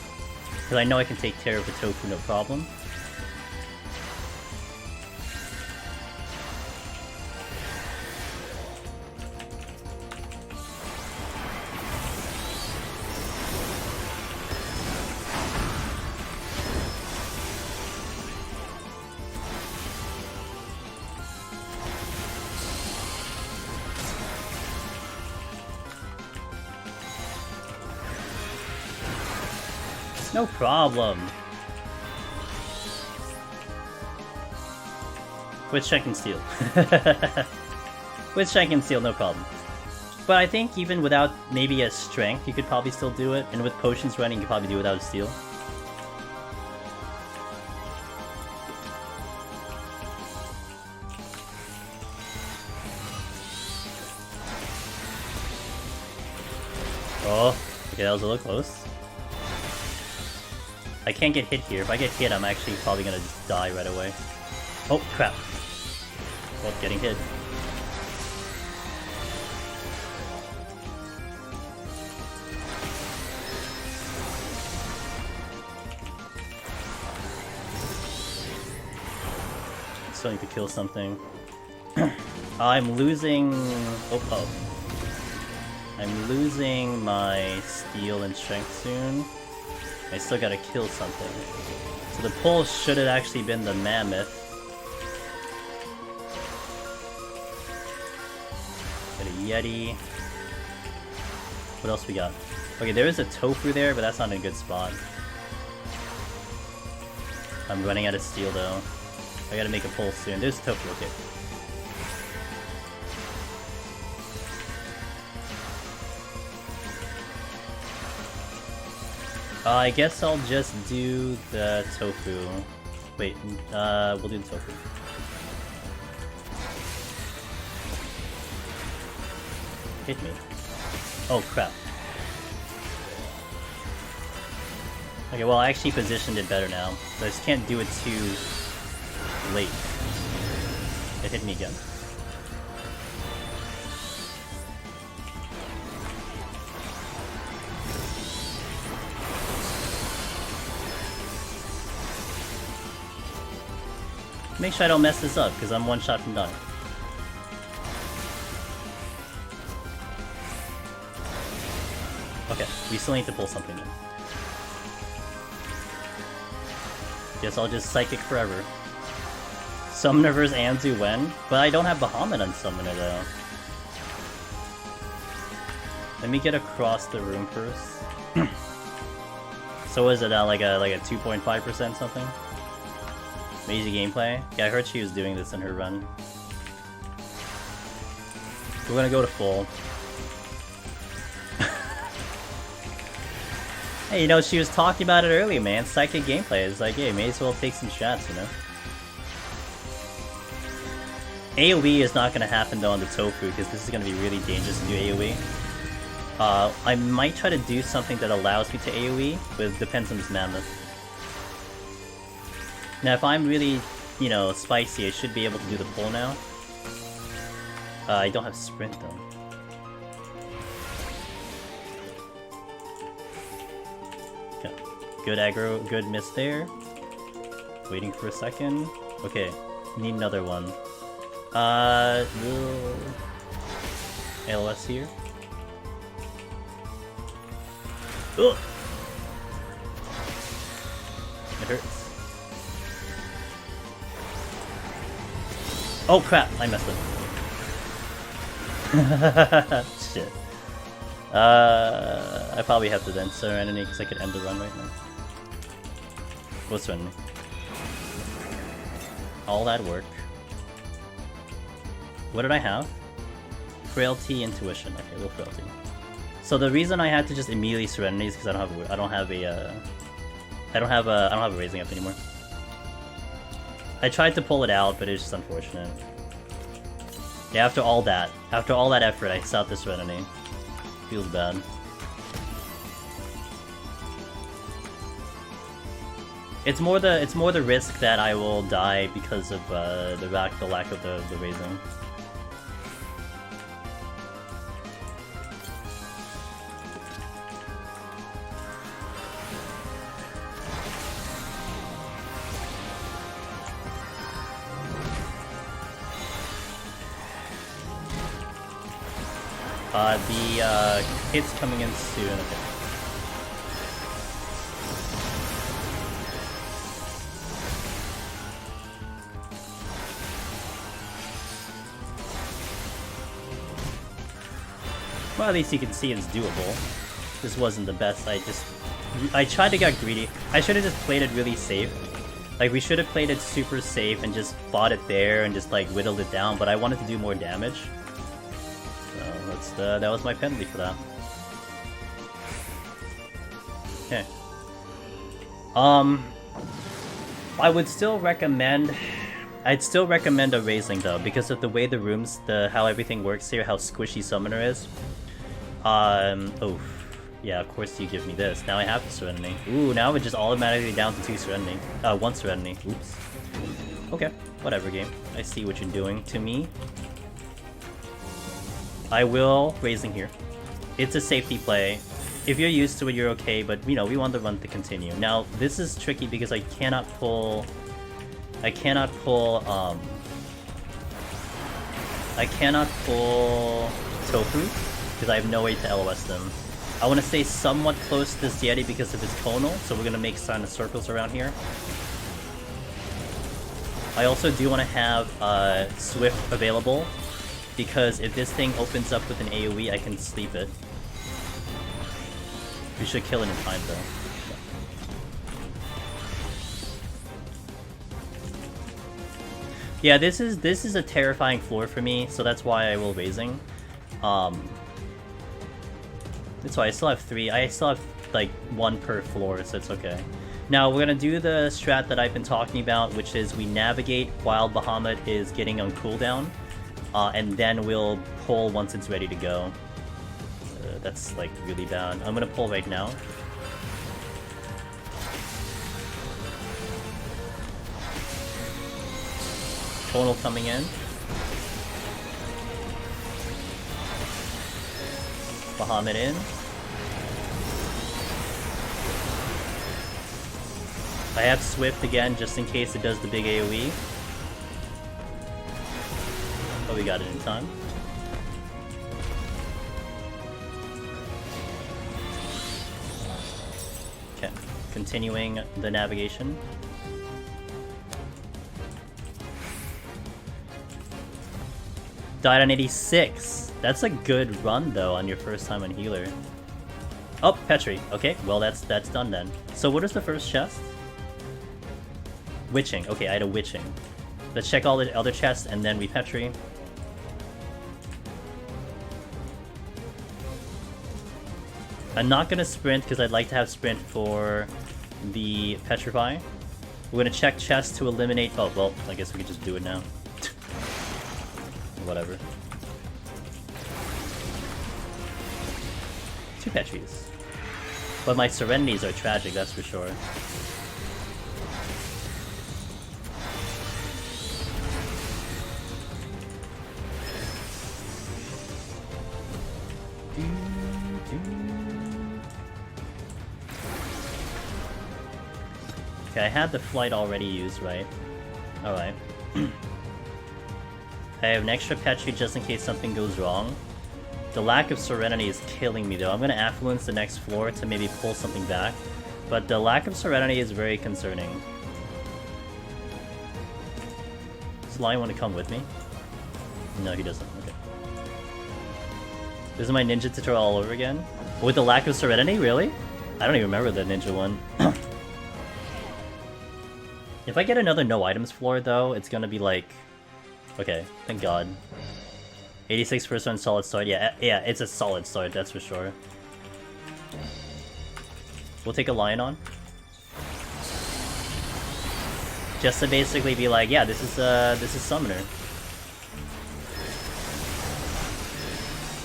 Because I know I can take care of the Tofu, no problem. No problem. With Strength and Steel. With Strength and Steel, no problem. But I think even without maybe a Strength, you could probably still do it. And with Potions running, you could probably do it without a Steel. Oh, okay, that was a little close. I can't get hit here. If I get hit, I'm actually probably gonna just die right away. Oh, crap. Both getting hit. Still need to kill something. I'm losing... Oh. I'm losing my steel and strength soon. I still gotta kill something. So the pull should have actually been the mammoth. Got a yeti. What else we got? Okay, there is a tofu there, but that's not in a good spot. I'm running out of steel though. I gotta make a pull soon. There's tofu, okay. I guess I'll just do the tofu. Wait, we'll do the tofu. Hit me. Oh crap. Okay, well I actually positioned it better now. So I just can't do it too late. It hit me again. Make sure I don't mess this up, because I'm one shot from done. Okay, we still need to pull something in. Guess I'll just Psychic forever. Summoner vs. Anzu when? But I don't have Bahamut on Summoner though. Let me get across the room first. So is it like a 2.5% something? Amazing gameplay? Yeah, I heard she was doing this in her run. We're gonna go to full. Hey, you know, she was talking about it earlier, man. Psychic gameplay. It's like, hey, may as well take some shots, you know? AoE is not gonna happen though on the tofu, because this is gonna be really dangerous to do AoE. I might try to do something that allows me to AoE, but it depends on this mammoth. Now, if I'm really, you know, spicy, I should be able to do the pull now. I don't have sprint though. Okay. Good aggro, good miss there. Waiting for a second. Okay, need another one. LS here. Ugh! It hurts. Oh crap, I messed up. Shit. I probably have to then Serenity because I could end the run right now. What's Serenity? All that work. What did I have? Frailty, Intuition. Okay, we'll Frailty. So the reason I had to just immediately Serenity is because I don't have a raising up anymore. I tried to pull it out, but it's just unfortunate. Yeah, after all that effort, I stopped the Serenity. Feels bad. It's more the risk that I will die because of the lack of the raising. The hit's coming in soon. Okay. Well, at least you can see it's doable. This wasn't the best. I tried to get greedy. I should have just played it really safe. Like, we should have played it super safe and just fought it there and just like whittled it down, but I wanted to do more damage. That was my penalty for that. Okay. I would still recommend... I'd still recommend a raising though, because of the way the rooms, how everything works here, how squishy Summoner is. Oh, yeah, of course you give me this. Now I have the Serenity. Ooh, now we're just automatically down to 2 Serenity. 1 Serenity. Oops. Okay, whatever game. I see what you're doing to me. I will raising here. It's a safety play. If you're used to it, you're okay, but you know, we want the run to continue. Now, this is tricky because I cannot pull Tofu because I have no way to LOS them. I want to stay somewhat close to this Yeti because of his conal, so we're going to make sign of circles around here. I also do want to have Swift available because if this thing opens up with an AoE, I can sleep it. We should kill it in time though. Yeah, this is a terrifying floor for me, so that's why I will raising. That's why I still have 3. I still have like 1 per floor, so it's okay. Now we're gonna do the strat that I've been talking about, which is we navigate while Bahamut is getting on cooldown, and then we'll pull once it's ready to go. That's like really bad. I'm gonna pull right now. Tonal coming in. Bahamut in. I have Swift again just in case it does the big AoE. Oh, we got it in time. Okay, continuing the navigation. Died on 86. That's a good run though on your first time on healer. Oh, Petri. Okay, well that's done then. So what is the first chest? Witching. Okay, I had a witching. Let's check all the other chests and then we Petri. I'm not gonna sprint because I'd like to have sprint for the Petrify. We're gonna check chests to eliminate. Oh well, I guess we could just do it now. Whatever. 2 Petries. But my Serenities are tragic, that's for sure. Okay, I had the flight already used, right? Alright. I have an extra Petri just in case something goes wrong. The lack of Serenity is killing me though. I'm gonna Affluence the next floor to maybe pull something back. But the lack of Serenity is very concerning. Does Lion want to come with me? No, he doesn't. Okay. This is my ninja tutorial all over again? With the lack of Serenity? Really? I don't even remember the ninja one. If I get another no items floor though, it's gonna be like... Okay, thank god. 86 first run solid start. Yeah, it's a solid start, that's for sure. We'll take a Lion on. Just to basically be like, yeah, this is Summoner.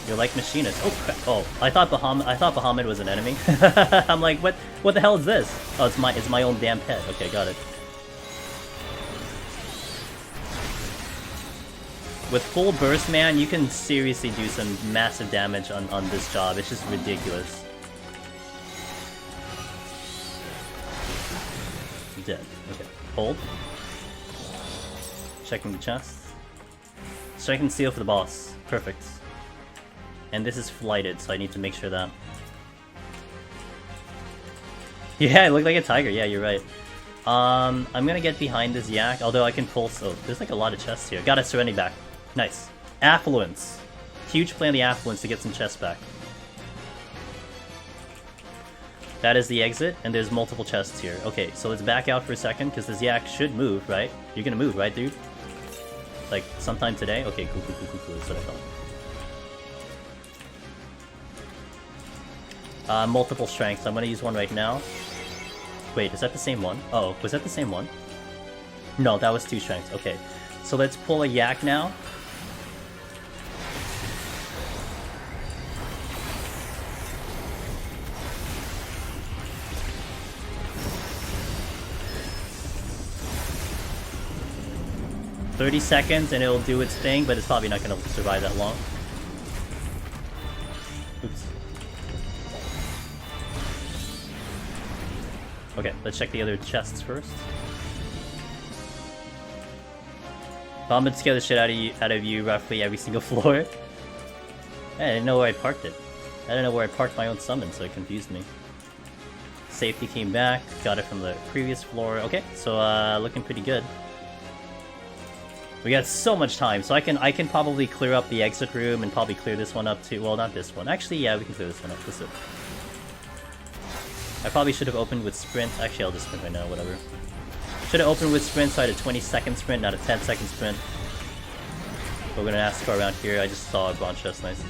You're like Machinist. Oh crap. Oh, I thought Bahamut was an enemy. I'm like, what the hell is this? Oh, it's my own damn pet. Okay, got it. With full burst, man, you can seriously do some massive damage on this job. It's just ridiculous. Dead. Okay. Hold. Checking the chest. Strike and seal for the boss. Perfect. And this is flighted, so I need to make sure that... Yeah, it looked like a tiger. Yeah, you're right. I'm gonna get behind this yak, although I can pull... Oh, there's like a lot of chests here. Got a Serenity back. Nice. Affluence. Huge play on the Affluence to get some chests back. That is the exit, and there's multiple chests here. Okay, so let's back out for a second, because this yak should move, right? You're gonna move, right, dude? Like, sometime today? Okay, cool. That's what I thought. Multiple strengths. I'm gonna use one right now. Wait, is that the same one? Oh, was that the same one? No, that was 2 strengths. Okay, so let's pull a yak now. 30 seconds and it'll do its thing, but it's probably not going to survive that long. Oops. Okay, let's check the other chests first. I'm gonna scare the shit out of you roughly every single floor. I didn't know where I parked it. I didn't know where I parked my own summon, so it confused me. Safety came back, got it from the previous floor. Okay, so looking pretty good. We got so much time, so I can probably clear up the exit room and probably clear this one up too. Well, not this one. Actually, yeah, we can clear this one up. Let's do it. I probably should have opened with sprint. Actually, I'll just sprint right now, whatever. Should have opened with sprint, so I had a 20-second sprint, not a 10-second sprint. But we're gonna NASCAR around here. I just saw a bronze chest, nice.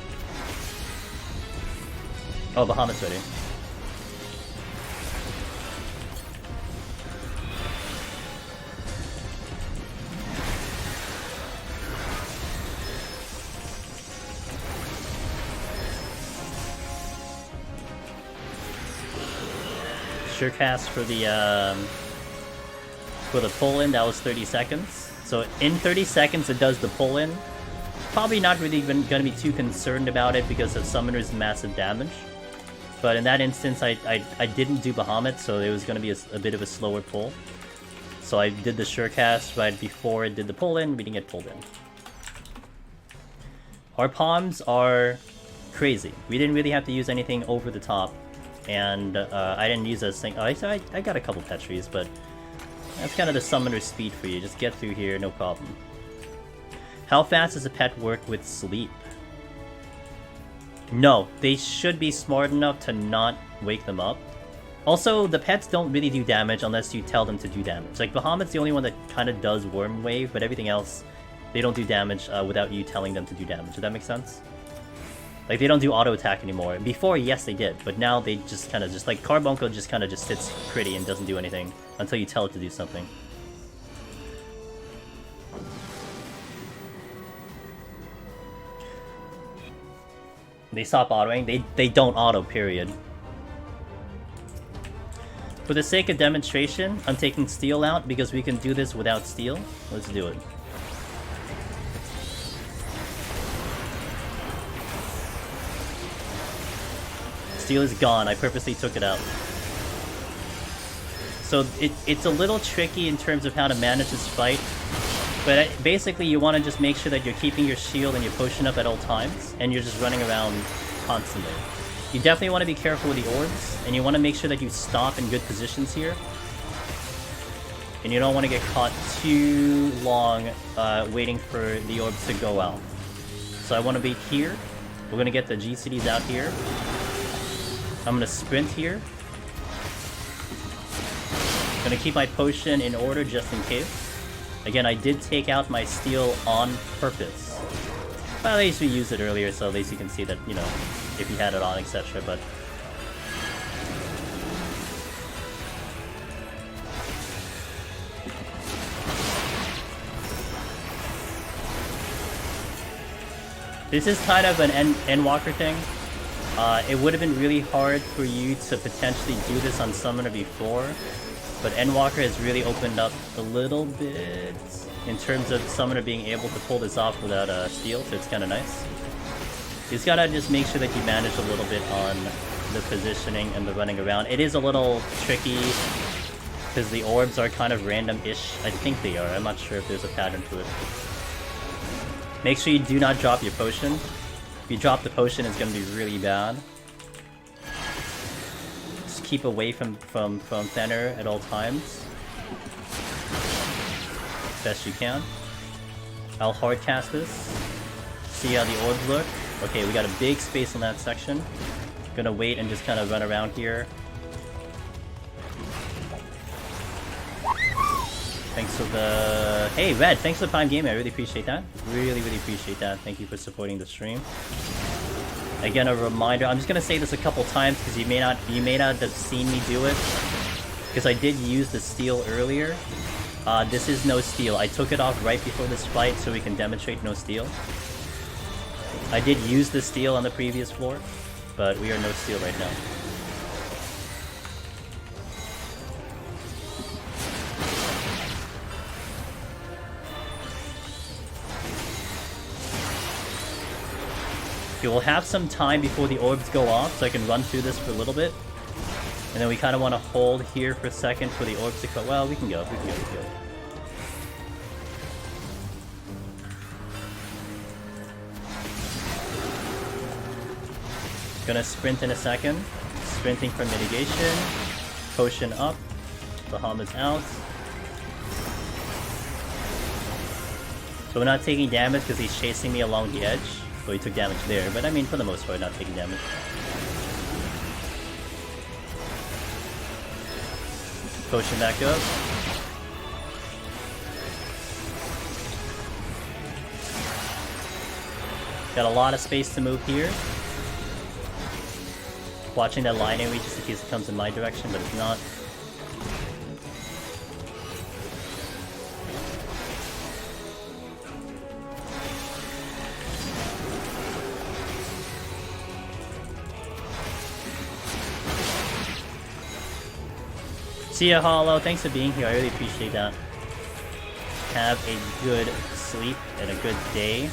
Oh, Bahamut's ready. Sure cast for the pull-in, that was 30 seconds. So in 30 seconds it does the pull-in. Probably not really even gonna be too concerned about it because of Summoner's massive damage. But in that instance I didn't do Bahamut, so it was gonna be a bit of a slower pull. So I did the sure cast right before it did the pull-in, we didn't get pulled in. Our palms are crazy. We didn't really have to use anything over the top. And I didn't use a thing. I got a couple Petries, but that's kind of the summoner speed for you. Just get through here, no problem. How fast does a pet work with sleep? No, they should be smart enough to not wake them up. Also, the pets don't really do damage unless you tell them to do damage. Like, Bahamut's the only one that kind of does Worm Wave, but everything else, they don't do damage without you telling them to do damage. Does that make sense? Like, they don't do auto attack anymore. Before, yes, they did, but now they just kind of just like Carbuncle just kind of just sits pretty and doesn't do anything until you tell it to do something. They stop autoing. They don't auto, period. For the sake of demonstration, I'm taking Steel out because we can do this without Steel. Let's do it. Steel is gone. I purposely took it out. So it's a little tricky in terms of how to manage this fight. But basically you want to just make sure that you're keeping your shield and your potion up at all times. And you're just running around constantly. You definitely want to be careful with the orbs. And you want to make sure that you stop in good positions here. And you don't want to get caught too long waiting for the orbs to go out. So I want to be here. We're going to get the GCDs out here. I'm gonna sprint here. Gonna keep my potion in order just in case. Again, I did take out my steel on purpose. But at least we used it earlier, so at least you can see that, you know, if you had it on, etc. But this is kind of an Endwalker thing. It would have been really hard for you to potentially do this on Summoner before, but Endwalker has really opened up a little bit in terms of Summoner being able to pull this off without Steel, so it's kind of nice. You just gotta just make sure that you manage a little bit on the positioning and the running around. It is a little tricky, because the orbs are kind of random-ish. I think they are. I'm not sure if there's a pattern to it. Make sure you do not drop your potion. If you drop the potion, it's going to be really bad. Just keep away from Thenner at all times. Best you can. I'll hard cast this. See how the orbs look. Okay, we got a big space in that section. Gonna wait and just kind of run around here. Thanks for the... Hey, Red, thanks for the Prime Gaming. I really appreciate that. Really, really appreciate that. Thank you for supporting the stream. Again, a reminder. I'm just gonna say this a couple times because you may not have seen me do it. Because I did use the steel earlier. This is no steel. I took it off right before this fight so we can demonstrate no steel. I did use the steel on the previous floor, but we are no steel right now. Okay, we'll have some time before the orbs go off, so I can run through this for a little bit. And then we kind of want to hold here for a second for the orbs to go. Well, we can go. We can go. Gonna sprint in a second. Sprinting for mitigation. Potion up. Bahamut's out. So we're not taking damage because he's chasing me along the edge. So he took damage there, but I mean, for the most part, not taking damage. Potion back up. Got a lot of space to move here. Watching that line area just in case it comes in my direction, but it's not. See ya, Hollow. Thanks for being here. I really appreciate that. Have a good sleep and a good day.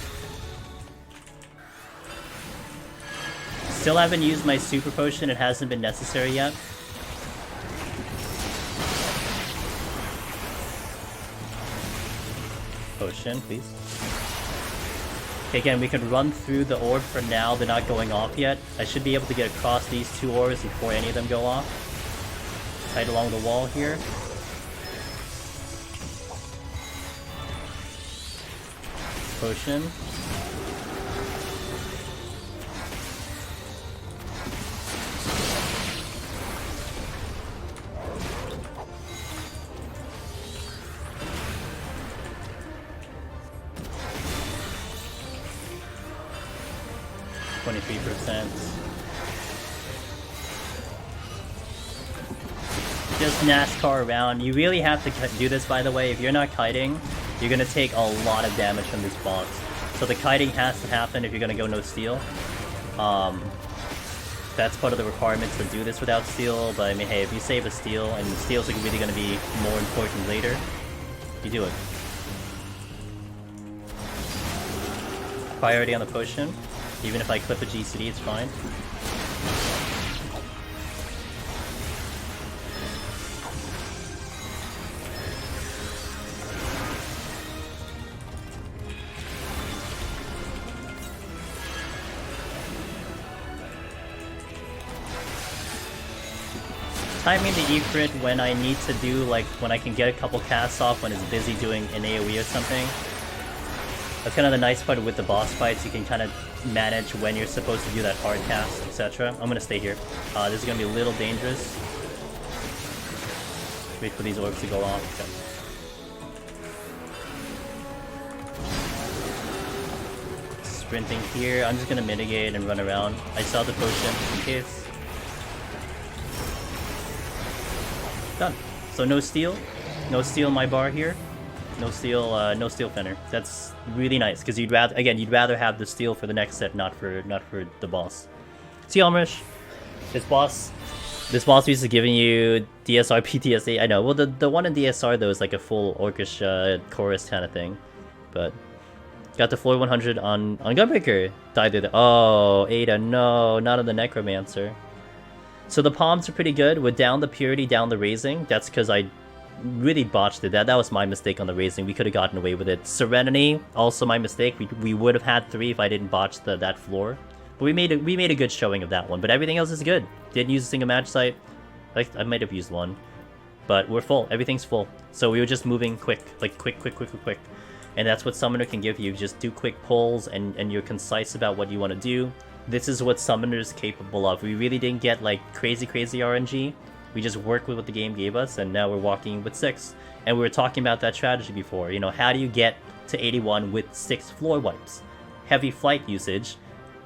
Still haven't used my super potion. It hasn't been necessary yet. Potion, please. Okay, again, we can run through the orb for now. They're not going off yet. I should be able to get across these two orbs before any of them go off. Tight along the wall here. Potion. Just NASCAR around. You really have to do this, by the way. If you're not kiting, you're going to take a lot of damage from this boss. So the kiting has to happen if you're going to go no steal. That's part of the requirements to do this without steal, but I mean, hey, if you save a steal, and steals are really going to be more important later, you do it. Priority on the potion. Even if I clip a GCD, it's fine. Timing the E-crit when I need to do, like, when I can get a couple casts off when it's busy doing an AoE or something. That's kind of the nice part with the boss fights. You can kind of manage when you're supposed to do that hard cast, etc. I'm gonna stay here. This is gonna be a little dangerous. Wait for these orbs to go off. Okay. Sprinting here. I'm just gonna mitigate and run around. I saw the potion just in case. Done. So no steal in my bar here. No steal Fenner. That's really nice because you'd rather have the steal for the next set, not for the boss. See Almrish, this boss is giving you DSR PTSD. I know. Well, the one in DSR though is like a full orchestra chorus kind of thing, but got the floor 100 on Gunbreaker. Died there. Oh, Ada, no, not on the Necromancer. So the palms are pretty good. With down the purity, down the raising. That's because I really botched it. That was my mistake on the raising. We could have gotten away with it. Serenity, also my mistake. We would have had 3 if I didn't botch that floor. But we made a good showing of that one. But everything else is good. Didn't use a single match site. Like, I might have used one. But we're full. Everything's full. So we were just moving quick. Like quick. And that's what Summoner can give you. Just do quick pulls and you're concise about what you want to do. This is what Summoner is capable of. We really didn't get like crazy RNG. We just worked with what the game gave us, and now we're walking with 6. And we were talking about that strategy before. You know, how do you get to 81 with 6 floor wipes? Heavy flight usage,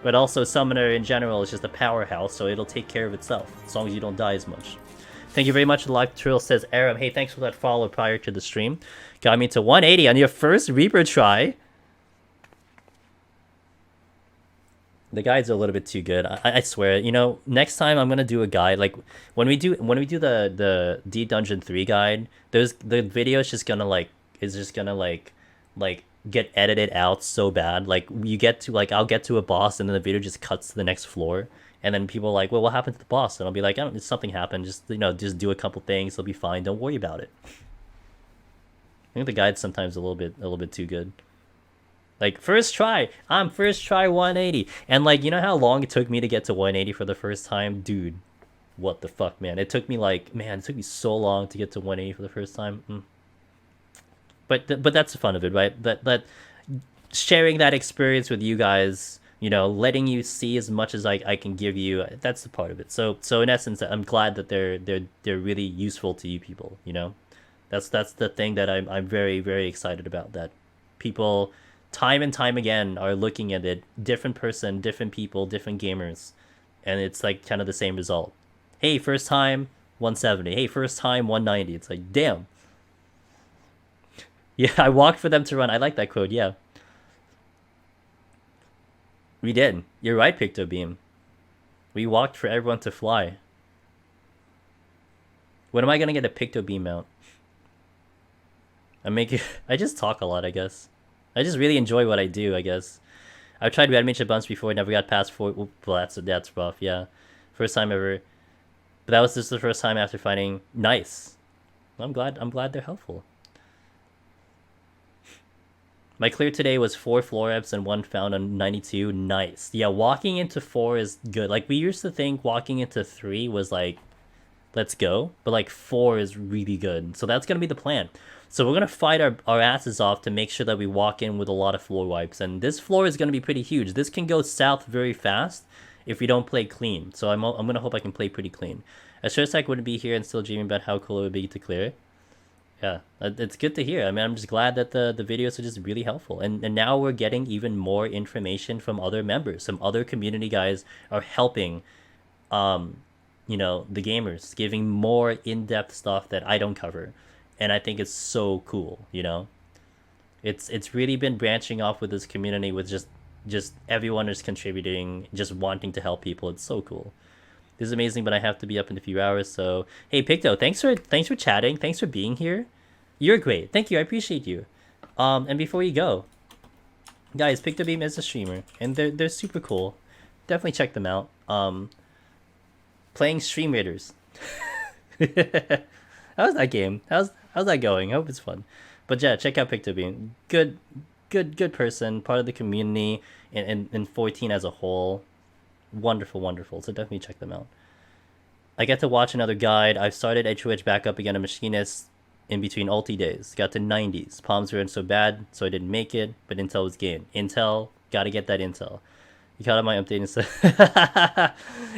but also Summoner in general is just a powerhouse, so it'll take care of itself, as long as you don't die as much. Thank you very much. The live tutorial says, Aram, hey, thanks for that follow prior to the stream. Got me to 180 on your first Reaper try. The guides are a little bit too good. I swear. You know, next time I'm gonna do a guide. Like when we do the D Dungeon 3 guide, the video is just gonna like get edited out so bad. Like you get to like I'll get to a boss and then the video just cuts to the next floor, and then people are like, well, what happened to the boss? And I'll be like, I don't, something happened. Just just do a couple things. It'll be fine. Don't worry about it. I think the guide's sometimes a little bit too good. Like first try, I'm first try 180, and like you know how long it took me to get to 180 for the first time, dude. What the fuck, man? It took me it took me so long to get to 180 for the first time. But that's the fun of it, right? That sharing that experience with you guys, letting you see as much as I can give you. That's the part of it. So in essence, I'm glad that they're really useful to you people. That's the thing that I'm very very excited about. That people time and time again are looking at it, different person, different people, different gamers, and it's like kind of the same result. Hey, first time 170. Hey, first time 190. It's like, damn. Yeah, I walked for them to run. I like that quote. Yeah, we did. You're right, Picto Beam. We walked for everyone to fly. When am I gonna get a Picto Beam mount? I just talk a lot, I guess. I just really enjoy what I do, I guess. I've tried Redmage a bunch before, never got past 4. Well, that's rough, yeah. First time ever. But that was just the first time after finding nice. I'm glad they're helpful. My clear today was 4 floor reps and 1 found on 92. Nice. Yeah, walking into 4 is good. Like we used to think walking into 3 was like, let's go. But like 4 is really good. So that's gonna be the plan. So we're going to fight our asses off to make sure that we walk in with a lot of floor wipes. And this floor is going to be pretty huge. This can go south very fast if we don't play clean. So I'm going to hope I can play pretty clean. Assuresec wouldn't be here and still dreaming about how cool it would be to clear. Yeah, it's good to hear. I mean, I'm just glad that the videos are just really helpful. And now we're getting even more information from other members. Some other community guys are helping, the gamers, giving more in-depth stuff that I don't cover. And I think it's so cool, It's really been branching off with this community with just everyone is contributing, just wanting to help people. It's so cool. This is amazing, but I have to be up in a few hours. So hey, Picto, thanks for chatting. Thanks for being here. You're great. Thank you. I appreciate you. And before you go, guys, Picto Beam is a streamer, and they're super cool. Definitely check them out. Playing Stream Raiders. How's that game? How's that going? I hope it's fun. But yeah, check out Picto Beam. Good person, part of the community, and 14 as a whole. Wonderful. So definitely check them out. I get to watch another guide. I've started HoH back up again, a machinist in between ulti days. Got to 90s. Palms weren't so bad, so I didn't make it, but Intel was gained. Intel, gotta get that Intel. You caught up my update and stuff.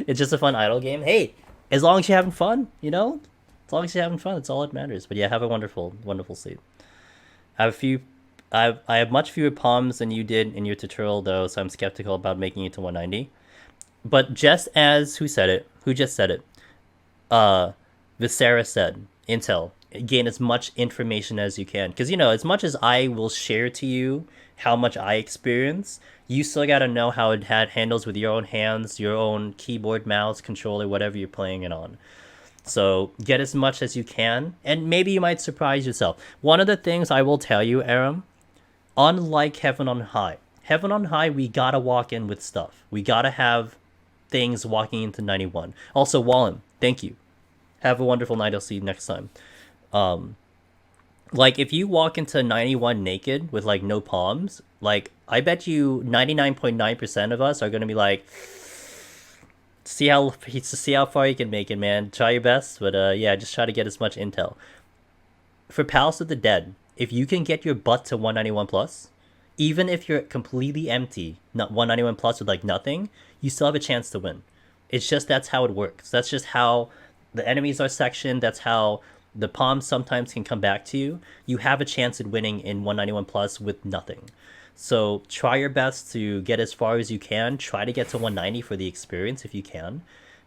It's just a fun idle game. Hey, as long as you're having fun, as long as you're having fun, it's all that matters. But yeah, have a wonderful sleep. I have much fewer palms than you did in your tutorial though, so I'm skeptical about making it to 190. But just as who just said it? Visera said, Intel, gain as much information as you can. Because as much as I will share to you how much I experience, you still gotta know how it handles with your own hands, your own keyboard, mouse, controller, whatever you're playing it on. So get as much as you can, and maybe you might surprise yourself. One of the things I will tell you, Aram, unlike Heaven on High, we gotta walk in with stuff. We gotta have things walking into 91. Also, Wallen, thank you. Have a wonderful night. I'll see you next time. Like if you walk into 91 naked with like no palms, like I bet you 99.9% of us are gonna be like, see how far you can make it, man. Try your best, but yeah, just try to get as much intel. For Palace of the Dead, if you can get your butt to 191 plus, even if you're completely empty, not 191 plus with like nothing, you still have a chance to win. It's just that's how it works. That's just how the enemies are sectioned. That's how the palms sometimes can come back to you. You have a chance at winning in 191 plus with nothing. So try your best to get as far as you can. Try to get to 190 for the experience if you can.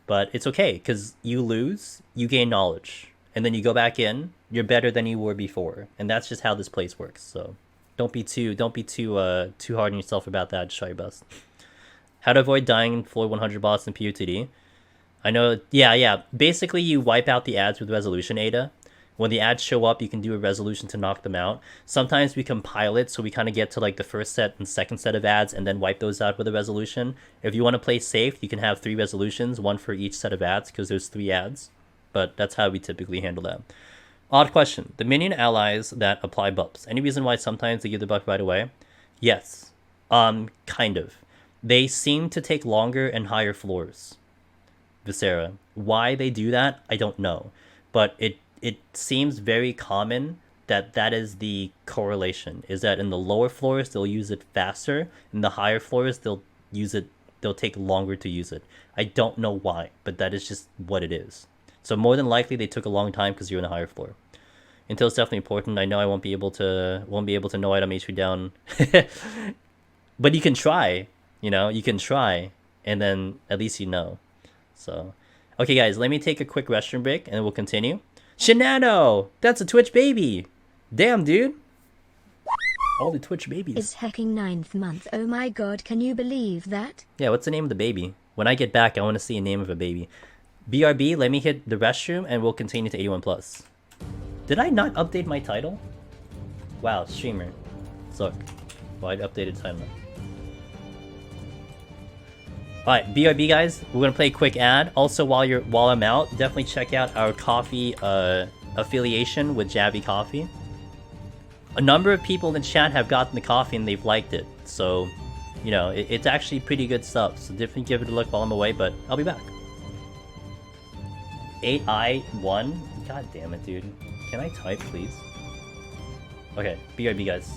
But it's okay, because you lose, you gain knowledge. And then you go back in, you're better than you were before. And that's just how this place works. So don't be too hard on yourself about that. Just try your best. How to avoid dying in floor 100 boss in PUTD. I know, yeah. Basically, you wipe out the ads with resolution, Ada. When the ads show up, you can do a resolution to knock them out. Sometimes we compile it so we kind of get to like the first set and second set of ads and then wipe those out with a resolution. If you want to play safe, you can have 3 resolutions, 1 for each set of ads because there's 3 ads. But that's how we typically handle that. Odd question. The minion allies that apply buffs. Any reason why sometimes they give the buff right away? Yes. Kind of. They seem to take longer and higher floors. Viscera. Why they do that, I don't know. But it seems very common that is the correlation. Is that in the lower floors, they'll use it faster. In the higher floors, they'll take longer to use it. I don't know why, but that is just what it is. So more than likely, they took a long time because you're in a higher floor. Intel is definitely important. I know I won't be able to no item HP down. But you can try, you can try, and then at least you know. So, okay, guys, let me take a quick restroom break, and then we'll continue. Shenano! That's a Twitch baby! Damn, dude! All the Twitch babies. It's hecking 9th month. Oh my god, can you believe that? Yeah, what's the name of the baby? When I get back, I want to see a name of a baby. BRB, let me hit the restroom, and we'll continue to 81+. Did I not update my title? Wow, streamer. Look. Well, I updated title. Alright, BRB guys, we're gonna play a quick ad. Also, while I'm out, definitely check out our coffee affiliation with Jabby Coffee. A number of people in the chat have gotten the coffee and they've liked it. So, it's actually pretty good stuff. So definitely give it a look while I'm away, but I'll be back. 8I1? God damn it, dude. Can I type, please? Okay, BRB guys.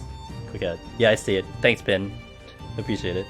Quick ad. Yeah, I see it. Thanks, Ben. Appreciate it.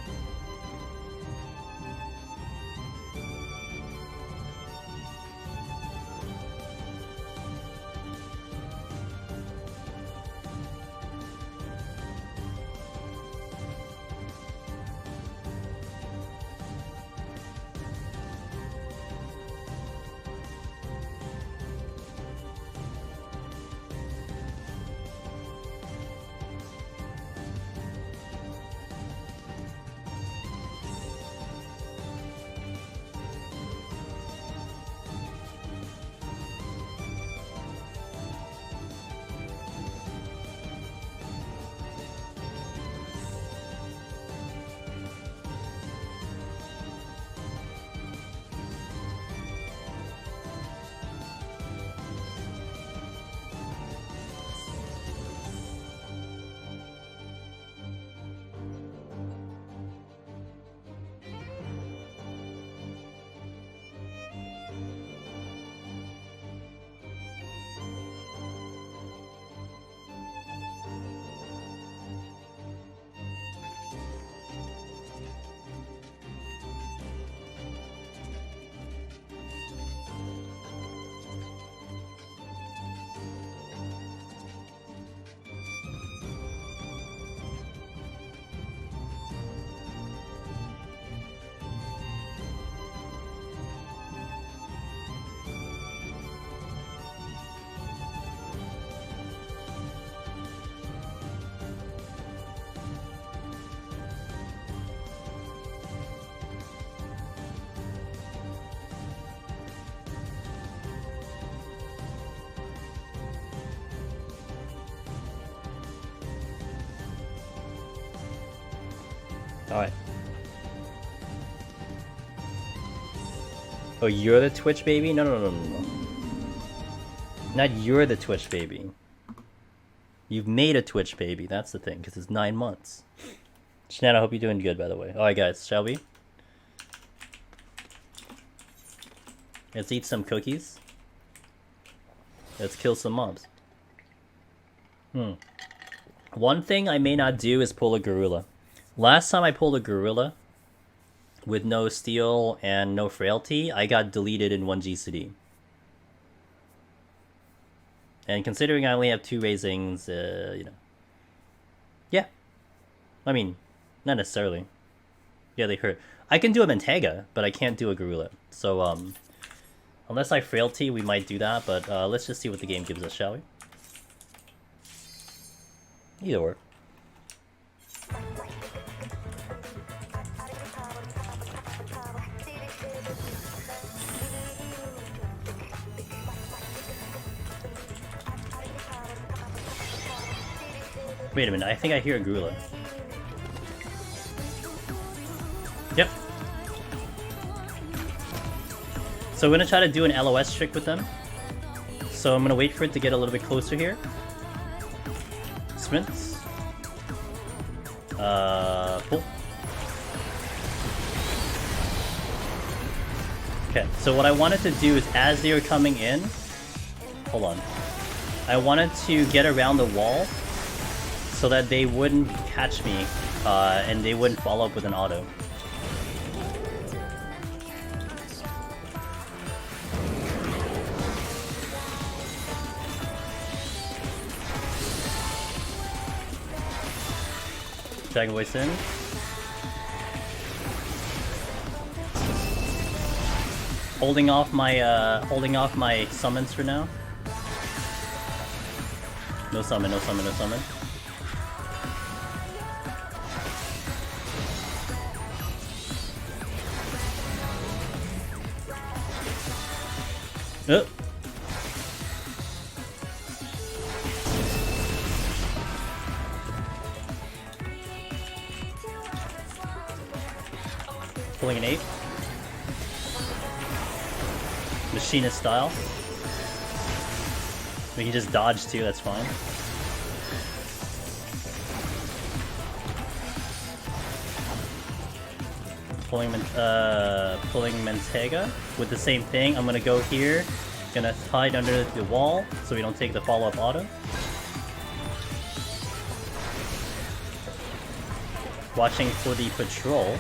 Alright. Oh, you're the Twitch baby? No. Not you're the Twitch baby. You've made a Twitch baby, that's the thing, because it's 9 months. Shannon, I hope you're doing good, by the way. Alright, guys, shall we? Let's eat some cookies. Let's kill some mobs. One thing I may not do is pull a gorilla. Last time I pulled a gorilla with no steel and no frailty, I got deleted in 1 GCD. And considering I only have 2 raisings, yeah. I mean, not necessarily. Yeah, they hurt. I can do a Mentega, but I can't do a gorilla. So, unless I frailty, we might do that, but let's just see what the game gives us, shall we? Either work. Wait a minute, I think I hear a gorilla. Yep. So we're gonna try to do an LOS trick with them. So I'm gonna wait for it to get a little bit closer here. Sprints. Pull. Okay, so what I wanted to do is as they were coming in, hold on. I wanted to get around the wall so that they wouldn't catch me and they wouldn't follow up with an auto. Dragon Voice in. Holding off my summons for now. No summon, no summon, no summon. Oh. Pulling an 8. Machinist style. We can just dodge too, that's fine. Pulling Mentega with the same thing. I'm gonna go here, gonna hide under the wall so we don't take the follow-up auto. Watching for the patrol.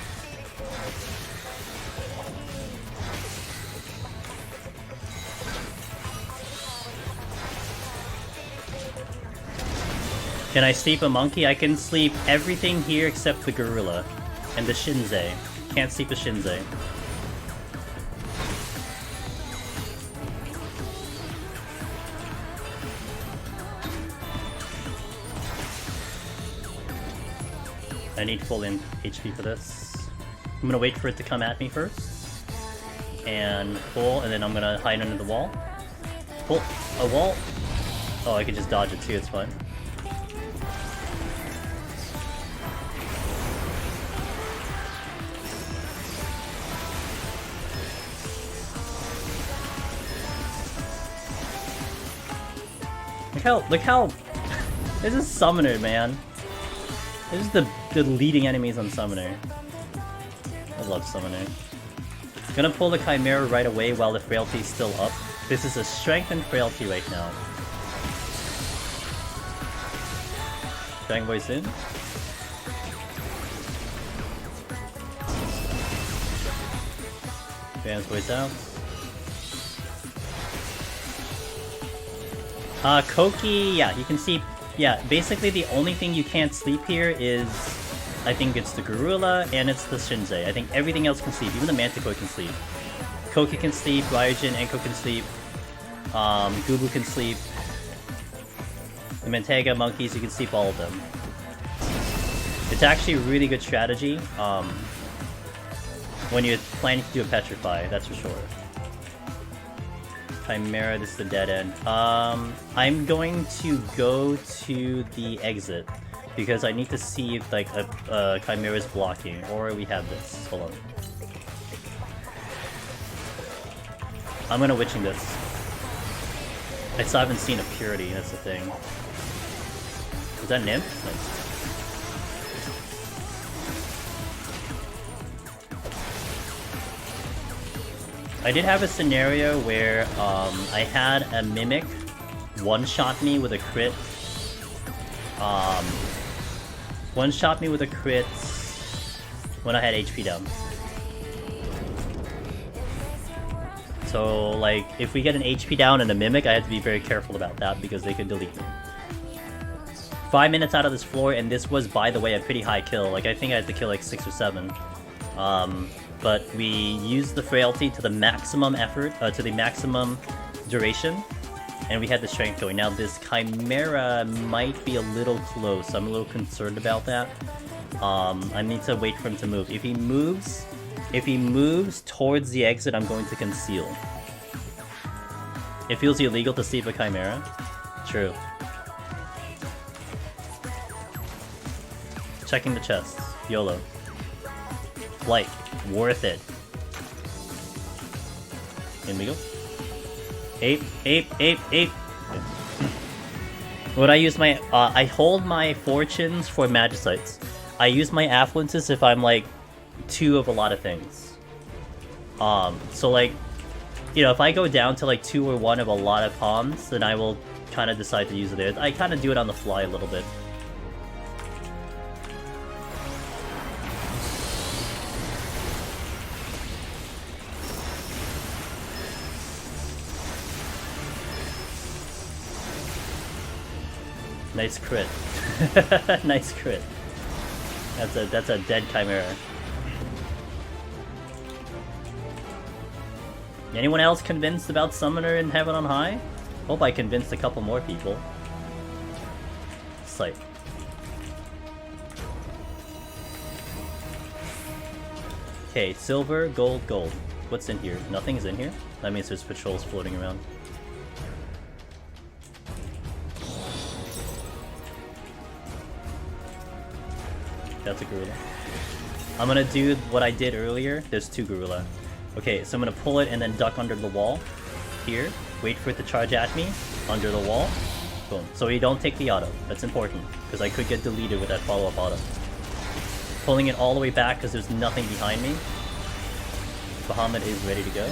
Can I sleep a monkey? I can sleep everything here except the gorilla and the Shinzei. Can't sleep a Shinzei. I need full in HP for this. I'm gonna wait for it to come at me first. And pull, and then I'm gonna hide under the wall. Pull a wall. Oh, I can just dodge it too, it's fine. Look how this is Summoner, man. This is the leading enemies on Summoner. I love Summoner. Gonna pull the Chimera right away while the Frailty is still up. This is a strength and Frailty right now. Dragon Voice in. Van's Voice out. Koki, yeah, you can see, yeah, basically the only thing you can't sleep here is, I think it's the Gorilla and it's the Shinzei. I think everything else can sleep, even the Manticore can sleep. Koki can sleep, Ryujin, Enko can sleep, Gubu can sleep, the Mentega, monkeys, you can sleep all of them. It's actually a really good strategy, when you're planning to do a Petrify, that's for sure. Chimera, this is the dead end. I'm going to go to the exit because I need to see if like a Chimera is blocking, or we have this. Hold on. I'm gonna witching this. I still haven't seen a Purity, that's the thing. Is that Nymph? Nice. I did have a scenario where I had a Mimic one-shot me with a crit. One-shot me with a crit when I had HP down. So, like, if we get an HP down and a Mimic, I have to be very careful about that because they could delete me. 5 minutes out of this floor, and this was, by the way, a pretty high kill. Like, I think I had to kill like 6 or 7. But we used the Frailty to the maximum effort, to the maximum duration, and we had the strength going. Now this Chimera might be a little close, I'm a little concerned about that. I need to wait for him to move. If he moves towards the exit, I'm going to conceal. It feels illegal to sleep a Chimera. True. Checking the chests. YOLO. Flight. Worth it. In we go. Ape. When I use my, I hold my fortunes for magicites. I use my affluences if I'm like 2 of a lot of things. So like, you know, if I go down to like 2 or 1 of a lot of palms, then I will kind of decide to use it there. I kind of do it on the fly a little bit. Nice crit. Nice crit. That's a dead chimera. Anyone else convinced about Summoner in Heaven on High? Hope I convinced a couple more people. Sight. Okay, silver, gold, gold. What's in here? Nothing's in here? That means there's patrols floating around. That's a gorilla. I'm gonna do what I did earlier. There's 2 gorilla. Okay, so I'm gonna pull it and then duck under the wall. Here. Wait for it to charge at me. Under the wall. Boom. So you don't take the auto. That's important. Because I could get deleted with that follow-up auto. Pulling it all the way back because there's nothing behind me. Bahamut is ready to go.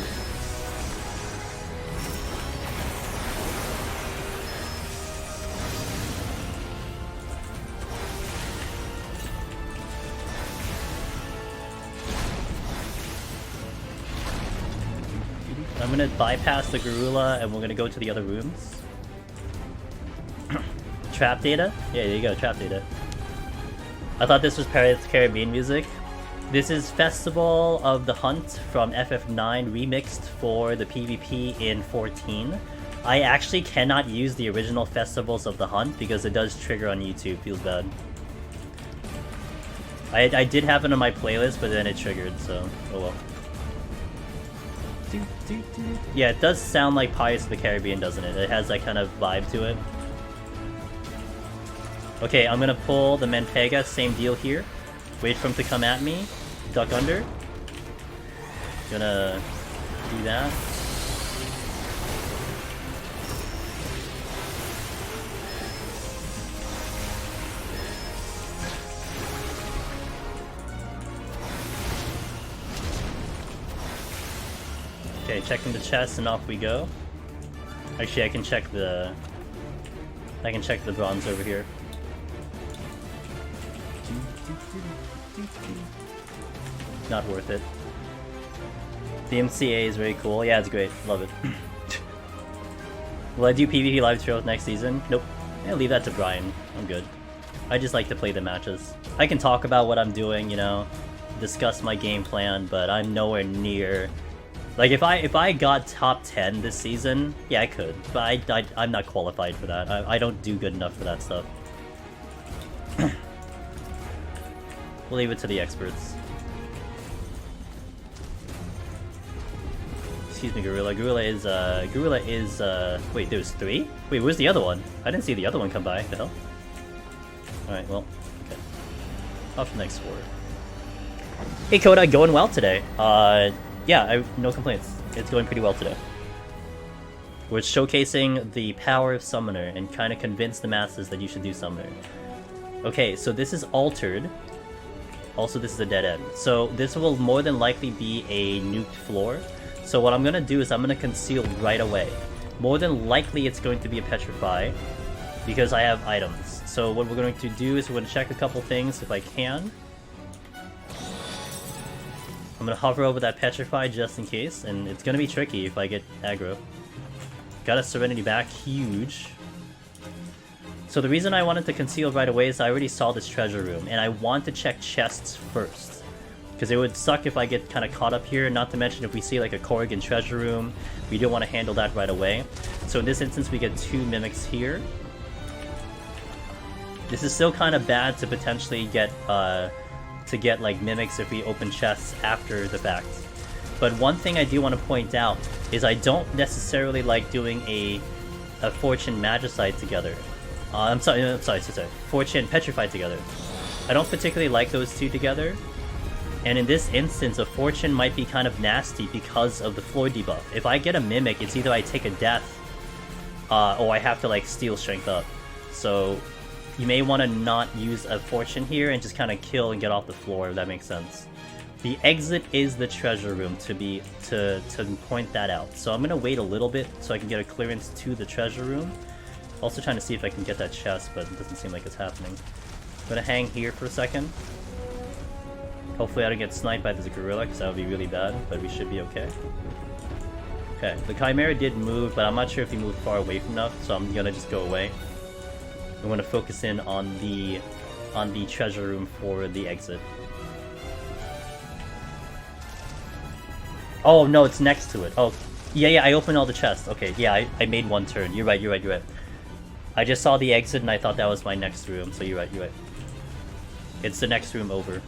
I'm gonna bypass the gorilla and we're gonna go to the other rooms. Trap data? Yeah, there you go, trap data. I thought this was Pirates Caribbean music. This is Festival of the Hunt from FF9 remixed for the PvP in 14. I actually cannot use the original Festivals of the Hunt because it does trigger on YouTube. Feels bad. I did have it on my playlist, but then it triggered, so oh well. Yeah, it does sound like Pirates of the Caribbean, doesn't it? It has that kind of vibe to it. Okay, I'm gonna pull the Manpega, same deal here. Wait for him to come at me. Duck under. Gonna do that. Okay, checking the chest and off we go. Actually, I can check the bronze over here. Not worth it. The MCA is very cool. Yeah, it's great. Love it. Will I do PvP live tutorials next season? Nope. Yeah, leave that to Brian. I'm good. I just like to play the matches. I can talk about what I'm doing, you know, discuss my game plan, but I'm nowhere near. Like if I got top 10 this season, yeah, I could, but I'm not qualified for that. I don't do good enough for that stuff. We'll leave it to the experts. Excuse me, Gorilla. Gorilla is wait, there's 3? Wait, where's the other one? I didn't see the other one come by. The hell? Alright, well, okay. Off to the next war. Hey Koda, going well today. Yeah, no complaints. It's going pretty well today. We're showcasing the power of Summoner and kind of convince the masses that you should do Summoner. Okay, so this is altered. Also, this is a dead end. So this will more than likely be a nuked floor. So what I'm going to do is I'm going to conceal right away. More than likely it's going to be a Petrify because I have items. So what we're going to do is we're going to check a couple things if I can. I'm gonna hover over that Petrify just in case, and it's gonna be tricky if I get aggro. Got a Serenity back, huge. So the reason I wanted to conceal right away is I already saw this treasure room, and I want to check chests first. Because it would suck if I get kind of caught up here, not to mention if we see like a Corrigan treasure room, we don't want to handle that right away. So in this instance we get 2 mimics here. This is still kind of bad to potentially get like mimics if we open chests after the fact. But one thing I do want to point out is I don't necessarily like doing a Fortune Magicite together. Sorry, Fortune Petrified together. I don't particularly like those two together. And in this instance, a Fortune might be kind of nasty because of the floor debuff. If I get a Mimic, it's either I take a death, or I have to like steal strength up. So you may want to not use a Fortune here and just kind of kill and get off the floor, if that makes sense. The exit is the treasure room, to point that out. So I'm going to wait a little bit so I can get a clearance to the treasure room. Also trying to see if I can get that chest, but it doesn't seem like it's happening. I'm going to hang here for a second. Hopefully I don't get sniped by this gorilla, because that would be really bad, but we should be okay. Okay, the Chimera did move, but I'm not sure if he moved far away from enough, so I'm gonna just go away. I'm gonna focus in on the treasure room for the exit. Oh no, it's next to it. Oh, yeah, I opened all the chests. Okay, yeah, I made one turn. You're right. I just saw the exit and I thought that was my next room, so you're right. It's the next room over.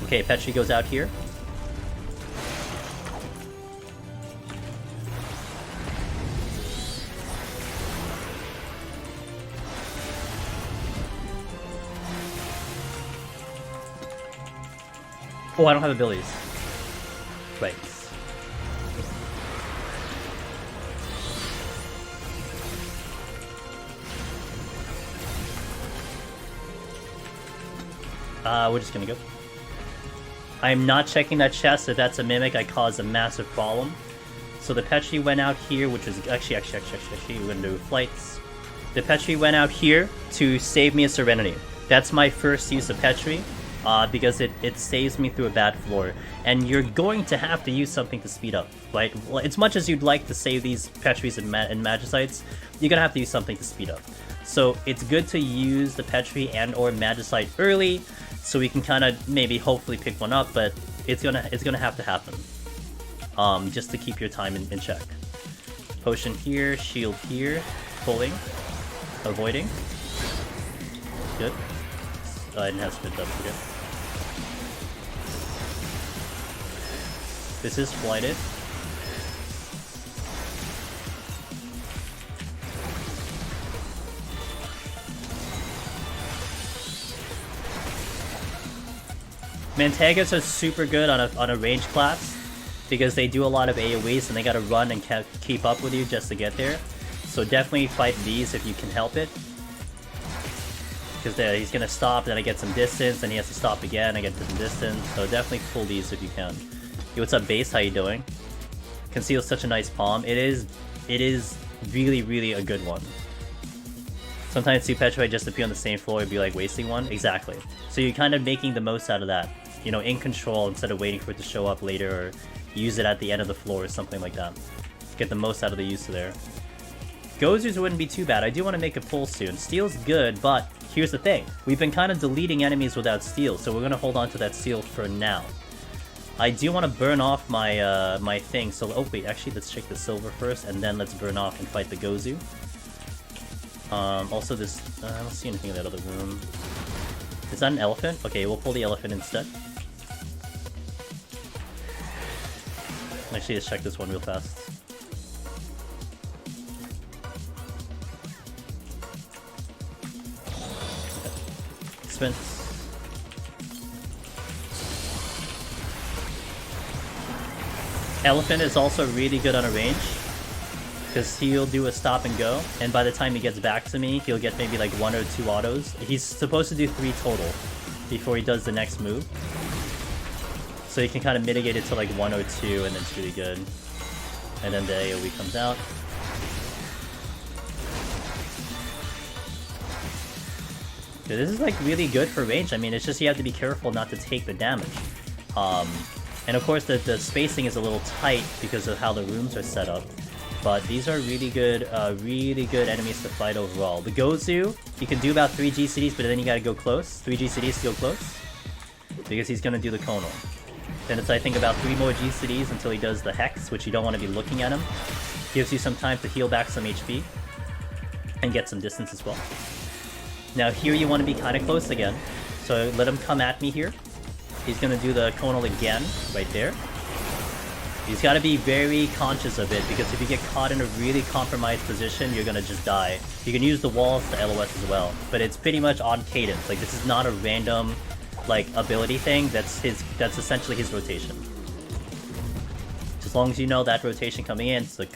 Okay, Petri goes out here. Oh, I don't have abilities. Right. We're just gonna go. I'm not checking that chest. If that's a Mimic, I cause a massive problem. So the Petri went out here, which was actually we're gonna do flights. The Petri went out here to save me a Serenity. That's my first use of Petri, because it saves me through a bad floor. And you're going to have to use something to speed up, right? Well, as much as you'd like to save these Petris and Magicites, you're gonna have to use something to speed up. So it's good to use the Petri and or Magicite early, so we can kind of maybe hopefully pick one up, but it's gonna have to happen. Just to keep your time in check. Potion here, shield here, pulling, avoiding. Good. Oh, I didn't have split up again. This is flighted. Mantagas are super good on a range class because they do a lot of AoEs and they gotta run and keep up with you just to get there. So definitely fight these if you can help it. Because he's gonna stop, then I get some distance, then he has to stop again, I get some distance. So definitely pull these if you can. Hey, what's up, Base? How you doing? Conceal's such a nice palm. It is really a good one. Sometimes two Petrify just appear on the same floor and be like wasting one. Exactly. So you're kind of making the most out of that. You know, in control instead of waiting for it to show up later or use it at the end of the floor or something like that. Get the most out of the use there. Gozers wouldn't be too bad. I do want to make a pull soon. Steel's good, but here's the thing. We've been kind of deleting enemies without steel, so we're going to hold on to that steel for now. I do want to burn off my my thing, so oh wait, actually let's check the silver first, and then let's burn off and fight the Gozu. Also this, I don't see anything in that other room. Is that an elephant? Okay, we'll pull the elephant instead. Actually, let's check this one real fast. Okay. Spin. Elephant is also really good on a range, because he'll do a stop and go, and by the time he gets back to me, he'll get maybe like 1 or 2 autos. He's supposed to do 3 total before he does the next move. So you can kind of mitigate it to like 1 or 2, and then it's really good. And then the AoE comes out. Okay, this is like really good for range. I mean, it's just you have to be careful not to take the damage. And of course the spacing is a little tight because of how the rooms are set up. But these are really good enemies to fight overall. The Gozu, you can do about 3 GCDs, but then you gotta go close. 3 GCDs to go close. Because he's gonna do the Conal. Then it's, I think, about 3 more GCDs until he does the Hex, which you don't want to be looking at him. Gives you some time to heal back some HP. And get some distance as well. Now here you want to be kind of close again. So let him come at me here. He's gonna do the Conal again, right there. He's got to be very conscious of it, because if you get caught in a really compromised position, you're gonna just die. You can use the walls to LOS as well, but it's pretty much on cadence. Like, this is not a random, like, ability thing. That's essentially his rotation. As long as you know that rotation coming in, it's the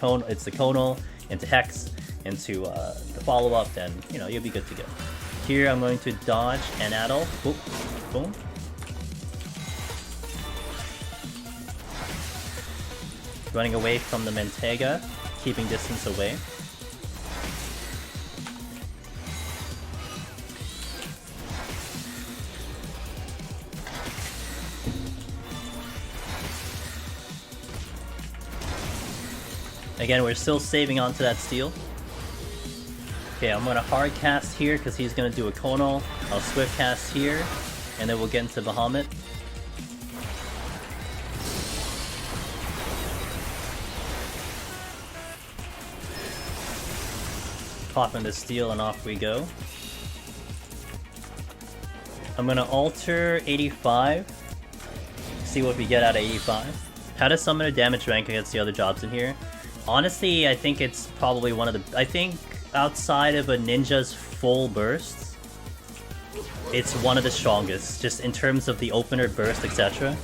conal, into Hex, into the follow-up, then, you know, you'll be good to go. Here, I'm going to dodge and addle. Boom. Boom. Running away from the Mentega, keeping distance away. Again, we're still saving onto that steal. Okay, I'm gonna hard cast here because he's gonna do a conal. I'll swift cast here, and then we'll get into Bahamut. Pop in the steal and off we go. I'm gonna alter 85. See what we get out of 85. How to summon a damage rank against the other jobs in here. Honestly, I think it's probably one of the... I think outside of a ninja's full burst, it's one of the strongest, just in terms of the opener burst, etc.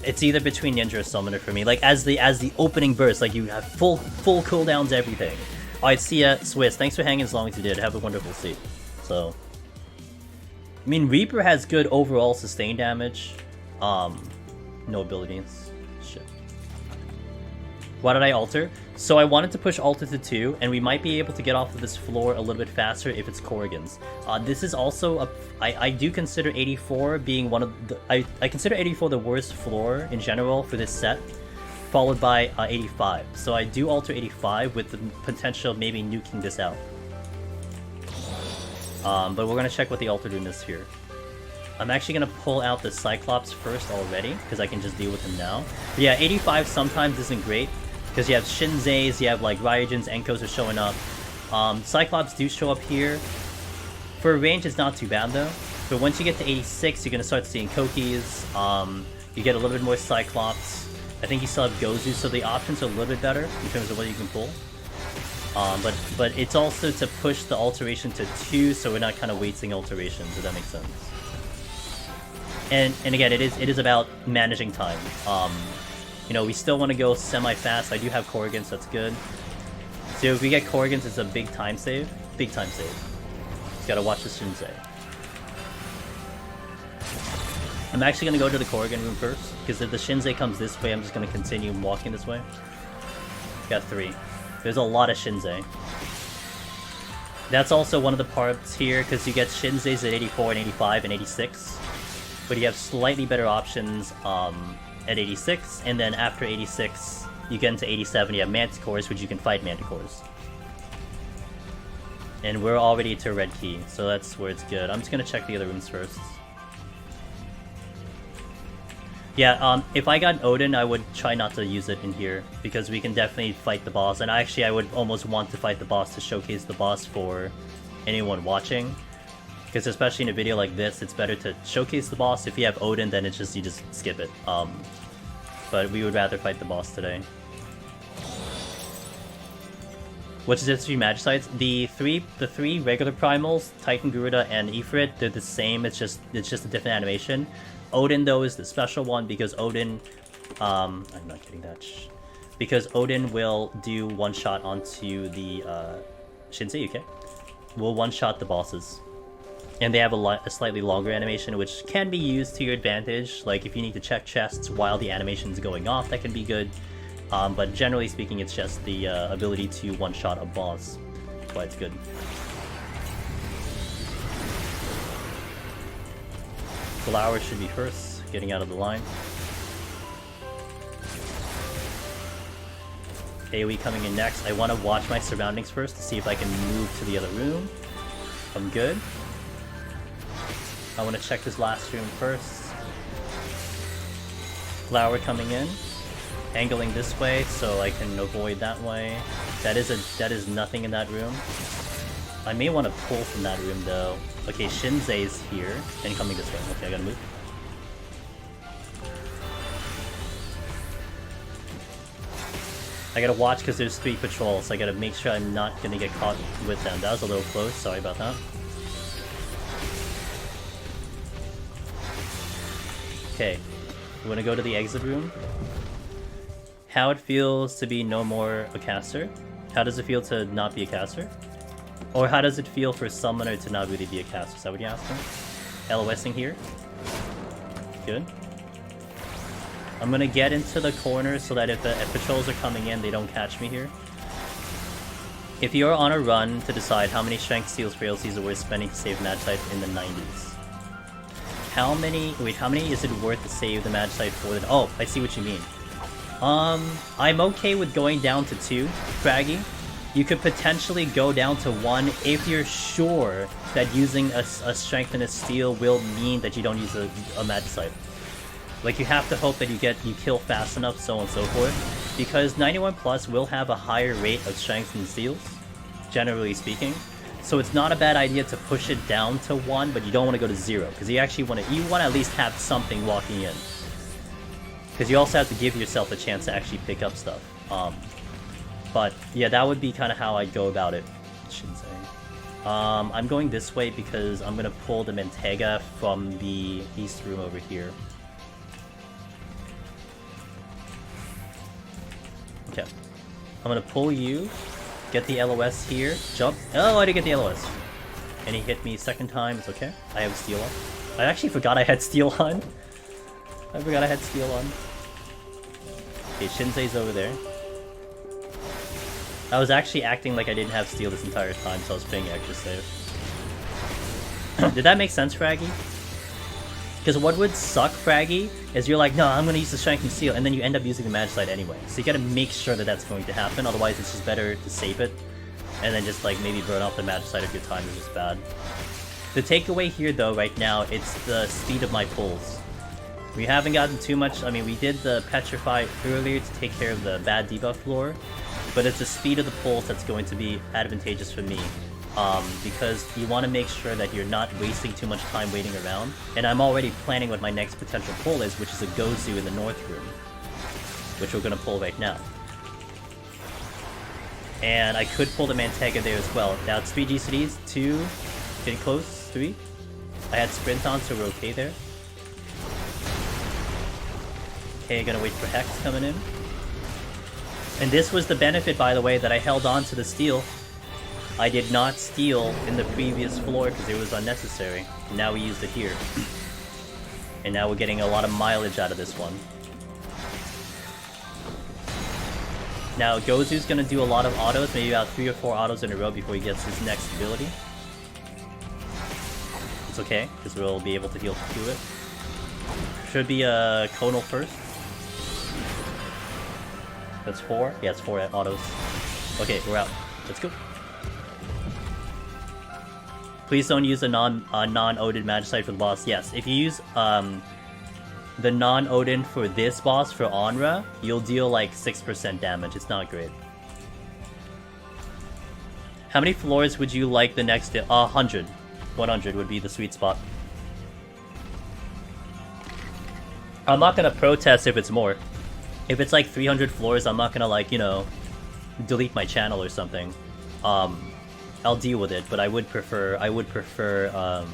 It's either between ninja or summoner for me. Like, as the opening burst, like, you have full cooldowns, everything. Alright, see ya, Swiss. Thanks for hanging as long as you did. Have a wonderful sleep. So... I mean, Reaper has good overall sustain damage. No abilities. Shit. Why did I alter? So I wanted to push alter to 2, and we might be able to get off of this floor a little bit faster if it's Corrigan's. This is also a... I do consider 84 being one of the... I consider 84 the worst floor in general for this set, followed by 85. So I do alter 85 with the potential of maybe nuking this out. But we're gonna check what the alter doom is here. I'm actually gonna pull out the Cyclops first already, because I can just deal with him now. But yeah, 85 sometimes isn't great, because you have Shinzeis, you have like Ryujins, Enkos are showing up. Cyclops do show up here. For range, it's not too bad though. But once you get to 86, you're gonna start seeing Kokis. You get a little bit more Cyclops. I think you still have Gozu, so the options are a little bit better in terms of what you can pull. But it's also to push the alteration to 2, so we're not kind of wasting alterations, if that makes sense. And again, it is about managing time. You know, we still want to go semi-fast. I do have Corrigans, so that's good. So if we get Corrigans, it's a big time save. Big time save. Just gotta watch the Shinzei. I'm actually gonna go to the Corrigan room first, because if the Shinzei comes this way, I'm just gonna continue walking this way. Got 3. There's a lot of Shinzei. That's also one of the parts here, because you get Shinzeis at 84 and 85 and 86. But you have slightly better options at 86, and then after 86, you get into 87, you have Manticores, which you can fight Manticores. And we're already to red key, so that's where it's good. I'm just gonna check the other rooms first. Yeah, if I got Odin, I would try not to use it in here, because we can definitely fight the boss, and actually I would almost want to fight the boss to showcase the boss for anyone watching. Because especially in a video like this, it's better to showcase the boss. If you have Odin, then it's just, you just skip it. But we would rather fight the boss today. Which is the 3 Magicites. The three regular primals, Titan, Garuda, and Ifrit, they're the same. It's just a different animation. Odin though is the special one because Odin, I'm not getting that. Because Odin will do one shot onto the Shinsei, okay? Will one shot the bosses. And they have a slightly longer animation, which can be used to your advantage. Like, if you need to check chests while the animation is going off, that can be good. But generally speaking, it's just the ability to one-shot a boss. That's why it's good. Flower should be first, getting out of the line. AoE coming in next. I want to watch my surroundings first to see if I can move to the other room. I'm good. I want to check this last room first. Flower coming in, angling this way so I can avoid that way. That is nothing in that room. I may want to pull from that room though. Okay, Shinzei's here and coming this way. Okay, I gotta move. I gotta watch because there's 3 patrols, so I gotta make sure I'm not gonna get caught with them. That was a little close, sorry about that. Okay, we wanna go to the exit room. How it feels to be no more a caster? How does it feel to not be a caster? Or how does it feel for a summoner to not really be a caster? Is that what you're asking? LOSing here. Good. I'm gonna get into the corner so that if patrols are coming in, they don't catch me here. If you're on a run to decide how many strength steals for LCs are worth spending to save match site in the 90s. How many is it worth to save the match site for? Oh, I see what you mean. I'm okay with going down to 2, Fraggy. You could potentially go down to 1 if you're sure that using a strength and a steal will mean that you don't use a match site. Like, you have to hope that you kill fast enough, so on and so forth. Because 91 plus will have a higher rate of strength and steals, generally speaking. So it's not a bad idea to push it down to 1, but you don't want to go to 0. Because you actually want to at least have something walking in. Because you also have to give yourself a chance to actually pick up stuff. But yeah, that would be kind of how I'd go about it, Shinsei. I'm going this way because I'm going to pull the Mentega from the east room over here. Okay. I'm going to pull you, get the LOS here, jump. Oh, I didn't get the LOS. And he hit me second time, it's okay. I have steel on. I actually forgot I had steel on. I forgot I had steel on. Okay, Shinsei's over there. I was actually acting like I didn't have steel this entire time, so I was playing extra safe. Did that make sense, Fraggy? Because what would suck, Fraggy, is you're like, no, I'm going to use the strength and steel, and then you end up using the magic side anyway. So you gotta make sure that that's going to happen, otherwise it's just better to save it, and then just like maybe burn off the magic side if your time is just bad. The takeaway here though, right now, it's the speed of my pulls. We haven't gotten too much. I mean, we did the Petrify earlier to take care of the bad debuff floor, but it's the speed of the pulls that's going to be advantageous for me. Because you want to make sure that you're not wasting too much time waiting around. And I'm already planning what my next potential pull is, which is a Gozu in the north room, which we're going to pull right now. And I could pull the Mantega there as well. Now it's 3 GCDs, 2, getting close, 3. I had sprint on, so we're okay there. Okay, gonna wait for Hex coming in. And this was the benefit, by the way, that I held on to the steal. I did not steal in the previous floor because it was unnecessary. Now we used it here. And now we're getting a lot of mileage out of this one. Now Gozu's gonna do a lot of autos, maybe about 3 or 4 autos in a row before he gets his next ability. It's okay, because we'll be able to heal through it. Should be a Conal first. That's 4? Yeah, it's 4 autos. Okay, we're out. Let's go. Please don't use a non-Odin Magicite for the boss. Yes, if you use the non-Odin for this boss, for Onra, you'll deal like 6% damage. It's not great. How many floors would you like the next day? 100. 100 would be the sweet spot. I'm not gonna protest if it's more. If it's like 300 floors, I'm not gonna like, you know, delete my channel or something. I'll deal with it, but I would prefer 300.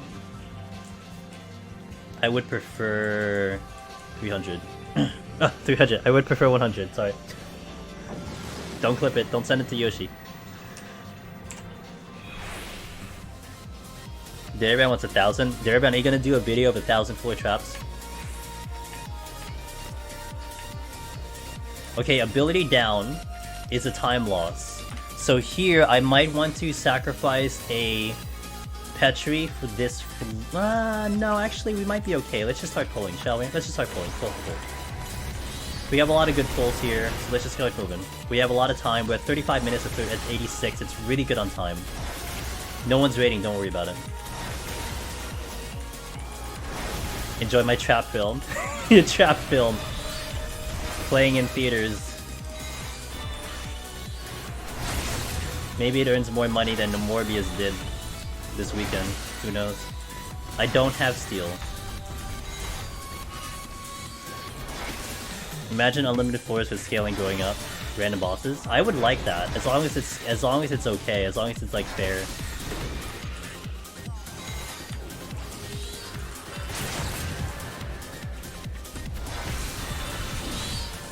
300. I would prefer 100, sorry. Don't clip it, don't send it to Yoshi. Dereban wants 1,000. Dereban, are you gonna do a video of 1,000 floor traps? Okay, ability down is a time loss. So here, I might want to sacrifice a Petri for this. No, actually, we might be okay. Let's just start pulling, shall we? Let's just start pulling. Pull. We have a lot of good pulls here, so let's just start moving. We have a lot of time. We're at 35 minutes at 86. It's really good on time. No one's raiding, don't worry about it. Enjoy my trap film. Your trap film. Playing in theaters. Maybe it earns more money than the Morbius did this weekend. Who knows? I don't have steel. Imagine unlimited floors with scaling going up. random bosses. I would like that as long as it's okay, as long as it's like fair.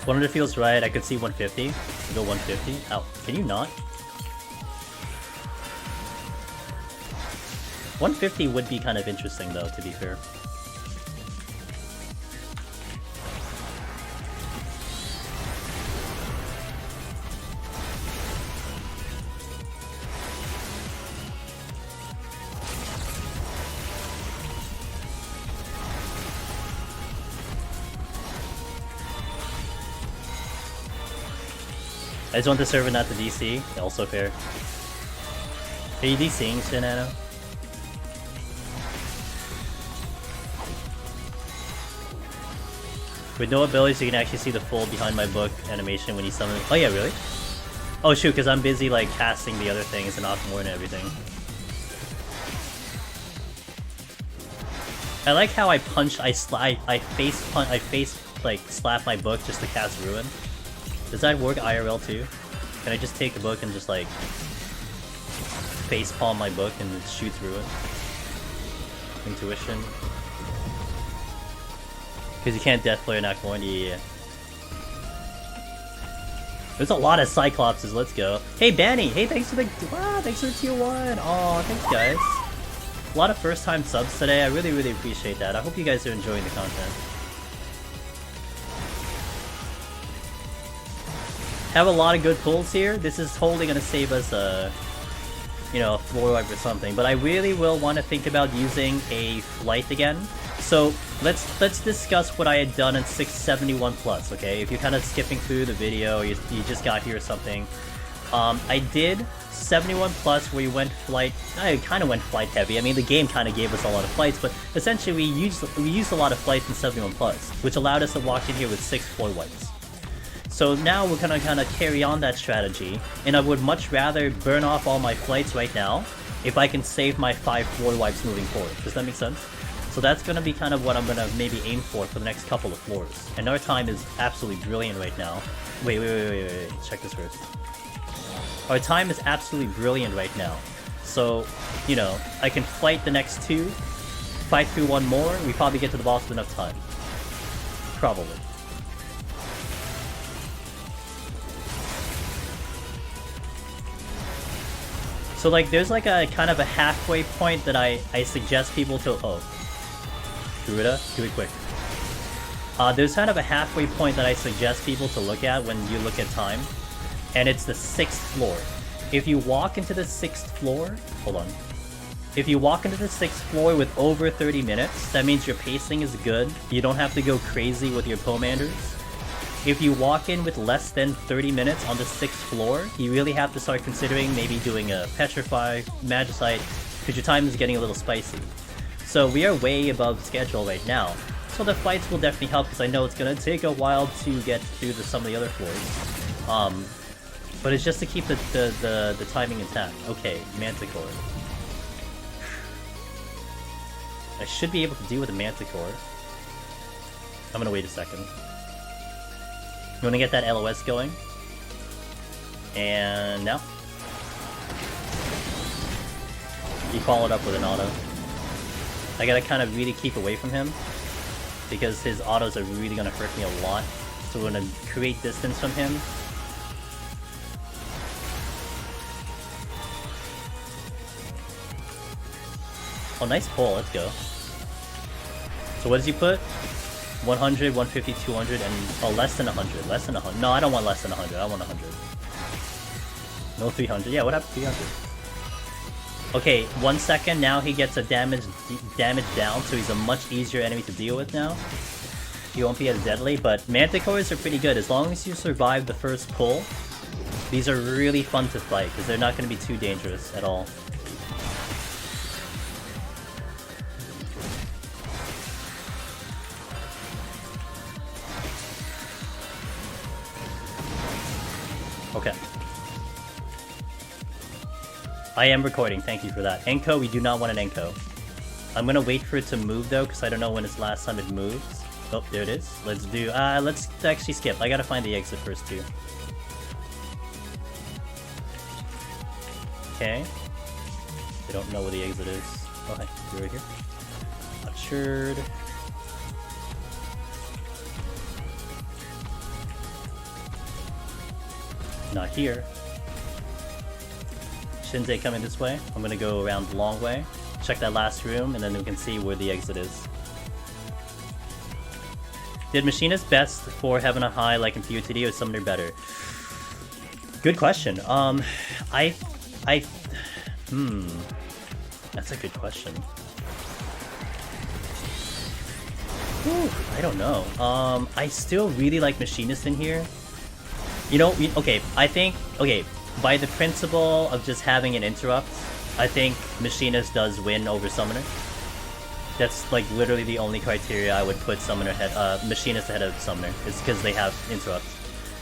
$100 feels right. I could see 150. Go 150. Ow. Can you not? 150 would be kind of interesting though, to be fair. I just want the server, not the DC. Also fair. Are you DCing, Shinano? With no abilities, you can actually see the full behind my book animation when you summon. Oh yeah, really? Oh shoot, because I'm busy like casting the other things and Aquamore and everything. I like how I punch, I face like slap my book just to cast Ruin. Does that work IRL too? Can I just take the book and just like face palm my book and it shoots Ruin? Intuition. Because you can't death flare in Act 1, yeah. There's a lot of Cyclopses, let's go. Hey Banny, hey thanks for the tier 1. Aw, thanks guys. A lot of first time subs today, I really appreciate that. I hope you guys are enjoying the content. Have a lot of good pulls here. This is totally gonna save us you know, a floor wipe or something. But I really will want to think about using a flight again. So let's discuss what I had done in 671 plus. Okay, if you're kind of skipping through the video, you just got here or something. I did 71 plus where you went flight. I kind of went flight heavy. I mean, the game kind of gave us a lot of flights, but essentially we used a lot of flights in 71 plus, which allowed us to walk in here with 6 floor wipes. So now we're gonna kind of carry on that strategy, and I would much rather burn off all my flights right now if I can save my 5 floor wipes moving forward. Does that make sense? So that's gonna be kind of what I'm gonna maybe aim for the next couple of floors. And our time is absolutely brilliant right now. Wait, check this first. Our time is absolutely brilliant right now. So, you know, I can fight the next 2, fight through 1 more, we probably get to the boss with enough time. Probably. So like there's like a kind of a halfway point that I suggest people to Druida, do it quick. There's kind of a halfway point that I suggest people to look at when you look at time, and it's the 6th floor. If you walk into the 6th floor, hold on. If you walk into the 6th floor with over 30 minutes, that means your pacing is good. You don't have to go crazy with your Pomanders. If you walk in with less than 30 minutes on the 6th floor, you really have to start considering maybe doing a Petrify, Magicite, because your time is getting a little spicy. So we are way above schedule right now. So the fights will definitely help, because I know it's going to take a while to get through some of the other floors. But it's just to keep the timing intact. Okay, Manticore. I should be able to deal with a Manticore. I'm going to wait a second. You want to get that LOS going? And now? You follow it up with an auto. I gotta kind of really keep away from him, because his autos are really gonna hurt me a lot. So we're gonna create distance from him. Oh, nice pull, let's go. So what does he put? 100, 150, 200, and oh, less than 100. Less than 100. No, I don't want less than 100. I want 100. No 300. Yeah, what happened to 300? Okay, 1 second. Now he gets a damage down, so he's a much easier enemy to deal with now. He won't be as deadly, but Manticores are pretty good. As long as you survive the first pull, these are really fun to fight, because they're not going to be too dangerous at all. Okay. I am recording, thank you for that. Enko, we do not want an Enko. I'm gonna wait for it to move though, because I don't know when it's last time it moves. Oh, there it is. Let's actually skip. I gotta find the exit first too. Okay. They don't know where the exit is. Oh, hey, you're right here. Butchered. Not here. Shinze coming this way. I'm gonna go around the long way. Check that last room, and then we can see where the exit is. Did Machinist best for having a high like in POTD or Summoner better? Good question. That's a good question. Whew, I don't know. I still really like Machinist in here. You know, okay, I think, okay, by the principle of just having an interrupt, I think Machinist does win over Summoner. That's like literally the only criteria I would put Machinist ahead of Summoner, is because they have interrupts.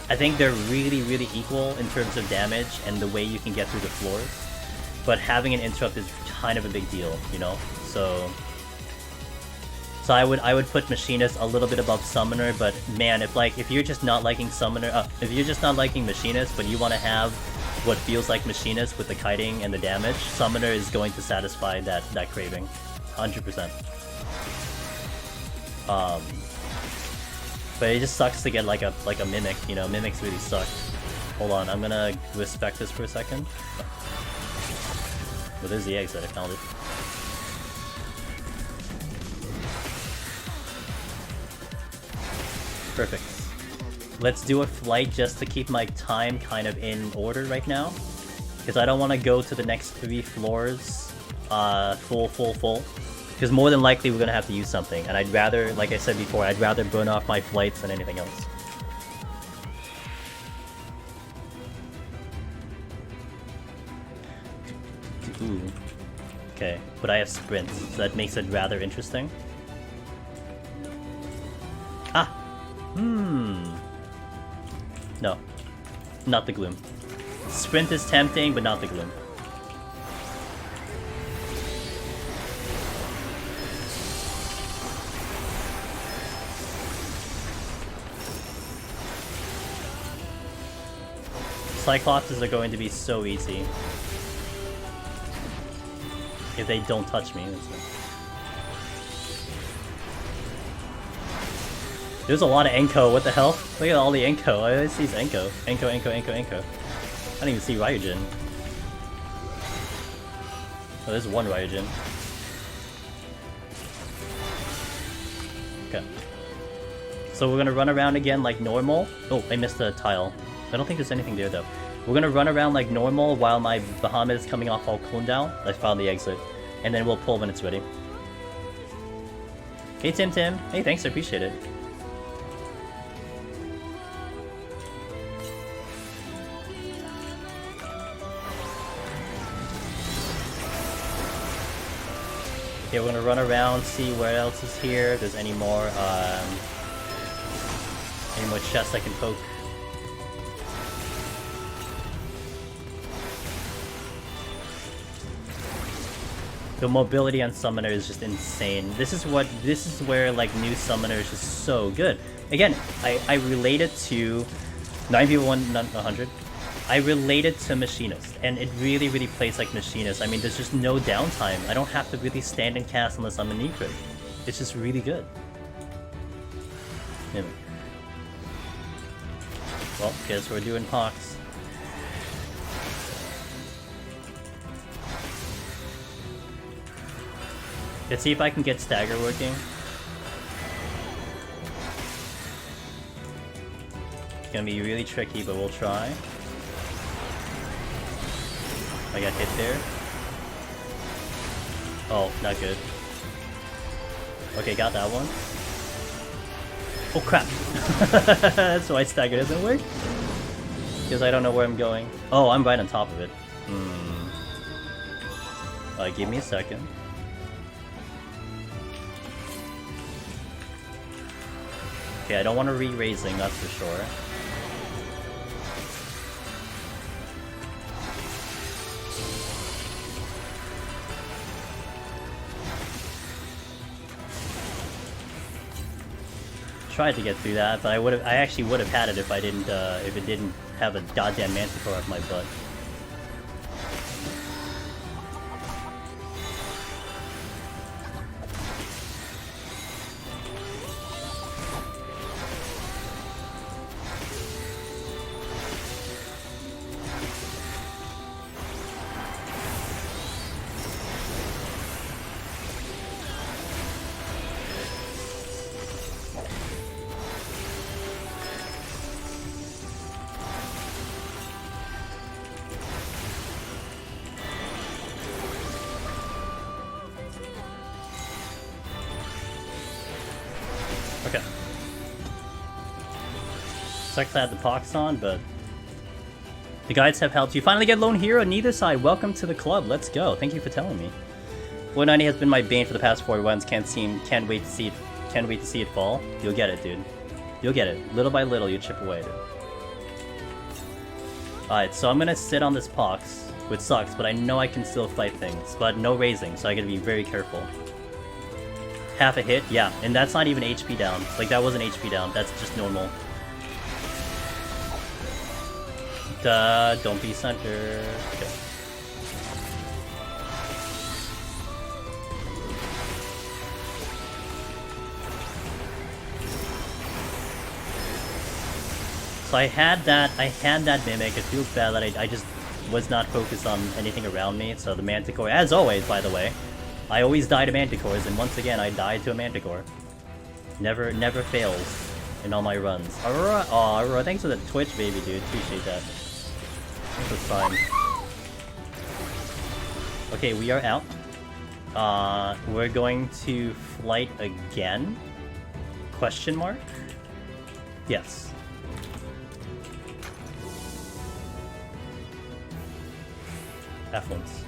I think they're really, really equal in terms of damage and the way you can get through the floors. But having an interrupt is kind of a big deal, you know? So I would put Machinist a little bit above Summoner, but man, if you're just not liking Summoner, if you're just not liking Machinist, but you want to have what feels like Machinist with the kiting and the damage, Summoner is going to satisfy that craving, 100%. But it just sucks to get like a Mimic, you know? Mimics really suck. Hold on, I'm gonna respect this for a second. Well, there's the exit, I found it. Perfect. Let's do a flight just to keep my time kind of in order right now. Because I don't want to go to the next 3 floors full. Because more than likely we're going to have to use something. And I'd rather, like I said before, I'd rather burn off my flights than anything else. Ooh. Okay, but I have sprints, so that makes it rather interesting. Ah! No. Not the Gloom. Sprint is tempting, but not the Gloom. Cyclopses are going to be so easy. If they don't touch me. There's a lot of Enko, what the hell? Look at all the Enko. I always see Enko. Enko. I don't even see Ryujin. Oh, there's one Ryujin. Okay. So we're gonna run around again like normal. Oh, I missed a tile. I don't think there's anything there though. We're gonna run around like normal while my Bahamut is coming off all cooldown. I found the exit. And then we'll pull when it's ready. Hey Tim. Hey, thanks, I appreciate it. Okay, we're gonna run around, see what else is here, if there's any more chests I can poke. The mobility on Summoner is just insane. This is where like new Summoner is just so good. Again, I relate it to 9v1 not 100. I relate it to Machinist, and it really, really plays like Machinist. I mean, there's just no downtime. I don't have to really stand and cast unless I'm a Necrit. It's just really good. Anyway. Well, guess we're doing Pox. Let's see if I can get Stagger working. It's gonna be really tricky, but we'll try. I got hit there. Oh, not good. Okay, got that one. Oh crap! That's why Stagger doesn't work. Because I don't know where I'm going. Oh, I'm right on top of it. Give me a second. Okay, I don't want to re-raising, that's for sure. Tried to get through that, but I actually would have had it if I didn't if it didn't have a goddamn Manticore off my butt. sucks I had the pox on, but the guides have helped you finally get lone hero. Neither side. Welcome to the club. Let's go. Thank you for telling me. 490 has been my bane for the past 4 runs. Can't wait to see it. Can't wait to see it fall. You'll get it, dude. You'll get it. Little by little, you chip away at it. Alright, so I'm gonna sit on this pox, which sucks, but I know I can still fight things. But no raising, so I gotta be very careful. Half a hit? Yeah, and that's not even HP down. Like, that wasn't HP down. That's just normal. Duh, don't be center. Okay. So I had that mimic. It feels bad that I just was not focused on anything around me. So the Manticore, as always, by the way, I always die to Manticores, and once again I died to a Manticore. Never fails in all my runs. Aurora, oh Aurora, thanks for the Twitch, baby, dude. Appreciate that. Thanks for the sign. Okay, we are out. We're going to flight again? Question mark? Yes. Affluence.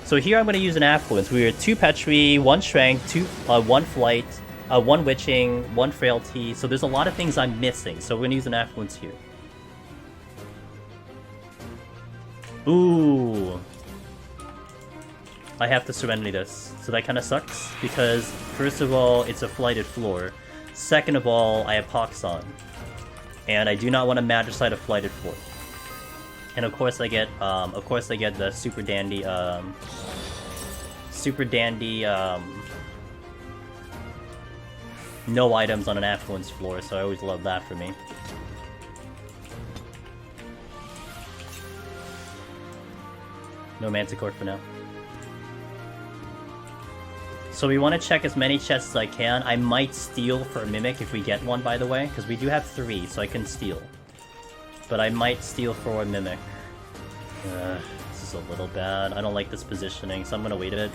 So here I'm going to use an Affluence. We are 2 Petri, 1 Strength, 1 Flight, 1 Witching, 1 Frailty. So there's a lot of things I'm missing. So we're going to use an Affluence here. Ooh. I have to Serenity this. So that kind of sucks. Because, first of all, it's a Flighted floor. Second of all, I have Pox on. And I do not want to Magicite a Flighted floor. And of course I get the super dandy, no items on an Affluence floor, so I always love that for me. No Manticore for now. So we want to check as many chests as I can. I might steal for a Mimic if we get one, by the way, because we do have 3, so I can steal. But I might steal for a Mimic. This is a little bad. I don't like this positioning, so I'm gonna wait a bit.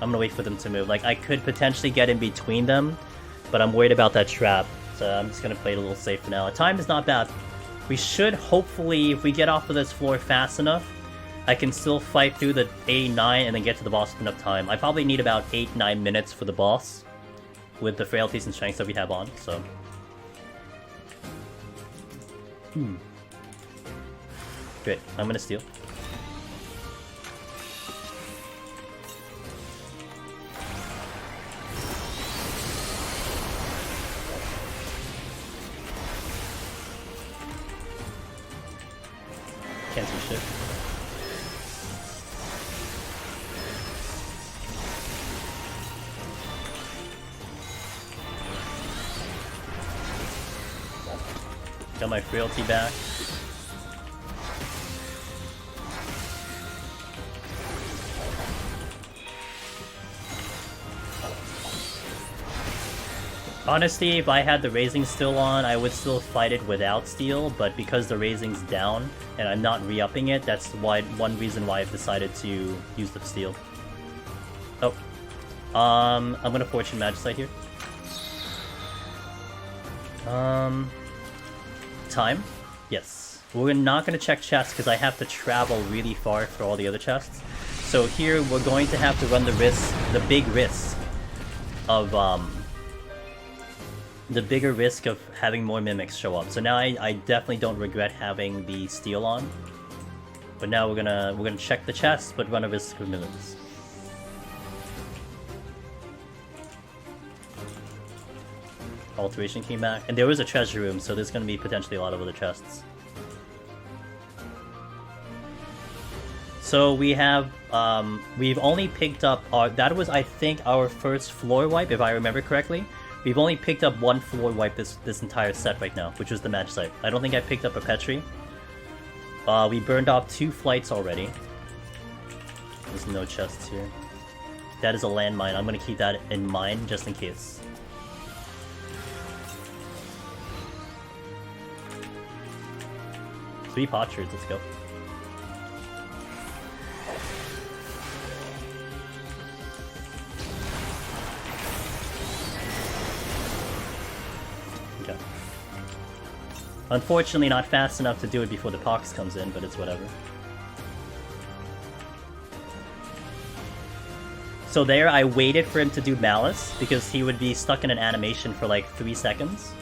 I'm gonna wait for them to move. Like, I could potentially get in between them, but I'm worried about that trap. So I'm just gonna play it a little safe for now. Time is not bad. We should, hopefully, if we get off of this floor fast enough, I can still fight through the 8-9 and then get to the boss with enough time. I probably need about 8-9 minutes for the boss, with the frailties and strengths that we have on, so... Great, I'm gonna steal. Can't see shit. Got my frailty back. Honestly, if I had the raising still on, I would still fight it without steel, but because the raising's down and I'm not re-upping it, that's one reason why I've decided to use the steel. Oh. I'm gonna Fortune Magicite here. Time? Yes. We're not gonna check chests because I have to travel really far for all the other chests. So here we're going to have to run the big risk of, the bigger risk of having more mimics show up. So now I definitely don't regret having the steel on. But now we're gonna check the chest, but run a risk of mimics. Alteration came back, and there was a treasure room, so there's gonna be potentially a lot of other chests. So we have, we've only picked up that was, I think, our first floor wipe, if I remember correctly. We've only picked up 1 floor wipe this entire set right now, which was the Magicite. I don't think I picked up a Petri. We burned off 2 flights already. There's no chests here. That is a landmine. I'm gonna keep that in mind just in case. Three potsherds, let's go. Okay. Unfortunately, not fast enough to do it before the Pox comes in, but it's whatever. So there, I waited for him to do Malice, because he would be stuck in an animation for like 3 seconds.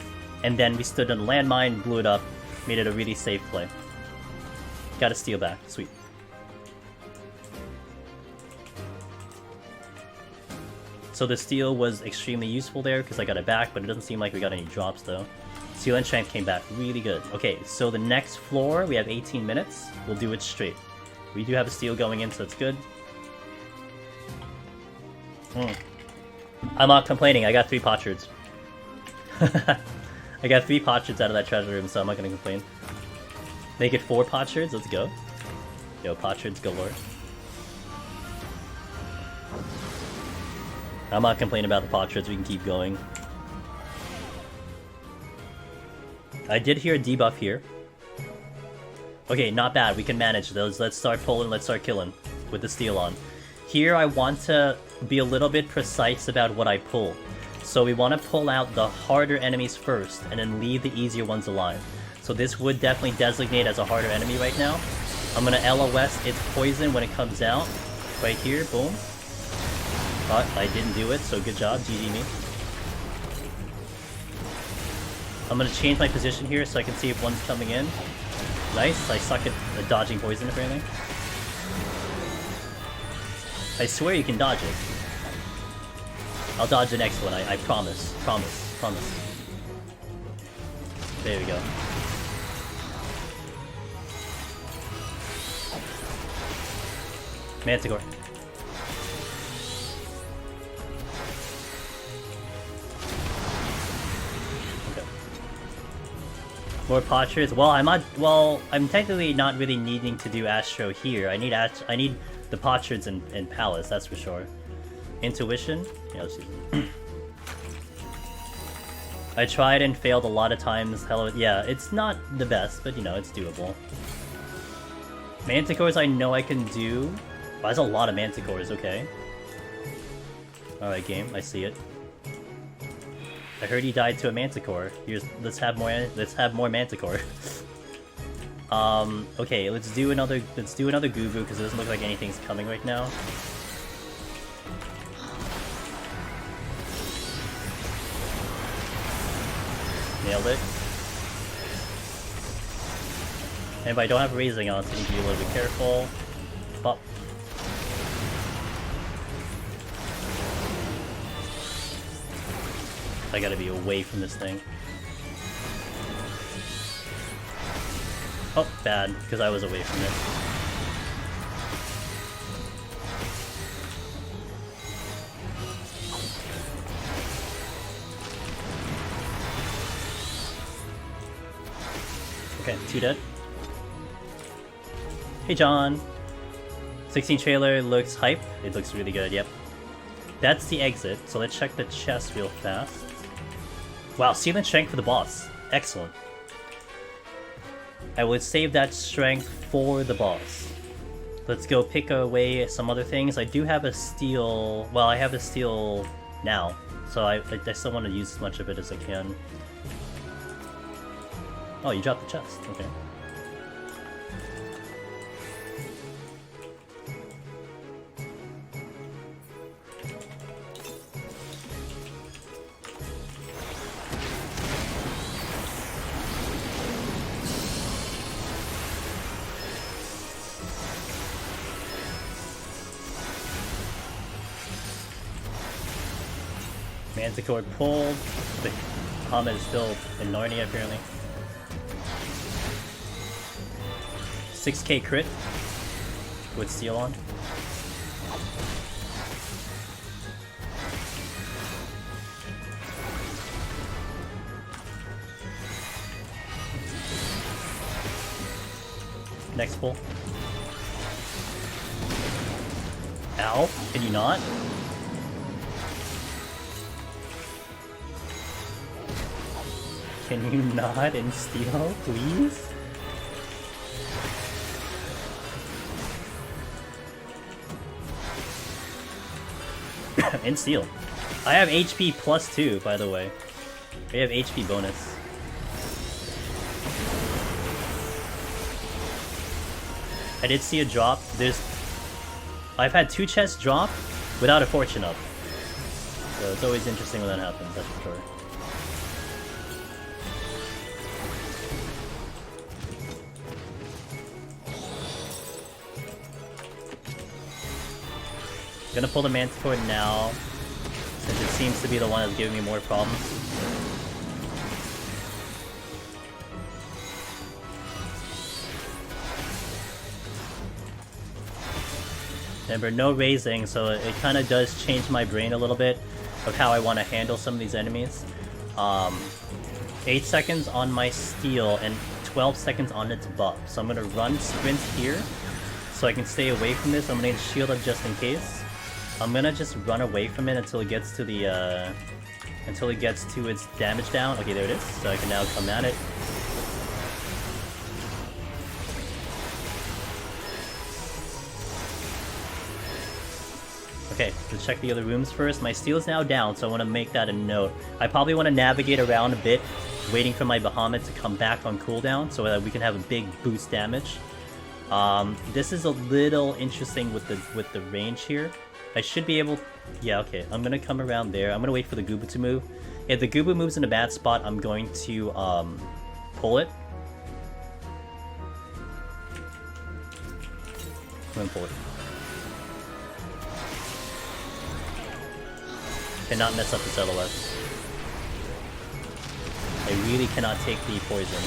And then we stood on the landmine, blew it up, made it a really safe play. Got a steal back. Sweet. So the steal was extremely useful there, because I got it back, but it doesn't seem like we got any drops though. Steel and Strength came back really good. Okay, so the next floor, we have 18 minutes. We'll do it straight. We do have a steal going in, so it's good. I'm not complaining, I got 3 potsherds. I got 3 potsherds out of that treasure room, so I'm not gonna complain. Make it 4 potsherds, let's go. Yo, potsherds galore. I'm not complaining about the potsherds, we can keep going. I did hear a debuff here. Okay, not bad, we can manage those. Let's start pulling, let's start killing with the steal on. Here I want to be a little bit precise about what I pull. So we want to pull out the harder enemies first, and then leave the easier ones alive. So this would definitely designate as a harder enemy right now. I'm going to LOS its poison when it comes out. Right here, boom. But I didn't do it, so good job, GG me. I'm going to change my position here so I can see if one's coming in. Nice, I suck at dodging poison apparently. I swear you can dodge it. I'll dodge the next one, I promise. Promise. There we go. Manticore. Okay. More potsherds. Well, I'm technically not really needing to do Astro here. I need the potsherds and Palace, that's for sure. Intuition? Yeah, let's use it. I tried and failed a lot of times. Hello, yeah, it's not the best, but you know, it's doable. Manticores I know I can do. Wow, that's a lot of Manticores, okay. Alright, game, I see it. I heard he died to a Manticore. Here's, let's have more Manticore. Okay, let's do another Gubu, because it doesn't look like anything's coming right now. Nailed it. And if I don't have raising on, so I need to be a little bit careful. Bop. I gotta be away from this thing. Oh, bad, because I was away from it. Okay, 2 dead. Hey John! 16 trailer looks hype. It looks really good, yep. That's the exit, so let's check the chest real fast. Wow, Steel and Strength for the boss. Excellent. I would save that strength for the boss. Let's go pick away some other things. I do have a steel... Well, I have a steel now, so I still want to use as much of it as I can. Oh, you dropped the chest. Okay. Manticore pulled. The Comet is still in Narnia apparently. 6k crit with Steel on. Next pull. Ow, can you not? Can you not in Steel, please? In Steel. I have HP +2, by the way. We have HP bonus. I did see a drop. I've had 2 chests drop without a fortune up. So it's always interesting when that happens, that's for sure. Gonna pull the Manticore now, since it seems to be the one that's giving me more problems. Remember, no raising, so it kind of does change my brain a little bit of how I want to handle some of these enemies. 8 seconds on my steel and 12 seconds on its buff. So I'm gonna run sprints here, so I can stay away from this. I'm gonna shield up just in case. I'm gonna just run away from it until it gets to the until it gets to its damage down. Okay, there it is. So I can now come at it. Okay, let's check the other rooms first. My steel is now down, so I want to make that a note. I probably want to navigate around a bit, waiting for my Bahamut to come back on cooldown so that we can have a big boost damage. This is a little interesting with the range here. I should be able... Yeah, okay. I'm going to come around there. I'm going to wait for the Goobu to move. If the Goobu moves in a bad spot, I'm going to pull it. I'm going to pull it. Cannot mess up this LOS. I really cannot take the poison.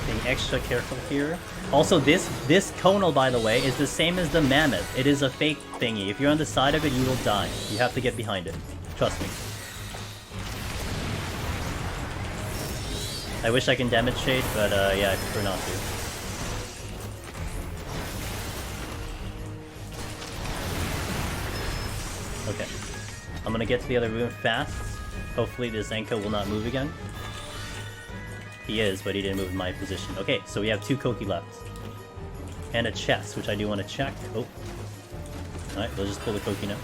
Being extra careful here. Also, this conal, by the way, is the same as the mammoth. It is a fake thingy. If you're on the side of it, you will die. You have to get behind it. Trust me. I wish I can demonstrate, but yeah, I prefer not to. Okay, I'm gonna get to the other room fast. Hopefully this Enko will not move again. He is, but he didn't move in my position. Okay, so we have 2 Koki left. And a chest, which I do want to check. Oh. Alright, we'll just pull the Koki now.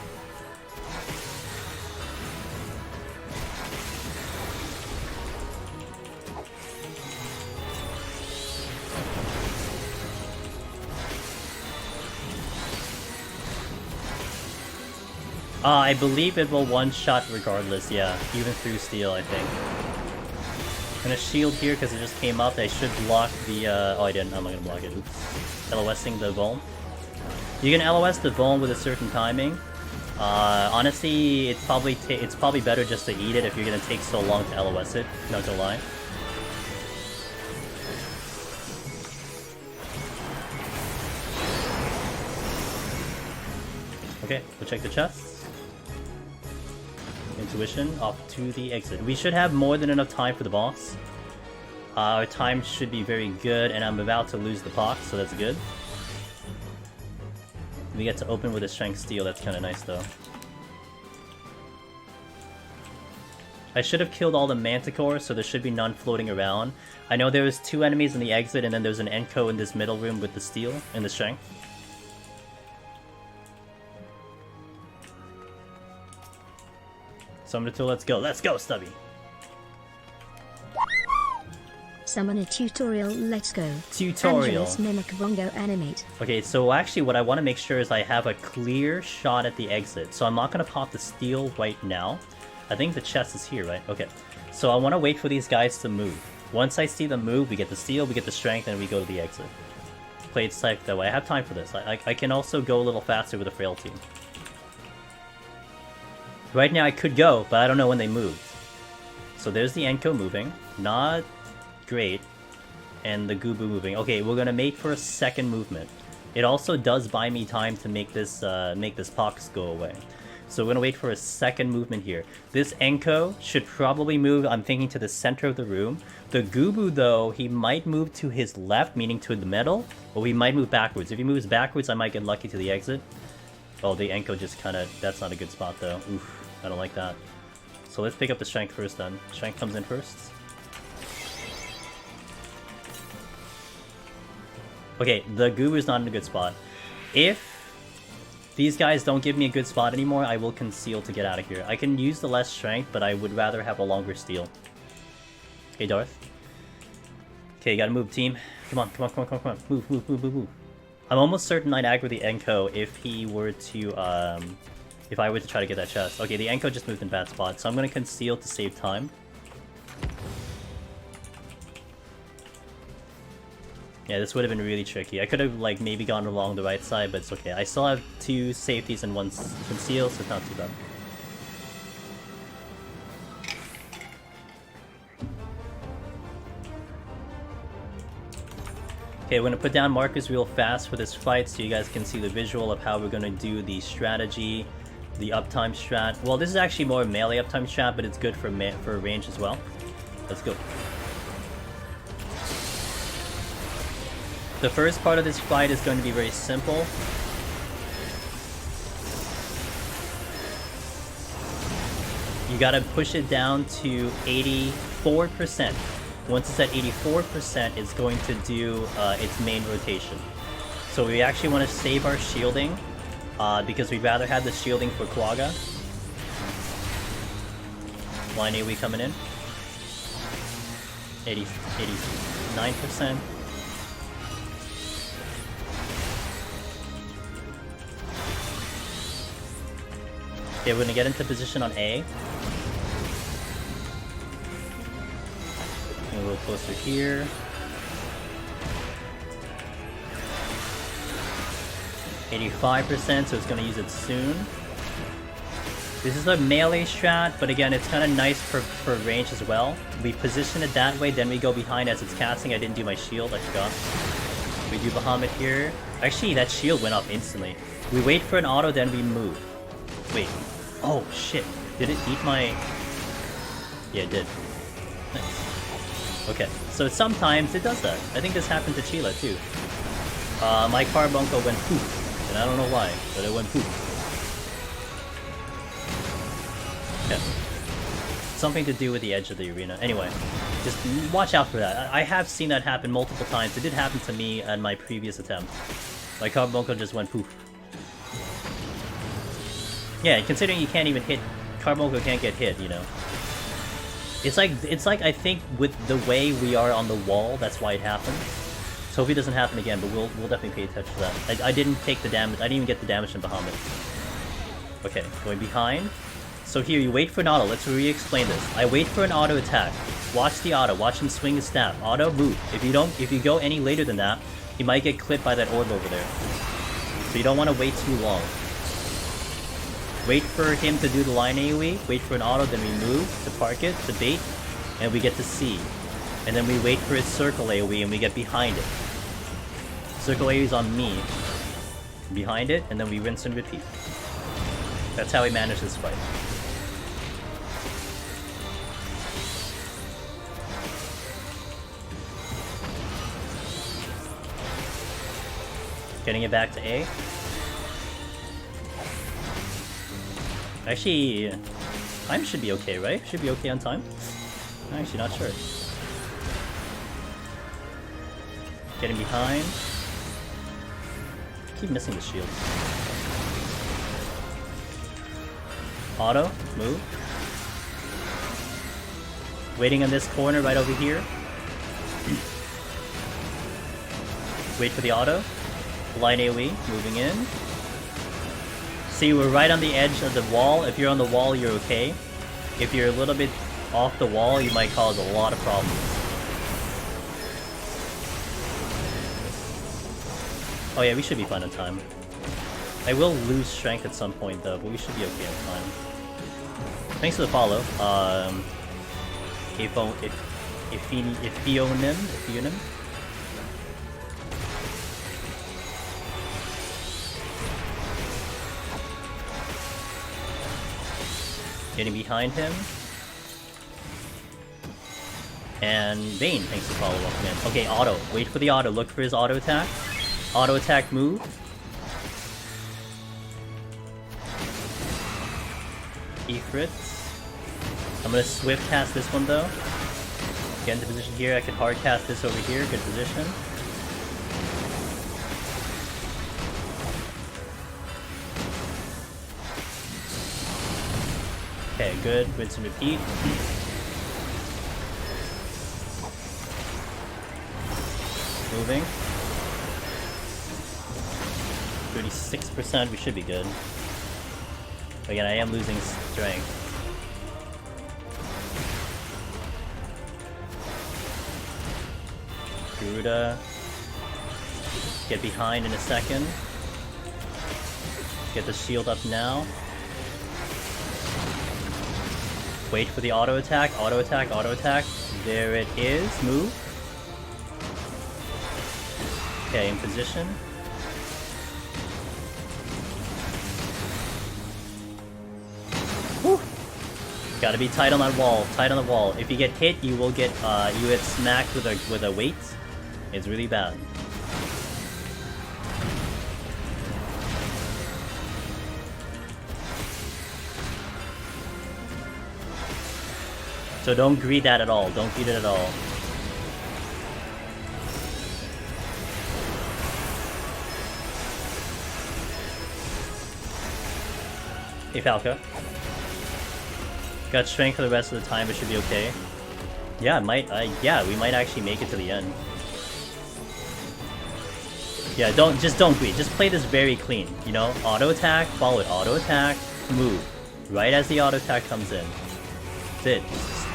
I believe it will one-shot regardless, yeah. Even through steel, I think. I'm gonna shield here because it just came up. I should block the, oh, I didn't. I'm not gonna block it. Oops. LOSing the Vuln. You can LOS the Vuln with a certain timing. Honestly, it's probably better just to eat it if you're gonna take so long to LOS it. Not gonna lie. Okay, we'll check the chest. Intuition, off to the exit. We should have more than enough time for the boss. Our time should be very good, and I'm about to lose the pox, so that's good. We get to open with a strength steel, that's kind of nice though. I should have killed all the manticores, so there should be none floating around. I know there was 2 enemies in the exit, and then there's an Enko in this middle room with the steel and the strength. Summon to let's go. Let's go, Stubby! Summon a tutorial, let's go. Tutorial. Angelus mimic Vongo animate. Okay, so actually what I want to make sure is I have a clear shot at the exit. So I'm not going to pop the steel right now. I think the chest is here, right? Okay. So I want to wait for these guys to move. Once I see them move, we get the steel, we get the strength, and we go to the exit. Play it safe that way. I have time for this. I can also go a little faster with a frailty. Right now I could go, but I don't know when they moved. So there's the Enko moving. Not great. And the Goobu moving. Okay, we're gonna make for a second movement. It also does buy me time to make this pox go away. So we're gonna wait for a second movement here. This Enko should probably move, I'm thinking, to the center of the room. The Goobu, though, he might move to his left, meaning to the middle, or he might move backwards. If he moves backwards, I might get lucky to the exit. Oh, the Enko just kinda... That's not a good spot, though. Oof. I don't like that. So let's pick up the strength first then. Strength comes in first. Okay, the Guru's not in a good spot. If these guys don't give me a good spot anymore, I will conceal to get out of here. I can use the less strength, but I would rather have a longer steal. Hey, Darth. Okay, gotta move, team. Come on, come on, come on, come on, come on. Move, move, move, move, move. I'm almost certain I'd aggro the Enko if he were to, if I were to try to get that chest. Okay, the Enko just moved in bad spot, so I'm gonna conceal to save time. Yeah, this would have been really tricky. I could have, like, maybe gone along the right side, but it's okay. I still have 2 safeties and 1 conceal, so it's not too bad. Okay, we're gonna put down markers real fast for this fight so you guys can see the visual of how we're gonna do the strategy, the uptime strat. Well, this is actually more melee uptime strat, but it's good for range as well. Let's go. The first part of this fight is going to be very simple. You gotta push it down to 84%. Once it's at 84%, it's going to do its main rotation. So we actually want to save our shielding, because we'd rather have the shielding for Quagga. Line AoE coming in. 89%. Okay, we're gonna get into position on A. A little closer here. %, so it's going to use it soon. This is a melee strat, but again, it's kind of nice for range as well. We position it that way, then we go behind as it's casting. I didn't do my shield, I forgot. We do Bahamut here. Actually, that shield went off instantly. We wait for an auto, then we move. Wait. Oh, shit. Did it eat my... Yeah, it did. Nice. Okay, so sometimes it does that. I think this happened to Chila too. My Carbuncle went poof, and I don't know why, but it went poof. Okay. Something to do with the edge of the arena. Anyway, just watch out for that. I have seen that happen multiple times. It did happen to me at my previous attempt. My Carbuncle just went poof. Yeah, considering you can't even hit... Carbuncle can't get hit, you know. It's like I think with the way we are on the wall, that's why it happened. So hopefully it doesn't happen again, but we'll definitely pay attention to that. I didn't take the damage. I didn't even get the damage from Bahamut. Okay, going behind. So here you wait for an auto. Let's re-explain this. I wait for an auto attack. Watch the auto. Watch him swing his staff. Auto, move. If you go any later than that, he might get clipped by that orb over there. So you don't want to wait too long. Wait for him to do the line AoE, wait for an auto, then we move to park it, to bait, and we get to C. And then we wait for his circle AoE and we get behind it. Circle AoE is on me. Behind it, and then we rinse and repeat. That's how we manage this fight. Getting it back to A. Actually, time should be okay, right? Should be okay on time? I'm actually not sure. Getting behind. Keep missing the shield. Auto, move. Waiting on this corner right over here. Wait for the auto. Line AoE, moving in. See, we're right on the edge of the wall. If you're on the wall, you're okay. If you're a little bit off the wall, you might cause a lot of problems. Oh yeah, we should be fine on time. I will lose strength at some point though, but we should be okay on time. Thanks for the follow. Ifionim. Getting behind him. And Vayne, thanks for follow up, man. Okay, auto. Wait for the auto. Look for his auto attack. Auto attack move. Ifrits. I'm gonna swift cast this one though. Get into position here. I can hard cast this over here. Good position. good. Rinse and repeat. Moving. 36%, we should be good. Again, I am losing strength. Garuda. Get behind in a second. Get the shield up now. Wait for the auto attack, auto attack, auto attack. There it is. Move. Okay, in position. Whew. Gotta be tight on that wall. Tight on the wall. If you get hit, you will get you get smacked with a weight. It's really bad. So don't greed that at all. Don't greed it at all. Hey Falco. Got strength for the rest of the time, it should be okay. Yeah, it might. Yeah, we might actually make it to the end. Yeah, don't greed. Just play this very clean. You know, auto attack, follow it. Auto attack, move. Right as the auto attack comes in. That's it.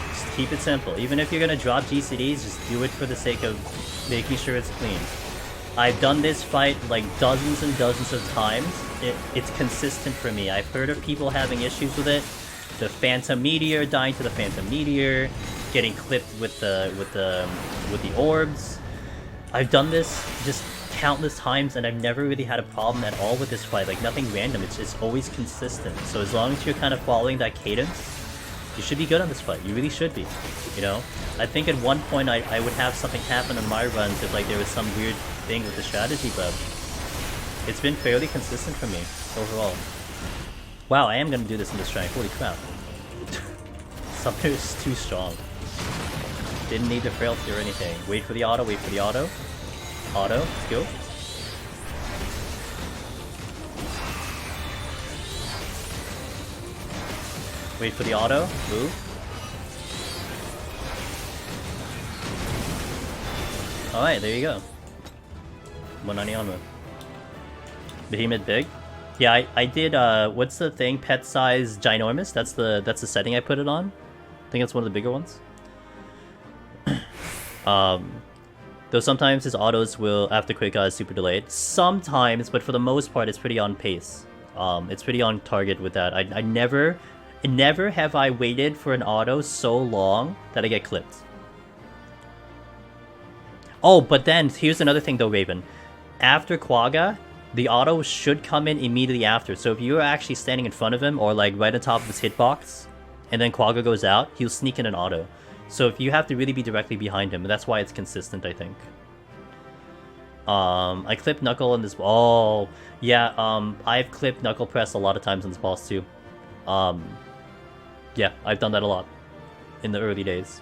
Just keep it simple. Even if you're gonna drop GCDs, just do it for the sake of making sure it's clean. I've done this fight like dozens and dozens of times. It's consistent for me. I've heard of people having issues with it. The Phantom Meteor, dying to the Phantom Meteor, getting clipped with the orbs. I've done this just countless times, and I've never really had a problem at all with this fight. Like nothing random. It's always consistent. So as long as you're kind of following that cadence, you should be good on this fight. You really should be. You know, I think at one point I would have something happen on my runs if like there was some weird thing with the strategy, but it's been fairly consistent for me overall. Wow, I am gonna do this in the strength. Holy crap. Something is too strong. Didn't need the frailty or anything. Wait for the auto, wait for the auto. Auto, let's go. Wait for the auto, move. Alright, there you go. 190 armor. Behemoth big. Yeah, I did, what's the thing? Pet size ginormous? That's the setting I put it on. I think it's one of the bigger ones. Though sometimes his autos will, after quick super delayed. Sometimes, but for the most part, it's pretty on pace. It's pretty on target with that. I never have I waited for an auto so long that I get clipped. Oh, but then, here's another thing though, Raven. After Quagga, the auto should come in immediately after. So if you're actually standing in front of him, or like right on top of his hitbox, and then Quagga goes out, he'll sneak in an auto. So if you have to really be directly behind him, that's why it's consistent, I think. I clipped Knuckle in this. Oh, yeah. I've clipped Knuckle Press a lot of times in this boss too. Yeah, I've done that a lot in the early days.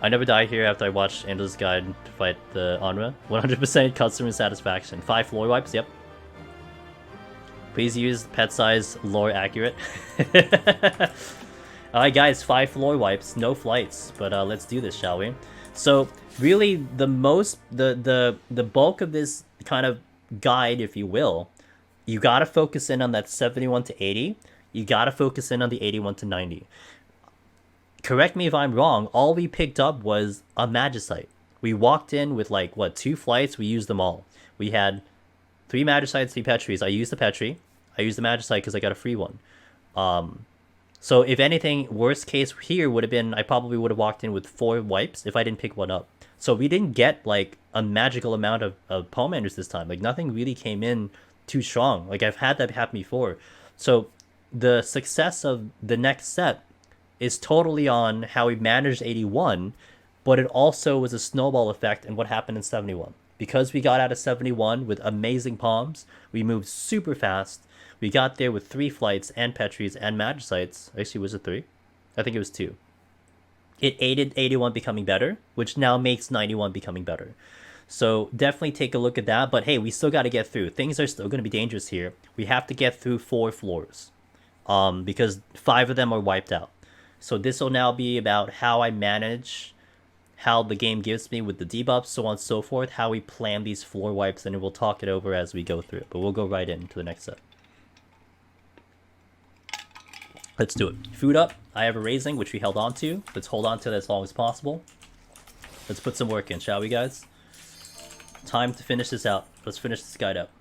I never die here after I watched Angelus Guide to fight the Onra. 100% customer satisfaction. 5 floor wipes. Yep. Please use pet size lore accurate. Alright guys, 5 floor wipes, no flights, but let's do this, shall we? So really the bulk of this kind of guide, if you will, you gotta focus in on that 71 to 80. You gotta focus in on the 81 to 90. Correct me if I'm wrong, all we picked up was a Magicite. We walked in with like, what, 2 flights? We used them all. We had 3 Magicites, 3 Petries. I used the Petri. I used the Magicite because I got a free one. So if anything, worst case here would have been, I probably would have walked in with 4 wipes if I didn't pick one up. So we didn't get like a magical amount of Poemanders this time. Like nothing really came in too strong. Like I've had that happen before. So the success of the next set is totally on how we managed 81, but it also was a snowball effect in what happened in 71. Because we got out of 71 with amazing palms, we moved super fast. We got there with 3 flights and Petries and Magicites. Actually, was it 3? I think it was 2. It aided 81 becoming better, which now makes 91 becoming better. So definitely take a look at that. But hey, we still got to get through. Things are still going to be dangerous here. We have to get through 4 floors. Because 5 of them are wiped out. So this will now be about how I manage how the game gives me with the debuffs, so on and so forth, how we plan these floor wipes, and we'll talk it over as we go through it. But we'll go right into the next step. Let's do it. Food up. I have a raising, which we held on to. Let's hold on to it as long as possible. Let's put some work in, shall we, guys? Time to finish this out. Let's finish this guide up.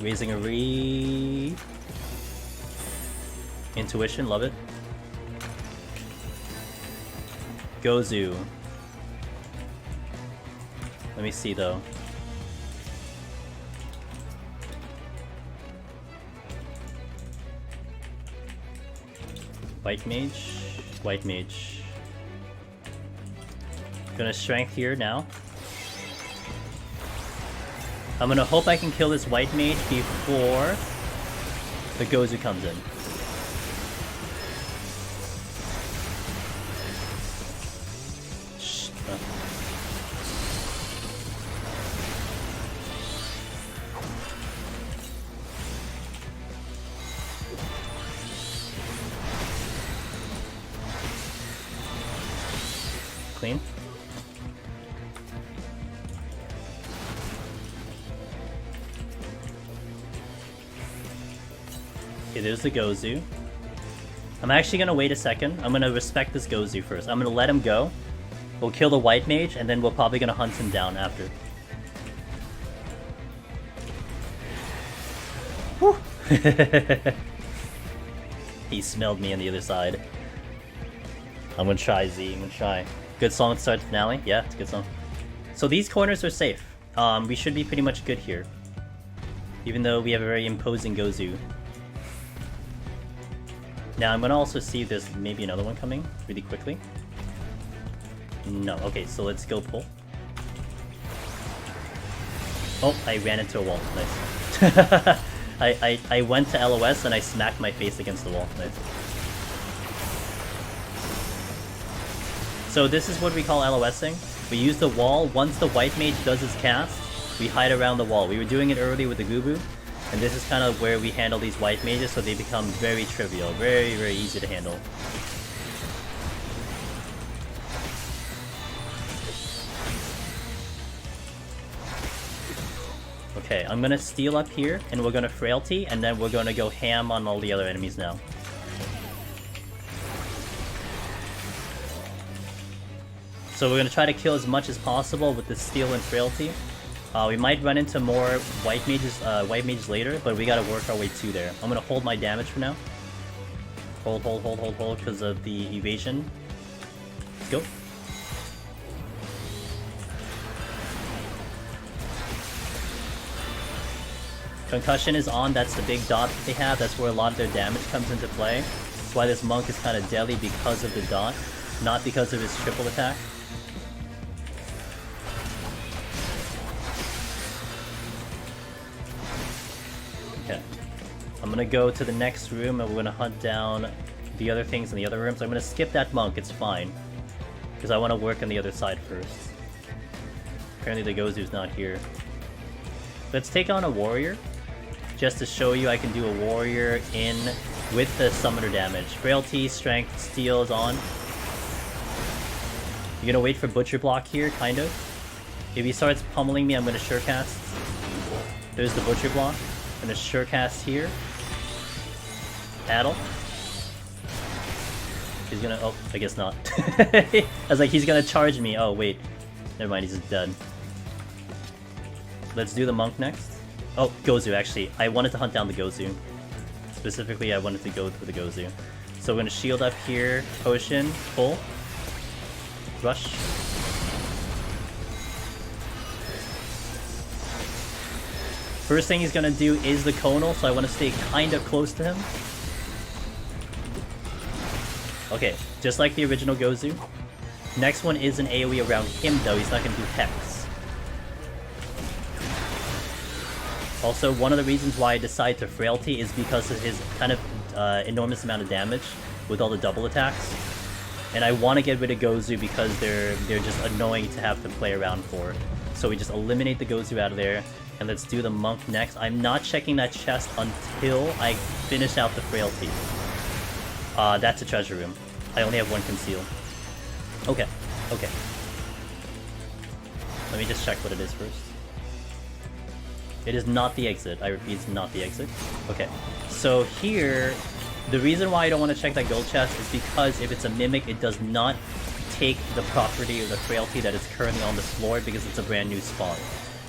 Raising a re... Intuition, love it. Gozu. Let me see, though. White mage. White mage. Gonna strength here now. I'm gonna hope I can kill this white mage before the Gozu comes in. Clean. Okay, there's the Gozu. I'm actually gonna wait a second. I'm gonna respect this Gozu first. I'm gonna let him go. We'll kill the white mage, and then we're probably gonna hunt him down after. Whew. He smelled me on the other side. I'm gonna try Z. I'm gonna try. Good song to start the finale? Yeah, it's a good song. So these corners are safe. We should be pretty much good here. Even though we have a very imposing Gozu. Now I'm gonna also see if there's maybe another one coming really quickly. No, okay, so let's go pull. Oh, I ran into a wall. Nice. I went to LOS and I smacked my face against the wall. Nice. So this is what we call LOSing. We use the wall. Once the white mage does his cast, we hide around the wall. We were doing it early with the Gubu, and this is kind of where we handle these white mages, so they become very trivial, very, very easy to handle. Okay, I'm gonna steal up here, and we're gonna frailty, and then we're gonna go ham on all the other enemies now. So we're gonna try to kill as much as possible with the steal and frailty. We might run into more white mages later, but we gotta work our way to there. I'm gonna hold my damage for now. Hold, because of the evasion. Let's go. Concussion is on, that's the big dot that they have, that's where a lot of their damage comes into play. That's why this monk is kind of deadly, because of the dot, not because of his triple attack. Okay. I'm gonna go to the next room and we're gonna hunt down the other things in the other rooms. I'm gonna skip that monk, it's fine. Because I want to work on the other side first. Apparently the Gozu's not here. Let's take on a warrior. Just to show you I can do a warrior in with the summoner damage. Frailty, strength, steal is on. You're gonna wait for butcher block here, kind of. If he starts pummeling me, I'm gonna sure cast. There's the butcher block. I'm gonna sure cast here. Paddle. He's gonna, oh, I guess not. I was like, he's gonna charge me. Oh, wait. Never mind, he's just dead. Let's do the monk next. Oh, Gozu, actually. I wanted to hunt down the Gozu. Specifically, I wanted to go for the Gozu. So we're gonna shield up here. Potion. Full. Rush. First thing he's gonna do is the conal, so I want to stay kind of close to him. Okay, just like the original Gozu. Next one is an AoE around him, though. He's not gonna do Hex. Also, one of the reasons why I decided to Frailty is because of his kind of enormous amount of damage with all the double attacks. And I want to get rid of Gozu because they're just annoying to have to play around for. So we just eliminate the Gozu out of there, and let's do the monk next. I'm not checking that chest until I finish out the Frailty. That's a treasure room. I only have one conceal. Okay, okay. Let me just check what it is first. It is not the exit. I repeat, it's not the exit. Okay, so here, the reason why I don't want to check that gold chest is because if it's a mimic, it does not take the property or the frailty that is currently on this floor because it's a brand new spawn.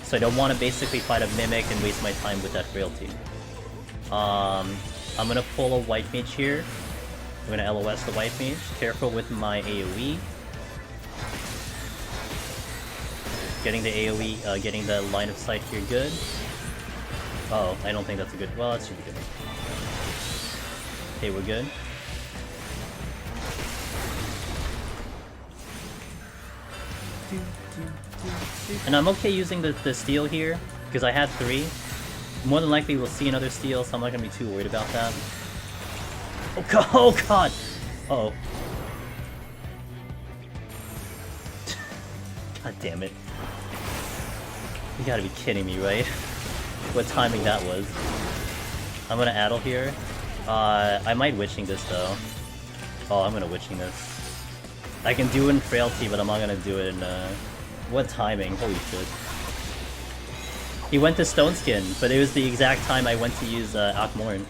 So I don't want to basically fight a mimic and waste my time with that frailty. I'm gonna pull a white mage here. I'm gonna LOS the white mage. Careful with my AoE. Getting the AoE, getting the line of sight here good. Oh, I don't think that's a good... Well, that should be good. Okay, we're good. And I'm okay using the steal here, because I had 3. More than likely we'll see another steal, so I'm not gonna be too worried about that. Oh god! Oh god! Uh-oh. God damn it. You gotta be kidding me, right? What timing that was. I'm gonna addle here. I might witching this though. Oh, I'm gonna witching this. I can do it in frailty, but I'm not gonna do it in what timing? Holy shit. He went to Stone Skin, but it was the exact time I went to use Akmorn.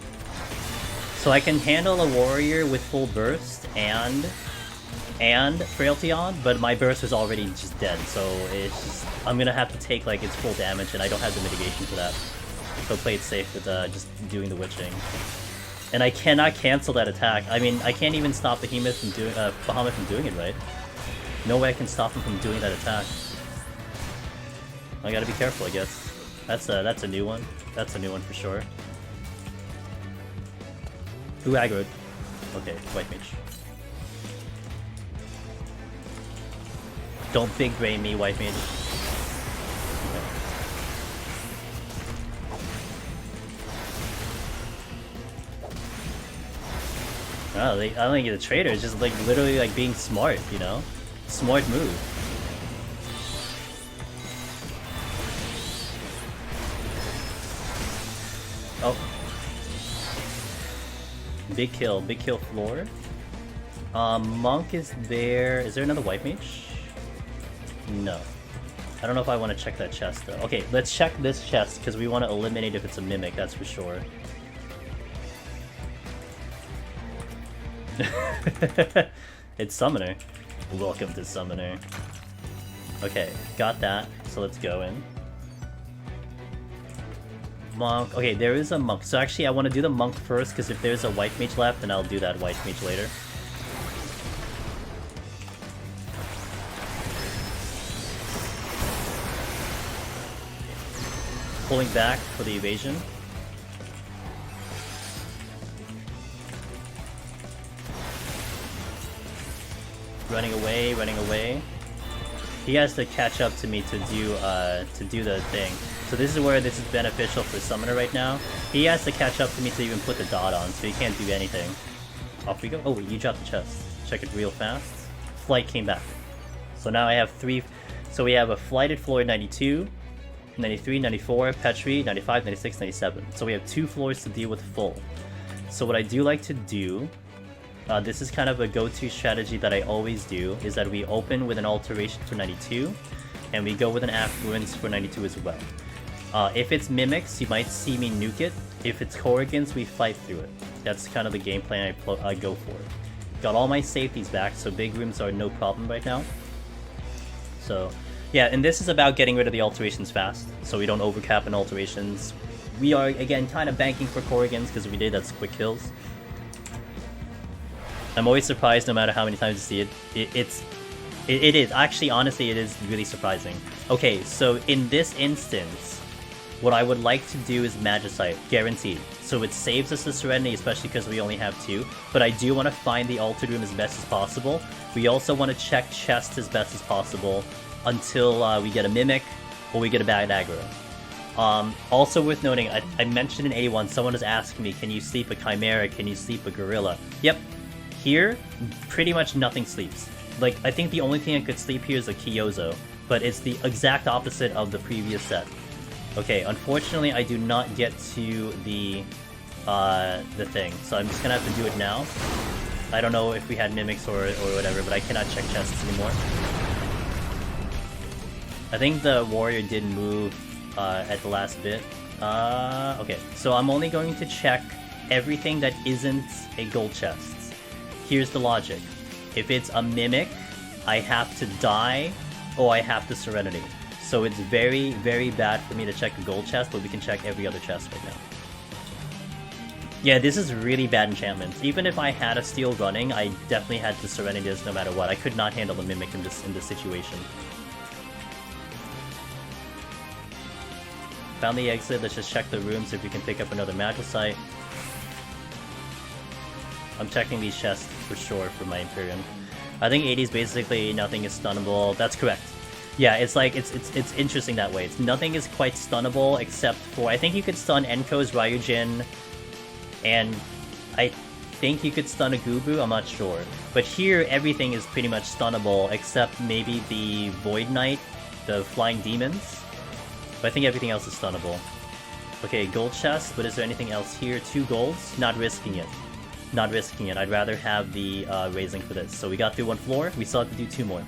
So I can handle a warrior with full burst and frailty on, but my burst was already just dead, so it's just, I'm gonna have to take like its full damage, and I don't have the mitigation for that. So play it safe with just doing the witching. And I cannot cancel that attack. I mean, I can't even stop Behemoth from doing Bahamut from doing it, right? No way I can stop him from doing that attack. I gotta be careful, I guess. That's a new one. That's a new one for sure. Who aggroed? Okay, white mage. Don't big brain me, white mage. Okay. Oh, I don't think the trader is just like literally like being smart, you know? Smart move. Oh. Big kill floor. Monk is there. Is there another white mage? No. I don't know if I want to check that chest though. Okay, let's check this chest because we want to eliminate if it's a mimic, that's for sure. It's Summoner. Welcome to Summoner. Okay, got that. So let's go in. Monk. Okay, there is a monk. So actually I want to do the monk first because if there's a white mage left, then I'll do that white mage later. Pulling back for the evasion. Running away, running away. He has to catch up to me to do the thing. So this is where this is beneficial for Summoner right now. He has to catch up to me to even put the dot on, so he can't do anything. Off we go. Oh wait, you dropped the chest. Check it real fast. Flight came back. So now I have 3. So we have a flighted floor 92, 93, 94, Petri, 95, 96, 97. So we have 2 floors to deal with full. So what I do like to do, this is kind of a go-to strategy that I always do, is that we open with an alteration for 92, and we go with an affluence for 92 as well. If it's mimics, you might see me nuke it. If it's Corrigans, we fight through it. That's kind of the game plan I go for. Got all my safeties back, so big rooms are no problem right now. So yeah, and this is about getting rid of the alterations fast, so we don't overcap in alterations. We are, again, kind of banking for Corrigans, because if we did, that's quick kills. I'm always surprised no matter how many times you see it. It is. Actually, honestly, it is really surprising. Okay, so in this instance, what I would like to do is Magicite, guaranteed. So it saves us the Serenity, especially because we only have 2. But I do want to find the Altered Room as best as possible. We also want to check chest as best as possible until we get a Mimic or we get a bad aggro. Also worth noting, I mentioned in A1, someone was asking me, can you sleep a Chimera, can you sleep a Gorilla? Yep. Here, pretty much nothing sleeps. Like, I think the only thing I could sleep here is a Kyozo, but it's the exact opposite of the previous set. Okay, unfortunately, I do not get to the thing, so I'm just gonna have to do it now. I don't know if we had mimics or whatever, but I cannot check chests anymore. I think the warrior did move at the last bit. Okay, so I'm only going to check everything that isn't a gold chest. Here's the logic. If it's a mimic, I have to die, or I have to Serenity. So it's very, very bad for me to check a gold chest, but we can check every other chest right now. Yeah, this is really bad enchantments. Even if I had a steel running, I definitely had to Serenity this no matter what. I could not handle the mimic in this situation. Found the exit, let's just check the rooms if we can pick up another Magicite. I'm checking these chests for sure for my Imperium. I think 80s basically nothing is stunnable. That's correct. Yeah, it's like it's interesting that way. It's nothing is quite stunnable except for I think you could stun Enko's Ryujin, and I think you could stun a Gubu, I'm not sure. But here everything is pretty much stunnable except maybe the Void Knight, the Flying Demons. But I think everything else is stunnable. Okay, gold chest, but is there anything else here? 2 golds? Not risking it. Not risking it. I'd rather have the raising for this. So we got through 1 floor, we still have to do 2 more.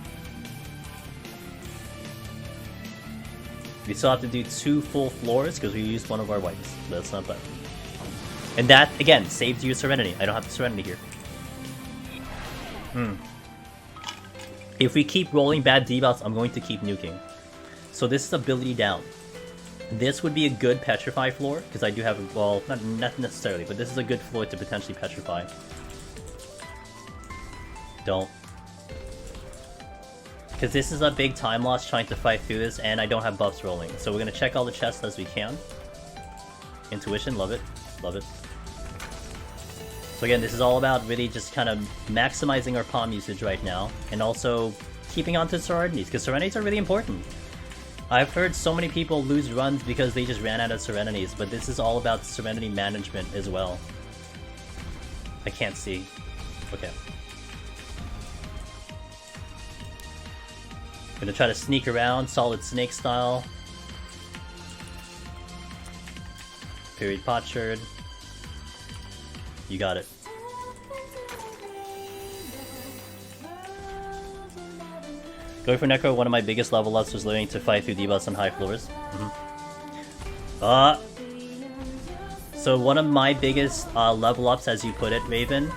We still have to do 2 full floors because we used one of our wipes. That's not bad. And that, again, saves you Serenity. I don't have to Serenity here. If we keep rolling bad debuffs, I'm going to keep nuking. So this is ability down. This would be a good Petrify floor, because I do have, well, not necessarily, but this is a good floor to potentially Petrify. Don't. Because this is a big time loss trying to fight through this, and I don't have buffs rolling. So we're going to check all the chests as we can. Intuition, love it. Love it. So again, this is all about really just kind of maximizing our palm usage right now, and also keeping on to Serenities, because Serenities are really important. I've heard so many people lose runs because they just ran out of Serenities, but this is all about Serenity management as well. I can't see. Okay. Gonna try to sneak around, solid snake style. Period potsherd. You got it. Going for Necro, one of my biggest level ups was learning to fight through debuffs on high floors. So one of my biggest level ups, as you put it, Raven,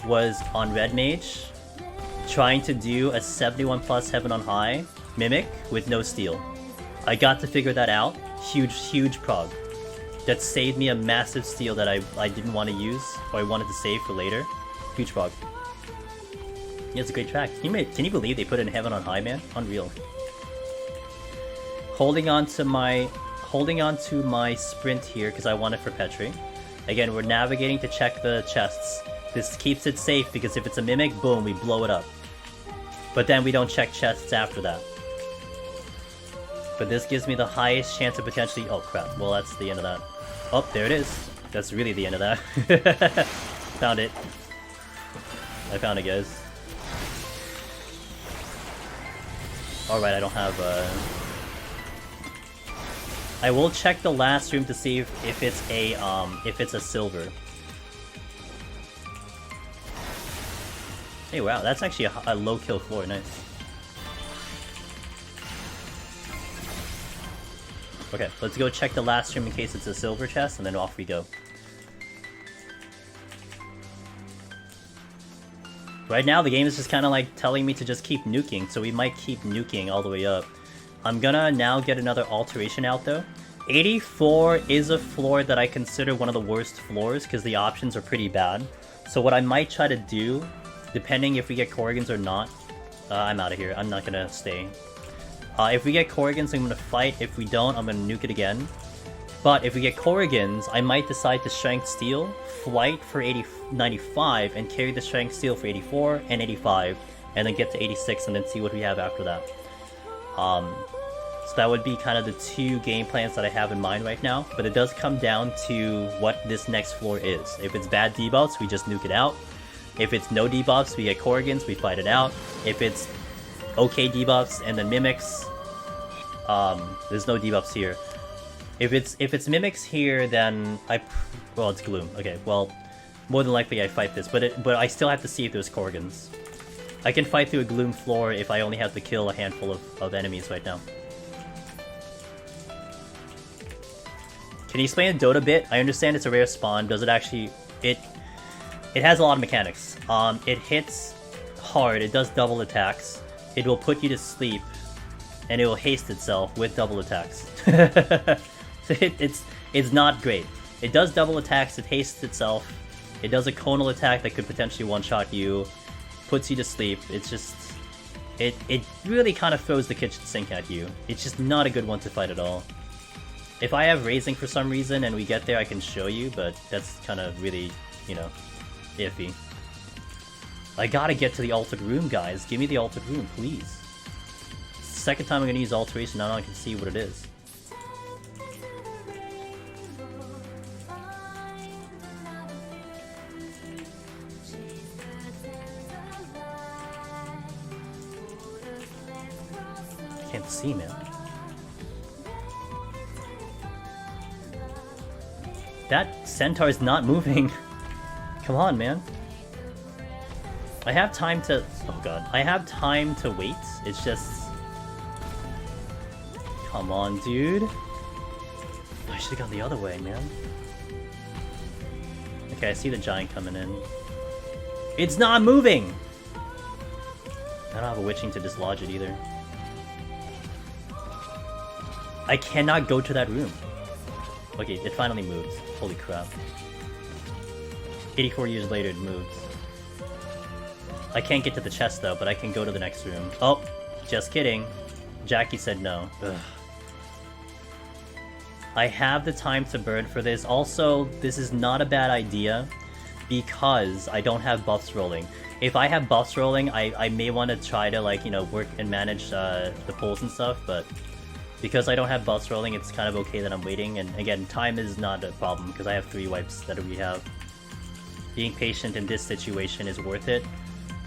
was on Red Mage, trying to do a 71 plus Heaven on High Mimic with no steal. I got to figure that out. Huge prog. That saved me a massive steal that I didn't want to use, or I wanted to save for later. Huge prog. Yeah, it's a great track. Can you believe they put it in Heaven on High, man? Unreal. Holding on to my sprint here because I want it for Petri. Again, we're navigating to check the chests. This keeps it safe because if it's a mimic, boom, we blow it up. But then we don't check chests after that. But this gives me the highest chance of potentially... Oh crap, well that's the end of that. Oh, there it is. That's really the end of that. Found it. I found it, guys. Alright, I don't have I will check the last room to see if it's a silver. Hey, wow, that's actually a low kill floor, nice. Okay, let's go check the last room in case it's a silver chest, and then off we go. Right now, the game is just kind of like telling me to just keep nuking, so we might keep nuking all the way up. I'm gonna now get another alteration out though. 84 is a floor that I consider one of the worst floors because the options are pretty bad. So what I might try to do, depending if we get Corrigans or not, I'm out of here. I'm not gonna stay. If we get Corrigans, I'm gonna fight. If we don't, I'm gonna nuke it again. But if we get Corrigans, I might decide to Strength Steel, Flight for 95, and carry the Strength Steel for 84 and 85, and then get to 86 and then see what we have after that. So that would be kind of the 2 game plans that I have in mind right now, but it does come down to what this next floor is. If it's bad debuffs, we just nuke it out. If it's no debuffs, we get Corrigans, we fight it out. If it's okay debuffs and then mimics, there's no debuffs here. If it's mimics here, then well, it's gloom. Okay, well, more than likely I fight this, but I still have to see if there's Korgans. I can fight through a Gloom floor if I only have to kill a handful of enemies right now. Can you explain a Dota bit? I understand it's a rare spawn. Does it actually... It has a lot of mechanics. It hits hard. It does double attacks. It will put you to sleep. And it will haste itself with double attacks. So it's not great. It does double attacks. It hastes itself. It does a conal attack that could potentially one-shot you. Puts you to sleep. It's just... It really kind of throws the kitchen sink at you. It's just not a good one to fight at all. If I have raising for some reason and we get there, I can show you, but that's kind of really, you know, iffy. I gotta get to the altered room, guys. Give me the altered room, please. It's the second time I'm gonna use alteration, now I can see what it is. I can't see, man. That centaur is not moving. Come on, man. I have time to... Oh god. I have time to wait. It's just... Come on, dude. I should've gone the other way, man. Okay, I see the giant coming in. It's not moving! I don't have a witching to dislodge it either. I cannot go to that room. Okay, it finally moves. Holy crap. 84 years later, it moves. I can't get to the chest though, but I can go to the next room. Oh, just kidding. Jackie said no. Ugh. I have the time to burn for this. Also, this is not a bad idea because I don't have buffs rolling. If I have buffs rolling, I may want to try to, like, you know, work and manage the pulls and stuff, but because I don't have buffs rolling, it's kind of okay that I'm waiting. And again, time is not a problem because I have 3 wipes that we have. Being patient in this situation is worth it.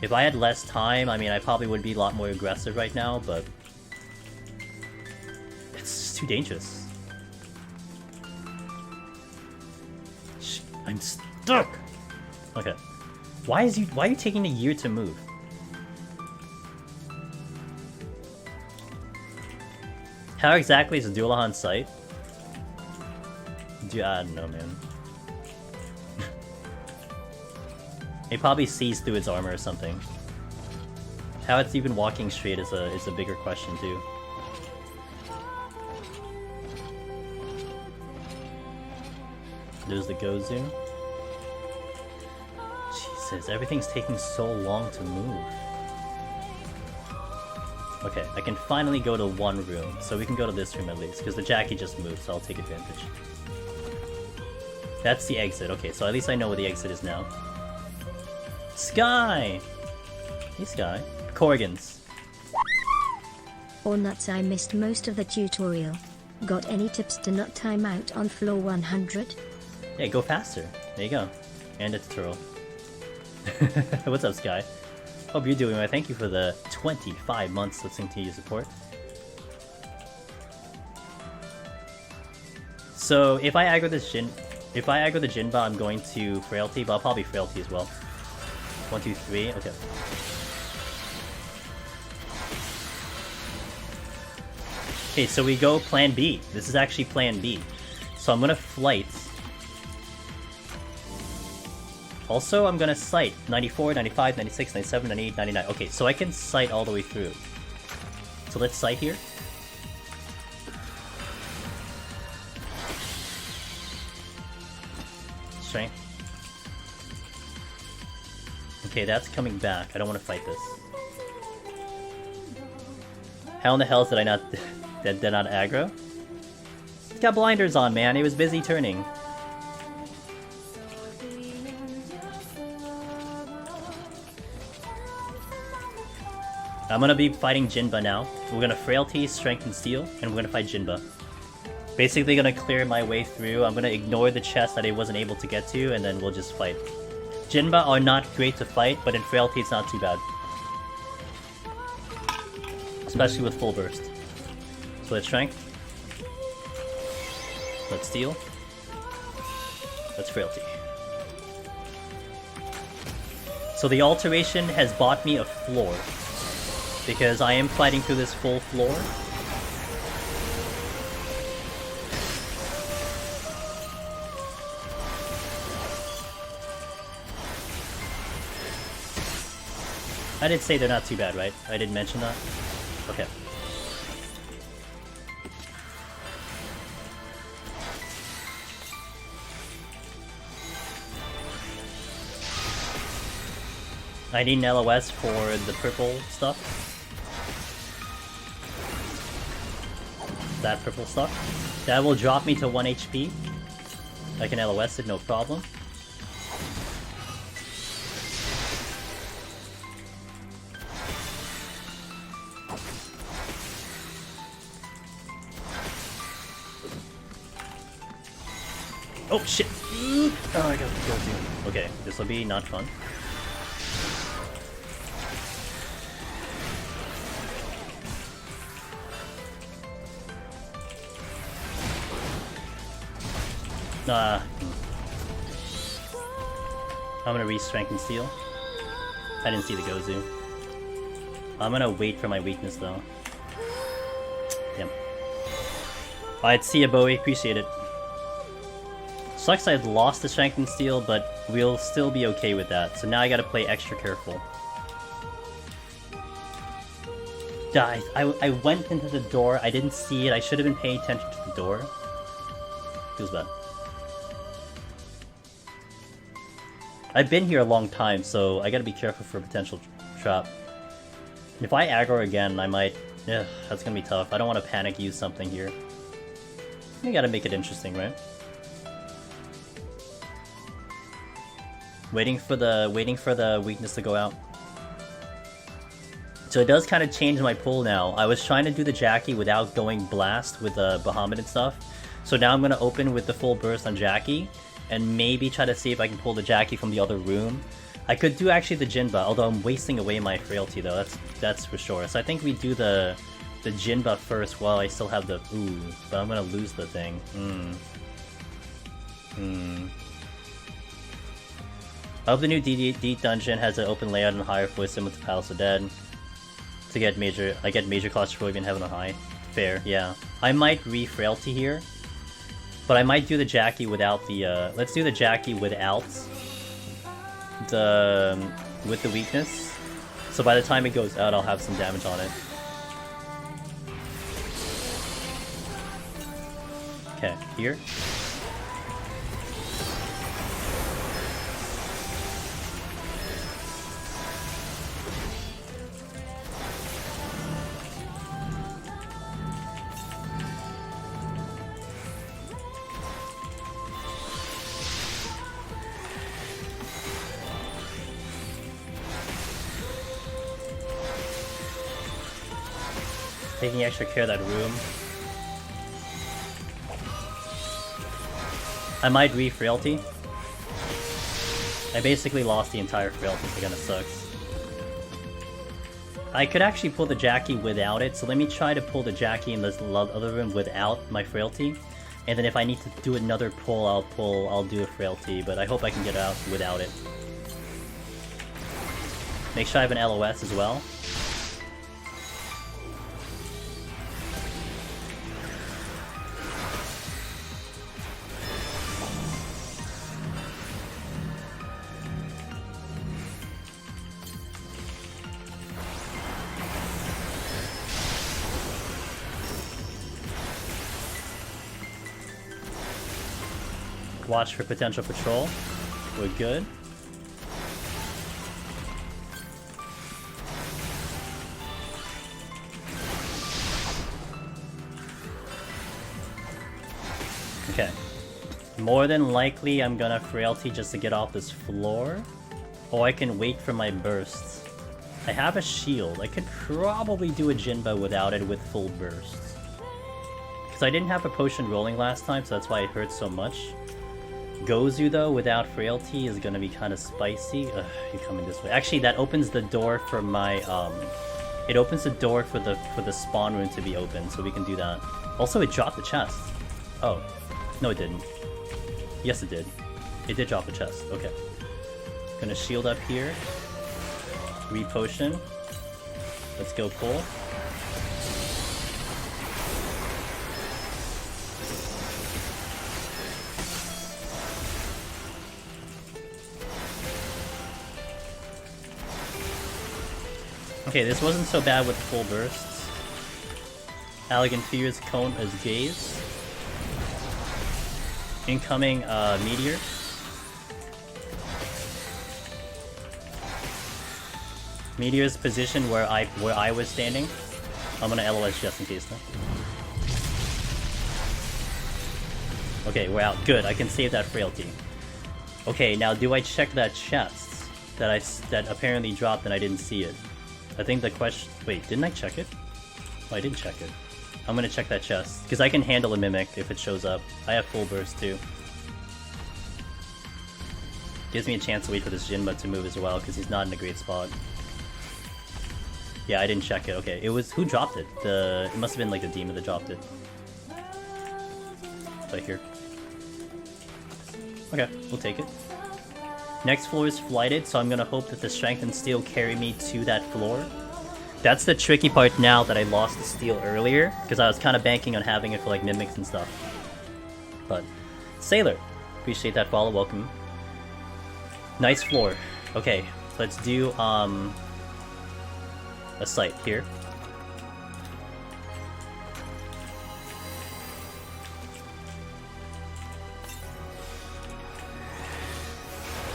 If I had less time, I mean, I probably would be a lot more aggressive right now, but it's just too dangerous. I'm stuck! Okay. Why are you taking a year to move? How exactly is Dullahan's sight? Dude, I don't know, man. He probably sees through its armor or something. How it's even walking straight is a bigger question too. There's the Gozu. Jesus, everything's taking so long to move. Okay, I can finally go to one room, so we can go to this room at least, because the Jackie just moved, so I'll take advantage. That's the exit. Okay, so at least I know where the exit is now. Sky! Hey, Sky. Korgans. Or nuts, I missed most of the tutorial. Got any tips to not time out on floor 100? Yeah, go faster. There you go. And a tutorial. What's up, Sky? Hope you're doing well. Thank you for the 25 months listening to your support. So if I aggro this the Jinba, I'm going to Frailty, but I'll probably Frailty as well. 1, 2, 3. Okay. Okay, so we go Plan B. This is actually Plan B. So I'm gonna Flight. Also, I'm gonna sight 94, 95, 96, 97, 98, 99. Okay, so I can sight all the way through. So let's sight here. Strength. Okay, that's coming back. I don't want to fight this. How in the hell did I not... did not aggro? He's got blinders on, man. He was busy turning. I'm gonna be fighting Jinba now. We're gonna Frailty, Strength, and Steel, and we're gonna fight Jinba. Basically gonna clear my way through. I'm gonna ignore the chest that I wasn't able to get to, and then we'll just fight. Jinba are not great to fight, but in Frailty it's not too bad. Especially with full burst. So let's Strength. Let's Steel. Let's Frailty. So the alteration has bought me a floor. Because I am fighting through this full floor. I did say they're not too bad, right? I didn't mention that? Okay. I need an LOS for the purple stuff. That purple stuff. That will drop me to 1 HP. I can LOS it, no problem. Oh shit! Oh, I got the kill too. Okay, this will be not fun. I'm gonna re-strength and steel. I didn't see the Gozu. I'm gonna wait for my weakness though. Yep. Alright, see ya, Bowie. Appreciate it. Sucks I had lost the strength and steel, but we'll still be okay with that. So now I gotta play extra careful. I went into the door. I didn't see it. I should have been paying attention to the door. Feels bad. I've been here a long time, so I gotta be careful for a potential trap. If I aggro again, I might... Ugh, that's gonna be tough. I don't want to panic use something here. You gotta make it interesting, right? Waiting for the weakness to go out. So it does kind of change my pull now. I was trying to do the Jackie without going blast with the Bahamut and stuff. So now I'm gonna open with the full burst on Jackie. And maybe try to see if I can pull the Jackie from the other room. I could do actually the Jinba, although I'm wasting away my frailty though, that's for sure. So I think we do the Jinba first while I still have the... Ooh, but I'm gonna lose the thing. I hope the new D dungeon has an open layout and higher floor sim with the Palace of Dead. To get major... I get major claustrophobia in Heaven on High. Fair, yeah. I might re-frailty here. But I might do the Jackie without the, let's do the Jackie without the, with the weakness. So by the time it goes out, I'll have some damage on it. Okay, here. Taking extra care of that room. I might re-frailty. I basically lost the entire frailty, so it kinda sucks. I could actually pull the Jackie without it, so let me try to pull the Jackie in this other room without my frailty. And then if I need to do another pull, I'll do a frailty, but I hope I can get out without it. Make sure I have an LOS as well. Watch for potential patrol. We're good. Okay. More than likely, I'm gonna frailty just to get off this floor. Or I can wait for my bursts. I have a shield. I could probably do a Jinba without it with full bursts. Because I didn't have a potion rolling last time, so that's why it hurts so much. Gozu though, without frailty, is gonna be kind of spicy. Ugh, you're coming this way. Actually, that opens the door for my it opens the door for the spawn room to be open, so we can do that. Also, it dropped the chest. Oh, no, it didn't. Yes, it did. It did drop the chest. Okay. Gonna shield up here. Repotion. Let's go pull. Okay, this wasn't so bad with full bursts. Elegant Fear's Cone as Gaze. Incoming Meteor. Meteor's position where I was standing. I'm gonna LOS just in case though. Okay, we're out. Good, I can save that frailty. Okay, now do I check that chest that apparently dropped and I didn't see it? I think the question... Wait, didn't I check it? Oh, I didn't check it. I'm gonna check that chest, because I can handle a Mimic if it shows up. I have full burst too. Gives me a chance to wait for this Jinba to move as well, because he's not in a great spot. Yeah, I didn't check it. Okay, it was... Who dropped it? It must have been like the demon that dropped it. Right here. Okay, we'll take it. Next floor is flighted, so I'm gonna hope that the strength and steel carry me to that floor. That's the tricky part now that I lost the steel earlier, because I was kind of banking on having it for like mimics and stuff. But Sailor, appreciate that follow. Welcome. Nice floor. Okay, let's do a site here.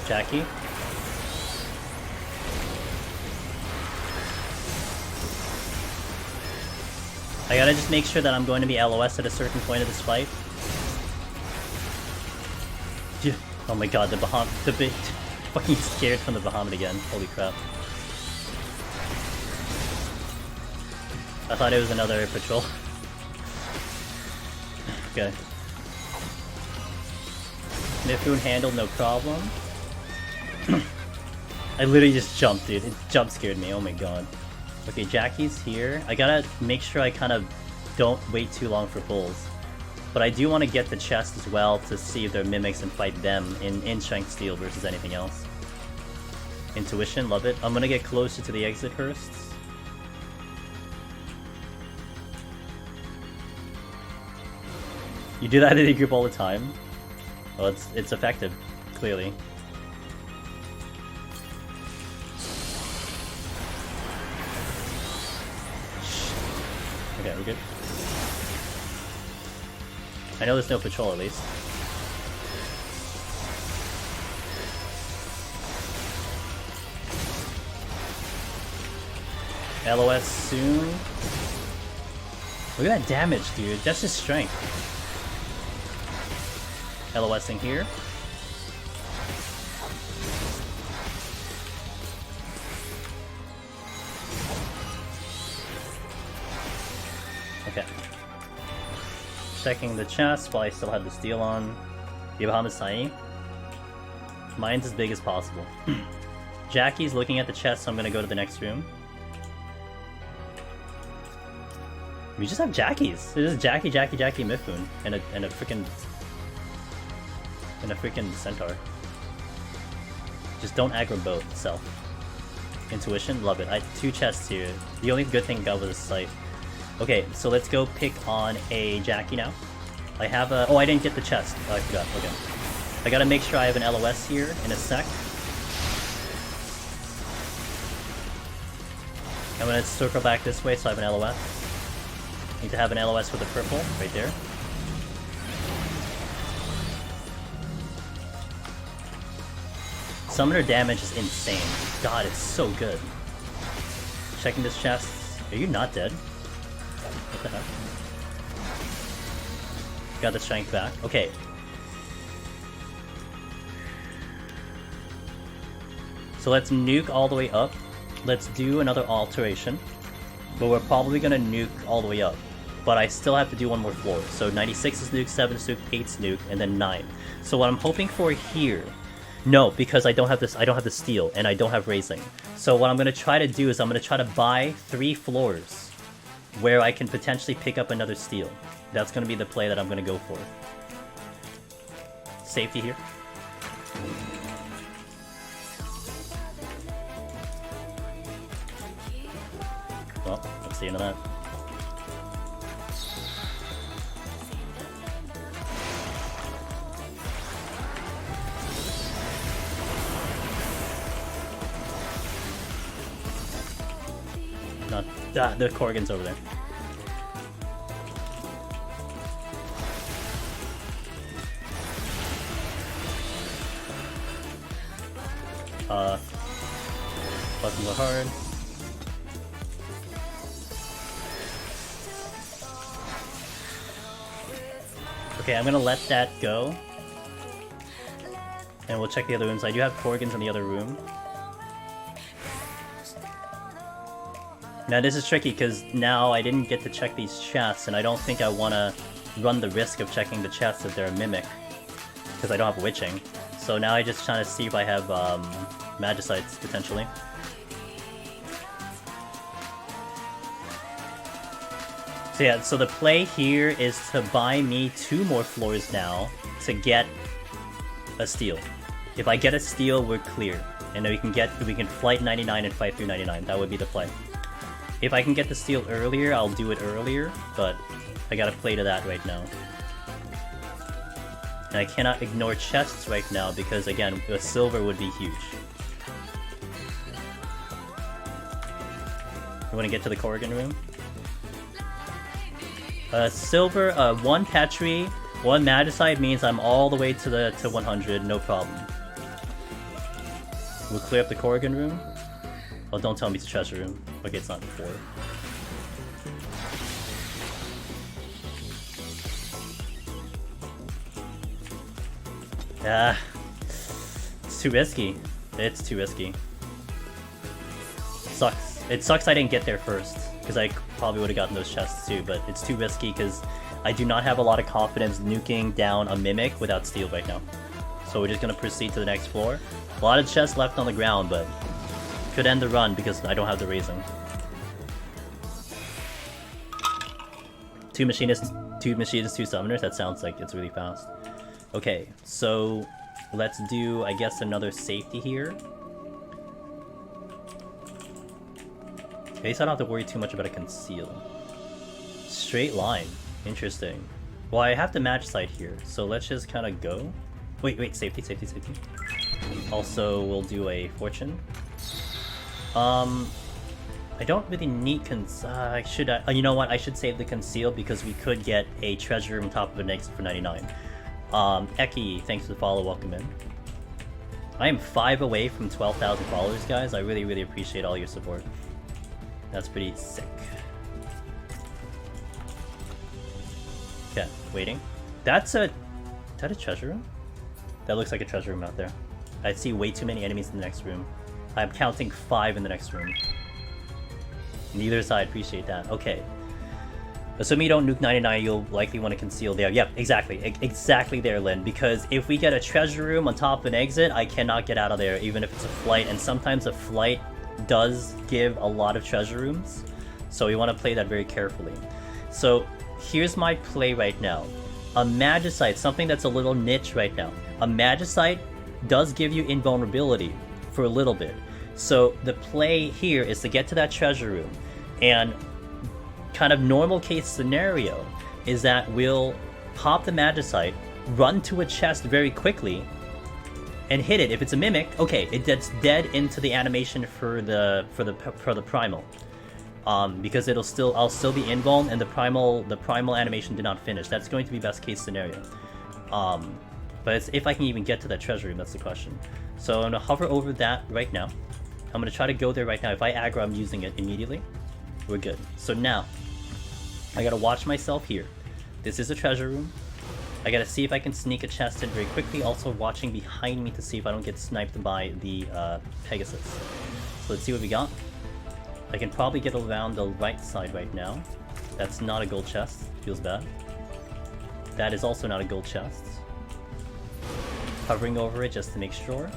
Jackie. I gotta just make sure that I'm going to be LOS at a certain point of this fight. Yeah. Oh my god, the Bahamut, the bit fucking scared from the Bahamut again. Holy crap. I thought it was another patrol. Okay. Mifun handled, no problem. I literally just jumped, dude. It jump scared me. Oh my god. Okay, Jackie's here. I gotta make sure I kind of don't wait too long for pulls. But I do want to get the chest as well to see if they're mimics and fight them in Strength Steel versus anything else. Intuition, love it. I'm gonna get closer to the exit first. You do that in a group all the time? Well, it's effective, clearly. Okay, we're good. I know there's no patrol at least. LOS soon. Look at that damage, dude. That's just strength. LOSing here. Okay. Checking the chest while I still have the steel on. Bahamut tiny. Mine's as big as possible. Jackie's looking at the chest, so I'm gonna go to the next room. We just have Jackies. It's just Jackie, Mifun, and a freaking centaur. Just don't aggro both itself. Intuition, love it. I have 2 chests here. The only good thing I got was a sight. Okay, so let's go pick on a Jackie now. I have a... Oh, I didn't get the chest. Oh, I forgot. Okay. I gotta make sure I have an LOS here in a sec. I'm gonna circle back this way so I have an LOS. Need to have an LOS with a purple right there. Summoner damage is insane. God, it's so good. Checking this chest. Are you not dead? What the heck? Got the strength back. Okay. So let's nuke all the way up. Let's do another alteration. But we're probably gonna nuke all the way up. But I still have to do one more floor. So 96 is nuke, 7 is nuke, 8 is nuke, and then 9. So what I'm hoping for here... No, because I don't have this. I don't have the steel, and I don't have raising. So what I'm gonna try to do is I'm gonna try to buy 3 floors where I can potentially pick up another steel. That's gonna be the play that I'm gonna go for. Safety here. Well, let's see into that. Not the Corrigan's over there. Buttons are hard. Okay, I'm gonna let that go. And we'll check the other rooms. I do have Corrigans in the other room. Now this is tricky because now I didn't get to check these chests, and I don't think I want to run the risk of checking the chests if they're a mimic, because I don't have witching. So now I just trying to see if I have magicites potentially. So yeah, so the play here is to buy me 2 more floors now to get a steal. If I get a steal, we're clear, and then we can flight 99 and fight through 99. That would be the play. If I can get the steal earlier, I'll do it earlier, but I gotta play to that right now. And I cannot ignore chests right now because, again, a silver would be huge. You wanna get to the Corrigan room? Silver, 1 Petri, 1 Magicite means I'm all the way to 100, no problem. We'll clear up the Corrigan room. Oh, don't tell me it's a treasure room. Okay, it's not 4. Ah, it's too risky. It's too risky. Sucks. It sucks I didn't get there first, because I probably would have gotten those chests too, but it's too risky because I do not have a lot of confidence nuking down a Mimic without steal right now. So we're just going to proceed to the next floor. A lot of chests left on the ground, but could end the run because I don't have the raising. 2 machinists, 2 summoners, that sounds like it's really fast. Okay, so let's do, I guess, another safety here. At least I don't have to worry too much about a conceal. Straight line. Interesting. Well, I have to match site here, so let's just kind of go. Wait, safety. Also, we'll do a fortune. I don't really need you know what? I should save the conceal because we could get a treasure room top of an exit for 99. Eki, thanks for the follow, welcome in. I am 5 away from 12,000 followers, guys. I really appreciate all your support. That's pretty sick. Okay, waiting. Is that a treasure room? That looks like a treasure room out there. I see way too many enemies in the next room. I'm counting 5 in the next room. Neither side, appreciate that. Okay. Assuming you don't nuke 99, you'll likely want to conceal there. Yep, exactly. Exactly there, Lynn. Because if we get a treasure room on top of an exit, I cannot get out of there, even if it's a flight. And sometimes a flight does give a lot of treasure rooms. So we want to play that very carefully. So here's my play right now. A Magicite, something that's a little niche right now. A Magicite does give you invulnerability for a little bit. So the play here is to get to that treasure room, and kind of normal case scenario is that we'll pop the Magicite, run to a chest very quickly, and hit it. If it's a mimic, okay, it gets dead into the animation for the primal, because I'll still be invuln, and the primal animation did not finish. That's going to be best case scenario. But it's if I can even get to that treasure room, that's the question. So I'm gonna hover over that right now. I'm gonna try to go there right now. If I aggro, I'm using it immediately. We're good. So now, I gotta watch myself here. This is a treasure room. I gotta see if I can sneak a chest in very quickly. Also watching behind me to see if I don't get sniped by the Pegasus. So let's see what we got. I can probably get around the right side right now. That's not a gold chest. Feels bad. That is also not a gold chest. Hovering over it just to make sure.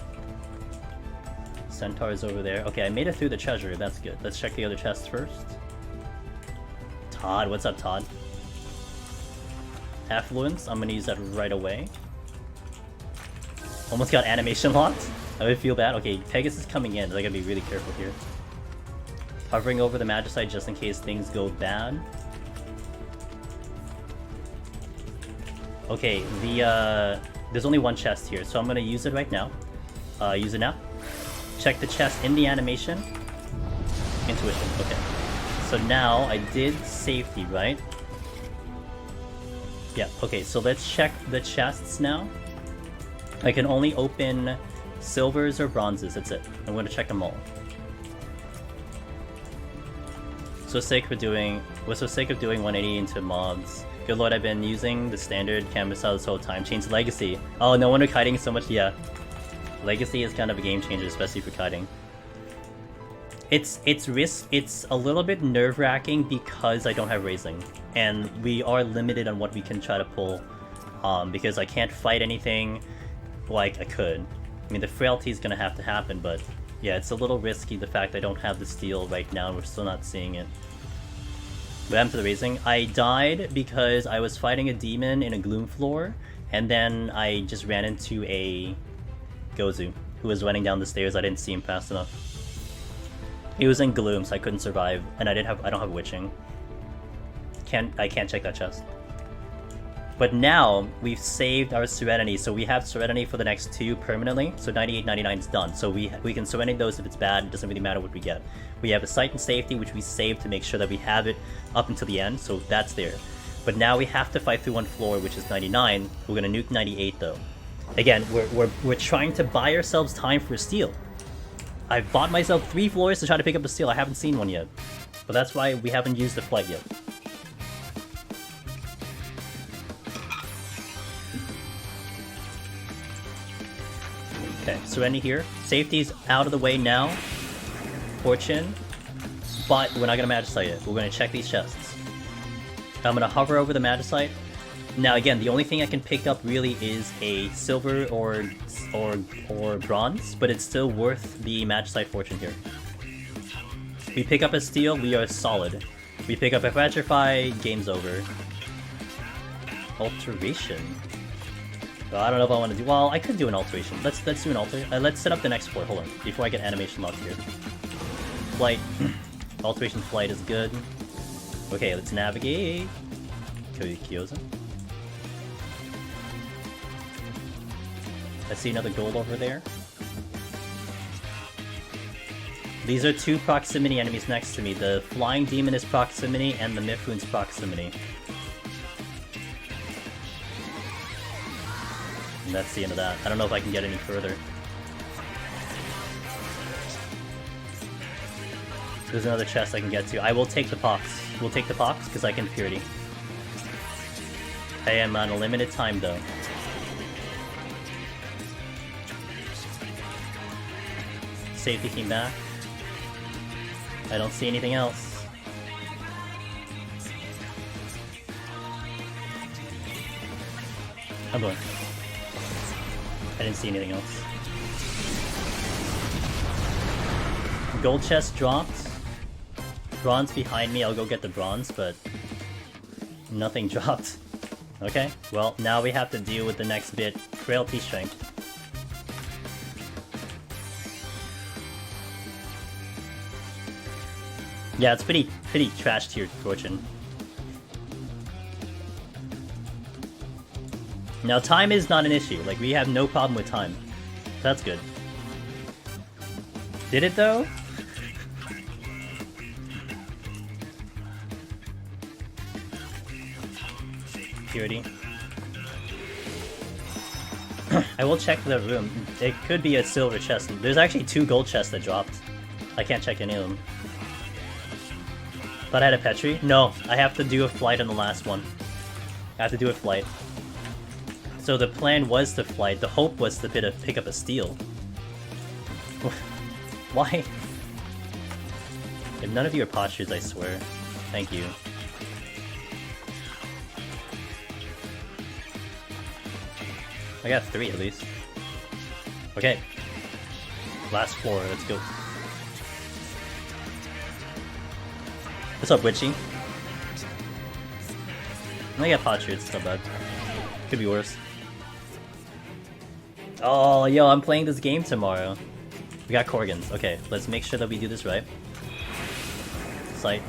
Centaur is over there. Okay, I made it through the treasure. That's good. Let's check the other chests first. Todd, what's up, Todd? Affluence, I'm gonna use that right away. Almost got animation locked. I would feel bad. Okay, Pegasus coming in. I gotta be really careful here. hovering over the Magicite just in case things go bad. Okay, there's only one chest here, so I'm gonna use it right now. Use it now. Check the chest in the animation. Intuition, okay. So now I did safety, right? Yeah, okay, so let's check the chests now. I can only open silvers or bronzes, that's it. I'm gonna check them all. So sake of doing 180 into mobs. Good lord, I've been using the standard camera style this whole time. Change Legacy. Oh, no wonder kiting so much, yeah. Legacy is kind of a game changer, especially for kiting. It's a little bit nerve-wracking because I don't have raising. And we are limited on what we can try to pull. Because I can't fight anything like I could. I mean, the frailty is gonna have to happen, but yeah, it's a little risky, the fact I don't have the steel right now and we're still not seeing it. What happened to the raising? I died because I was fighting a demon in a gloom floor, and then I just ran into a Gozu who was running down the stairs. I didn't see him fast enough. He was in gloom, so I couldn't survive, and I don't have witching. I can't check that chest. But now we've saved our Serenity, so we have Serenity for the next 2 permanently. So 98, 99 is done. So we can Serenity those if it's bad. It doesn't really matter what we get. We have a Sight and Safety, which we saved to make sure that we have it up until the end. So that's there. But now we have to fight through one floor, which is 99. We're gonna nuke 98 though. Again, we're trying to buy ourselves time for a steal. I've bought myself 3 floors to try to pick up a steal. I haven't seen one yet. But that's why we haven't used the flight yet. Okay, Serenity here. Safety's out of the way now. Fortune. But we're not gonna Magicite it. We're gonna check these chests. I'm gonna hover over the Magicite. Now again, the only thing I can pick up really is a silver or bronze, but it's still worth the Magicite Fortune here. We pick up a steel, we are solid. We pick up a Petrify, game's over. Alteration. Well, I don't know if I want to do. Well, I could do an alteration. Let's do an alter. Let's set up the next floor. Hold on, before I get animation locked here. Flight. Alteration flight is good. Okay, let's navigate. Kyoza. I see another gold over there. These are 2 proximity enemies next to me. The Flying Demon is proximity, and the Mifune's proximity. And that's the end of that. I don't know if I can get any further. There's another chest I can get to. I will take the pox. We'll take the pox because I can purity. I am on a limited time though. Safety came back. I don't see anything else. I'm going. I didn't see anything else. Gold chest dropped. Bronze behind me. I'll go get the bronze, but nothing dropped. Okay, well, now we have to deal with the next bit. Frailty Strength. Yeah, it's pretty trash tier Fortune. Now time is not an issue, like we have no problem with time. That's good. Did it though? Purity. I will check the room. It could be a silver chest. There's actually 2 gold chests that dropped. I can't check any of them. Thought I had a Petri? No, I have to do a flight on the last one. I have to do a flight. So the plan was to flight. The hope was to pick up a steal. Why? If none of you are postures, I swear. Thank you. I got 3 at least. Okay. Last 4, let's go. What's up, Witchy? I got posture, it's not bad. Could be worse. Oh, yo, I'm playing this game tomorrow. We got Korgans. Okay, let's make sure that we do this right. Magicite.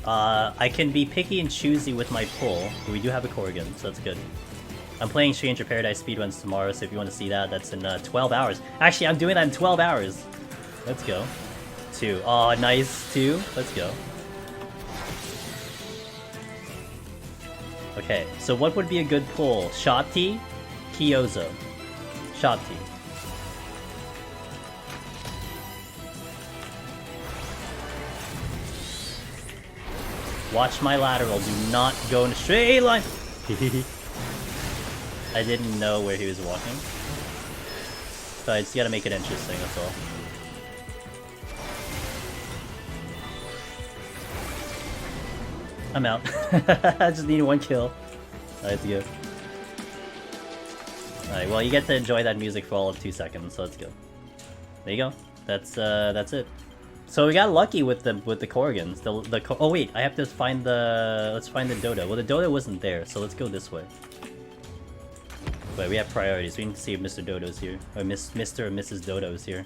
I can be picky and choosy with my pull, but we do have a Corrigan, so that's good. I'm playing Stranger Paradise speedruns tomorrow, so if you want to see that, that's in 12 hours. Actually, I'm doing that in 12 hours. Let's go. 2. Oh, nice. 2. Let's go. Okay, so what would be a good pull? Shoti, Kyozo. Shoti. Watch my lateral. Do not go in a straight line. I didn't know where he was walking. So I just gotta make it interesting, that's all. I'm out. I just need 1 kill. Alright, let's go. Alright, well you get to enjoy that music for all of 2 seconds, so let's go. There you go. That's it. So we got lucky with the Corrigans. Oh wait, I have to find the... Let's find the Dodo. Well, the Dodo wasn't there, so let's go this way. But we have priorities. We need to see if Mr. Dodo's here. Or Mr. or Mrs. Dodo's here.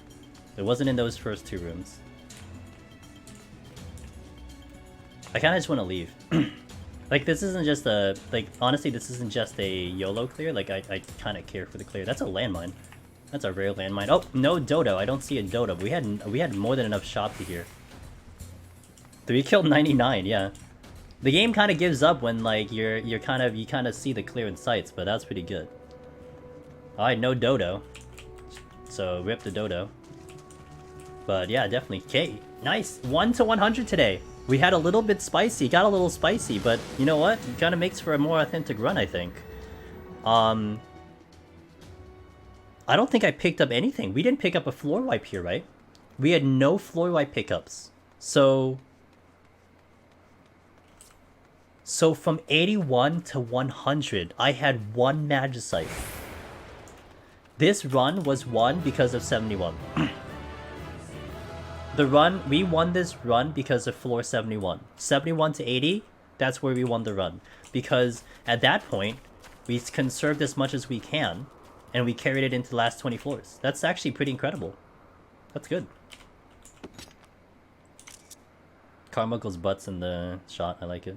It wasn't in those first 2 rooms. I kinda just wanna leave. Like, this isn't just a... Like, honestly, this isn't just a YOLO clear. Like, I kinda care for the clear. That's a landmine. That's a rare landmine. Oh, no Dodo. I don't see a Dodo. We had more than enough shot to here. 3 killed 99, yeah. The game kinda gives up when, like, you kinda see the clear in sights, but that's pretty good. Alright, no Dodo. So, rip the Dodo. But yeah, definitely. Okay, nice! 1 to 100 today! We had a little bit spicy, got a little spicy, but you know what? It kinda makes for a more authentic run, I think. I don't think I picked up anything. We didn't pick up a floor wipe here, right? We had no floor wipe pickups. So from 81 to 100, I had 1 Magicite. This run was won because of 71. We won this run because of floor 71. 71 to 80, that's where we won the run. Because at that point, we conserved as much as we can, and we carried it into the last 20 floors. That's actually pretty incredible. That's good. Carmichael's butts in the shot, I like it.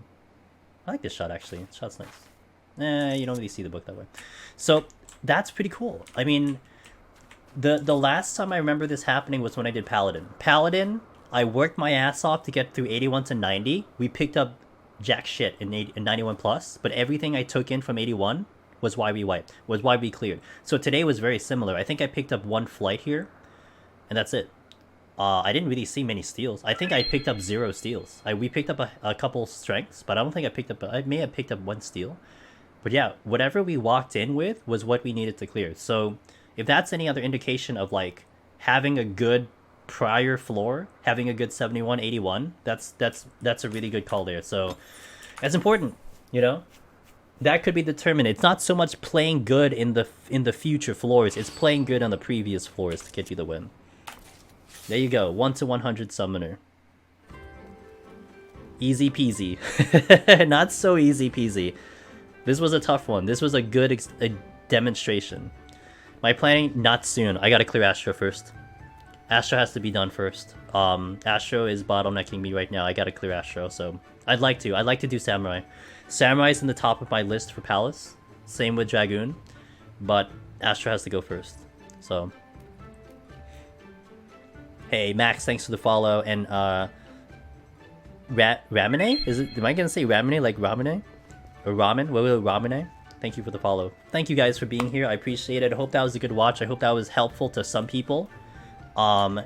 I like this shot, actually. This shot's nice. You don't really see the book that way. So, that's pretty cool. I mean, the last time I remember this happening was when I did Paladin. Paladin, I worked my ass off to get through 81 to 90. We picked up jack shit in 91 plus, but everything I took in from 81 was why we wiped, was why we cleared. So today was very similar. I think I picked up 1 flight here, and that's it. I didn't really see many steals. I think I picked up 0 steals. We picked up a couple strengths, but I don't think I picked up... I may have picked up 1 steal. But yeah, whatever we walked in with was what we needed to clear. So if that's any other indication of like having a good prior floor, having a good 71, 81, that's a really good call there. So that's important, you know? That could be determined. It's not so much playing good in the future floors, it's playing good on the previous floors to get you the win. There you go, 1 to 100 summoner. Easy peasy. Not so easy peasy. This was a tough one. This was a good demonstration. My planning, not soon. I gotta clear Astro first. Astro has to be done first. Astro is bottlenecking me right now. I gotta clear Astro, so... I'd like to do Samurai. Samurai's in the top of my list for Palace. Same with Dragoon. But Astro has to go first. So... Hey, Max, thanks for the follow. And, Ramene? Am I gonna say Ramene like Ramene? Or Ramen? Ramene? Thank you for the follow. Thank you guys for being here. I appreciate it. I hope that was a good watch. I hope that was helpful to some people.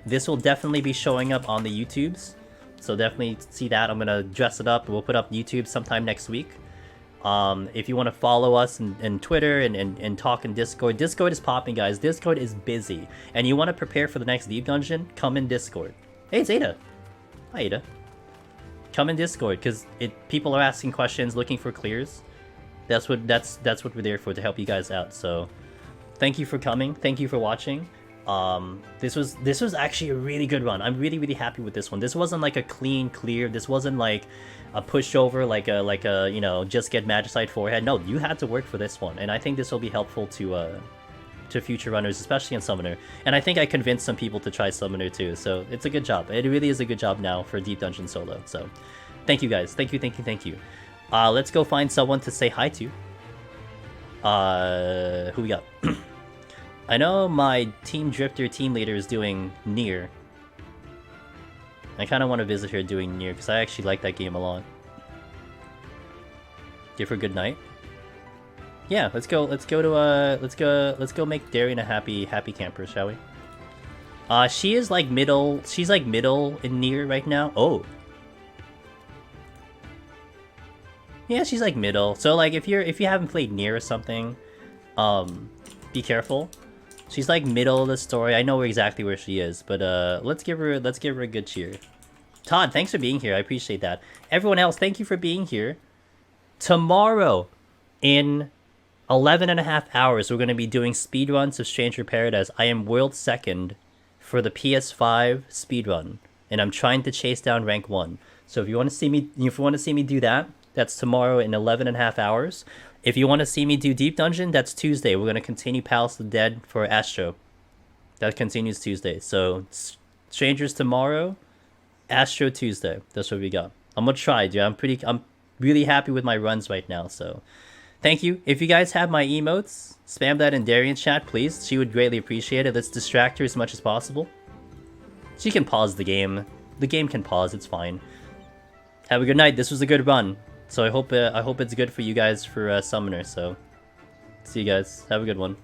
This will definitely be showing up on the YouTubes. So definitely see that. I'm gonna dress it up. We'll put up YouTube sometime next week. If you want to follow us in Twitter and talk in Discord. Discord is popping, guys. Discord is busy. And you want to prepare for the next Deep Dungeon? Come in Discord. Hey, it's Ada. Hi, Ada. Come in Discord, because people are asking questions, looking for clears. That's what we're there for, to help you guys out. So thank you for coming. Thank you for watching. This was actually a really good run. I'm really happy with this one. This wasn't like a clean clear. This wasn't like a pushover, like a just get Magicite forehead. No, you had to work for this one, and I think this will be helpful to to future runners, especially in Summoner. And I think I convinced some people to try Summoner too, so it's a good job. It really is a good job now for Deep Dungeon Solo. So thank you guys. Thank you. Let's go find someone to say hi to. Who we got? I know my Team Drifter team leader is doing Nier. I kind of want to visit her doing Nier because I actually like that game a lot. Give her a good night. Yeah, let's go make Darian a happy camper, shall we? She is like middle. She's like middle in Nier right now. Oh. Yeah, she's like middle. So like if you haven't played Nier or something, be careful. She's like middle of the story. I know exactly where she is, but let's give her a good cheer. Todd, thanks for being here. I appreciate that. Everyone else, thank you for being here. Tomorrow, in 11.5 hours, we're going to be doing speedruns of Stranger Paradise. I am world second for the PS5 speedrun, and I'm trying to chase down rank 1. So if you want to see me do that, that's tomorrow in 11.5 hours. If you want to see me do Deep Dungeon, that's Tuesday. We're going to continue Palace of the Dead for Astro. That continues Tuesday. So Strangers tomorrow, Astro Tuesday. That's what we got. I'm going to try, dude. I'm really happy with my runs right now, so thank you. If you guys have my emotes, spam that in Darian's chat, please. She would greatly appreciate it. Let's distract her as much as possible. She can pause the game. The game can pause. It's fine. Have a good night. This was a good run. So I hope it's good for you guys for Summoner. So see you guys. Have a good one.